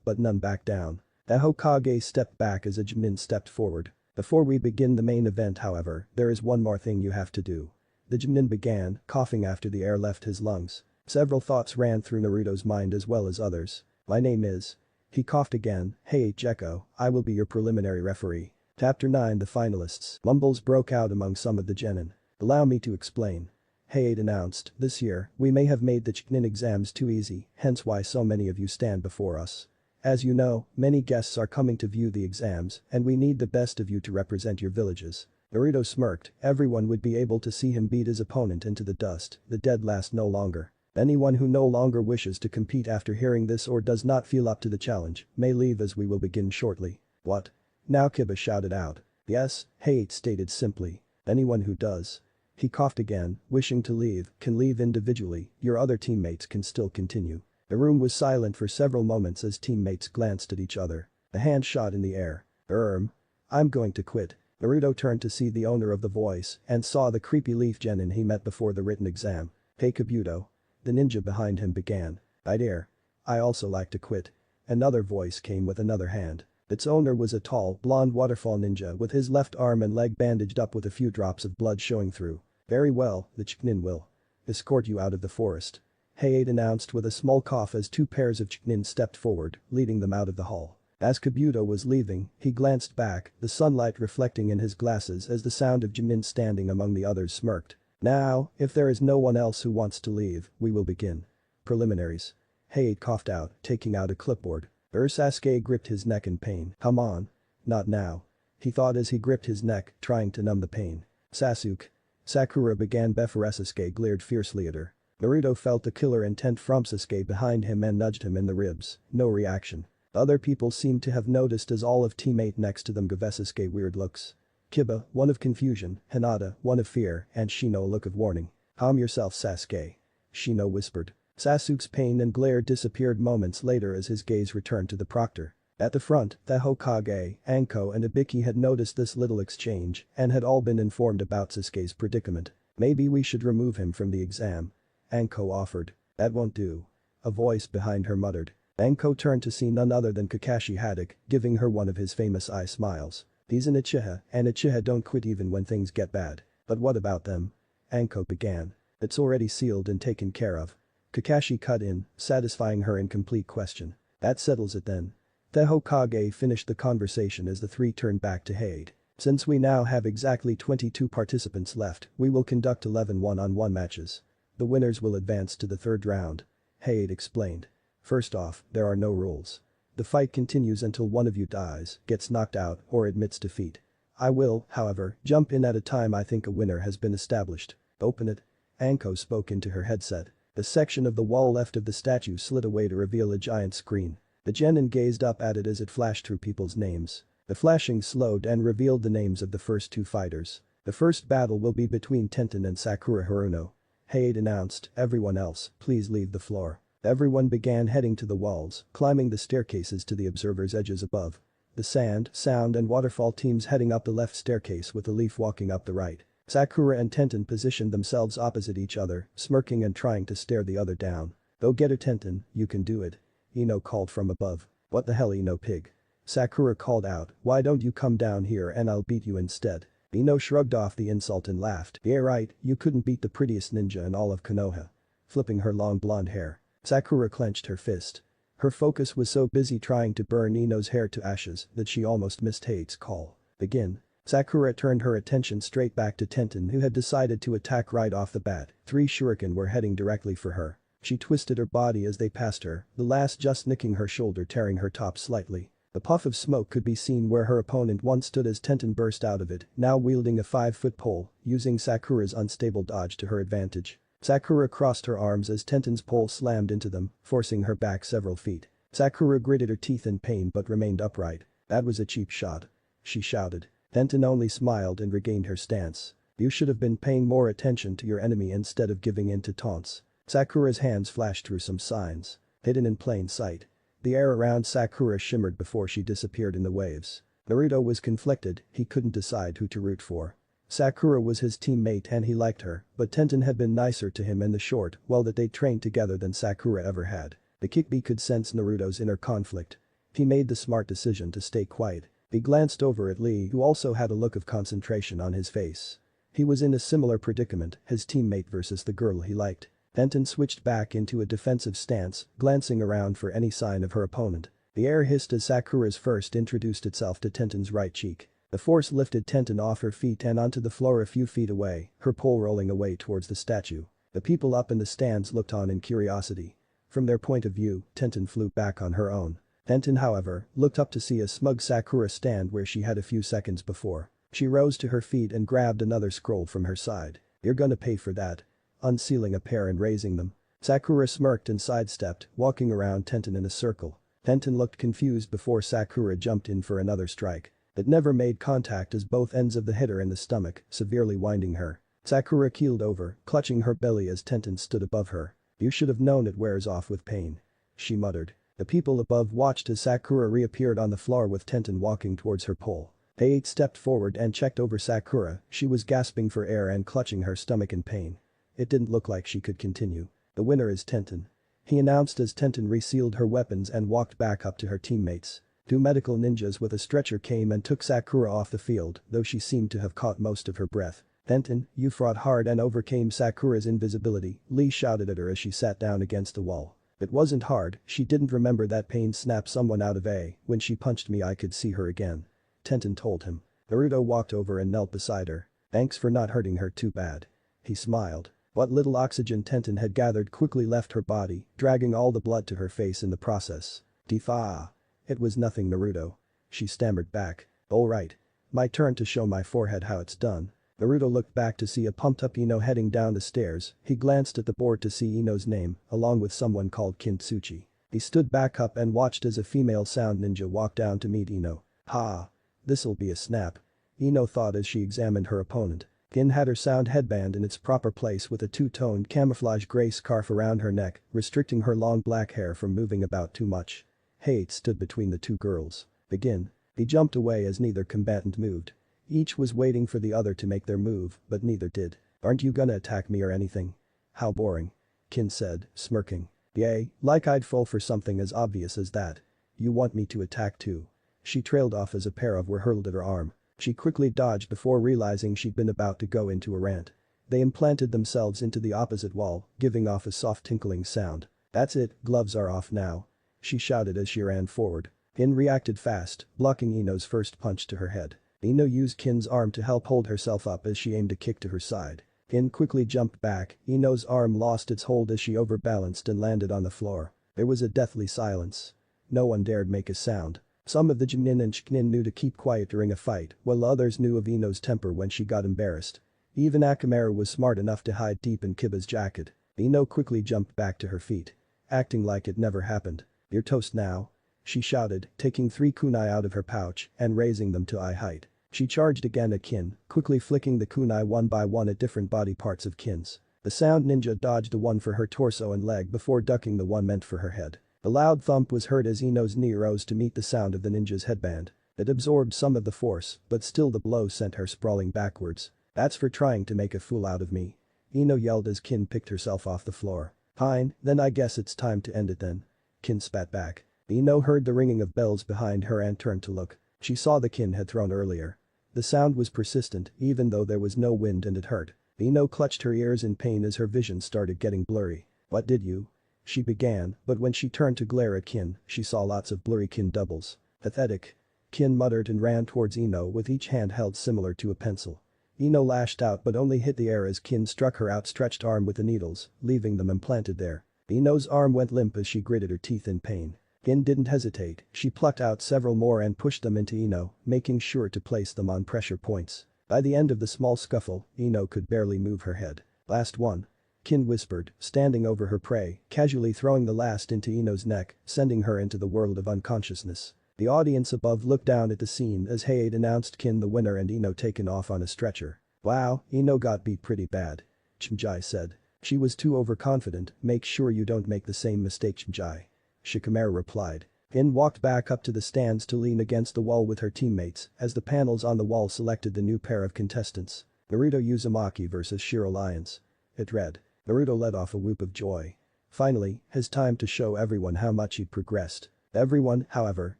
but none backed down. The Hokage stepped back as a Chunin stepped forward. "Before we begin the main event, however, there is one more thing you have to do." The Chunin began, coughing after the air left his lungs. Several thoughts ran through Naruto's mind as well as others. "My name is..." He coughed again. "Hey, Gekko, I will be your preliminary referee." Chapter 9 The finalists. Mumbles broke out among some of the genin. "Allow me to explain." Hayate announced, "This year, we may have made the Chunin exams too easy, hence why so many of you stand before us. As you know, many guests are coming to view the exams, and we need the best of you to represent your villages." Naruto smirked, everyone would be able to see him beat his opponent into the dust, the dead last no longer. Anyone who no longer wishes to compete after hearing this or does not feel up to the challenge, may leave as we will begin shortly. "What?" Now Kiba shouted out. "Yes," Hayate stated simply. "Anyone who does." He coughed again, "wishing to leave, can leave individually, your other teammates can still continue." The room was silent for several moments as teammates glanced at each other. A hand shot in the air. I'm going to quit." Naruto turned to see the owner of the voice and saw the creepy leaf genin he met before the written exam. "Hey Kabuto." The ninja behind him began. I also like to quit." Another voice came with another hand. Its owner was a tall, blonde waterfall ninja with his left arm and leg bandaged up with a few drops of blood showing through. "Very well, the Chunin will escort you out of the forest." Hayate announced with a small cough as two pairs of Chunin stepped forward, leading them out of the hall. As Kabuto was leaving, he glanced back, the sunlight reflecting in his glasses as the sound of Jimin standing among the others smirked. Now, if there is no one else who wants to leave, we will begin. Preliminaries. Hayate coughed out, taking out a clipboard. Sasuke gripped his neck in pain. Come on. Not now. He thought as he gripped his neck, trying to numb the pain. Sasuke. Sakura began before Sasuke glared fiercely at her. Naruto felt the killer intent from Sasuke behind him and nudged him in the ribs. No reaction. Other people seemed to have noticed as all of teammate next to them gave Sasuke weird looks. Kiba, one of confusion, Hinata, one of fear, and Shino a look of warning. Calm yourself Sasuke. Shino whispered. Sasuke's pain and glare disappeared moments later as his gaze returned to the proctor. At the front, the Hokage, Anko and Ibiki had noticed this little exchange and had all been informed about Sasuke's predicament. Maybe we should remove him from the exam. Anko offered. That won't do. A voice behind her muttered. Anko turned to see none other than Kakashi Haddock, giving her one of his famous eye smiles. He's an Uchiha, and Uchiha don't quit even when things get bad. But what about them? Anko began. It's already sealed and taken care of. Kakashi cut in, satisfying her incomplete question. That settles it then. The Hokage finished the conversation as the three turned back to Hayate. Since we now have exactly 22 participants left, we will conduct 11 one-on-one matches. The winners will advance to the third round. Hayate explained. First off, there are no rules. The fight continues until one of you dies, gets knocked out, or admits defeat. I will, however, jump in at a time I think a winner has been established. Open it. Anko spoke into her headset. The section of the wall left of the statue slid away to reveal a giant screen. The genin gazed up at it as it flashed through people's names. The flashing slowed and revealed the names of the first two fighters. The first battle will be between Tenten and Sakura Haruno. Hayate announced, everyone else, please leave the floor. Everyone began heading to the walls, climbing the staircases to the observers' edges above. The sand, sound and waterfall teams heading up the left staircase with the leaf walking up the right. Sakura and Tenten positioned themselves opposite each other, smirking and trying to stare the other down. Go get her Tenten, you can do it. Ino called from above. What the hell Ino pig? Sakura called out, why don't you come down here and I'll beat you instead. Ino shrugged off the insult and laughed. Yeah right, you couldn't beat the prettiest ninja in all of Konoha. Flipping her long blonde hair. Sakura clenched her fist. Her focus was so busy trying to burn Ino's hair to ashes that she almost missed Hate's call. Begin. Sakura turned her attention straight back to Tenten who had decided to attack right off the bat. 3 shuriken were heading directly for her. She twisted her body as they passed her, the last just nicking her shoulder tearing her top slightly. The puff of smoke could be seen where her opponent once stood as Tenten burst out of it, now wielding a 5-foot pole, using Sakura's unstable dodge to her advantage. Sakura crossed her arms as Tenten's pole slammed into them, forcing her back several feet. Sakura gritted her teeth in pain but remained upright. That was a cheap shot. She shouted. Tenten only smiled and regained her stance. You should have been paying more attention to your enemy instead of giving in to taunts. Sakura's hands flashed through some signs. Hidden in plain sight. The air around Sakura shimmered before she disappeared in the waves. Naruto was conflicted, he couldn't decide who to root for. Sakura was his teammate and he liked her, but Tenten had been nicer to him in the short while that they trained together than Sakura ever had. The Kikbi could sense Naruto's inner conflict. He made the smart decision to stay quiet. He glanced over at Lee who also had a look of concentration on his face. He was in a similar predicament, his teammate versus the girl he liked. Tenten switched back into a defensive stance, glancing around for any sign of her opponent. The air hissed as Sakura's first introduced itself to Tenten's right cheek. The force lifted Tenten off her feet and onto the floor a few feet away, her pole rolling away towards the statue. The people up in the stands looked on in curiosity. From their point of view, Tenten flew back on her own. Tenten, however, looked up to see a smug Sakura stand where she had a few seconds before. She rose to her feet and grabbed another scroll from her side. You're gonna pay for that. Unsealing a pair and raising them. Sakura smirked and sidestepped, walking around Tenten in a circle. Tenten looked confused before Sakura jumped in for another strike. It never made contact as both ends of the hit her in the stomach, severely winding her. Sakura keeled over, clutching her belly as Tenten stood above her. You should have known it wears off with pain. She muttered. The people above watched as Sakura reappeared on the floor with Tenten walking towards her pole. Hayate stepped forward and checked over Sakura, she was gasping for air and clutching her stomach in pain. It didn't look like she could continue. The winner is Tenten. He announced as Tenten resealed her weapons and walked back up to her teammates. 2 medical ninjas with a stretcher came and took Sakura off the field, though she seemed to have caught most of her breath. Tenten, you fought hard and overcame Sakura's invisibility, Lee shouted at her as she sat down against the wall. It wasn't hard, she didn't remember that pain snapped someone out of A. When she punched me I could see her again. Tenten told him. Naruto walked over and knelt beside her. Thanks for not hurting her too bad. He smiled. What little oxygen Tenten had gathered quickly left her body, dragging all the blood to her face in the process. Tifa. It was nothing Naruto. She stammered back. Alright. My turn to show my forehead how it's done. Naruto looked back to see a pumped-up Ino heading down the stairs. He glanced at the board to see Ino's name, along with someone called Kintsuchi. He stood back up and watched as a female sound ninja walked down to meet Ino. Ha. This'll be a snap. Ino thought as she examined her opponent. Kin had her sound headband in its proper place with a two-toned camouflage gray scarf around her neck, restricting her long black hair from moving about too much. Hate stood between the two girls. Begin. He jumped away as neither combatant moved. Each was waiting for the other to make their move, but neither did. Aren't you gonna attack me or anything? How boring. Kin said, smirking. Yay, like I'd fall for something as obvious as that. You want me to attack too? She trailed off as a pair of were hurled at her arm. She quickly dodged before realizing she'd been about to go into a rant. They implanted themselves into the opposite wall, giving off a soft tinkling sound. That's it, gloves are off now. She shouted as she ran forward. Kin reacted fast, blocking Ino's first punch to her head. Ino used Kin's arm to help hold herself up as she aimed a kick to her side. Kin quickly jumped back, Ino's arm lost its hold as she overbalanced and landed on the floor. There was a deathly silence. No one dared make a sound. Some of the Jinin and Shiknin knew to keep quiet during a fight, while others knew of Ino's temper when she got embarrassed. Even Akamaru was smart enough to hide deep in Kiba's jacket. Ino quickly jumped back to her feet. Acting like it never happened. You're toast now. She shouted, taking 3 kunai out of her pouch and raising them to eye height. She charged again at Kin, quickly flicking the kunai one by one at different body parts of Kin's. The sound ninja dodged the one for her torso and leg before ducking the one meant for her head. A loud thump was heard as Ino's knee rose to meet the sound of the ninja's headband. It absorbed some of the force, but still the blow sent her sprawling backwards. That's for trying to make a fool out of me. Ino yelled as Kin picked herself off the floor. Fine, then I guess it's time to end it then. Kin spat back. Ino heard the ringing of bells behind her and turned to look. She saw the Kin had thrown earlier. The sound was persistent even though there was no wind and it hurt. Ino clutched her ears in pain as her vision started getting blurry. What did you? She began, but when she turned to glare at Kin, she saw lots of blurry Kin doubles. Pathetic. Kin muttered and ran towards Ino with each hand held similar to a pencil. Ino lashed out but only hit the air as Kin struck her outstretched arm with the needles, leaving them implanted there. Ino's arm went limp as she gritted her teeth in pain. Kin didn't hesitate, she plucked out several more and pushed them into Ino, making sure to place them on pressure points. By the end of the small scuffle, Ino could barely move her head. Last one. Kin whispered, standing over her prey, casually throwing the last into Ino's neck, sending her into the world of unconsciousness. The audience above looked down at the scene as Hayate announced Kin the winner and Ino taken off on a stretcher. Wow, Ino got beat pretty bad. Chimjai said. She was too overconfident, make sure you don't make the same mistake Chimjai. Shikamaru replied. Kin walked back up to the stands to lean against the wall with her teammates as the panels on the wall selected the new pair of contestants. Naruto Uzumaki vs Shiro Lions. It read. Naruto let off a whoop of joy. Finally, his time to show everyone how much he'd progressed. Everyone, however,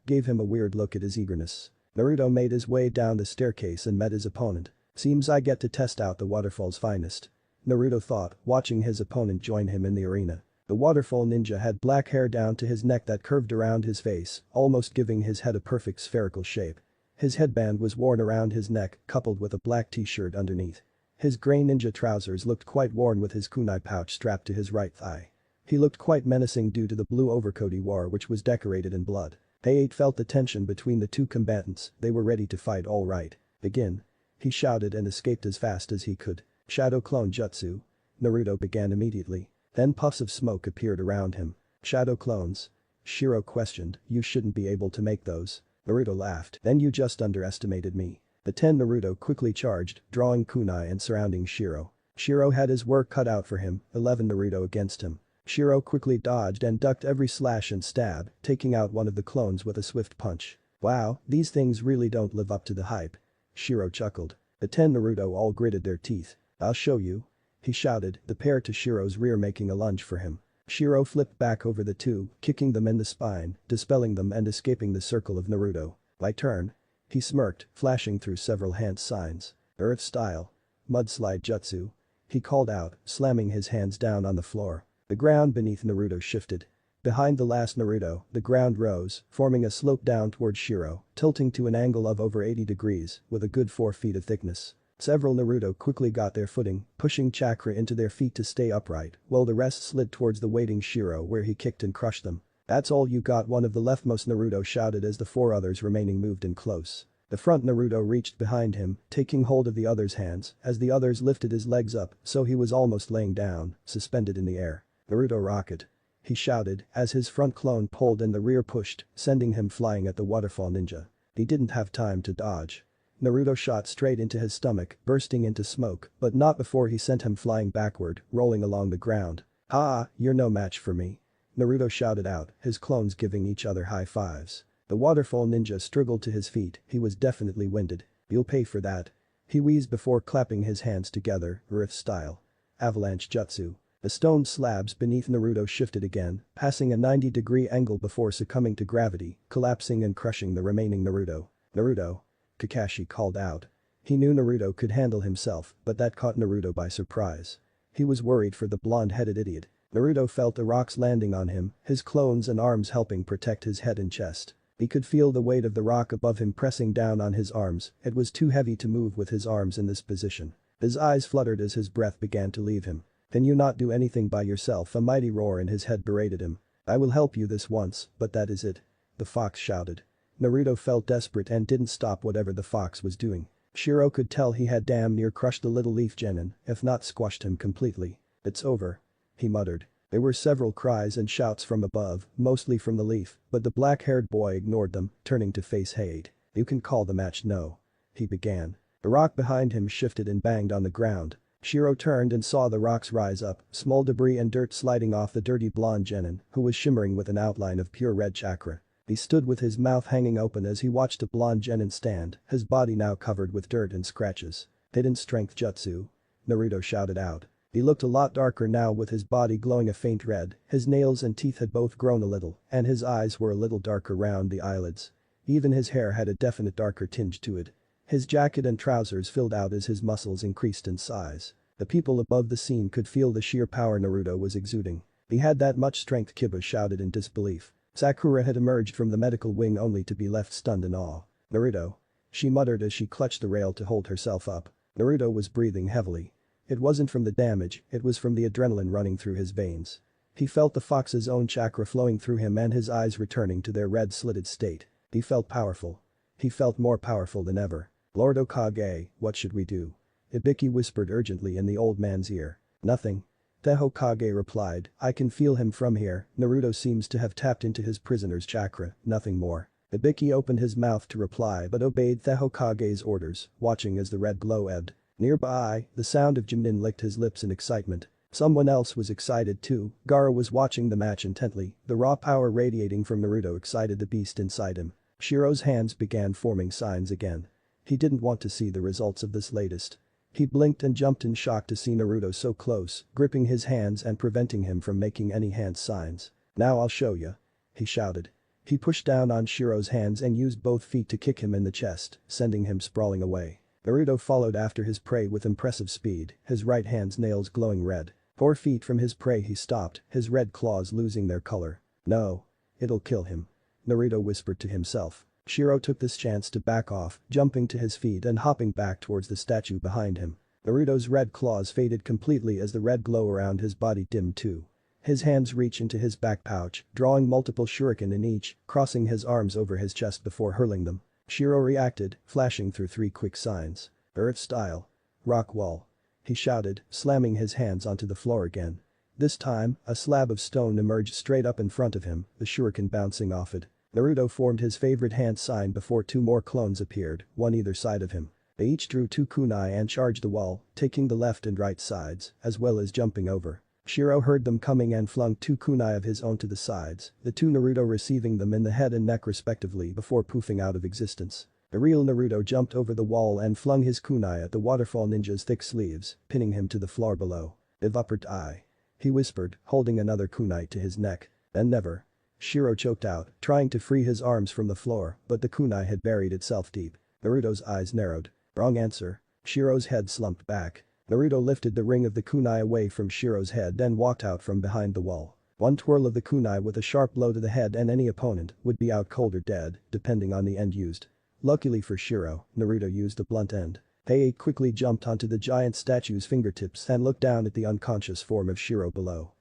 gave him a weird look at his eagerness. Naruto made his way down the staircase and met his opponent. Seems I get to test out the waterfall's finest. Naruto thought, watching his opponent join him in the arena. The waterfall ninja had black hair down to his neck that curved around his face, almost giving his head a perfect spherical shape. His headband was worn around his neck, coupled with a black t-shirt underneath. His gray ninja trousers looked quite worn with his kunai pouch strapped to his right thigh. He looked quite menacing due to the blue overcoat he wore which was decorated in blood. Hayate felt the tension between the two combatants, they were ready to fight all right. Begin. He shouted and escaped as fast as he could. Shadow clone jutsu. Naruto began immediately. Then puffs of smoke appeared around him. Shadow clones? Shiro questioned, you shouldn't be able to make those. Naruto laughed, then you just underestimated me. The 10 Naruto quickly charged, drawing kunai and surrounding Shiro. Shiro had his work cut out for him, 11 Naruto against him. Shiro quickly dodged and ducked every slash and stab, taking out one of the clones with a swift punch. Wow, these things really don't live up to the hype. Shiro chuckled. The 10 Naruto all gritted their teeth. I'll show you. He shouted, the pair to Shiro's rear making a lunge for him. Shiro flipped back over the two, kicking them in the spine, dispelling them and escaping the circle of Naruto. My turn. He smirked, flashing through several hand signs. Earth style. Mudslide jutsu. He called out, slamming his hands down on the floor. The ground beneath Naruto shifted. Behind the last Naruto, the ground rose, forming a slope down towards Shiro, tilting to an angle of over 80 degrees, with a good 4 feet of thickness. Several Naruto quickly got their footing, pushing chakra into their feet to stay upright, while the rest slid towards the waiting Shiro where he kicked and crushed them. "That's all you got," one of the leftmost Naruto shouted as the 4 others remaining moved in close. The front Naruto reached behind him, taking hold of the other's hands, as the others lifted his legs up so he was almost laying down, suspended in the air. "Naruto rocket," he shouted as his front clone pulled and the rear pushed, sending him flying at the waterfall ninja. He didn't have time to dodge. Naruto shot straight into his stomach, bursting into smoke, but not before he sent him flying backward, rolling along the ground. "Ha, you're no match for me," Naruto shouted out, his clones giving each other high fives. The waterfall ninja struggled to his feet, he was definitely winded. "You'll pay for that," he wheezed before clapping his hands together, rift style. Avalanche jutsu. The stone slabs beneath Naruto shifted again, passing a 90-degree angle before succumbing to gravity, collapsing and crushing the remaining Naruto. "Naruto," Kakashi called out. He knew Naruto could handle himself, but that caught Naruto by surprise. He was worried for the blonde-headed idiot. Naruto felt the rocks landing on him, his clones and arms helping protect his head and chest. He could feel the weight of the rock above him pressing down on his arms, it was too heavy to move with his arms in this position. His eyes fluttered as his breath began to leave him. "Can you not do anything by yourself?" A mighty roar in his head berated him. "I will help you this once, but that is it," the fox shouted. Naruto felt desperate and didn't stop whatever the fox was doing. Shiro could tell he had damn near crushed the little leaf genin, if not squashed him completely. "It's over," he muttered. There were several cries and shouts from above, mostly from the leaf, but the black-haired boy ignored them, turning to face Hade. "You can call the match no," he began. The rock behind him shifted and banged on the ground. Shiro turned and saw the rocks rise up, small debris and dirt sliding off the dirty blonde genin, who was shimmering with an outline of pure red chakra. He stood with his mouth hanging open as he watched the blonde genin stand, his body now covered with dirt and scratches. "Hidden strength jutsu," Naruto shouted out. He looked a lot darker now with his body glowing a faint red, his nails and teeth had both grown a little, and his eyes were a little darker round the eyelids. Even his hair had a definite darker tinge to it. His jacket and trousers filled out as his muscles increased in size. The people above the scene could feel the sheer power Naruto was exuding. "He had that much strength," Kiba shouted in disbelief. Sakura had emerged from the medical wing only to be left stunned in awe. "Naruto," she muttered as she clutched the rail to hold herself up. Naruto was breathing heavily. It wasn't from the damage, it was from the adrenaline running through his veins. He felt the fox's own chakra flowing through him and his eyes returning to their red-slitted state. He felt powerful. He felt more powerful than ever. "Lord Hokage, what should we do?" Ibiki whispered urgently in the old man's ear. "Nothing." The Hokage replied, "I can feel him from here, Naruto seems to have tapped into his prisoner's chakra, nothing more." Ibiki opened his mouth to reply but obeyed the Hokage's orders, watching as the red glow ebbed. Nearby, the sound of Jimin licked his lips in excitement. Someone else was excited too, Gaara was watching the match intently, the raw power radiating from Naruto excited the beast inside him. Shiro's hands began forming signs again. He didn't want to see the results of this latest. He blinked and jumped in shock to see Naruto so close, gripping his hands and preventing him from making any hand signs. "Now I'll show ya," he shouted. He pushed down on Shiro's hands and used both feet to kick him in the chest, sending him sprawling away. Naruto followed after his prey with impressive speed, his right hand's nails glowing red. 4 feet from his prey he stopped, his red claws losing their color. "No. It'll kill him," Naruto whispered to himself. Shiro took this chance to back off, jumping to his feet and hopping back towards the statue behind him. Naruto's red claws faded completely as the red glow around his body dimmed too. His hands reached into his back pouch, drawing multiple shuriken in each, crossing his arms over his chest before hurling them. Shiro reacted, flashing through 3 quick signs. "Earth style. Rock wall," he shouted, slamming his hands onto the floor again. This time, a slab of stone emerged straight up in front of him, the shuriken bouncing off it. Naruto formed his favorite hand sign before 2 more clones appeared, one either side of him. They each drew 2 kunai and charged the wall, taking the left and right sides, as well as jumping over. Shiro heard them coming and flung 2 kunai of his own to the sides, the 2 Naruto receiving them in the head and neck respectively before poofing out of existence. The real Naruto jumped over the wall and flung his kunai at the waterfall ninja's thick sleeves, pinning him to the floor below. "If upper eye," he whispered, holding another kunai to his neck. "Then never." Shiro choked out, trying to free his arms from the floor, but the kunai had buried itself deep. Naruto's eyes narrowed. "Wrong answer." Shiro's head slumped back. Naruto lifted the ring of the kunai away from Shiro's head and walked out from behind the wall. One twirl of the kunai with a sharp blow to the head and any opponent would be out cold or dead, depending on the end used. Luckily for Shiro, Naruto used the blunt end. He quickly jumped onto the giant statue's fingertips and looked down at the unconscious form of Shiro below.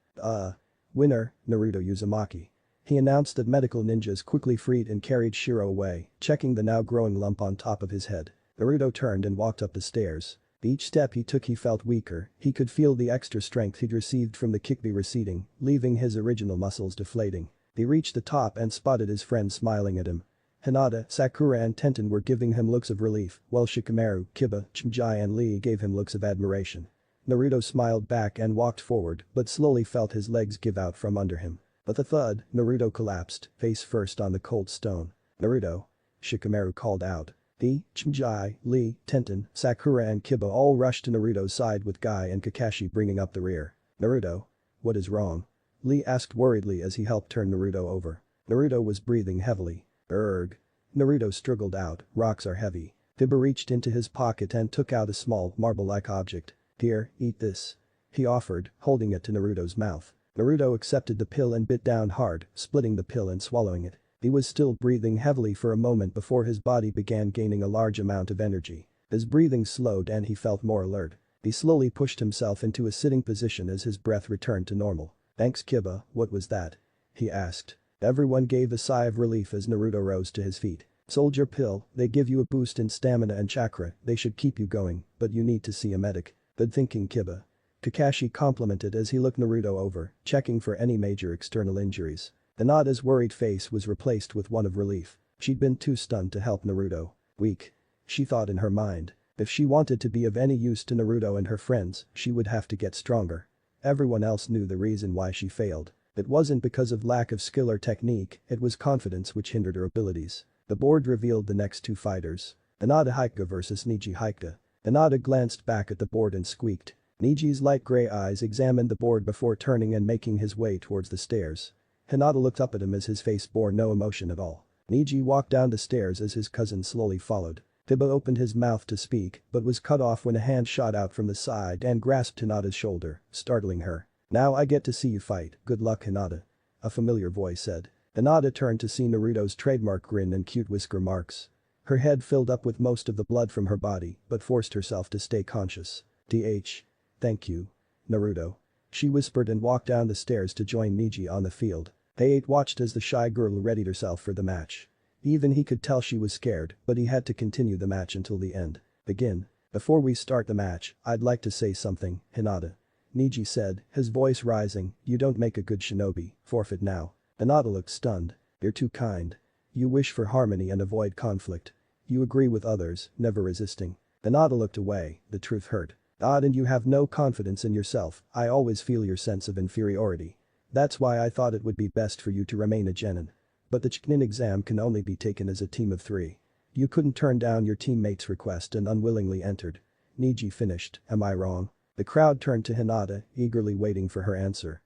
Winner, Naruto Uzumaki. He announced that medical ninjas quickly freed and carried Shiro away, checking the now growing lump on top of his head. Naruto turned and walked up the stairs. Each step he took he felt weaker, he could feel the extra strength he'd received from the kick receding, leaving his original muscles deflating. He reached the top and spotted his friend smiling at him. Hinata, Sakura and Tenten were giving him looks of relief, while Shikamaru, Kiba, Chimjai and Lee gave him looks of admiration. Naruto smiled back and walked forward, but slowly felt his legs give out from under him. With a thud, Naruto collapsed, face first on the cold stone. "Naruto!" Shikamaru called out. Chimjai, Lee, Tenten, Sakura and Kiba all rushed to Naruto's side with Guy and Kakashi bringing up the rear. "Naruto? What is wrong?" Lee asked worriedly as he helped turn Naruto over. Naruto was breathing heavily. "Erg." Naruto struggled out, "Rocks are heavy." Kiba reached into his pocket and took out a small, marble-like object. "Here, eat this," he offered, holding it to Naruto's mouth. Naruto accepted the pill and bit down hard, splitting the pill and swallowing it. He was still breathing heavily for a moment before his body began gaining a large amount of energy. His breathing slowed and he felt more alert. He slowly pushed himself into a sitting position as his breath returned to normal. "Thanks Kiba, what was that?" he asked. Everyone gave a sigh of relief as Naruto rose to his feet. "Soldier pill, they give you a boost in stamina and chakra, they should keep you going, but you need to see a medic." "Good thinking Kiba." Kakashi complimented as he looked Naruto over, checking for any major external injuries. Hinata's worried face was replaced with one of relief. She'd been too stunned to help Naruto. Weak. She thought in her mind. If she wanted to be of any use to Naruto and her friends, she would have to get stronger. Everyone else knew the reason why she failed. It wasn't because of lack of skill or technique, it was confidence which hindered her abilities. The board revealed the next two fighters. Hinata Hyuga vs Neji Hyuga. Hinata glanced back at the board and squeaked. Neji's light gray eyes examined the board before turning and making his way towards the stairs. Hinata looked up at him as his face bore no emotion at all. Neji walked down the stairs as his cousin slowly followed. Kiba opened his mouth to speak, but was cut off when a hand shot out from the side and grasped Hinata's shoulder, startling her. "Now I get to see you fight, good luck Hinata," a familiar voice said. Hinata turned to see Naruto's trademark grin and cute whisker marks. Her head filled up with most of the blood from her body, but forced herself to stay conscious. Thank you, Naruto," she whispered and walked down the stairs to join Neji on the field. He watched as the shy girl readied herself for the match. Even he could tell she was scared, but he had to continue the match until the end. "Begin. Before we start the match, I'd like to say something, Hinata," Neji said, his voice rising. "You don't make a good shinobi, forfeit now." Hinata looked stunned. "You're too kind. You wish for harmony and avoid conflict. You agree with others, never resisting." Hinata looked away, the truth hurt. "And you have no confidence in yourself, I always feel your sense of inferiority. That's why I thought it would be best for you to remain a genin. But the Chunin exam can only be taken as a team of 3. You couldn't turn down your teammate's request and unwillingly entered." Neji finished, "Am I wrong?" The crowd turned to Hinata, eagerly waiting for her answer.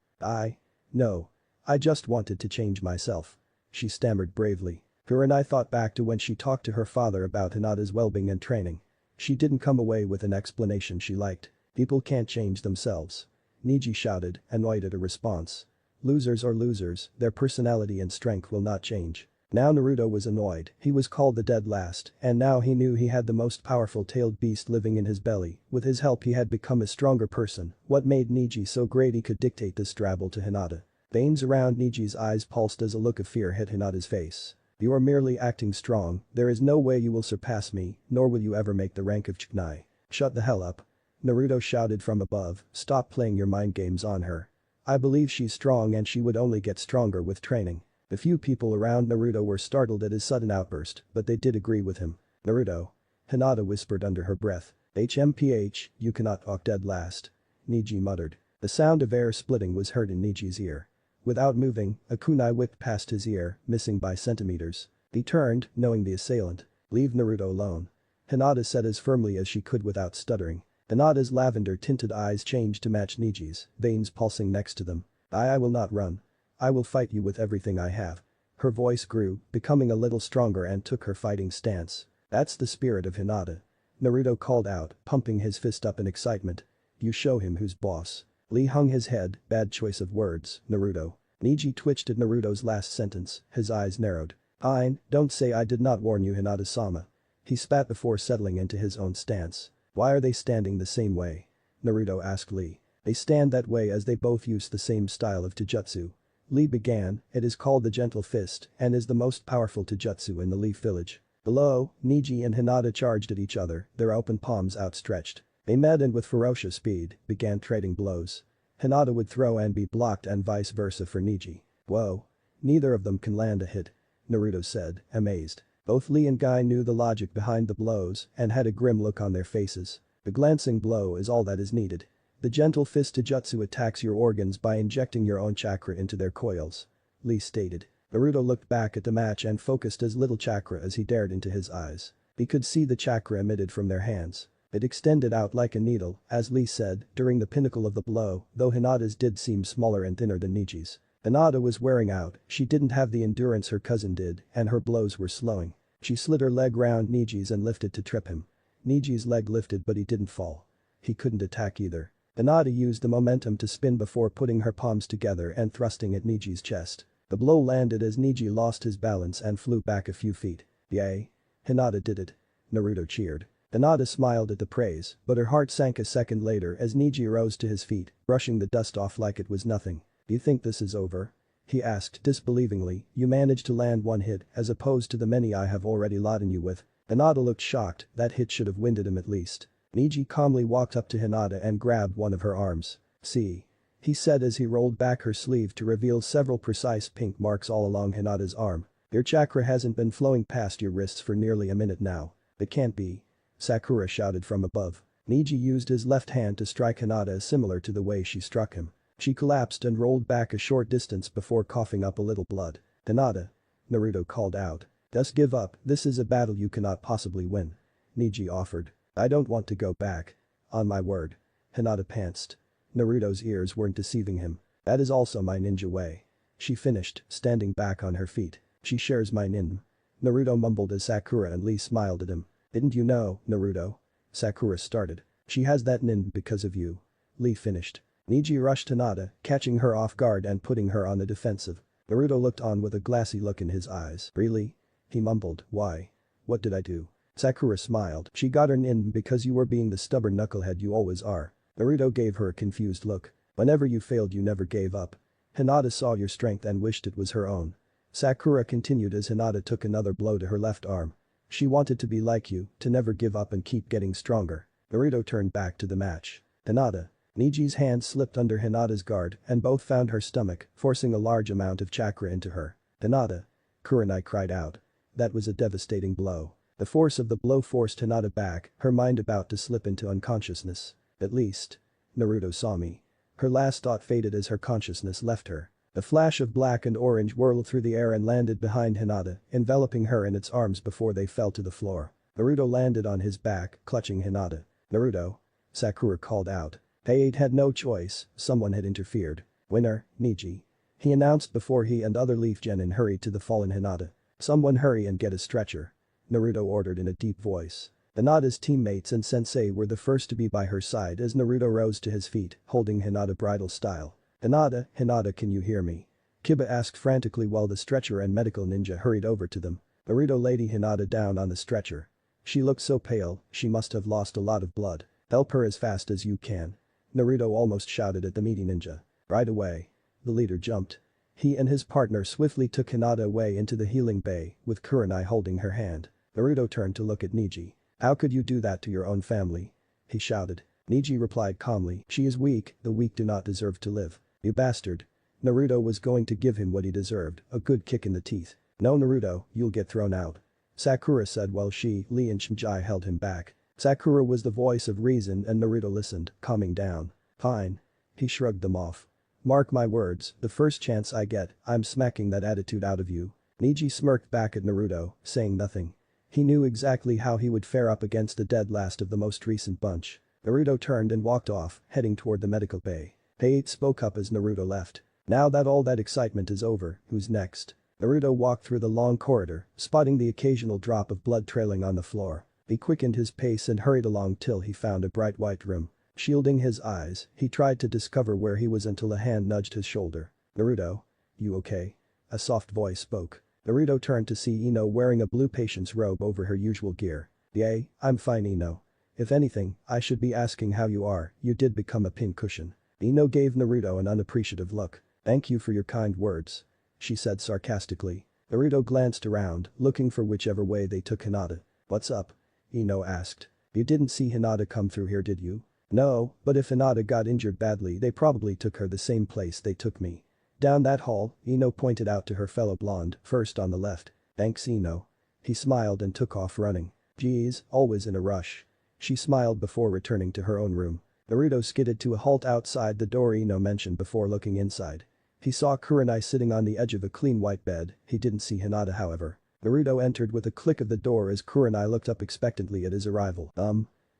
No. I just wanted to change myself," she stammered bravely. I thought back to when she talked to her father about Hinata's well-being and training. She didn't come away with an explanation she liked. "People can't change themselves," Neji shouted, annoyed at her response. "Losers are losers, their personality and strength will not change." Now Naruto was annoyed, he was called the dead last, and now he knew he had the most powerful tailed beast living in his belly. With his help he had become a stronger person. What made Neji so great he could dictate this drabble to Hinata. Veins around Neji's eyes pulsed as a look of fear hit Hinata's face. "You are merely acting strong, there is no way you will surpass me, nor will you ever make the rank of Chunin." "Shut the hell up," Naruto shouted from above, "stop playing your mind games on her. I believe she's strong and she would only get stronger with training." The few people around Naruto were startled at his sudden outburst, but they did agree with him. "Naruto," Hinata whispered under her breath. "HMPH, you cannot talk dead last," Neji muttered. The sound of air splitting was heard in Neji's ear. Without moving, a kunai whipped past his ear, missing by centimeters. He turned, knowing the assailant. "Leave Naruto alone," Hinata said as firmly as she could without stuttering. Hinata's lavender-tinted eyes changed to match Neji's, veins pulsing next to them. I will not run. I will fight you with everything I have." Her voice grew, becoming a little stronger and took her fighting stance. "That's the spirit of Hinata," Naruto called out, pumping his fist up in excitement. "You show him who's boss." Lee hung his head, bad choice of words, Naruto. Neji twitched at Naruto's last sentence, his eyes narrowed. Fine, don't say I did not warn you, Hinata-sama. He spat before settling into his own stance. Why are they standing the same way? Naruto asked Lee. They stand that way as they both use the same style of taijutsu. Lee began, it is called the Gentle Fist and is the most powerful taijutsu in the Leaf Village. Below, Neji and Hinata charged at each other, their open palms outstretched. They met and with ferocious speed, began trading blows. Hinata would throw and be blocked and vice versa for Neji. Whoa. Neither of them can land a hit. Naruto said, amazed. Both Lee and Guy knew the logic behind the blows and had a grim look on their faces. The glancing blow is all that is needed. The Gentle Fist taijutsu attacks your organs by injecting your own chakra into their coils. Lee stated. Naruto looked back at the match and focused as little chakra as he dared into his eyes. He could see the chakra emitted from their hands. It extended out like a needle, as Lee said, during the pinnacle of the blow, though Hinata's did seem smaller and thinner than Neji's. Hinata was wearing out, she didn't have the endurance her cousin did, and her blows were slowing. She slid her leg round Neji's and lifted to trip him. Neji's leg lifted but he didn't fall. He couldn't attack either. Hinata used the momentum to spin before putting her palms together and thrusting at Neji's chest. The blow landed as Neji lost his balance and flew back a few feet. Yay. Hinata did it. Naruto cheered. Hinata smiled at the praise, but her heart sank a second later as Neji rose to his feet, brushing the dust off like it was nothing. Do you think this is over? He asked disbelievingly, you managed to land one hit as opposed to the many I have already laden you with. Hinata looked shocked, that hit should have winded him at least. Neji calmly walked up to Hinata and grabbed one of her arms. See? He said as he rolled back her sleeve to reveal several precise pink marks all along Hinata's arm. Your chakra hasn't been flowing past your wrists for nearly a minute now. It can't be. Sakura shouted from above. Neji used his left hand to strike Hinata similar to the way she struck him. She collapsed and rolled back a short distance before coughing up a little blood. Hinata. Naruto called out. Just give up, this is a battle you cannot possibly win. Neji offered. I don't want to go back. On my word. Hinata pantsed. Naruto's ears weren't deceiving him. That is also my ninja way. She finished, standing back on her feet. She shares my nin. Naruto mumbled as Sakura and Lee smiled at him. Didn't you know, Naruto? Sakura started. She has that nin because of you. Lee finished. Neji rushed Hinata, catching her off guard and putting her on the defensive. Naruto looked on with a glassy look in his eyes. Really? He mumbled, why? What did I do? Sakura smiled. She got her nin because you were being the stubborn knucklehead you always are. Naruto gave her a confused look. Whenever you failed you never gave up. Hinata saw your strength and wished it was her own. Sakura continued as Hinata took another blow to her left arm. She wanted to be like you, to never give up and keep getting stronger. Naruto turned back to the match. Hinata. Neji's hand slipped under Hinata's guard and both found her stomach, forcing a large amount of chakra into her. Hinata. Kurenai cried out. That was a devastating blow. The force of the blow forced Hinata back, her mind about to slip into unconsciousness. At least. Naruto saw me. Her last thought faded as her consciousness left her. A flash of black and orange whirled through the air and landed behind Hinata, enveloping her in its arms before they fell to the floor. Naruto landed on his back, clutching Hinata. Naruto. Sakura called out. They had no choice, someone had interfered. Winner, Neji. He announced before he and other Leaf Genin hurried to the fallen Hinata. Someone hurry and get a stretcher. Naruto ordered in a deep voice. Hinata's teammates and sensei were the first to be by her side as Naruto rose to his feet, holding Hinata bridal style. Hinata, can you hear me? Kiba asked frantically while the stretcher and medical ninja hurried over to them. Naruto laid Hinata down on the stretcher. She looked so pale, she must have lost a lot of blood. Help her as fast as you can. Naruto almost shouted at the meaty ninja. Right away. The leader jumped. He and his partner swiftly took Hinata away into the healing bay, with Kurenai holding her hand. Naruto turned to look at Neji. How could you do that to your own family? He shouted. Neji replied calmly, she is weak, the weak do not deserve to live. You bastard. Naruto was going to give him what he deserved, a good kick in the teeth. No Naruto, you'll get thrown out. Sakura said while she, Lee and Shinji held him back. Sakura was the voice of reason and Naruto listened, calming down. Fine. He shrugged them off. Mark my words, the first chance I get, I'm smacking that attitude out of you. Neji smirked back at Naruto, saying nothing. He knew exactly how he would fare up against the dead last of the most recent bunch. Naruto turned and walked off, heading toward the medical bay. Pei spoke up as Naruto left. Now that all that excitement is over, who's next? Naruto walked through the long corridor, spotting the occasional drop of blood trailing on the floor. He quickened his pace and hurried along till he found a bright white room. Shielding his eyes, he tried to discover where he was until a hand nudged his shoulder. Naruto. You okay? A soft voice spoke. Naruto turned to see Ino wearing a blue patient's robe over her usual gear. Yay, I'm fine Ino. If anything, I should be asking how you are, you did become a pincushion. Ino gave Naruto an unappreciative look. Thank you for your kind words. She said sarcastically. Naruto glanced around, looking for whichever way they took Hinata. What's up? Ino asked. You didn't see Hinata come through here did you? No, but if Hinata got injured badly they probably took her the same place they took me. Down that hall, Ino pointed out to her fellow blonde, first on the left. Thanks Ino. He smiled and took off running. Geez, always in a rush. She smiled before returning to her own room. Naruto skidded to a halt outside the door Ino mentioned before looking inside. He saw Kurenai sitting on the edge of a clean white bed, he didn't see Hinata however. Naruto entered with a click of the door as Kurenai looked up expectantly at his arrival.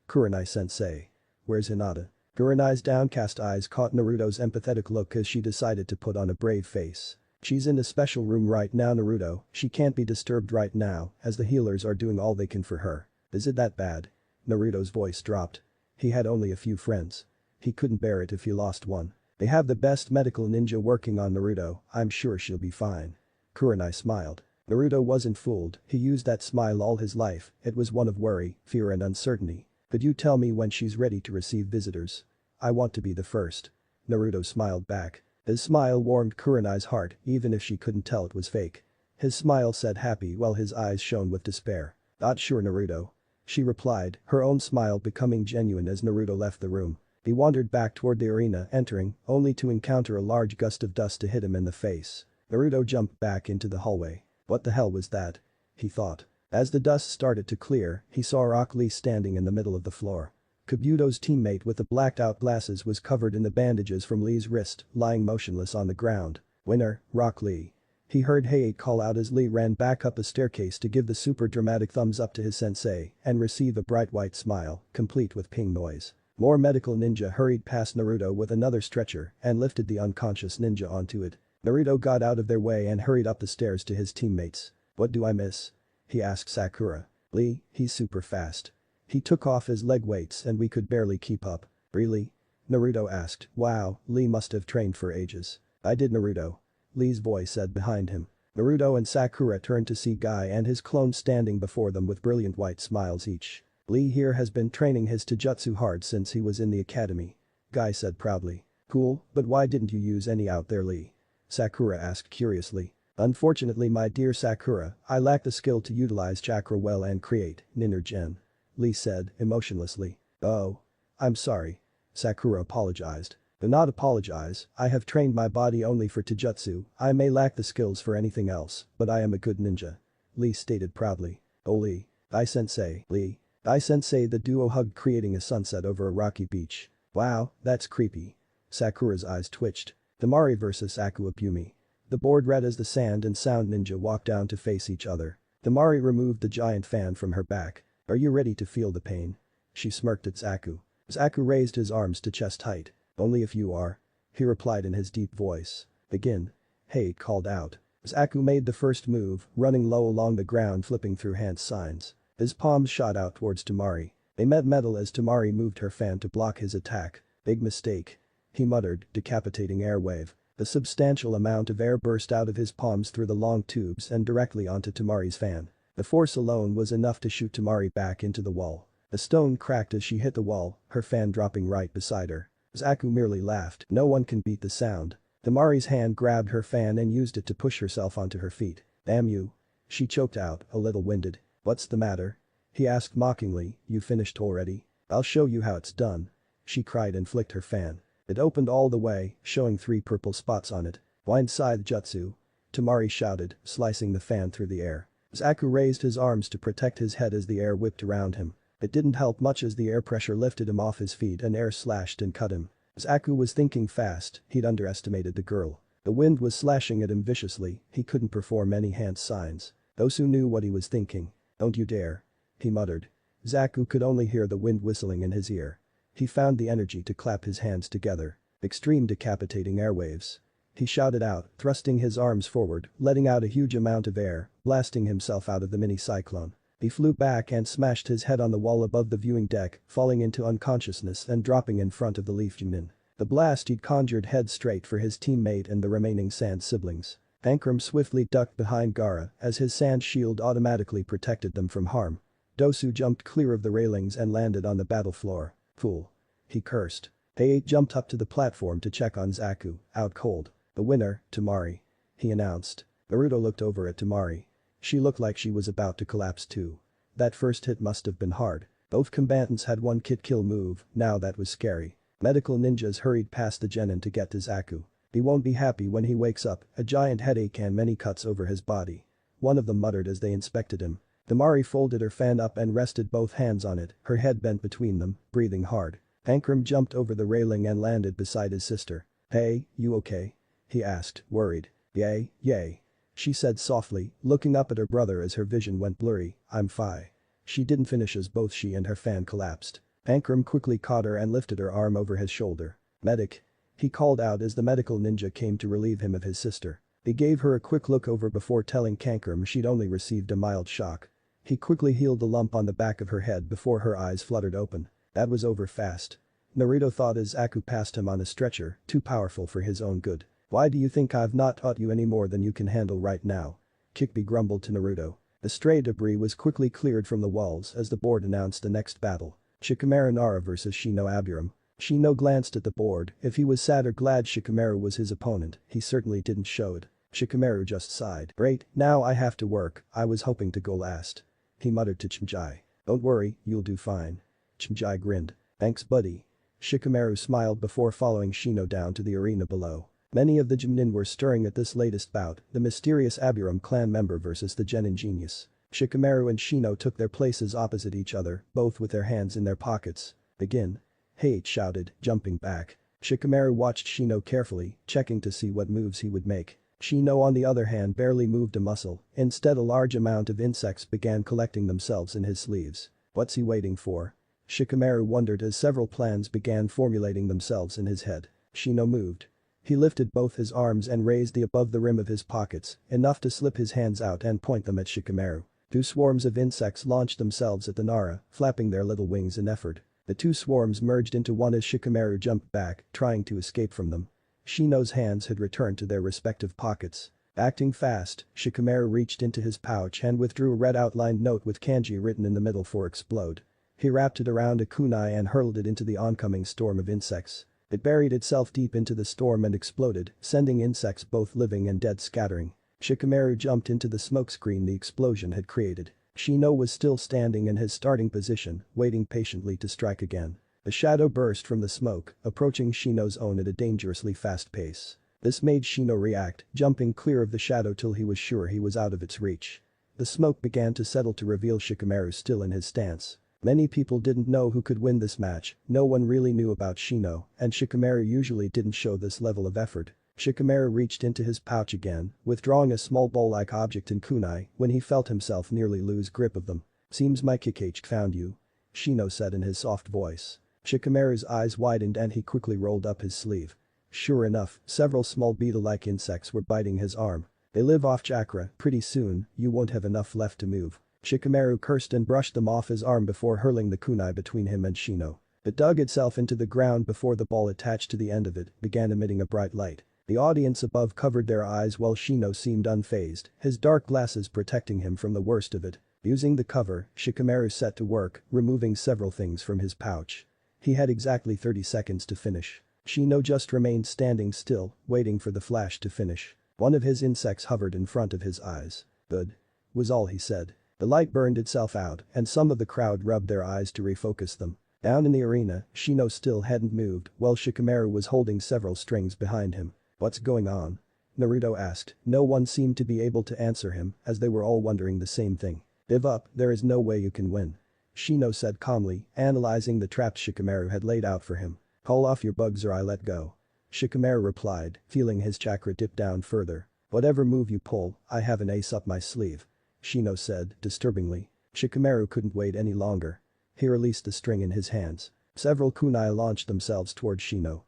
Kurenai-sensei. Where's Hinata? Kurenai's downcast eyes caught Naruto's empathetic look as she decided to put on a brave face. She's in a special room right now Naruto, she can't be disturbed right now as the healers are doing all they can for her. Is it that bad? Naruto's voice dropped. He had only a few friends. He couldn't bear it if he lost one. They have the best medical ninja working on Naruto, I'm sure she'll be fine. Kurenai smiled. Naruto wasn't fooled, he used that smile all his life, it was one of worry, fear and uncertainty. Could you tell me when she's ready to receive visitors? I want to be the first. Naruto smiled back. His smile warmed Kurenai's heart even if she couldn't tell it was fake. His smile said happy while his eyes shone with despair. Not sure Naruto. She replied, her own smile becoming genuine as Naruto left the room. He wandered back toward the arena, entering, only to encounter a large gust of dust to hit him in the face. Naruto jumped back into the hallway. What the hell was that? He thought. As the dust started to clear, he saw Rock Lee standing in the middle of the floor. Kabuto's teammate with the blacked-out glasses was covered in the bandages from Lee's wrist, lying motionless on the ground. Winner, Rock Lee. He heard Hayate call out as Lee ran back up a staircase to give the super dramatic thumbs up to his sensei and receive a bright white smile, complete with ping noise. More medical ninja hurried past Naruto with another stretcher and lifted the unconscious ninja onto it. Naruto got out of their way and hurried up the stairs to his teammates. What do I miss? He asked Sakura. Lee, he's super fast. He took off his leg weights and we could barely keep up. Really? Naruto asked. Wow, Lee must have trained for ages. I did Naruto. Lee's voice said behind him. Naruto and Sakura turned to see Guy and his clone standing before them with brilliant white smiles each. Lee here has been training his taijutsu hard since he was in the academy. Guy said proudly. Cool, but why didn't you use any out there Lee? Sakura asked curiously. Unfortunately my dear Sakura, I lack the skill to utilize chakra well and create Ninja-gen. Lee said, emotionlessly. Oh. I'm sorry. Sakura apologized. Do not apologize, I have trained my body only for taijutsu, I may lack the skills for anything else, but I am a good ninja. Lee stated proudly. Oh Lee. Dai-sensei. Lee. Dai-sensei the duo hugged creating a sunset over a rocky beach. Wow, that's creepy. Sakura's eyes twitched. Temari vs Aku Abumi. The board red as the sand and sound ninja walked down to face each other. Temari removed the giant fan from her back. Are you ready to feel the pain? She smirked at Zaku. Zaku raised his arms to chest height. Only if you are. He replied in his deep voice. Begin. Hayate called out. Zaku made the first move, running low along the ground flipping through hand signs. His palms shot out towards Temari. They met metal as Temari moved her fan to block his attack. Big mistake. He muttered, decapitating air wave. The substantial amount of air burst out of his palms through the long tubes and directly onto Temari's fan. The force alone was enough to shoot Temari back into the wall. A stone cracked as she hit the wall, her fan dropping right beside her. Zaku merely laughed. No one can beat the sound. Temari's hand grabbed her fan and used it to push herself onto her feet. Damn you. She choked out, a little winded. What's the matter? He asked mockingly, you finished already? I'll show you how it's done. She cried and flicked her fan. It opened all the way, showing 3 purple spots on it. Wind scythe jutsu. Temari shouted, slicing the fan through the air. Zaku raised his arms to protect his head as the air whipped around him. It didn't help much as the air pressure lifted him off his feet and air slashed and cut him. Zaku was thinking fast, he'd underestimated the girl. The wind was slashing at him viciously, he couldn't perform any hand signs. Those who knew what he was thinking. Don't you dare. He muttered. Zaku could only hear the wind whistling in his ear. He found the energy to clap his hands together. Extreme decapitating airwaves. He shouted out, thrusting his arms forward, letting out a huge amount of air, blasting himself out of the mini-cyclone. He flew back and smashed his head on the wall above the viewing deck, falling into unconsciousness and dropping in front of the Leaf Junin. The blast he'd conjured head straight for his teammate and the remaining Sand siblings. Ankrum swiftly ducked behind Gaara as his sand shield automatically protected them from harm. Dosu jumped clear of the railings and landed on the battle floor. Fool. He cursed. They jumped up to the platform to check on Zaku, out cold. The winner, Tamari. He announced. Naruto looked over at Tamari. She looked like she was about to collapse too. That first hit must have been hard. Both combatants had one kill move, now that was scary. Medical ninjas hurried past the genin to get to Zaku. He won't be happy when he wakes up, a giant headache and many cuts over his body. One of them muttered as they inspected him. Tamari folded her fan up and rested both hands on it, her head bent between them, breathing hard. Ankrum jumped over the railing and landed beside his sister. "Hey, you okay?" he asked, worried. Yay. She said softly, looking up at her brother as her vision went blurry, "I'm fine." She didn't finish as both she and her fan collapsed. Ankrum quickly caught her and lifted her arm over his shoulder. "Medic." He called out as the medical ninja came to relieve him of his sister. He gave her a quick look over before telling Ankrum she'd only received a mild shock. He quickly healed the lump on the back of her head before her eyes fluttered open. That was over fast. Naruto thought as Zaku passed him on a stretcher, too powerful for his own good. "Why do you think I've not taught you any more than you can handle right now?" Kikbi grumbled to Naruto. The stray debris was quickly cleared from the walls as the board announced the next battle. Shikamaru Nara vs Shino Aburam. Shino glanced at the board. If he was sad or glad Shikamaru was his opponent, he certainly didn't show it. Shikamaru just sighed. "Great, now I have to work, I was hoping to go last." He muttered to Chimjai. "Don't worry, you'll do fine." Chimjai grinned. "Thanks buddy." Shikamaru smiled before following Shino down to the arena below. Many of the Genin were stirring at this latest bout, the mysterious Aburam clan member versus the Genin genius. Shikamaru and Shino took their places opposite each other, both with their hands in their pockets. "Begin." Hate shouted, jumping back. Shikamaru watched Shino carefully, checking to see what moves he would make. Shino on the other hand barely moved a muscle, instead a large amount of insects began collecting themselves in his sleeves. What's he waiting for? Shikamaru wondered as several plans began formulating themselves in his head. Shino moved. He lifted both his arms and raised them above the rim of his pockets, enough to slip his hands out and point them at Shikamaru. Two swarms of insects launched themselves at the Nara, flapping their little wings in effort. The two swarms merged into one as Shikamaru jumped back, trying to escape from them. Shino's hands had returned to their respective pockets. Acting fast, Shikamaru reached into his pouch and withdrew a red outlined note with kanji written in the middle for explode. He wrapped it around a kunai and hurled it into the oncoming storm of insects. It buried itself deep into the storm and exploded, sending insects both living and dead scattering. Shikamaru jumped into the smokescreen the explosion had created. Shino was still standing in his starting position, waiting patiently to strike again. A shadow burst from the smoke, approaching Shino's own at a dangerously fast pace. This made Shino react, jumping clear of the shadow till he was sure he was out of its reach. The smoke began to settle to reveal Shikamaru still in his stance. Many people didn't know who could win this match, no one really knew about Shino, and Shikamaru usually didn't show this level of effort. Shikamaru reached into his pouch again, withdrawing a small bowl-like object in kunai when he felt himself nearly lose grip of them. "Seems my Kikage found you," Shino said in his soft voice. Shikamaru's eyes widened and he quickly rolled up his sleeve. Sure enough, several small beetle-like insects were biting his arm. "They live off chakra, pretty soon, you won't have enough left to move." Shikamaru cursed and brushed them off his arm before hurling the kunai between him and Shino. It dug itself into the ground before the ball attached to the end of it began emitting a bright light. The audience above covered their eyes while Shino seemed unfazed, his dark glasses protecting him from the worst of it. Using the cover, Shikamaru set to work, removing several things from his pouch. He had exactly 30 seconds to finish. Shino just remained standing still, waiting for the flash to finish. One of his insects hovered in front of his eyes. "Good," was all he said. The light burned itself out, and some of the crowd rubbed their eyes to refocus them. Down in the arena, Shino still hadn't moved, while Shikamaru was holding several strings behind him. "What's going on?" Naruto asked. No one seemed to be able to answer him, as they were all wondering the same thing. "Give up, there is no way you can win," Shino said calmly, analyzing the traps Shikamaru had laid out for him. "Call off your bugs or I let go." Shikamaru replied, feeling his chakra dip down further. "Whatever move you pull, I have an ace up my sleeve," Shino said, disturbingly. Shikamaru couldn't wait any longer. He released the string in his hands. Several kunai launched themselves toward Shino.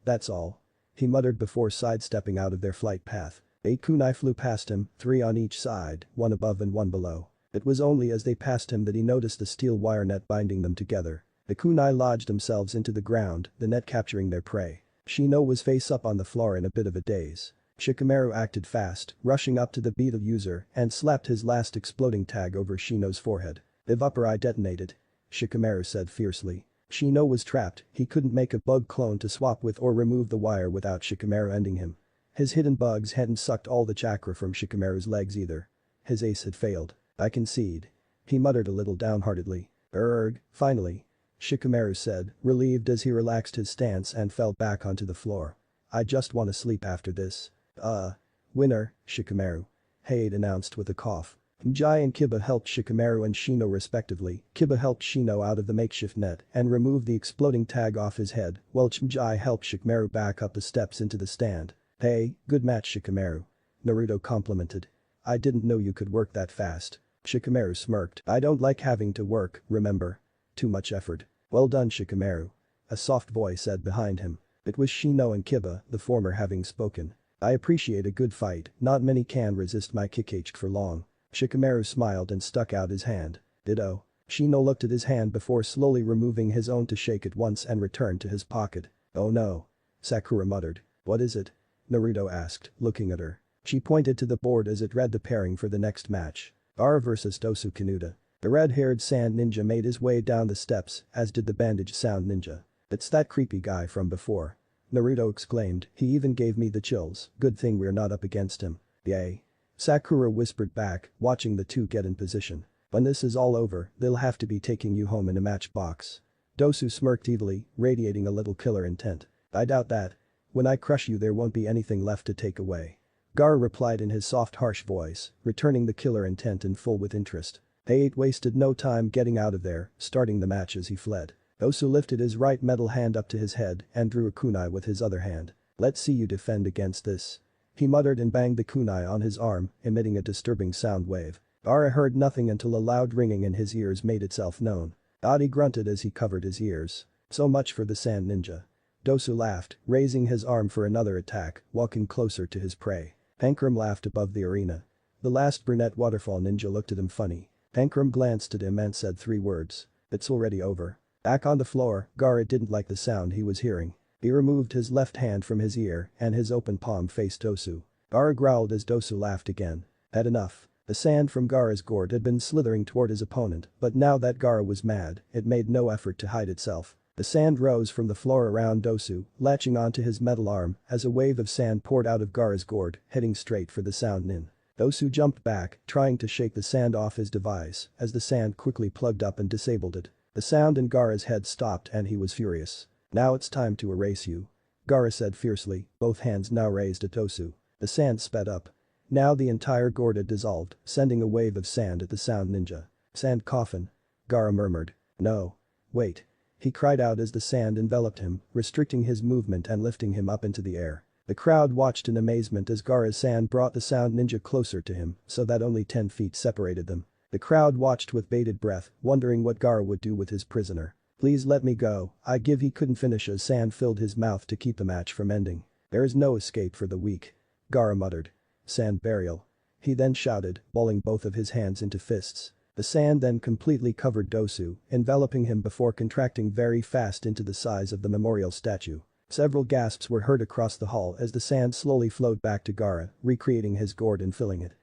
That's all," he muttered before sidestepping out of their flight path. 8 kunai flew past him, 3 on each side, 1 above and 1 below. It was only as they passed him that he noticed the steel wire net binding them together. The kunai lodged themselves into the ground, the net capturing their prey. Shino was face up on the floor in a bit of a daze. Shikamaru acted fast, rushing up to the beetle user and slapped his last exploding tag over Shino's forehead. The upper eye detonated. Shikamaru said fiercely. Shino was trapped, he couldn't make a bug clone to swap with or remove the wire without Shikamaru ending him. His hidden bugs hadn't sucked all the chakra from Shikamaru's legs either. His ace had failed. I concede. He muttered a little downheartedly. Finally. Shikamaru said, relieved as he relaxed his stance and fell back onto the floor. I just want to sleep after this. Winner, Shikamaru. Hayate announced with a cough. Mjai and Kiba helped Shikamaru and Shino respectively. Kiba helped Shino out of the makeshift net and removed the exploding tag off his head, while Mjai helped Shikamaru back up the steps into the stand. Hey, good match Shikamaru. Naruto complimented. I didn't know you could work that fast. Shikamaru smirked. I don't like having to work, remember? Too much effort. Well done Shikamaru. A soft voice said behind him. It was Shino and Kiba, the former having spoken. I appreciate a good fight, not many can resist my kick for long. Shikamaru smiled and stuck out his hand. Ditto. Shino looked at his hand before slowly removing his own to shake it once and returned to his pocket. Oh no. Sakura muttered. What is it? Naruto asked, looking at her. She pointed to the board as it read the pairing for the next match. Ara vs Dosu Kanuta. The red-haired sand ninja made his way down the steps, as did the bandaged sound ninja. It's that creepy guy from before. Naruto exclaimed, he even gave me the chills, good thing we're not up against him. Yay. Sakura whispered back, watching the two get in position. When this is all over, they'll have to be taking you home in a matchbox. Dosu smirked evilly, radiating a little killer intent. I doubt that. When I crush you there won't be anything left to take away. Gaara replied in his soft harsh voice, returning the killer intent in full with interest. Hayate wasted no time getting out of there, starting the match as he fled. Dosu lifted his right metal hand up to his head and drew a kunai with his other hand. Let's see you defend against this. He muttered and banged the kunai on his arm, emitting a disturbing sound wave. Gaara heard nothing until a loud ringing in his ears made itself known. Adi grunted as he covered his ears. So much for the sand ninja. Dosu laughed, raising his arm for another attack, walking closer to his prey. Pankram laughed above the arena. The last brunette waterfall ninja looked at him funny. Pankram glanced at him and said 3 words. It's already over. Back on the floor, Gaara didn't like the sound he was hearing. He removed his left hand from his ear and his open palm faced Dosu. Gaara growled as Dosu laughed again. Had enough. The sand from Gaara's gourd had been slithering toward his opponent, but now that Gaara was mad, it made no effort to hide itself. The sand rose from the floor around Dosu, latching onto his metal arm as a wave of sand poured out of Gaara's gourd, heading straight for the sound nin. Dosu jumped back, trying to shake the sand off his device, as the sand quickly plugged up and disabled it. The sound in Gaara's head stopped and he was furious. Now it's time to erase you. Gaara said fiercely, both hands now raised at Dosu. The sand sped up. Now the entire gourd had dissolved, sending a wave of sand at the sound ninja. Sand coffin. Gaara murmured. No. Wait. He cried out as the sand enveloped him, restricting his movement and lifting him up into the air. The crowd watched in amazement as Gaara's sand brought the sound ninja closer to him so that only 10 feet separated them. The crowd watched with bated breath, wondering what Gaara would do with his prisoner. Please let me go, I give he couldn't finish as sand filled his mouth to keep the match from ending. There is no escape for the weak. Gaara muttered. Sand burial. He then shouted, balling both of his hands into fists. The sand then completely covered Dosu, enveloping him before contracting very fast into the size of the memorial statue. Several gasps were heard across the hall as the sand slowly flowed back to Gaara, recreating his gourd and filling it.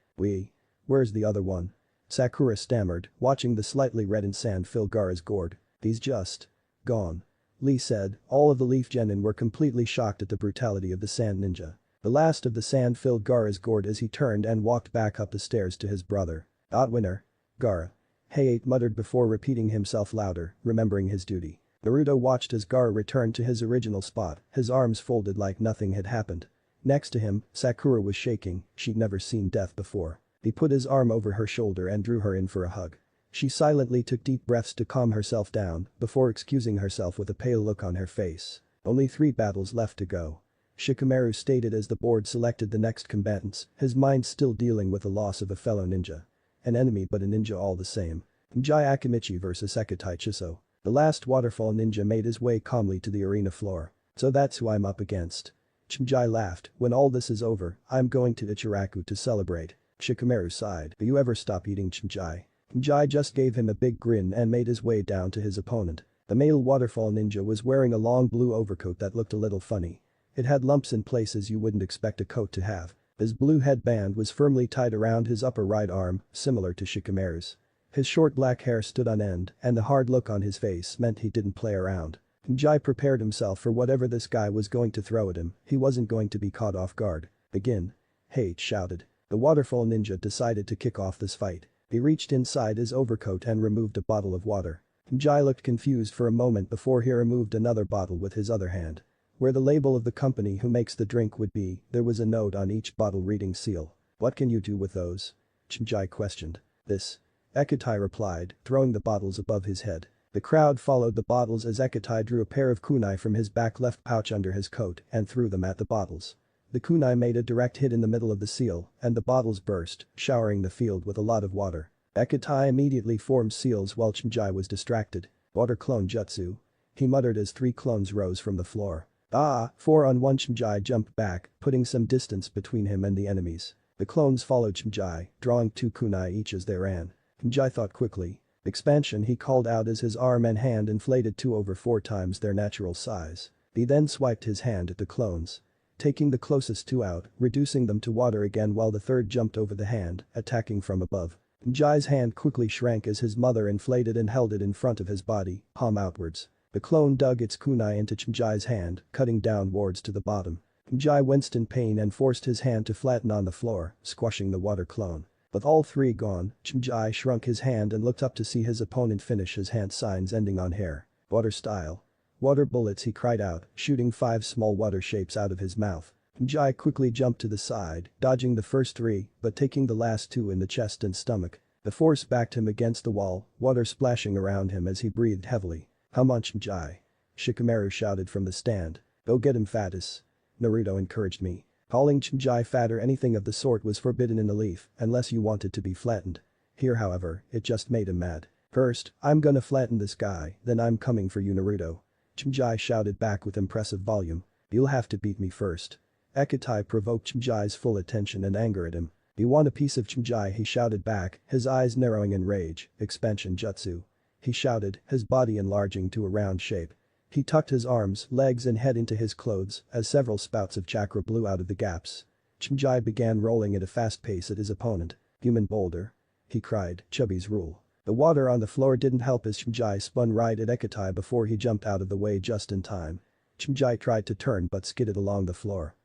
Where's the other one? Sakura stammered, watching the slightly reddened sand fill Gaara's gourd. He's just gone. Lee said. All of the Leaf Genin were completely shocked at the brutality of the sand ninja. The last of the sand filled Gaara's gourd as he turned and walked back up the stairs to his brother. Winner. Gaara. Hayate muttered before repeating himself louder, remembering his duty. Naruto watched as Gaara returned to his original spot, his arms folded like nothing had happened. Next to him, Sakura was shaking, she'd never seen death before. He put his arm over her shoulder and drew her in for a hug. She silently took deep breaths to calm herself down before excusing herself with a pale look on her face. Only 3 battles left to go. Shikamaru stated as the board selected the next combatants, his mind still dealing with the loss of a fellow ninja. An enemy but a ninja all the same. Mjai Akimichi vs Squad-Zero-Taicho. The last waterfall ninja made his way calmly to the arena floor. So that's who I'm up against. Mjai laughed, when all this is over, I'm going to Ichiraku to celebrate. Shikamaru sighed, do you ever stop eating Mjai? Mjai just gave him a big grin and made his way down to his opponent. The male waterfall ninja was wearing a long blue overcoat that looked a little funny. It had lumps in places you wouldn't expect a coat to have. His blue headband was firmly tied around his upper right arm, similar to Shikamaru's. His short black hair stood on end, and the hard look on his face meant he didn't play around. Jai prepared himself for whatever this guy was going to throw at him, he wasn't going to be caught off guard. Begin. Hate shouted. The waterfall ninja decided to kick off this fight. He reached inside his overcoat and removed a bottle of water. Jai looked confused for a moment before he removed another bottle with his other hand. Where the label of the company who makes the drink would be, there was a note on each bottle reading seal. What can you do with those? Jai questioned. This. Ekatai replied, throwing the bottles above his head. The crowd followed the bottles as Ekatai drew a pair of kunai from his back left pouch under his coat and threw them at the bottles. The kunai made a direct hit in the middle of the seal, and the bottles burst, showering the field with a lot of water. Ekatai immediately formed seals while Jai was distracted. Water clone jutsu. He muttered as 3 clones rose from the floor. 4 on 1. Jai jumped back, putting some distance between him and the enemies. The clones followed Jai, drawing 2 kunai each as they ran. Jai thought quickly. Expansion, he called out as his arm and hand inflated to over 4 times their natural size. He then swiped his hand at the clones. Taking the closest 2 out, reducing them to water again while the third jumped over the hand, attacking from above. Jai's hand quickly shrank as his mother inflated and held it in front of his body, palm outwards. The clone dug its kunai into Jai's hand, cutting downwards to the bottom. Jai winced in pain and forced his hand to flatten on the floor, squashing the water clone. With all 3 gone, Jai shrunk his hand and looked up to see his opponent finish his hand signs ending on hair. Water style. Water bullets, he cried out, shooting 5 small water shapes out of his mouth. Jai quickly jumped to the side, dodging the first 3, but taking the last 2 in the chest and stomach. The force backed him against the wall, water splashing around him as he breathed heavily. Come on, Jai. Shikamaru shouted from the stand. Go get him, Fatus. Naruto encouraged me. Calling Jai fat or anything of the sort was forbidden in the leaf, unless you wanted to be flattened. Here however, it just made him mad. First, I'm gonna flatten this guy, then I'm coming for you, Naruto. Jai shouted back with impressive volume. You'll have to beat me first. Ekatai provoked Jai's full attention and anger at him. You want a piece of Jai, he shouted back, his eyes narrowing in rage. Expansion jutsu. He shouted, his body enlarging to a round shape. He tucked his arms, legs and head into his clothes as several spouts of chakra blew out of the gaps. Jai began rolling at a fast pace at his opponent. Human boulder. He cried, Chubby's rule. The water on the floor didn't help as Jai spun right at Ekatai before he jumped out of the way just in time. Jai tried to turn but skidded along the floor.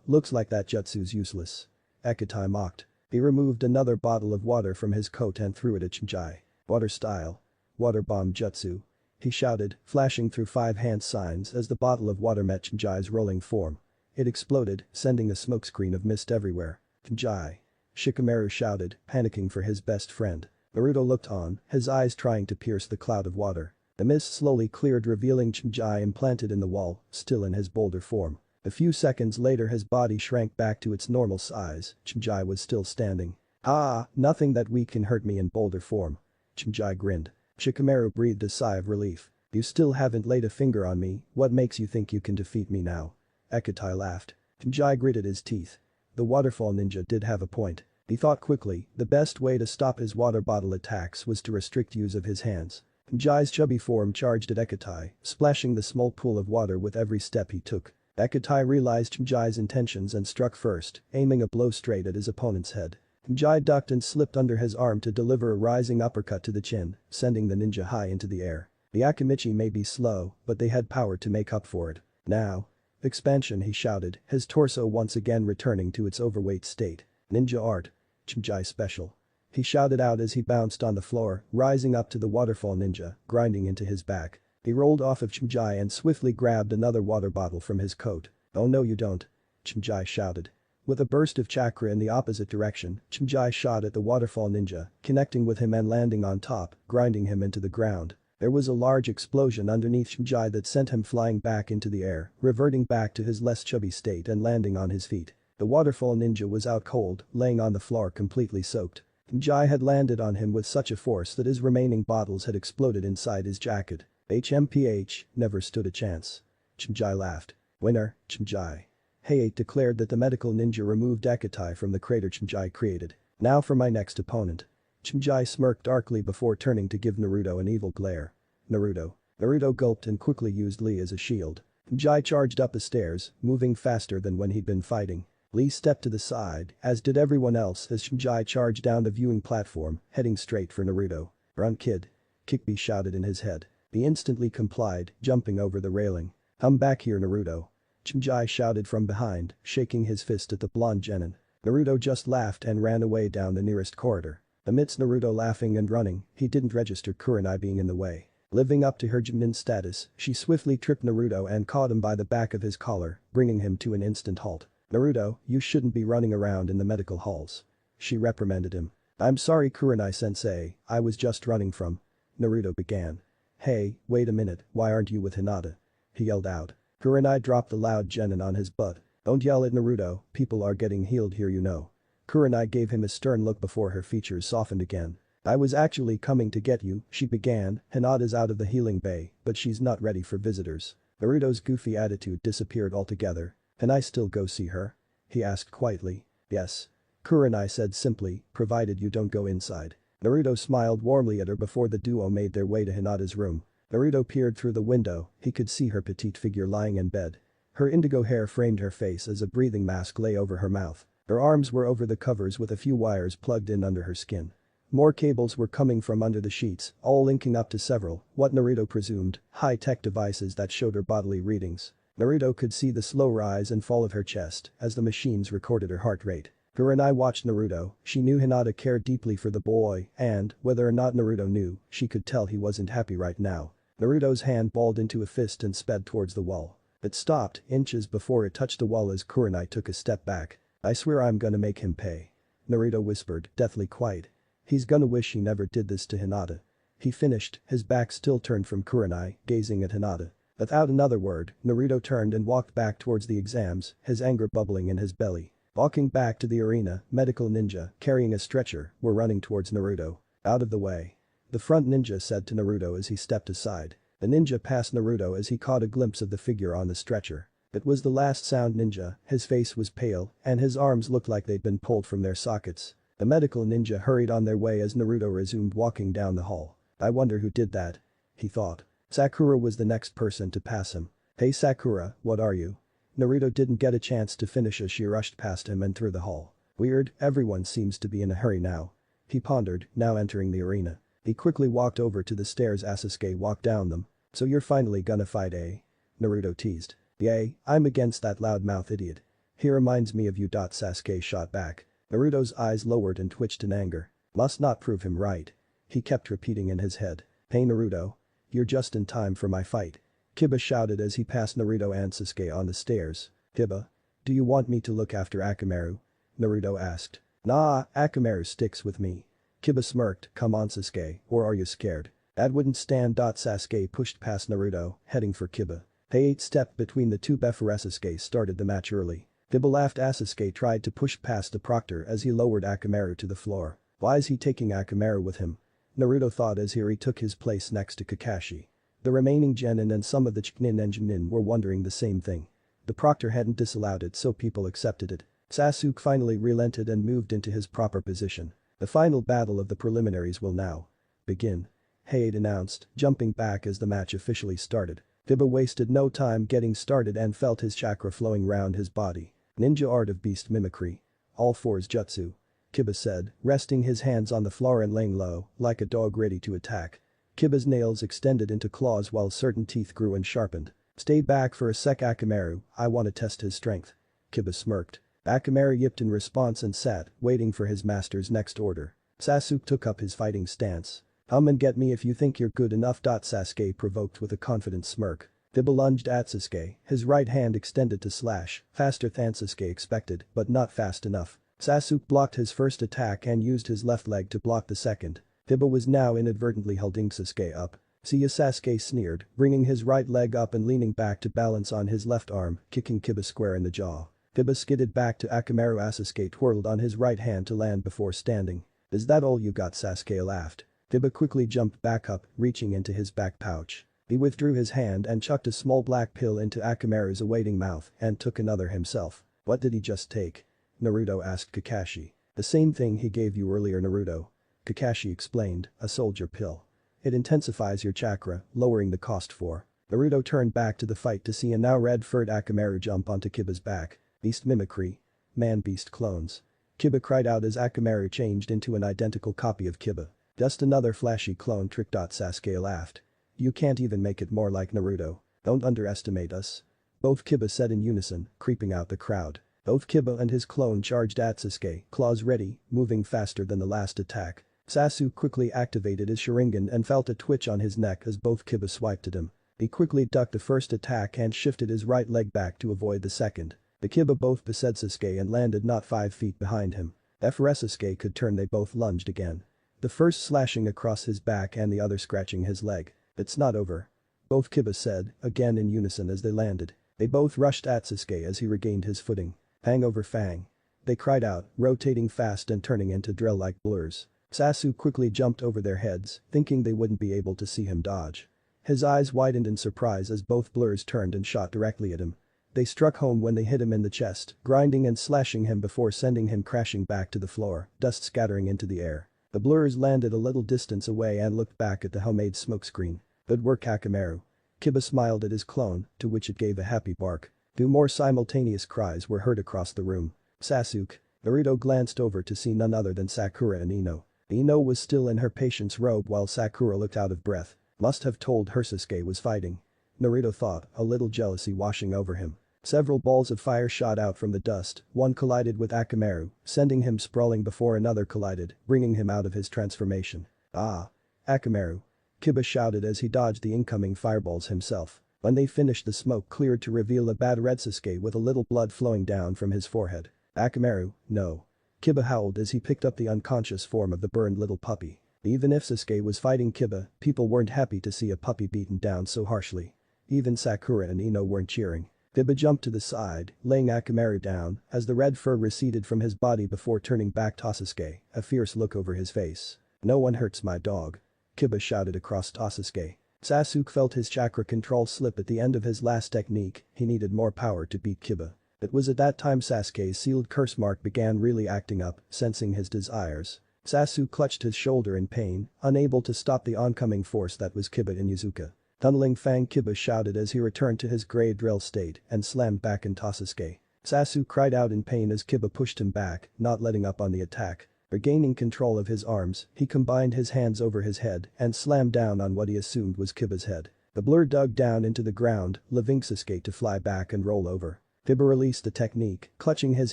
Looks like that jutsu's useless. Ekatai mocked. He removed another bottle of water from his coat and threw it at Jai. Water style. Water bomb jutsu. He shouted, flashing through 5 hand signs as the bottle of water met Jai's rolling form. It exploded, sending a smokescreen of mist everywhere. Jai. Shikamaru shouted, panicking for his best friend. Naruto looked on, his eyes trying to pierce the cloud of water. The mist slowly cleared, revealing Jai implanted in the wall, still in his boulder form. A few seconds later his body shrank back to its normal size. Jai was still standing. Nothing that weak can hurt me in boulder form. Jai grinned. Shikamaru breathed a sigh of relief. You still haven't laid a finger on me, what makes you think you can defeat me now? Ekatai laughed. Jai gritted his teeth. The waterfall ninja did have a point. He thought quickly, the best way to stop his water bottle attacks was to restrict use of his hands. Jai's chubby form charged at Ekatai, splashing the small pool of water with every step he took. Ekatai realized Jai's intentions and struck first, aiming a blow straight at his opponent's head. Jai ducked and slipped under his arm to deliver a rising uppercut to the chin, sending the ninja high into the air. The Akimichi may be slow, but they had power to make up for it. Now. Expansion, he shouted, his torso once again returning to its overweight state. Ninja art. Jai special. He shouted out as he bounced on the floor, rising up to the waterfall ninja, grinding into his back. He rolled off of Jai and swiftly grabbed another water bottle from his coat. Oh no you don't. Jai shouted. With a burst of chakra in the opposite direction, Jai shot at the waterfall ninja, connecting with him and landing on top, grinding him into the ground. There was a large explosion underneath Jai that sent him flying back into the air, reverting back to his less chubby state and landing on his feet. The waterfall ninja was out cold, laying on the floor completely soaked. Jai had landed on him with such a force that his remaining bottles had exploded inside his jacket. HMPH, never stood a chance. Jai laughed. Winner, Jai. Hayate declared that the medical ninja removed Ekatai from the crater Jai created. Now for my next opponent. Jai smirked darkly before turning to give Naruto an evil glare. Naruto. Naruto gulped and quickly used Lee as a shield. Jai charged up the stairs, moving faster than when he'd been fighting. Lee stepped to the side, as did everyone else as Jai charged down the viewing platform, heading straight for Naruto. "Run, kid." Kikbi shouted in his head. He instantly complied, jumping over the railing. "Come back here, Naruto." Jai shouted from behind, shaking his fist at the blonde genin. Naruto just laughed and ran away down the nearest corridor. Amidst Naruto laughing and running, he didn't register Kurenai being in the way. Living up to her genin status, she swiftly tripped Naruto and caught him by the back of his collar, bringing him to an instant halt. "Naruto, you shouldn't be running around in the medical halls." She reprimanded him. "I'm sorry, Kurenai-sensei, I was just running from." Naruto began. "Hey, wait a minute, why aren't you with Hinata?" he yelled out. Kurenai dropped the loud genin on his butt. "Don't yell at Naruto, people are getting healed here, you know." Kurenai gave him a stern look before her features softened again. "I was actually coming to get you," she began. "Hinata's out of the healing bay, but she's not ready for visitors." Naruto's goofy attitude disappeared altogether. "Can I still go see her?" he asked quietly. "Yes." Kurenai said simply, "provided you don't go inside." Naruto smiled warmly at her before the duo made their way to Hinata's room. Naruto peered through the window, he could see her petite figure lying in bed. Her indigo hair framed her face as a breathing mask lay over her mouth. Her arms were over the covers with a few wires plugged in under her skin. More cables were coming from under the sheets, all linking up to several, what Naruto presumed, high-tech devices that showed her bodily readings. Naruto could see the slow rise and fall of her chest as the machines recorded her heart rate. Kurenai watched Naruto, she knew Hinata cared deeply for the boy and, whether or not Naruto knew, she could tell he wasn't happy right now. Naruto's hand balled into a fist and sped towards the wall. It stopped, inches before it touched the wall as Kurenai took a step back. "I swear I'm gonna make him pay." Naruto whispered, deathly quiet. "He's gonna wish he never did this to Hinata." He finished, his back still turned from Kurenai, gazing at Hinata. Without another word, Naruto turned and walked back towards the exams, his anger bubbling in his belly. Walking back to the arena, medical ninja, carrying a stretcher, were running towards Naruto. "Out of the way." The front ninja said to Naruto as he stepped aside. The ninja passed Naruto as he caught a glimpse of the figure on the stretcher. It was the last sound ninja, his face was pale, and his arms looked like they'd been pulled from their sockets. The medical ninja hurried on their way as Naruto resumed walking down the hall. "I wonder who did that," he thought. Sakura was the next person to pass him. "Hey Sakura, what are you?" Naruto didn't get a chance to finish as she rushed past him and through the hall. "Weird, everyone seems to be in a hurry now." He pondered, now entering the arena. He quickly walked over to the stairs. Sasuke walked down them. "So you're finally gonna fight, eh?" Naruto teased. "Yay, I'm against that loudmouth idiot." "He reminds me of you." Sasuke shot back. Naruto's eyes lowered and twitched in anger. "Must not prove him right." He kept repeating in his head. "Hey Naruto. You're just in time for my fight." Kiba shouted as he passed Naruto and Sasuke on the stairs. "Kiba? Do you want me to look after Akamaru?" Naruto asked. "Nah, Akamaru sticks with me." Kiba smirked. "Come on Sasuke, or are you scared?" "That wouldn't stand." Sasuke pushed past Naruto, heading for Kiba. They 8-stepped between the two before Sasuke started the match early. Kiba laughed. Sasuke tried to push past the proctor as he lowered Akamaru to the floor. Why is he taking Akamaru with him? Naruto thought as he retook his place next to Kakashi. The remaining genin and some of the Chunin and Junin were wondering the same thing. The proctor hadn't disallowed it, so people accepted it. Sasuke finally relented and moved into his proper position. The final battle of the preliminaries will now begin. Hayate announced, jumping back as the match officially started. Kiba wasted no time getting started and felt his chakra flowing round his body. Ninja art of beast mimicry. All fours jutsu. Kiba said, resting his hands on the floor and laying low, like a dog ready to attack. Kiba's nails extended into claws while certain teeth grew and sharpened. "Stay back for a sec Akamaru, I want to test his strength." Kiba smirked. Akamaru yipped in response and sat, waiting for his master's next order. Sasuke took up his fighting stance. "Come and get me if you think you're good enough." Sasuke provoked with a confident smirk. Kiba lunged at Sasuke, his right hand extended to slash, faster than Sasuke expected, but not fast enough. Sasuke blocked his first attack and used his left leg to block the second. Kiba was now inadvertently holding Sasuke up. "See ya." Sasuke sneered, bringing his right leg up and leaning back to balance on his left arm, kicking Kiba square in the jaw. Kiba skidded back to Akamaru. Sasuke twirled on his right hand to land before standing. "Is that all you got?" Sasuke laughed. Kiba quickly jumped back up, reaching into his back pouch. He withdrew his hand and chucked a small black pill into Akamaru's awaiting mouth and took another himself. "What did he just take?" Naruto asked Kakashi. "The same thing he gave you earlier." Naruto. Kakashi explained, "A soldier pill." It intensifies your chakra, lowering the cost for. Naruto turned back to the fight to see a now red-furred Akamaru jump onto Kiba's back. Beast mimicry. Man-beast clones. Kiba cried out as Akamaru changed into an identical copy of Kiba. Just another flashy clone trick. Sasuke laughed. You can't even make it more like Naruto. Don't underestimate us. Both Kiba said in unison, creeping out the crowd. Both Kiba and his clone charged at Sasuke, claws ready, moving faster than the last attack. Sasuke quickly activated his Sharingan and felt a twitch on his neck as both Kiba swiped at him. He quickly ducked the first attack and shifted his right leg back to avoid the second. The Kiba both beset Sasuke and landed not 5 feet behind him. Ere Sasuke could turn, they both lunged again. The first slashing across his back and the other scratching his leg. It's not over. Both Kiba said, again in unison as they landed. They both rushed at Sasuke as he regained his footing. Fang over fang. They cried out, rotating fast and turning into drill-like blurs. Sasuke quickly jumped over their heads, thinking they wouldn't be able to see him dodge. His eyes widened in surprise as both blurs turned and shot directly at him. They struck home when they hit him in the chest, grinding and slashing him before sending him crashing back to the floor, dust scattering into the air. The blurs landed a little distance away and looked back at the homemade smokescreen. Good work, Akamaru. Kiba smiled at his clone, to which it gave a happy bark. 2 more simultaneous cries were heard across the room. Sasuke. Naruto glanced over to see none other than Sakura and Ino. Ino was still in her patient's robe while Sakura looked out of breath. Must have told her Sasuke was fighting. Naruto thought, a little jealousy washing over him. Several balls of fire shot out from the dust, one collided with Akamaru, sending him sprawling before another collided, bringing him out of his transformation. Ah! Akamaru. Kiba shouted as he dodged the incoming fireballs himself. When they finished, the smoke cleared to reveal a bad red Sasuke with a little blood flowing down from his forehead. Akamaru, no. Kiba howled as he picked up the unconscious form of the burned little puppy. Even if Sasuke was fighting Kiba, people weren't happy to see a puppy beaten down so harshly. Even Sakura and Ino weren't cheering. Kiba jumped to the side, laying Akamaru down, as the red fur receded from his body before turning back to Sasuke, a fierce look over his face. No one hurts my dog. Kiba shouted across to Sasuke. Sasuke felt his chakra control slip at the end of his last technique. He needed more power to beat Kiba. It was at that time Sasuke's sealed curse mark began really acting up, sensing his desires. Sasuke clutched his shoulder in pain, unable to stop the oncoming force that was Kiba in Inuzuka. Tunneling Fang, Kiba shouted as he returned to his grey drill state and slammed back into Sasuke. Sasuke cried out in pain as Kiba pushed him back, not letting up on the attack. Regaining control of his arms, he combined his hands over his head and slammed down on what he assumed was Kiba's head. The blur dug down into the ground, leaving Sasuke to fly back and roll over. Kiba released the technique, clutching his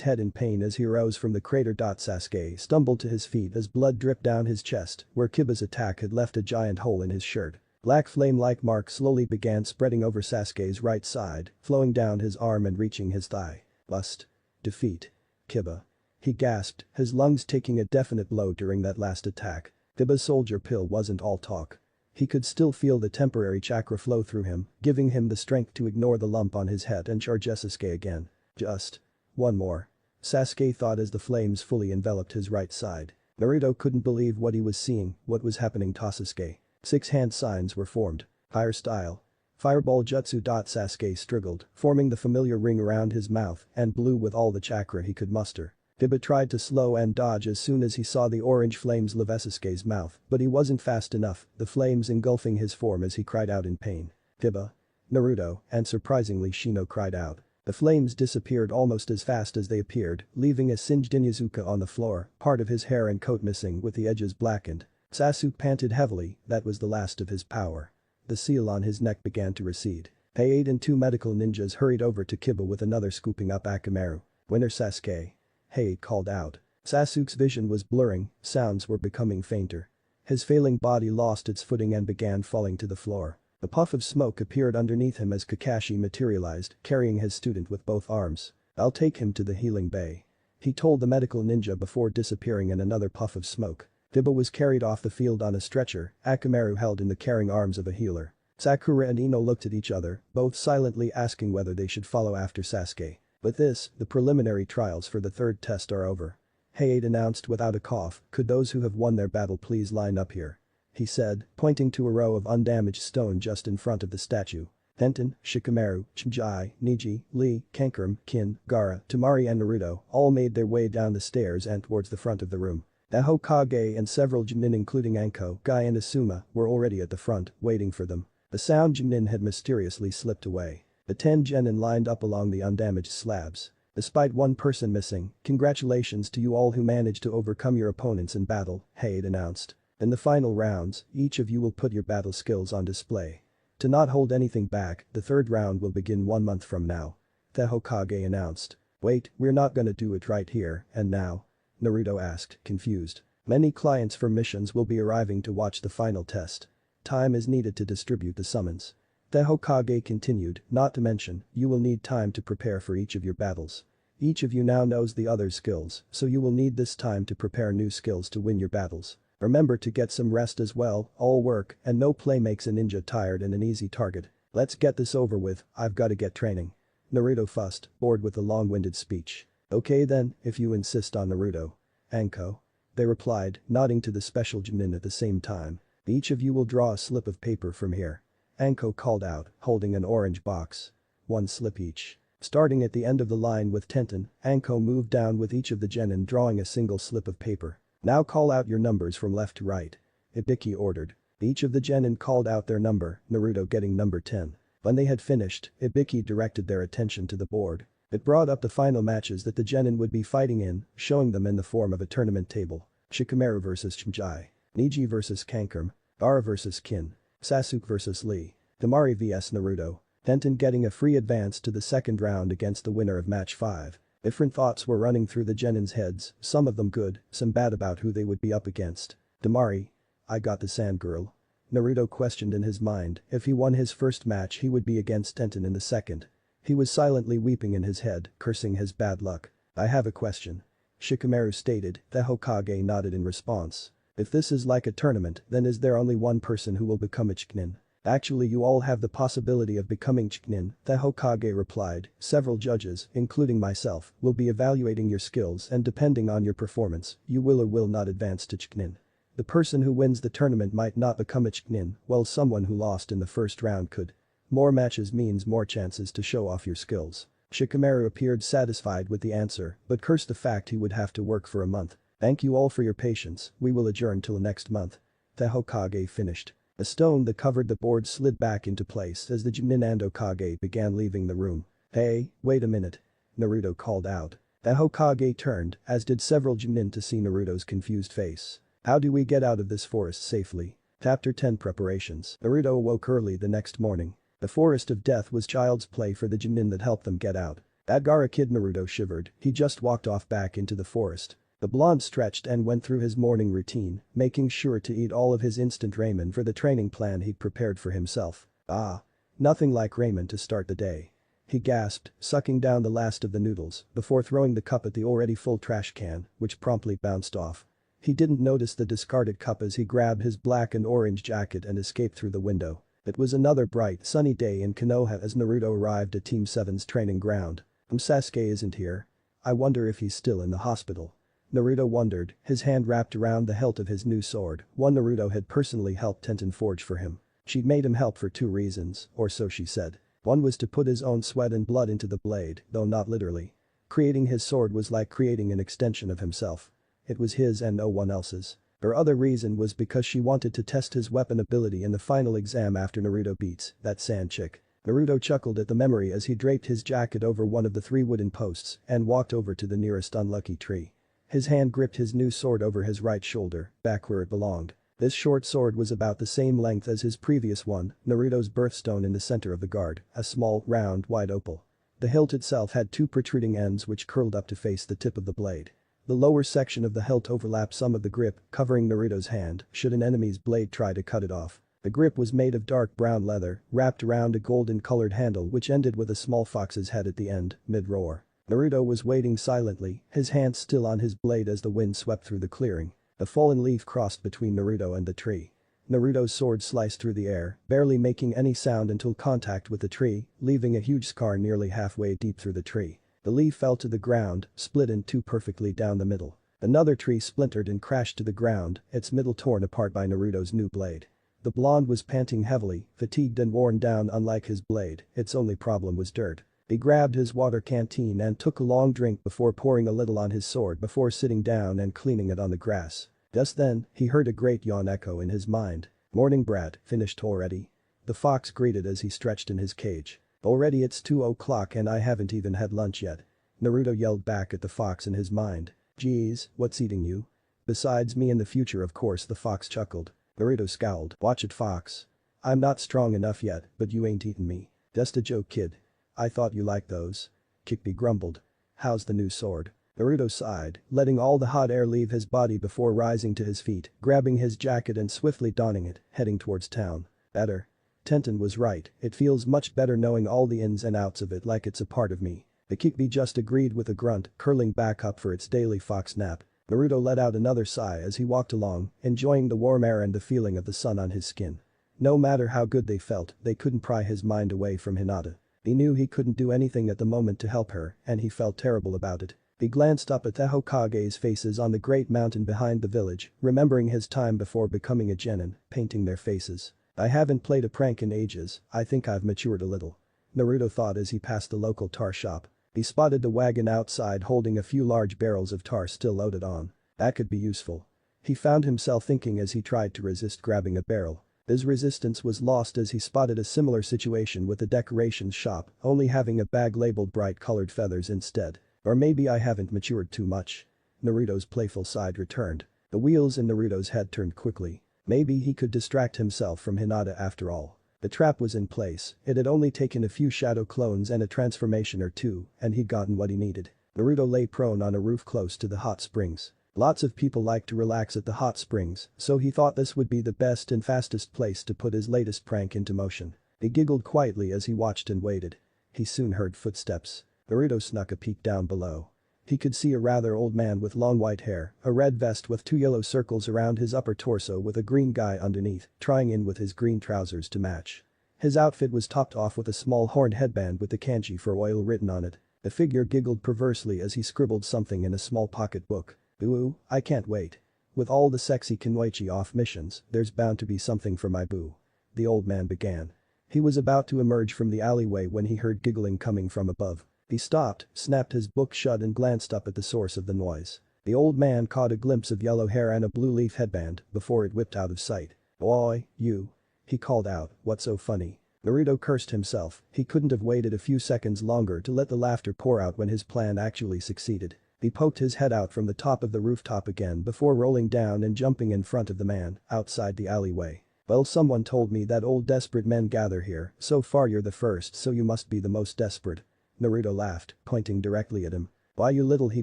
head in pain as he rose from the crater. Sasuke stumbled to his feet as blood dripped down his chest, where Kiba's attack had left a giant hole in his shirt. Black flame-like marks slowly began spreading over Sasuke's right side, flowing down his arm and reaching his thigh. Bust. Defeat. Kiba. He gasped, his lungs taking a definite blow during that last attack. Kiba's soldier pill wasn't all talk. He could still feel the temporary chakra flow through him, giving him the strength to ignore the lump on his head and charge Sasuke again. Just one more. Sasuke thought as the flames fully enveloped his right side. Naruto couldn't believe what he was seeing, what was happening to Sasuke. 6 hand signs were formed. Fire style. Fireball jutsu. Sasuke struggled, forming the familiar ring around his mouth and blew with all the chakra he could muster. Kiba tried to slow and dodge as soon as he saw the orange flames leave Sasuke's mouth, but he wasn't fast enough, the flames engulfing his form as he cried out in pain. Kiba. Naruto, and surprisingly Shino cried out. The flames disappeared almost as fast as they appeared, leaving a singed Inuzuka on the floor, part of his hair and coat missing with the edges blackened. Sasuke panted heavily, that was the last of his power. The seal on his neck began to recede. Hayate and 2 medical ninjas hurried over to Kiba with another scooping up Akamaru. Winner Sasuke. Hayate called out. Sasuke's vision was blurring, sounds were becoming fainter. His failing body lost its footing and began falling to the floor. A puff of smoke appeared underneath him as Kakashi materialized, carrying his student with both arms. I'll take him to the healing bay. He told the medical ninja before disappearing in another puff of smoke. Kiba was carried off the field on a stretcher, Akamaru held in the caring arms of a healer. Sakura and Ino looked at each other, both silently asking whether they should follow after Sasuke. With this, the preliminary trials for the 3rd test are over. Hayate announced without a cough, could those who have won their battle please line up here? He said, pointing to a row of undamaged stone just in front of the statue. Tenten, Shikamaru, Chijai, Niji, Lee, Kankurum, Kin, Gaara, Temari and Naruto all made their way down the stairs and towards the front of the room. The Hokage and several Jonin including Anko, Guy and Asuma were already at the front, waiting for them. The sound Jonin had mysteriously slipped away. The 10 genin lined up along the undamaged slabs. Despite one person missing, congratulations to you all who managed to overcome your opponents in battle, Haid announced. In the final rounds, each of you will put your battle skills on display. To not hold anything back, the third round will begin 1 month from now. The Hokage announced. Wait, we're not gonna do it right here, and now? Naruto asked, confused. Many clients for missions will be arriving to watch the final test. Time is needed to distribute the summons. The Hokage continued, not to mention, you will need time to prepare for each of your battles. Each of you now knows the other's skills, so you will need this time to prepare new skills to win your battles. Remember to get some rest as well, all work and no play makes a ninja tired and an easy target. Let's get this over with, I've gotta get training. Naruto fussed, bored with the long-winded speech. Okay then, if you insist on Naruto. Anko. They replied, nodding to the special Jonin at the same time. Each of you will draw a slip of paper from here. Anko called out, holding an orange box. 1 slip each. Starting at the end of the line with Tenten, Anko moved down with each of the genin drawing a single slip of paper. Now call out your numbers from left to right. Ibiki ordered. Each of the genin called out their number, Naruto getting number 10. When they had finished, Ibiki directed their attention to the board. It brought up the final matches that the genin would be fighting in, showing them in the form of a tournament table. Shikamaru vs Chimjai. Niji vs Kankurm. Gaara vs Kin. Sasuke vs Lee. Temari vs Naruto. Tenten getting a free advance to the second round against the winner of match 5. Different thoughts were running through the genin's heads, some of them good, some bad about who they would be up against. Temari. I got the sand girl. Naruto questioned in his mind, if he won his first match he would be against Tenten in the second. He was silently weeping in his head, cursing his bad luck. I have a question. Shikamaru stated, the Hokage nodded in response. If this is like a tournament, then is there only one person who will become a Chunin? Actually you all have the possibility of becoming Chunin, the Hokage replied. Several judges, including myself, will be evaluating your skills and depending on your performance, you will or will not advance to Chunin. The person who wins the tournament might not become a Chunin, while someone who lost in the first round could. More matches means more chances to show off your skills. Shikamaru appeared satisfied with the answer, but cursed the fact he would have to work for a month. Thank you all for your patience, we will adjourn till next month. The Hokage finished. A stone that covered the board slid back into place as the Chunin and Hokage began leaving the room. Hey, wait a minute. Naruto called out. The Hokage turned, as did several Chunin to see Naruto's confused face. How do we get out of this forest safely? Chapter 10 Preparations. Naruto awoke early the next morning. The forest of death was child's play for the Chunin that helped them get out. That Gaara kid Naruto shivered, he just walked off back into the forest. The blonde stretched and went through his morning routine, making sure to eat all of his instant ramen for the training plan he'd prepared for himself. Ah. Nothing like ramen to start the day. He gasped, sucking down the last of the noodles, before throwing the cup at the already full trash can, which promptly bounced off. He didn't notice the discarded cup as he grabbed his black and orange jacket and escaped through the window. It was another bright, sunny day in Konoha as Naruto arrived at Team 7's training ground. Sasuke isn't here. I wonder if he's still in the hospital. Naruto wondered, his hand wrapped around the hilt of his new sword, one Naruto had personally helped Tenten forge for him. She'd made him help for 2 reasons, or so she said. One was to put his own sweat and blood into the blade, though not literally. Creating his sword was like creating an extension of himself. It was his and no one else's. Her other reason was because she wanted to test his weapon ability in the final exam after Naruto beats that sand chick. Naruto chuckled at the memory as he draped his jacket over one of the 3 wooden posts and walked over to the nearest unlucky tree. His hand gripped his new sword over his right shoulder, back where it belonged. This short sword was about the same length as his previous one, Naruto's birthstone in the center of the guard, a small, round, wide opal. The hilt itself had 2 protruding ends which curled up to face the tip of the blade. The lower section of the hilt overlapped some of the grip, covering Naruto's hand, should an enemy's blade try to cut it off. The grip was made of dark brown leather, wrapped around a golden-colored handle which ended with a small fox's head at the end, mid-roar. Naruto was waiting silently, his hand still on his blade as the wind swept through the clearing. A fallen leaf crossed between Naruto and the tree. Naruto's sword sliced through the air, barely making any sound until contact with the tree, leaving a huge scar nearly halfway deep through the tree. The leaf fell to the ground, split in 2 perfectly down the middle. Another tree splintered and crashed to the ground, its middle torn apart by Naruto's new blade. The blonde was panting heavily, fatigued and worn down unlike his blade, its only problem was dirt. He grabbed his water canteen and took a long drink before pouring a little on his sword before sitting down and cleaning it on the grass. Just then, he heard a great yawn echo in his mind. "Morning, brat, finished already?" The fox greeted as he stretched in his cage. "Already it's 2 o'clock and I haven't even had lunch yet." Naruto yelled back at the fox in his mind. "Geez, what's eating you?" "Besides me in the future, of course," the fox chuckled. Naruto scowled. "Watch it, fox. I'm not strong enough yet, but you ain't eating me." "Just a joke, kid. I thought you liked those." Kikbi grumbled. "How's the new sword?" Naruto sighed, letting all the hot air leave his body before rising to his feet, grabbing his jacket and swiftly donning it, heading towards town. "Better." Tenten was right, it feels much better knowing all the ins and outs of it like it's a part of me. The Kikbi just agreed with a grunt, curling back up for its daily fox nap. Naruto let out another sigh as he walked along, enjoying the warm air and the feeling of the sun on his skin. No matter how good they felt, they couldn't pry his mind away from Hinata. He knew he couldn't do anything at the moment to help her, and he felt terrible about it. He glanced up at the Hokage's faces on the great mountain behind the village, remembering his time before becoming a genin, painting their faces. "I haven't played a prank in ages, I think I've matured a little." Naruto thought as he passed the local tar shop. He spotted the wagon outside holding a few large barrels of tar still loaded on. That could be useful. He found himself thinking as he tried to resist grabbing a barrel. His resistance was lost as he spotted a similar situation with the decorations shop, only having a bag labeled bright colored feathers instead. Or maybe I haven't matured too much. Naruto's playful side returned. The wheels in Naruto's head turned quickly. Maybe he could distract himself from Hinata after all. The trap was in place, it had only taken a few shadow clones and a transformation or two, and he'd gotten what he needed. Naruto lay prone on a roof close to the hot springs. Lots of people like to relax at the hot springs, so he thought this would be the best and fastest place to put his latest prank into motion. He giggled quietly as he watched and waited. He soon heard footsteps. Naruto snuck a peek down below. He could see a rather old man with long white hair, a red vest with 2 yellow circles around his upper torso with a green guy underneath, trying in with his green trousers to match. His outfit was topped off with a small horned headband with the kanji for oil written on it. The figure giggled perversely as he scribbled something in a small pocket book. "Ooh, I can't wait. With all the sexy Kunoichi off missions, there's bound to be something for my boo." The old man began. He was about to emerge from the alleyway when he heard giggling coming from above. He stopped, snapped his book shut and glanced up at the source of the noise. The old man caught a glimpse of yellow hair and a blue leaf headband before it whipped out of sight. "Boy, you." He called out, "What's so funny?" Naruto cursed himself, he couldn't have waited a few seconds longer to let the laughter pour out when his plan actually succeeded. He poked his head out from the top of the rooftop again before rolling down and jumping in front of the man, outside the alleyway. "Well, someone told me that old desperate men gather here, so far you're the first so you must be the most desperate." Naruto laughed, pointing directly at him. "Why you little," he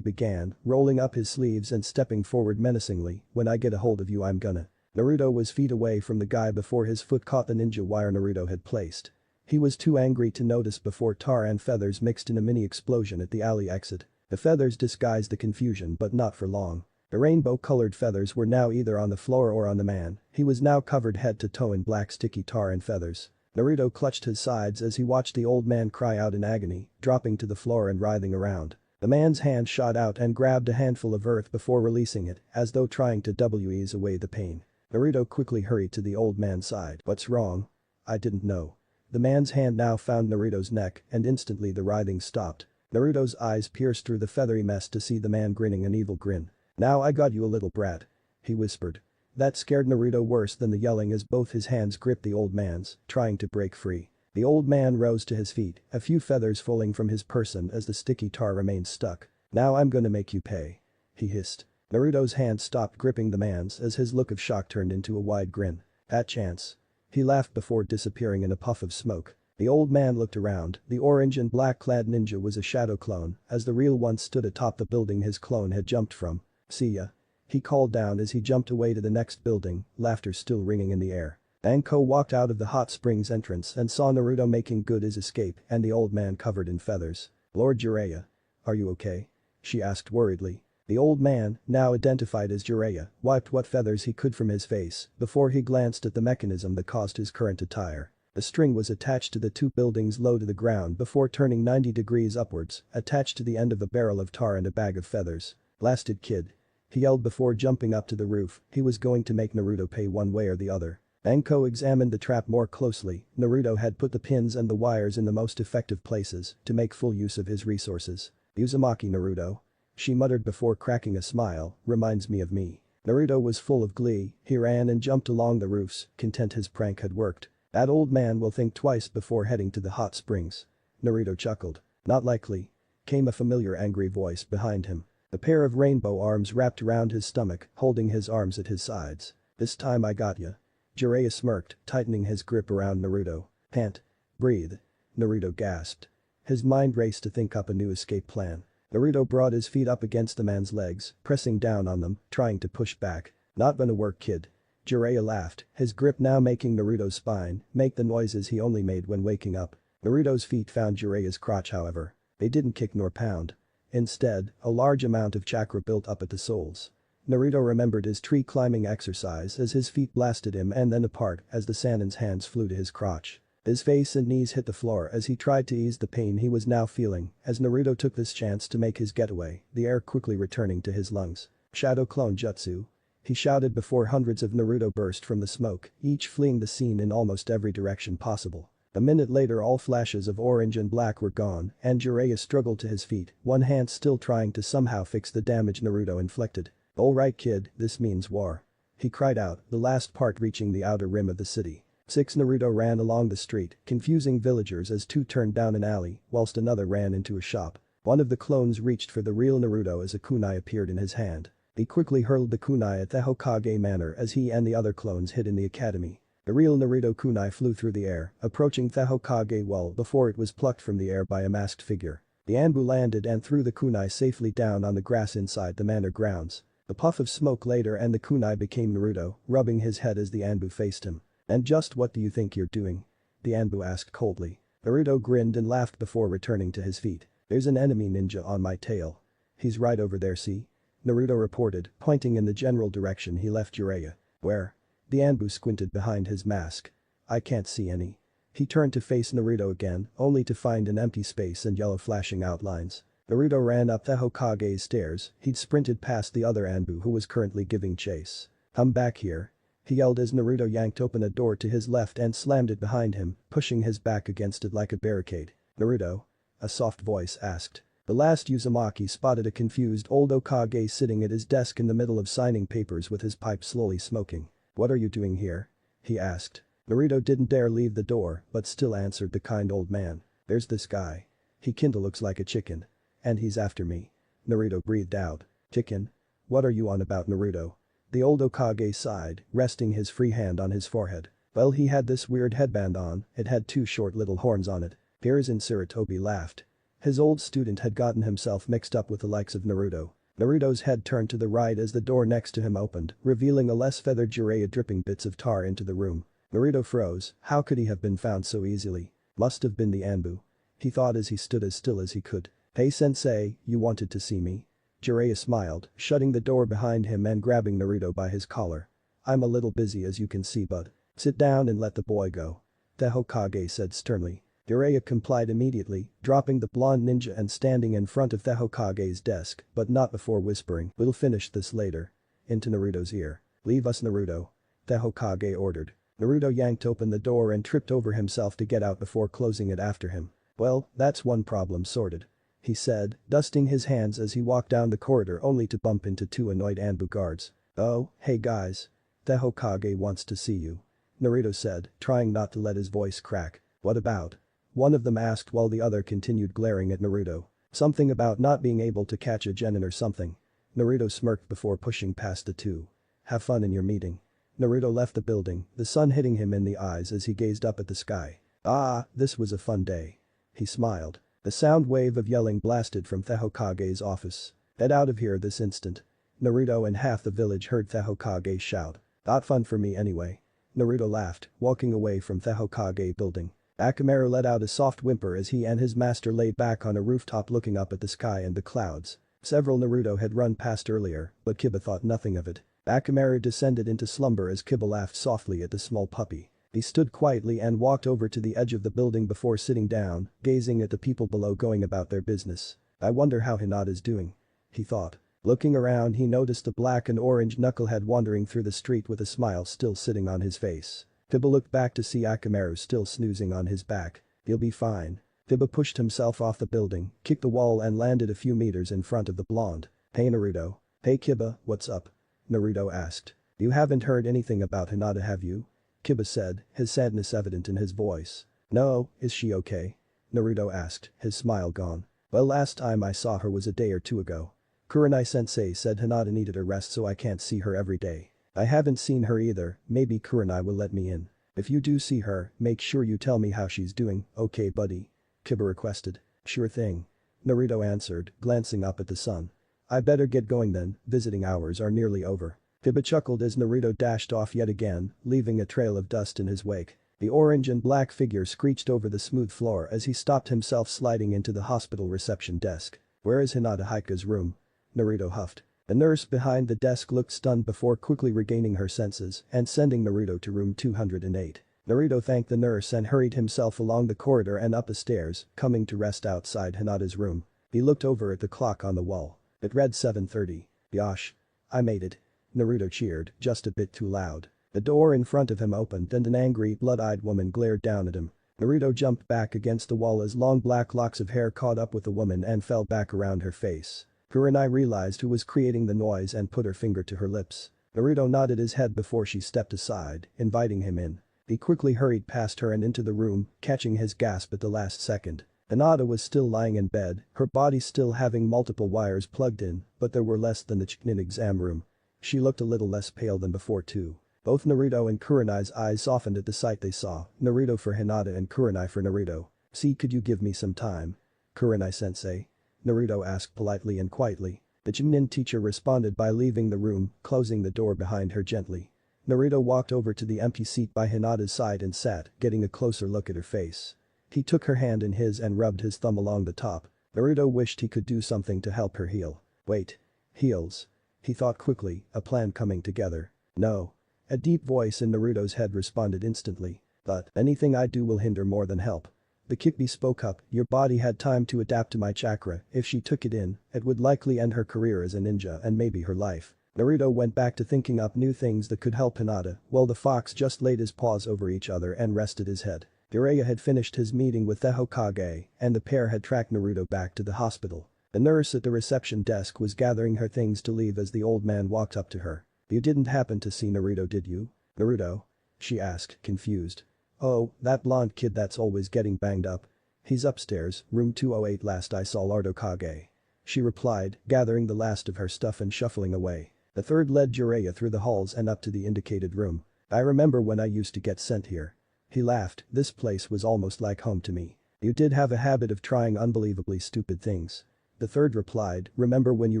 began, rolling up his sleeves and stepping forward menacingly, "when I get a hold of you I'm gonna." Naruto was feet away from the guy before his foot caught the ninja wire Naruto had placed. He was too angry to notice before tar and feathers mixed in a mini explosion at the alley exit. The feathers disguised the confusion but not for long. The rainbow-colored feathers were now either on the floor or on the man, he was now covered head to toe in black sticky tar and feathers. Naruto clutched his sides as he watched the old man cry out in agony, dropping to the floor and writhing around. The man's hand shot out and grabbed a handful of earth before releasing it, as though trying to ease away the pain. Naruto quickly hurried to the old man's side. "What's wrong?" "I didn't know." The man's hand now found Naruto's neck and instantly the writhing stopped. Naruto's eyes pierced through the feathery mess to see the man grinning an evil grin. "Now I got you a little brat," he whispered. That scared Naruto worse than the yelling as both his hands gripped the old man's, trying to break free. The old man rose to his feet, a few feathers falling from his person as the sticky tar remained stuck. "Now I'm gonna make you pay," he hissed. Naruto's hand stopped gripping the man's as his look of shock turned into a wide grin. "That chance." He laughed before disappearing in a puff of smoke. The old man looked around, the orange and black-clad ninja was a shadow clone, as the real one stood atop the building his clone had jumped from. "See ya." He called down as he jumped away to the next building, laughter still ringing in the air. Anko walked out of the hot springs entrance and saw Naruto making good his escape and the old man covered in feathers. "Lord Jiraiya. Are you okay?" she asked worriedly. The old man, now identified as Jiraiya, wiped what feathers he could from his face before he glanced at the mechanism that caused his current to tire. The string was attached to the 2 buildings low to the ground before turning 90 degrees upwards, attached to the end of a barrel of tar and a bag of feathers. "Blasted kid," he yelled before jumping up to the roof, he was going to make Naruto pay one way or the other. Anko examined the trap more closely. Naruto had put the pins and the wires in the most effective places to make full use of his resources. Uzumaki Naruto. She muttered before cracking a smile, reminds me of me. Naruto was full of glee, he ran and jumped along the roofs, content his prank had worked. That old man will think twice before heading to the hot springs. Naruto chuckled. Not likely. Came a familiar angry voice behind him. A pair of rainbow arms wrapped around his stomach, holding his arms at his sides. This time I got ya. Jiraiya smirked, tightening his grip around Naruto. Pant. Breathe. Naruto gasped. His mind raced to think up a new escape plan. Naruto brought his feet up against the man's legs, pressing down on them, trying to push back. Not gonna work, kid. Jiraiya laughed, his grip now making Naruto's spine make the noises he only made when waking up. Naruto's feet found Jiraiya's crotch, however. They didn't kick nor pound. Instead, a large amount of chakra built up at the soles. Naruto remembered his tree climbing exercise as his feet blasted him and then apart as the Sanin's hands flew to his crotch. His face and knees hit the floor as he tried to ease the pain he was now feeling as Naruto took this chance to make his getaway, the air quickly returning to his lungs. Shadow Clone Jutsu. He shouted before hundreds of Naruto burst from the smoke, each fleeing the scene in almost every direction possible. A minute later all flashes of orange and black were gone and Jiraiya struggled to his feet, one hand still trying to somehow fix the damage Naruto inflicted. "Alright kid, this means war." He cried out, the last part reaching the outer rim of the city. 6 Naruto ran along the street, confusing villagers as 2 turned down an alley, whilst another ran into a shop. One of the clones reached for the real Naruto as a kunai appeared in his hand. He quickly hurled the kunai at the Hokage manor as he and the other clones hid in the academy. The real Naruto kunai flew through the air, approaching the Hokage well before it was plucked from the air by a masked figure. The Anbu landed and threw the kunai safely down on the grass inside the manor grounds. A puff of smoke later and the kunai became Naruto, rubbing his head as the Anbu faced him. "And just what do you think you're doing?" the Anbu asked coldly. Naruto grinned and laughed before returning to his feet. "There's an enemy ninja on my tail. He's right over there, see?" Naruto reported, pointing in the general direction he left Jiraiya. "Where?" The Anbu squinted behind his mask. "I can't see any." He turned to face Naruto again, only to find an empty space and yellow flashing outlines. Naruto ran up the Hokage's stairs, he'd sprinted past the other Anbu who was currently giving chase. "Come back here," he yelled as Naruto yanked open a door to his left and slammed it behind him, pushing his back against it like a barricade. "Naruto?" a soft voice asked. The last Uzumaki spotted a confused old Hokage sitting at his desk in the middle of signing papers with his pipe slowly smoking. "What are you doing here?" he asked. Naruto didn't dare leave the door but still answered the kind old man. "There's this guy. He kinda looks like a chicken. And he's after me." Naruto breathed out. "Chicken? What are you on about, Naruto?" The old Hokage sighed, resting his free hand on his forehead. "Well, he had this weird headband on, it had 2 short little horns on it." Hiruzen Sarutobi laughed. His old student had gotten himself mixed up with the likes of Naruto. Naruto's head turned to the right as the door next to him opened, revealing a less feathered Jiraiya dripping bits of tar into the room. Naruto froze, how could he have been found so easily? Must have been the Anbu. He thought as he stood as still as he could. "Hey sensei, you wanted to see me?" Jiraiya smiled, shutting the door behind him and grabbing Naruto by his collar. "I'm a little busy as you can see, but sit down and let the boy go," the Hokage said sternly. Jiraiya complied immediately, dropping the blonde ninja and standing in front of the Hokage's desk, but not before whispering, "We'll finish this later," into Naruto's ear. "Leave us, Naruto," the Hokage ordered. Naruto yanked open the door and tripped over himself to get out before closing it after him. "Well, that's one problem sorted," he said, dusting his hands as he walked down the corridor only to bump into 2 annoyed Anbu guards. "Oh, hey guys. The Hokage wants to see you," Naruto said, trying not to let his voice crack. "What about?" one of them asked while the other continued glaring at Naruto. "Something about not being able to catch a genin or something." Naruto smirked before pushing past the 2. "Have fun in your meeting." Naruto left the building, the sun hitting him in the eyes as he gazed up at the sky. "Ah, this was a fun day." He smiled. The sound wave of yelling blasted from the Hokage's office. "Get out of here this instant." Naruto and half the village heard the Hokage shout. "Not fun for me anyway." Naruto laughed, walking away from the Hokage building. Akamaru let out a soft whimper as he and his master lay back on a rooftop looking up at the sky and the clouds. Several Naruto had run past earlier, but Kiba thought nothing of it. Akamaru descended into slumber as Kiba laughed softly at the small puppy. He stood quietly and walked over to the edge of the building before sitting down, gazing at the people below going about their business. "I wonder how Hinata's doing," he thought. Looking around he noticed a black and orange knucklehead wandering through the street with a smile still sitting on his face. Fiba looked back to see Akamaru still snoozing on his back. "You'll be fine." Fiba pushed himself off the building, kicked the wall and landed a few meters in front of the blonde. "Hey Naruto." "Hey Kiba, what's up?" Naruto asked. "You haven't heard anything about Hinata, have you?" Kiba said, his sadness evident in his voice. "No, is she okay?" Naruto asked, his smile gone. "Well, last time I saw her was a day or two ago. Kurenai-sensei said Hinata needed a rest, so I can't see her every day. I haven't seen her either, maybe Kurenai will let me in. If you do see her, make sure you tell me how she's doing, okay buddy?" Kiba requested. "Sure thing." Naruto answered, glancing up at the sun. "I better get going then, visiting hours are nearly over." Kiba chuckled as Naruto dashed off yet again, leaving a trail of dust in his wake. The orange and black figure screeched over the smooth floor as he stopped himself sliding into the hospital reception desk. "Where is Hinata Haika's room?" Naruto huffed. The nurse behind the desk looked stunned before quickly regaining her senses and sending Naruto to room 208. Naruto thanked the nurse and hurried himself along the corridor and up the stairs, coming to rest outside Hinata's room. He looked over at the clock on the wall. It read 7:30. "Yosh. I made it." Naruto cheered, just a bit too loud. The door in front of him opened and an angry, blood-eyed woman glared down at him. Naruto jumped back against the wall as long black locks of hair caught up with the woman and fell back around her face. Kurenai realized who was creating the noise and put her finger to her lips. Naruto nodded his head before she stepped aside, inviting him in. He quickly hurried past her and into the room, catching his gasp at the last second. Hinata was still lying in bed, her body still having multiple wires plugged in, but there were less than the Chunin exam room. She looked a little less pale than before too. Both Naruto and Kurenai's eyes softened at the sight they saw, Naruto for Hinata and Kurenai for Naruto. "See, could you give me some time?" "Kurenai-sensei?" Naruto asked politely and quietly. The Chunin teacher responded by leaving the room, closing the door behind her gently. Naruto walked over to the empty seat by Hinata's side and sat, getting a closer look at her face. He took her hand in his and rubbed his thumb along the top. Naruto wished he could do something to help her heal. Wait. Heals. He thought quickly, a plan coming together. "No." A deep voice in Naruto's head responded instantly. "But anything I do will hinder more than help." The Kyuubi spoke up, "Your body had time to adapt to my chakra, if she took it in, it would likely end her career as a ninja and maybe her life." Naruto went back to thinking up new things that could help Hinata, while the fox just laid his paws over each other and rested his head. Jiraiya had finished his meeting with the Hokage, and the pair had tracked Naruto back to the hospital. The nurse at the reception desk was gathering her things to leave as the old man walked up to her. "You didn't happen to see Naruto, did you?" "Naruto?" she asked, confused. "Oh, that blonde kid that's always getting banged up. He's upstairs, room 208 last I saw Lord Hokage." She replied, gathering the last of her stuff and shuffling away. The third led Jiraiya through the halls and up to the indicated room. "I remember when I used to get sent here." He laughed, "This place was almost like home to me. You did have a habit of trying unbelievably stupid things." The third replied, "Remember when you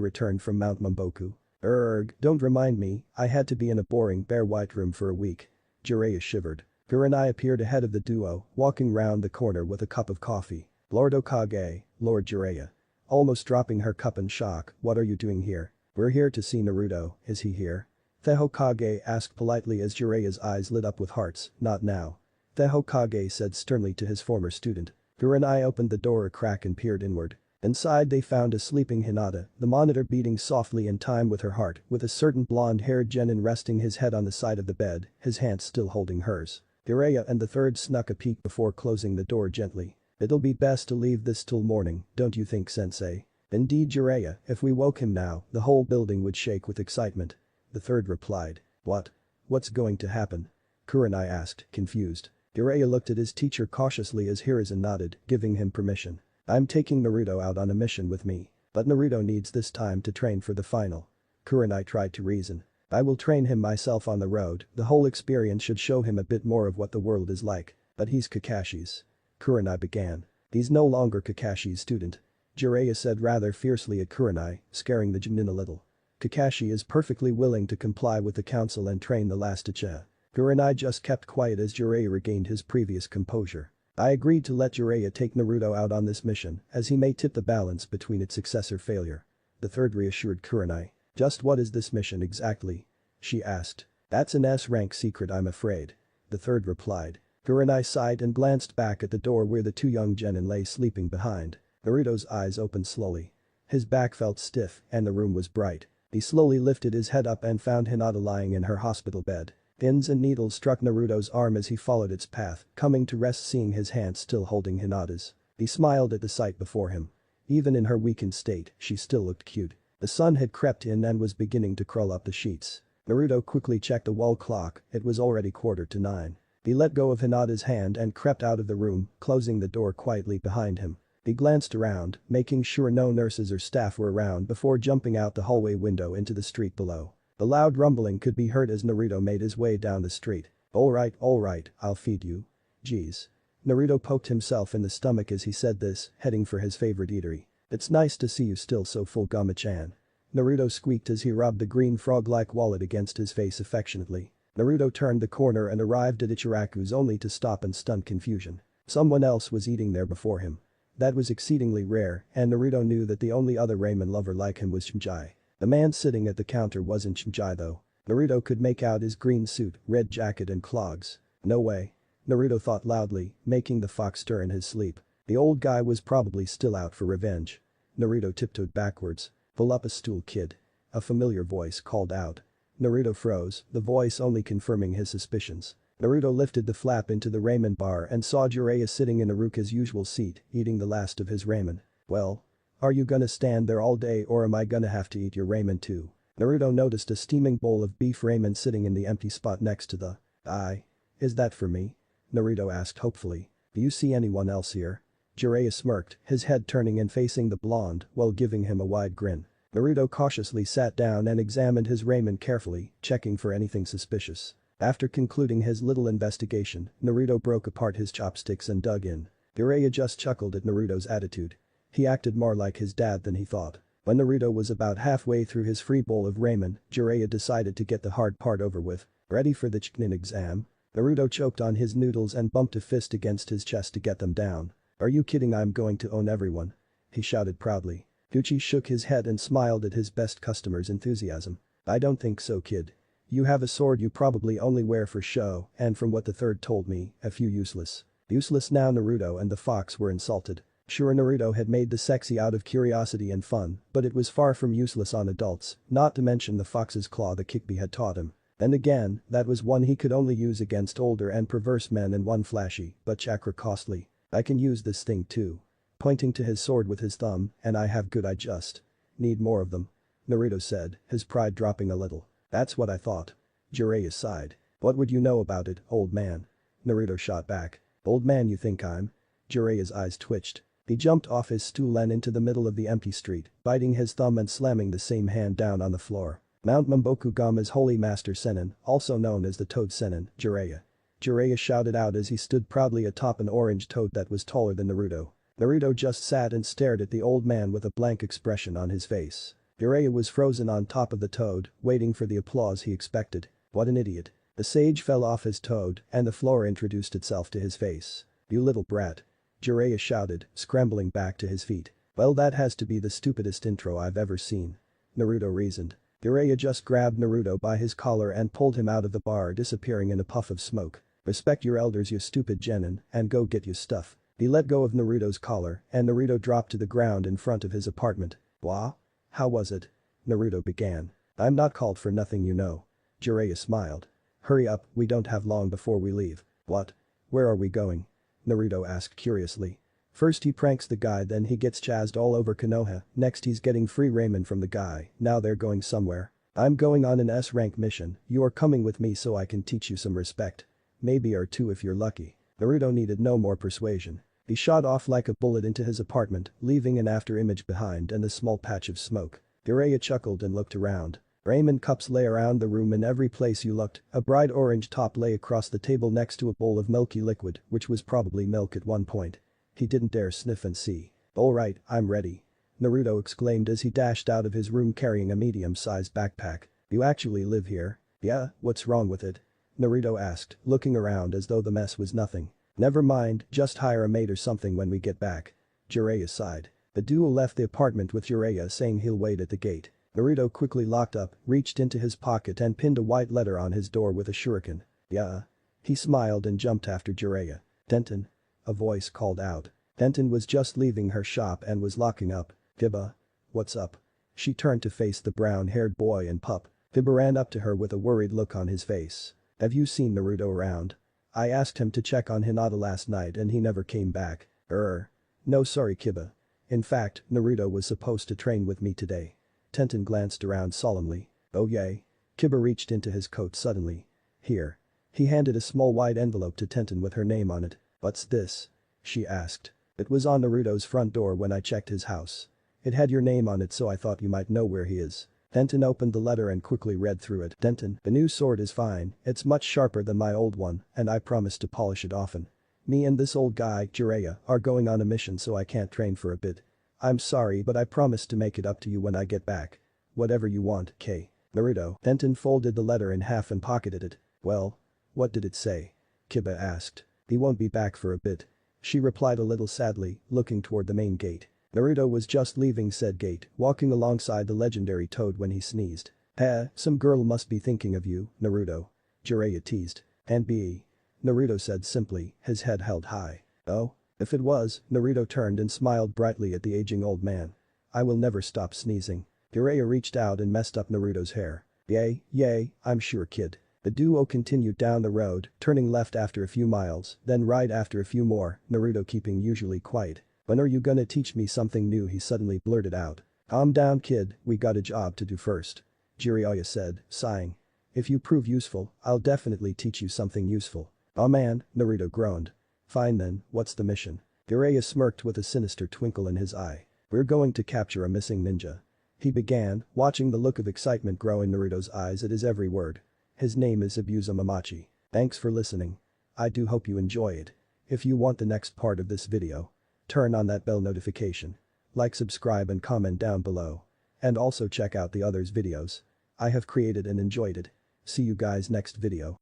returned from Mount Mamboku?" Don't remind me, I had to be in a boring bare white room for a week." Jiraiya shivered. Kurenai appeared ahead of the duo, walking round the corner with a cup of coffee. "Lord Hokage, Lord Jiraiya." Almost dropping her cup in shock, "What are you doing here?" "We're here to see Naruto, is he here?" The Hokage asked politely as Jiraiya's eyes lit up with hearts, "Not now." The Hokage said sternly to his former student. Kurenai opened the door a crack and peered inward. Inside they found a sleeping Hinata, the monitor beating softly in time with her heart, with a certain blonde-haired genin resting his head on the side of the bed, his hands still holding hers. Jiraiya and the third snuck a peek before closing the door gently. "It'll be best to leave this till morning, don't you think, sensei?" "Indeed, Jiraiya, if we woke him now, the whole building would shake with excitement." The third replied. "What? What's going to happen?" Kurenai asked, confused. Jiraiya looked at his teacher cautiously as Hiruzen nodded, giving him permission. "I'm taking Naruto out on a mission with me. But Naruto needs this time to train for the final." Kurenai tried to reason. "I will train him myself on the road, the whole experience should show him a bit more of what the world is like. But he's Kakashi's." Kurenai began. "He's no longer Kakashi's student." Jiraiya said rather fiercely at Kurenai, scaring the Chunin a little. "Kakashi is perfectly willing to comply with the council and train the last Uchiha." Kurenai just kept quiet as Jiraiya regained his previous composure. "I agreed to let Jiraiya take Naruto out on this mission, as he may tip the balance between its success or failure." The third reassured Kurenai. "Just what is this mission exactly?" she asked. "That's an S-rank secret, I'm afraid." The third replied. Kurenai sighed and glanced back at the door where the two young genin lay sleeping behind. Naruto's eyes opened slowly. His back felt stiff and the room was bright. He slowly lifted his head up and found Hinata lying in her hospital bed. Pins and needles struck Naruto's arm as he followed its path, coming to rest seeing his hand still holding Hinata's. He smiled at the sight before him. Even in her weakened state, she still looked cute. The sun had crept in and was beginning to crawl up the sheets. Naruto quickly checked the wall clock, it was already 9:15. He let go of Hinata's hand and crept out of the room, closing the door quietly behind him. He glanced around, making sure no nurses or staff were around before jumping out the hallway window into the street below. The loud rumbling could be heard as Naruto made his way down the street. Alright, I'll feed you. Jeez. Naruto poked himself in the stomach as he said this, heading for his favorite eatery. It's nice to see you still so full, Gama-chan. Naruto squeaked as he rubbed the green frog-like wallet against his face affectionately. Naruto turned the corner and arrived at Ichiraku's only to stop in stunned confusion. Someone else was eating there before him. That was exceedingly rare, and Naruto knew that the only other ramen lover like him was Shinji. The man sitting at the counter wasn't Shinji though. Naruto could make out his green suit, red jacket and clogs. No way. Naruto thought loudly, making the fox stir in his sleep. The old guy was probably still out for revenge. Naruto tiptoed backwards. Pull up a stool, kid. A familiar voice called out. Naruto froze, the voice only confirming his suspicions. Naruto lifted the flap into the ramen bar and saw Jiraiya sitting in Iruka's usual seat, eating the last of his ramen. Well? Are you gonna stand there all day or am I gonna have to eat your ramen too? Naruto noticed a steaming bowl of beef ramen sitting in the empty spot next to the. Is that for me? Naruto asked hopefully. Do you see anyone else here? Jiraiya smirked, his head turning and facing the blonde while giving him a wide grin. Naruto cautiously sat down and examined his ramen carefully, checking for anything suspicious. After concluding his little investigation, Naruto broke apart his chopsticks and dug in. Jiraiya just chuckled at Naruto's attitude. He acted more like his dad than he thought. When Naruto was about halfway through his free bowl of ramen, Jiraiya decided to get the hard part over with. Ready for the Chunin exam? Naruto choked on his noodles and bumped a fist against his chest to get them down. Are you kidding? I'm going to own everyone. He shouted proudly. Gucci shook his head and smiled at his best customer's enthusiasm. I don't think so, kid. You have a sword you probably only wear for show, and from what the third told me, a few useless. Useless now. Naruto and the fox were insulted. Sure, Naruto had made the sexy out of curiosity and fun, but it was far from useless on adults, not to mention the fox's claw the Kikbi had taught him. Then again, that was one he could only use against older and perverse men and one flashy, but chakra costly. I can use this thing too. Pointing to his sword with his thumb, and I have good. I just need more of them. Naruto said, his pride dropping a little. That's what I thought. Jiraiya sighed. What would you know about it, old man? Naruto shot back. Old man, you think I'm? Jiraiya's eyes twitched. He jumped off his stool and into the middle of the empty street, biting his thumb and slamming the same hand down on the floor. Mount Mambokugama's holy master Sennin, also known as the Toad Sennin, Jiraiya. Jiraiya shouted out as he stood proudly atop an orange toad that was taller than Naruto. Naruto just sat and stared at the old man with a blank expression on his face. Jiraiya was frozen on top of the toad, waiting for the applause he expected. What an idiot. The sage fell off his toad, and the floor introduced itself to his face. You little brat. Jiraiya shouted, scrambling back to his feet. Well, that has to be the stupidest intro I've ever seen. Naruto reasoned. Jiraiya just grabbed Naruto by his collar and pulled him out of the bar, disappearing in a puff of smoke. Respect your elders, you stupid genin, and go get your stuff. He let go of Naruto's collar, and Naruto dropped to the ground in front of his apartment. Wah? How was it? Naruto began. I'm not called for nothing, you know. Jiraiya smiled. Hurry up, we don't have long before we leave. What? Where are we going? Naruto asked curiously. First he pranks the guy, then he gets chazzed all over Konoha, next he's getting free ramen from the guy, now they're going somewhere. I'm going on an S-rank mission, you are coming with me so I can teach you some respect. Maybe or two if you're lucky. Naruto needed no more persuasion. He shot off like a bullet into his apartment, leaving an after-image behind and a small patch of smoke. Jiraiya chuckled and looked around. Ramen cups lay around the room in every place you looked, a bright orange top lay across the table next to a bowl of milky liquid, which was probably milk at one point. He didn't dare sniff and see. Alright, I'm ready. Naruto exclaimed as he dashed out of his room carrying a medium-sized backpack. You actually live here? Yeah, what's wrong with it? Naruto asked, looking around as though the mess was nothing. Never mind, just hire a maid or something when we get back. Jiraiya sighed. The duo left the apartment with Jiraiya saying he'll wait at the gate. Naruto quickly locked up, reached into his pocket and pinned a white letter on his door with a shuriken. Yeah. He smiled and jumped after Jiraiya. Tenten. A voice called out. Tenten was just leaving her shop and was locking up. Fiba. What's up? She turned to face the brown-haired boy and pup. Fiba ran up to her with a worried look on his face. Have you seen Naruto around? I asked him to check on Hinata last night and he never came back. No sorry Kiba. In fact, Naruto was supposed to train with me today. Tenten glanced around solemnly. Oh yay. Kiba reached into his coat suddenly. Here. He handed a small white envelope to Tenten with her name on it. What's this? She asked. It was on Naruto's front door when I checked his house. It had your name on it so I thought you might know where he is. Tenten opened the letter and quickly read through it. Tenten, the new sword is fine, it's much sharper than my old one, and I promise to polish it often. Me and this old guy, Jiraiya, are going on a mission so I can't train for a bit. I'm sorry but I promise to make it up to you when I get back. Whatever you want, K. Naruto. Tenten folded the letter in half and pocketed it. Well? What did it say? Kiba asked. He won't be back for a bit. She replied a little sadly, looking toward the main gate. Naruto was just leaving said gate, walking alongside the legendary Toad when he sneezed. Some girl must be thinking of you, Naruto. Jiraiya teased. And be. Naruto said simply, his head held high. Oh? If it was, Naruto turned and smiled brightly at the aging old man. I will never stop sneezing. Jiraiya reached out and messed up Naruto's hair. Yay, I'm sure kid. The duo continued down the road, turning left after a few miles, then right after a few more, Naruto keeping usually quiet. When are you gonna teach me something new? He suddenly blurted out. Calm down kid, we got a job to do first. Jiraiya said, sighing. If you prove useful, I'll definitely teach you something useful. Oh man, Naruto groaned. Fine then, what's the mission? Jiraiya smirked with a sinister twinkle in his eye. We're going to capture a missing ninja. He began, watching the look of excitement grow in Naruto's eyes at his every word. His name is Abusa Mamachi. Thanks for listening. I do hope you enjoy it. If you want the next part of this video, turn on that bell notification. Like, subscribe and comment down below. And also check out the others videos I have created and enjoyed it. See you guys next video.